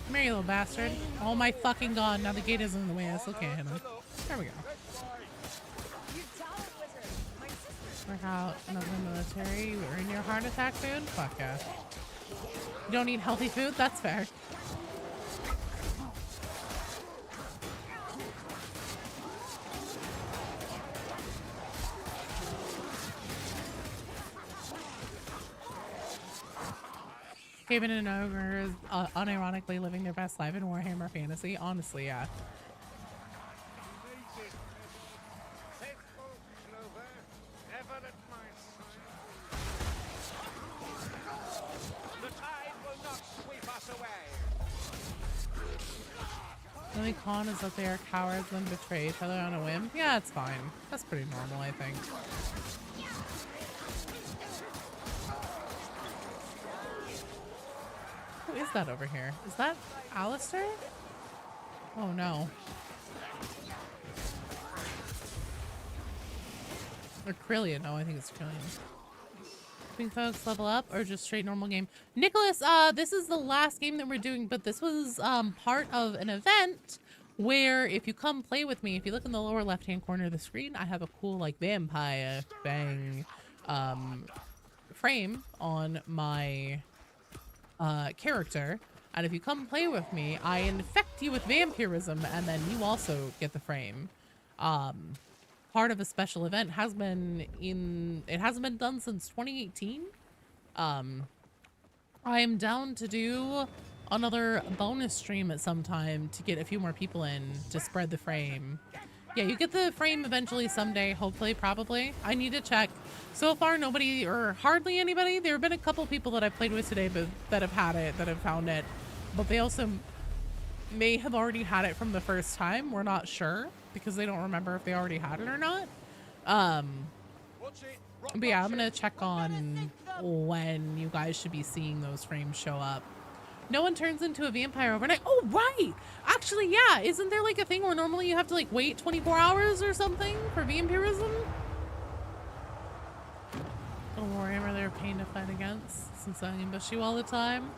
Come here, you little bastard. Oh my fucking god. Now the gate is in the way. I still can't hit him. There we go. We're out. Another military. You earn your heart attack food? Fuck yeah. You don't eat healthy food? That's fair. Haven and Ogre is unironically living their best life in Warhammer Fantasy. Honestly, yeah. Faithful Clover, ever at my side. The tide will not sweep us away. The only con is that they are cowards and betray each other on a whim. Yeah, it's fine. That's pretty normal, I think. Who is that over here? Is that Alistair? Oh no. Or Krillian. No, I think it's Krillian. Think folks level up or just straight normal game? Nicholas, this is the last game that we're doing, but this was part of an event where if you come play with me, if you look in the lower left hand corner of the screen, I have a cool like vampire bang frame on my character, and if you come play with me, I infect you with vampirism and then you also get the frame. Part of a special event hasn't been done since 2018. I am down to do another bonus stream at some time to get a few more people in to spread the frame. Yeah, you get the frame eventually someday, hopefully, probably. I need to check. So far, nobody or hardly anybody. There have been a couple people that I've played with today but that have had it, that have found it. But they also may have already had it from the first time. We're not sure because they don't remember if they already had it or not. But yeah, I'm gonna check on when you guys should be seeing those frames show up. No one turns into a vampire overnight. Oh, right! Actually, yeah. Isn't there like a thing where normally you have to like wait 24 hours or something for vampirism? Oh, Warhammer, they're a pain to fight against since I ambush you all the time.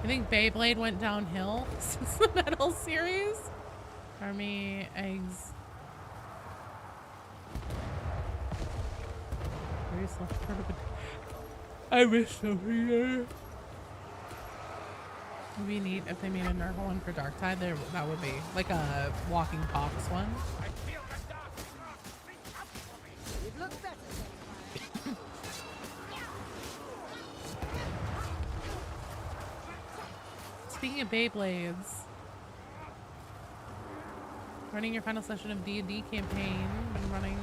I think Beyblade went downhill since the Metal series. Army, eggs. I wish something there. It would be neat if they made a nerf one for Darktide. There, that would be like a walking pox one. You'd look better next time. Speaking of Beyblades, running your final session of D&D campaign. Been running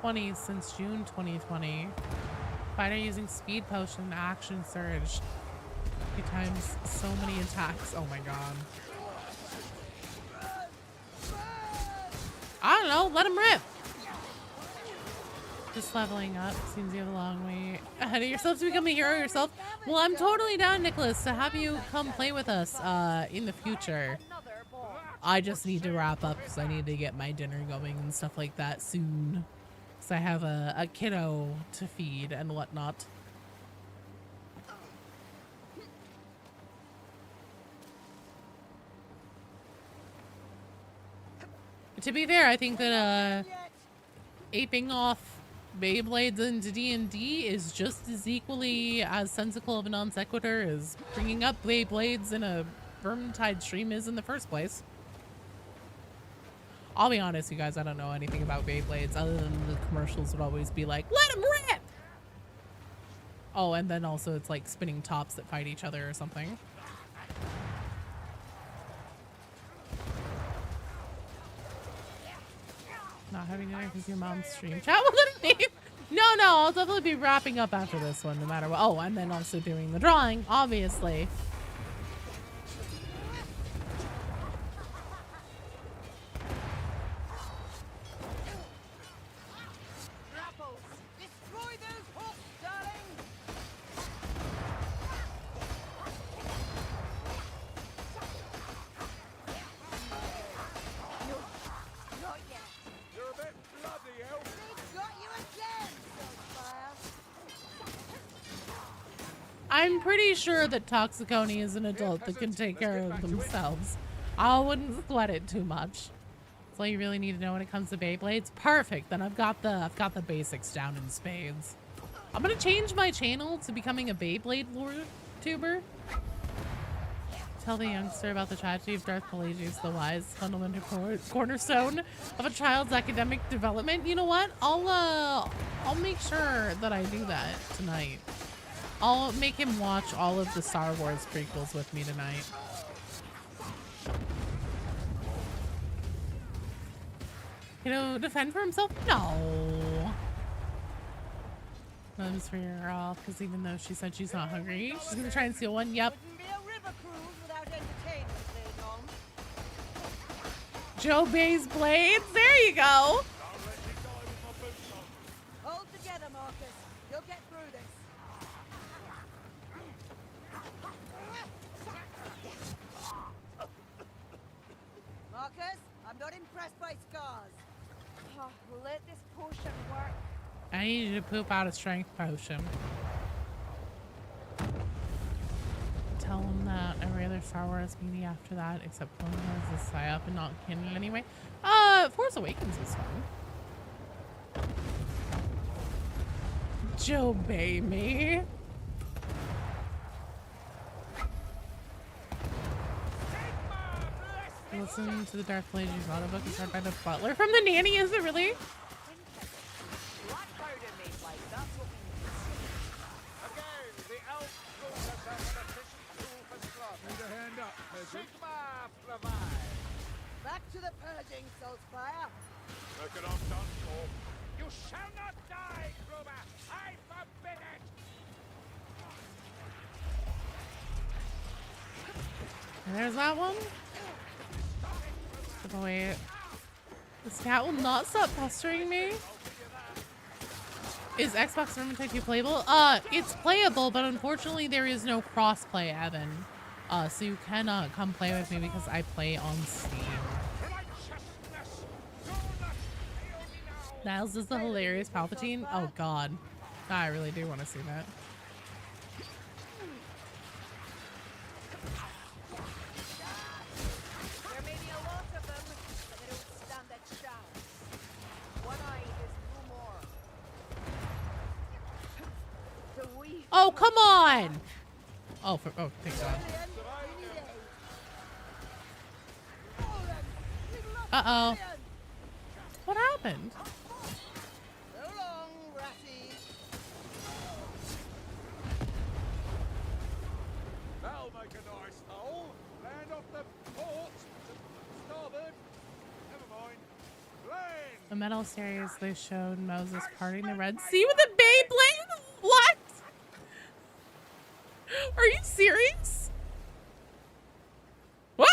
20 since June 2020. Fighter using speed potion, action surge. 3 times so many attacks. Oh my god. I don't know. Let him rip. Just leveling up. Seems you have a long way ahead of yourself to become a hero yourself. Well, I'm totally down, Nicholas, to have you come play with us in the future. I just need to wrap up because I need to get my dinner going and stuff like that soon. Because I have a kiddo to feed and whatnot. To be fair, I think that aping off Beyblades into D&D is just as equally as sensical of a non sequitur as bringing up Beyblades in a Vermintide stream is in the first place. I'll be honest, you guys, I don't know anything about Beyblades other than the commercials would always be like, let him rip! Oh, and then also it's like spinning tops that fight each other or something. Not having dinner because your mom's stream chat will leave. No, I'll definitely be wrapping up after this one no matter what. Oh, and then also doing the drawing, obviously. I'm pretty sure that Toxiconi is an adult that can take care of themselves. I wouldn't sweat it too much. That's all you really need to know when it comes to Beyblades. Perfect. Then I've got the basics down in spades. I'm gonna change my channel to becoming a Beyblade lore tuber. Tell the youngster about the tragedy of Darth Pelagius the Wise, fundamental cornerstone of a child's academic development. You know what? I'll I'll make sure that I do that tonight. I'll make him watch all of the Star Wars prequels with me tonight. You know, defend for himself? No. Loves for your off, because even though she said she's not hungry, she's gonna try and steal one. Yep. Wouldn't be a river cruise without entertainment later on. Joe Bay's blades. There you go. Hold together, Marcus. You'll get through this. Marcus, I'm not impressed by scars. Oh, let this potion work. I need you to poop out a strength potion. Tell him that every other Star Wars movie after that, except Clone Wars, is psyop and not canon anyway. Force Awakens was fun. Joe Bay me. Listen to the Dark Blades audiobook is read by the butler from The Nanny, is it really? Black powder made like that's what we need. Again, the elf rules us as an efficient tool for slaughter. Need a hand up, peasant. Sigma provide. Back to the purging, Soulspire. Reckon I'm done for. You shall not die, Gruber. I forbid it. And there's that one. Step away. This cat will not stop pestering me. Is Xbox Vermintide 2 playable? It's playable, but unfortunately there is no cross-play, Evan. So you cannot come play with me because I play on Steam. Niles is the hilarious Palpatine. Oh god. I really do want to see that. There may be a lot of them, but they don't stand a chance. One eye is no more. The wee. Oh, come on! Oh, thank god. Uh-oh. What happened? So long, Ratty. That'll make a nice hole. Land off the port. Starboard. Never mind. Land. The metal series they showed Moses parting the Red Sea with a Beyblade? What? Are you serious? What?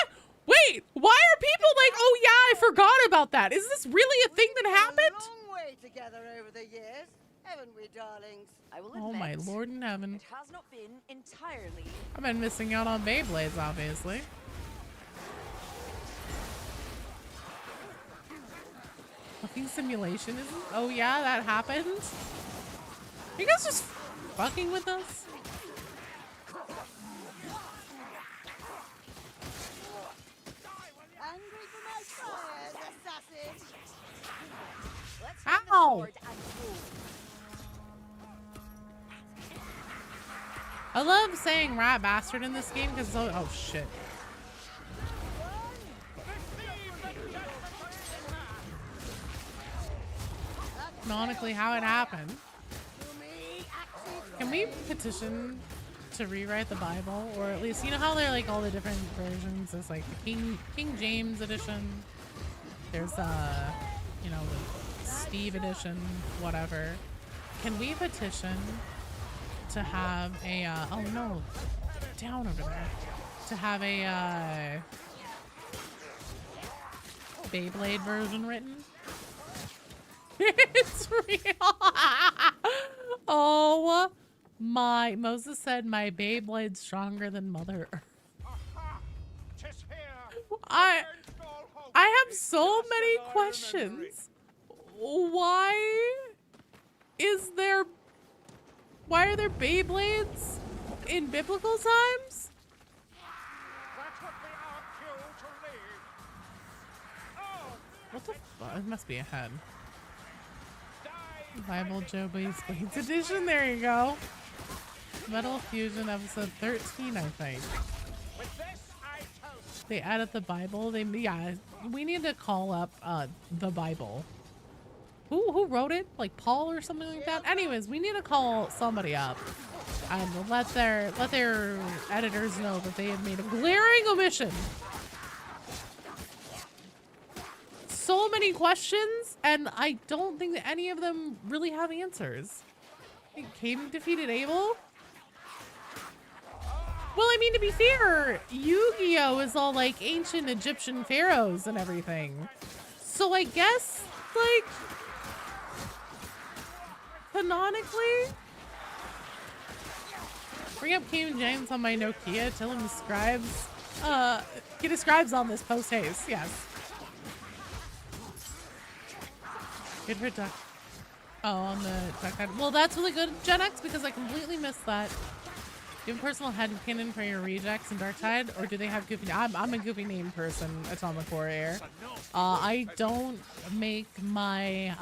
Wait, why are people like, oh yeah, I forgot about that. Is this really a thing that happened? We've come a long way together over the years, haven't we, darlings? I will Oh my admit, lord in heaven. it has not been entirely. I've been missing out on Beyblades, obviously. Fucking simulation isn't? Oh yeah, that happened? You guys just fucking with us? Angry for my fires, assassin. Let's find the Ow! sword and go. I love saying rat bastard in this game because oh shit. Canonically how it happened. Can we petition to rewrite the Bible, or at least, you know how they're like all the different versions? There's like the King James edition. There's you know, the Steve edition, whatever. Can we petition to have a oh no, down over there, to have a Beyblade version written? It's real. Oh my, Moses said my Beyblade's stronger than Mother Earth. Tis here. I have so many questions. Why are there Beyblades in biblical times? That would be our cue to leave. Oh, What the fuck? It must be a head. Bible Joe Blades edition. There you go. Metal Fusion episode 13, I think. with this I toast. They added the Bible. Yeah, we need to call up the Bible. Ooh, who wrote it? Like Paul or something like that? Anyways, we need to call somebody up and let their editors know that they have made a glaring omission. So many questions, and I don't think that any of them really have answers. I think Cain defeated Abel? Well, I mean, to be fair, Yu-Gi-Oh! Is all like ancient Egyptian pharaohs and everything. So I guess, like, canonically, bring up Cain James on my Nokia, tell him scribes, get his scribes on this post haste, yes. Good for Duck. Oh, on the Duck Head. Well, that's really good, Gen X, because I completely missed that. Do you have a personal headcanon for your rejects in Darktide, or do they have goofy? I'm a goofy name person, Atomic Warrior. I don't make my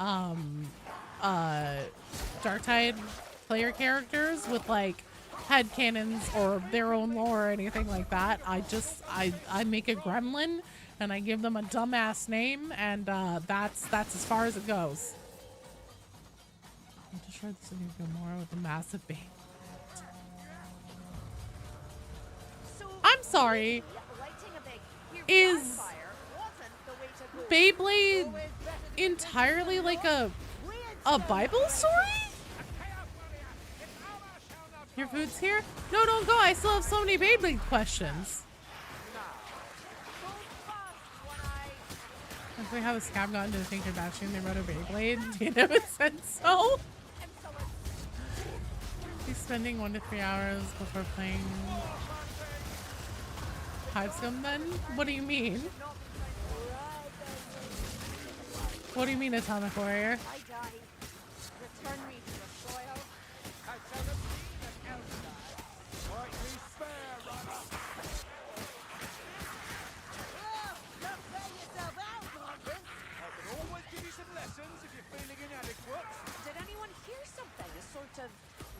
Darktide player characters with like headcanons or their own lore or anything like that. I make a gremlin and I give them a dumbass name, and that's as far as it goes. I'm just sure this is Gomorrah with a massive base. I'm sorry. Is Beyblade entirely like a Bible story? Your food's here? No, don't go. I still have so many Beyblade questions. If we have a scab got into the Think Kardashian, they wrote a Beyblade. Do you know it said so? He's spending 1 to 3 hours before playing Hivescum then? What do you mean? What do you mean, Atomic Warrior? Did anyone hear something? A sort of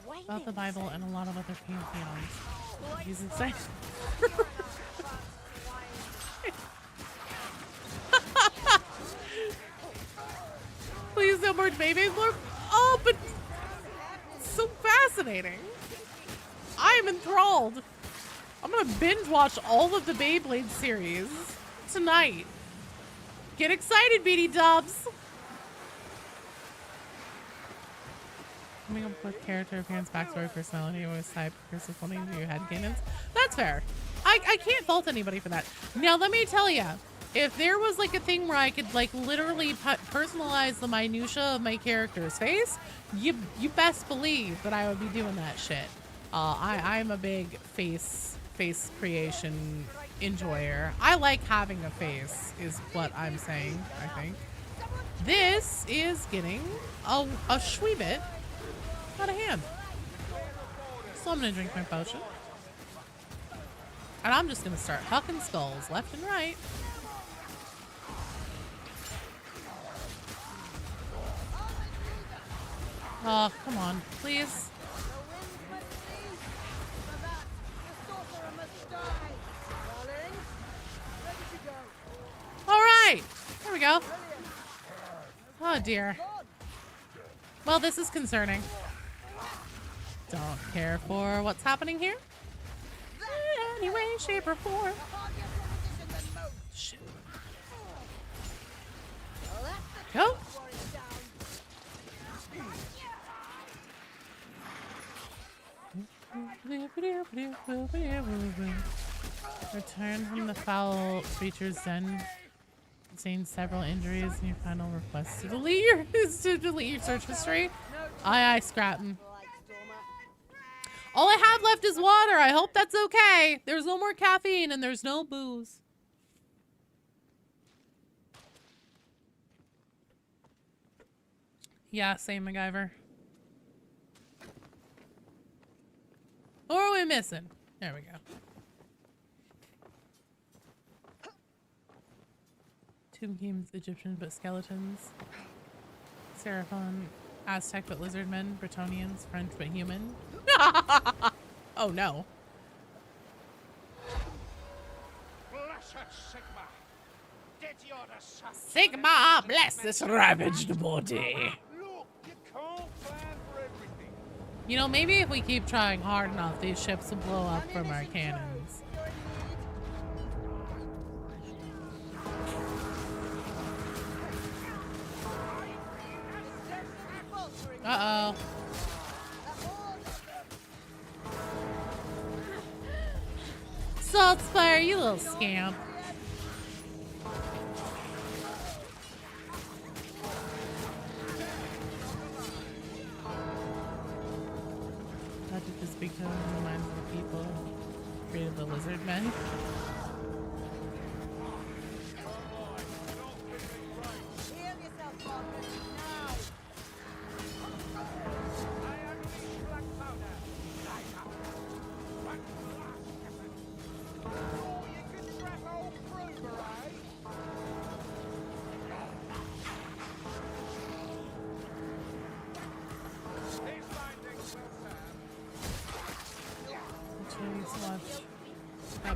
whining About the Bible and a lot of other pantheons. He's insane. Please no more Beyblade lore. Oh, but it's so fascinating. I am enthralled. I'm gonna binge watch all of the Beyblade series tonight. Get excited, BD Dubs. Coming up with character appearance, backstory, personality, always type, personal names, you had cannons. That's fair. I can't fault anybody for that. Now let me tell you, if there was like a thing where I could like literally personalize the minutia of my character's face, you best believe that I would be doing that shit. I'm a big face creation enjoyer. I like having a face, is what I'm saying. I think this is getting a shwee bit out of hand. So I'm gonna drink my potion. And I'm just gonna start hucking skulls left and right. Oh, come on, please. All right, there we go. Oh dear. Well, this is concerning. Don't care for what's happening here. In any way, shape, or form. Shit. Go. Return from the foul creature's den. Sustained several injuries in your final request to delete your search history. Aye, scrapping. All I have left is water. I hope that's okay. There's no more caffeine and there's no booze. Yeah, same MacGyver. Who are we missing? There we go. Tomb Kings, Egyptians but skeletons. Seraphon, Aztec but lizard men. Bretonians, French but human. Oh no. Blessed Sigma! Did you're the son. Sigma, bless this ravaged body. Look, you can't plan for everything. You know, maybe if we keep trying hard enough, these ships will blow up from our cannons. Uh-oh. Saltspire, you little scamp. How did this become in the minds of the people who created the lizard men?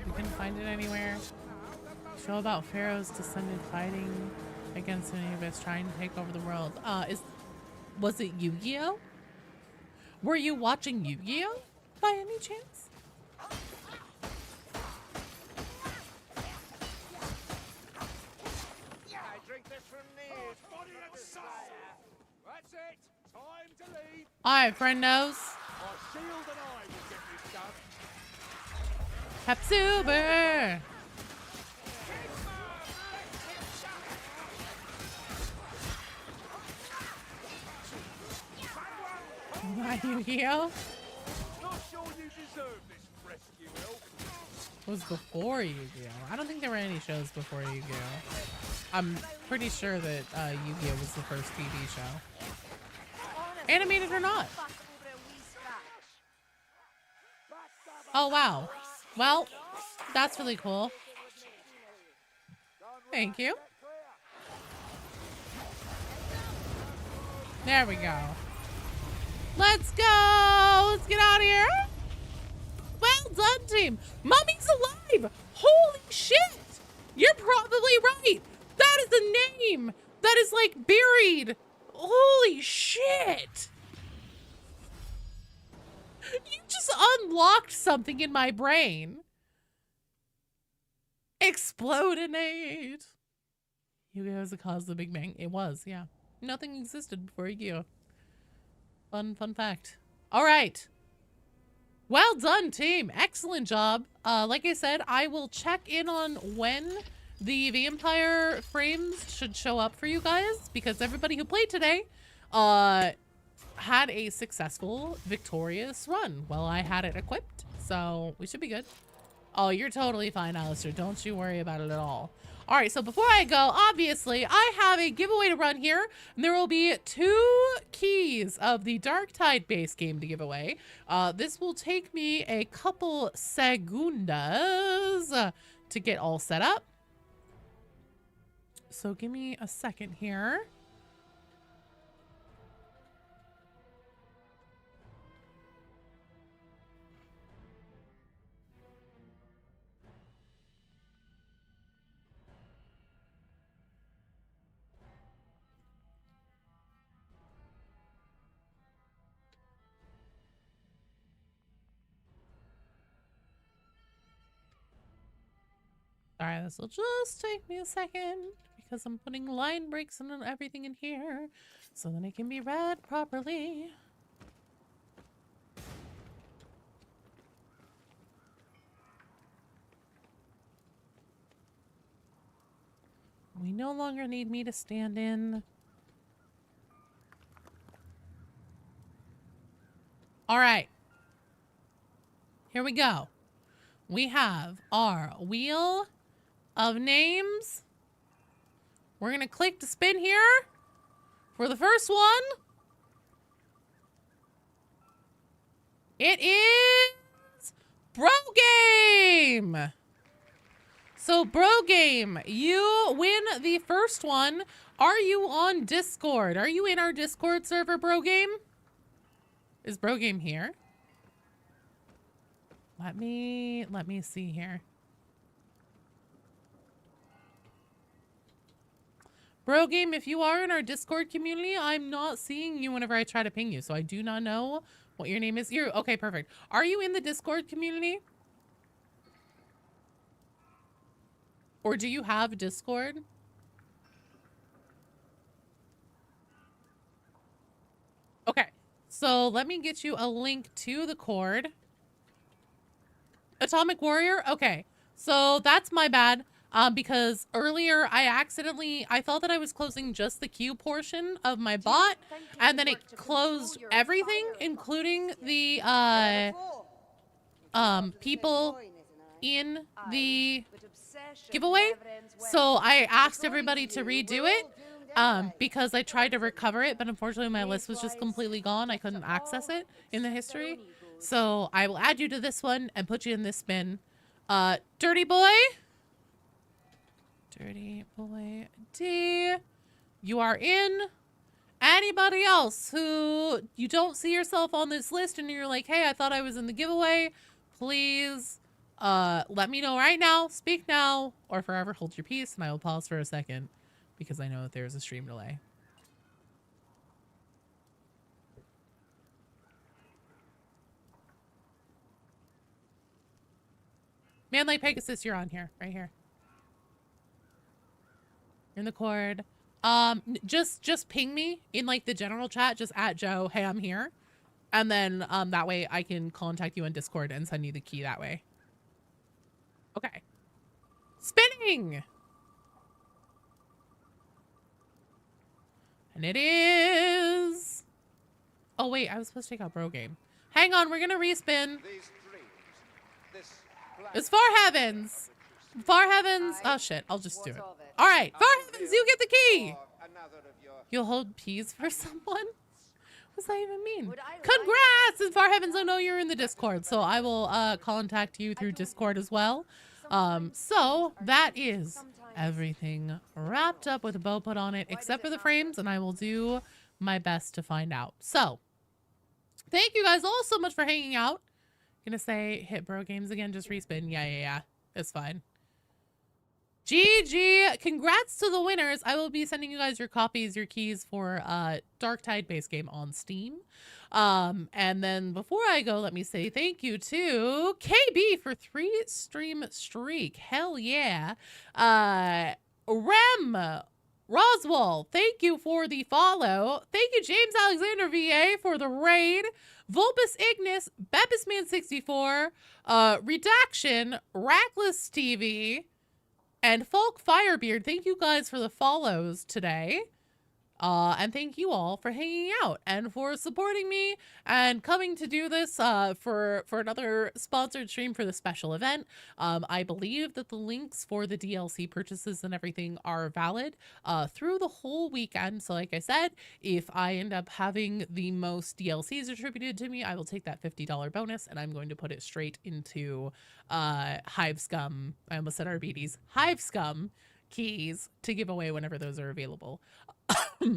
We couldn't find it anywhere. Show about Pharaoh's descended fighting against Anubis, trying to take over the world. Was it Yu-Gi-Oh? Were you watching Yu-Gi-Oh by any chance? I drink this from this. Body and soul. That's it. Time to leave. Alright, friendos. Our shield and I will get this done. Hepsuber! Why Yu-Gi-Oh? Not sure you deserve this rescue help. Was before Yu-Gi-Oh. I don't think there were any shows before Yu-Gi-Oh. I'm pretty sure that Yu-Gi-Oh was the first TV show. Animated or not. Oh, wow. Well, that's really cool. Thank you. There we go. Let's go! Let's get out of here! Well done, team! Mummy's alive! Holy shit! You're probably right! That is a name! That is like buried! Holy shit! You just unlocked something in my brain. Explodinate! Yu-Gi-Oh was the cause of the Big Bang. It was, yeah. Nothing existed before Yu-Gi-Oh. Fun fact. All right. Well done, team. Excellent job. Like I said, I will check in on when the vampire frames should show up for you guys, because everybody who played today had a successful, victorious run. Well, I had it equipped, so we should be good. Oh, you're totally fine, Alistair. Don't you worry about it at all. All right, so before I go, obviously, I have a giveaway to run here. And there will be 2 keys of the Darktide base game to give away. This will take me a couple segundas to get all set up. So give me a second here. Alright, this will just take me a second because I'm putting line breaks and everything in here so that it can be read properly. We no longer need me to stand in. Alright. Here we go. We have our wheel of names. We're gonna click to spin here for the first one. It is Bro Game. So Bro Game, you win the first one. Are you on Discord? Are you in our Discord server, Bro Game? Is Bro Game here? Let me see here. Bro Game, if you are in our Discord community, I'm not seeing you whenever I try to ping you, so I do not know what your name is. You're okay, perfect. Are you in the Discord community? Or do you have Discord? Okay, so let me get you a link to the cord. Atomic Warrior? Okay, so that's my bad. Because earlier I thought that I was closing just the queue portion of my bot, and then it closed everything, including the people in the giveaway. So I asked everybody to redo it because I tried to recover it, but unfortunately my list was just completely gone. I couldn't access it in the history. So I will add you to this one and put you in this bin. Dirty Boy. Dirty Boy D. You are in. Anybody else who you don't see yourself on this list and you're like, hey, I thought I was in the giveaway, please let me know right now. Speak now or forever hold your peace, and I will pause for a second because I know that there's a stream delay. Man like Pegasus, you're on here. Right here. You're in the cord. Just ping me in like the general chat, just at Joe, hey, I'm here. And then that way I can contact you on Discord and send you the key that way. Okay. Spinning! And it is... Oh wait, I was supposed to take out Bro Game. Hang on, we're gonna respin. It's Far Heavens. Far Heavens. Oh shit, I'll just do it. All right, Far Heavens, you get the key. You'll hold peas for someone? What does that even mean? Congrats! And Far Heavens, I know you're in the Discord, so I will contact you through Discord as well. So that is everything wrapped up with a bow put on it, except for the frames, and I will do my best to find out. So thank you guys all so much for hanging out. Gonna say hit Bro Games again, just respin. Yeah. It's fine. GG. Congrats to the winners. I will be sending you guys your copies, your keys for Darktide base game on Steam. And then before I go, let me say thank you to KB for 3 stream streak. Hell yeah. Rem Roswell, thank you for the follow. Thank you, James Alexander VA, for the raid. Vulpus Ignis, Bebusman64, Redaction, Rackless TV, and Folk Firebeard. Thank you guys for the follows today. And thank you all for hanging out and for supporting me and coming to do this for another sponsored stream for the special event. I believe that the links for the DLC purchases and everything are valid through the whole weekend. So like I said, if I end up having the most DLCs attributed to me, I will take that $50 bonus and I'm going to put it straight into Hive Scum. I almost said Arbites. Hive Scum keys to give away whenever those are available.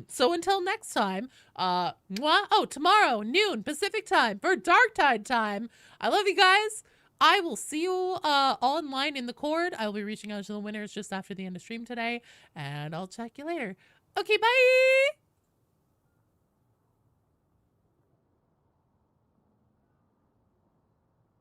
So until next time, tomorrow, noon Pacific time for Darktide time. I love you guys. I will see you online in the cord. I will be reaching out to the winners just after the end of stream today, and I'll check you later. Okay, bye.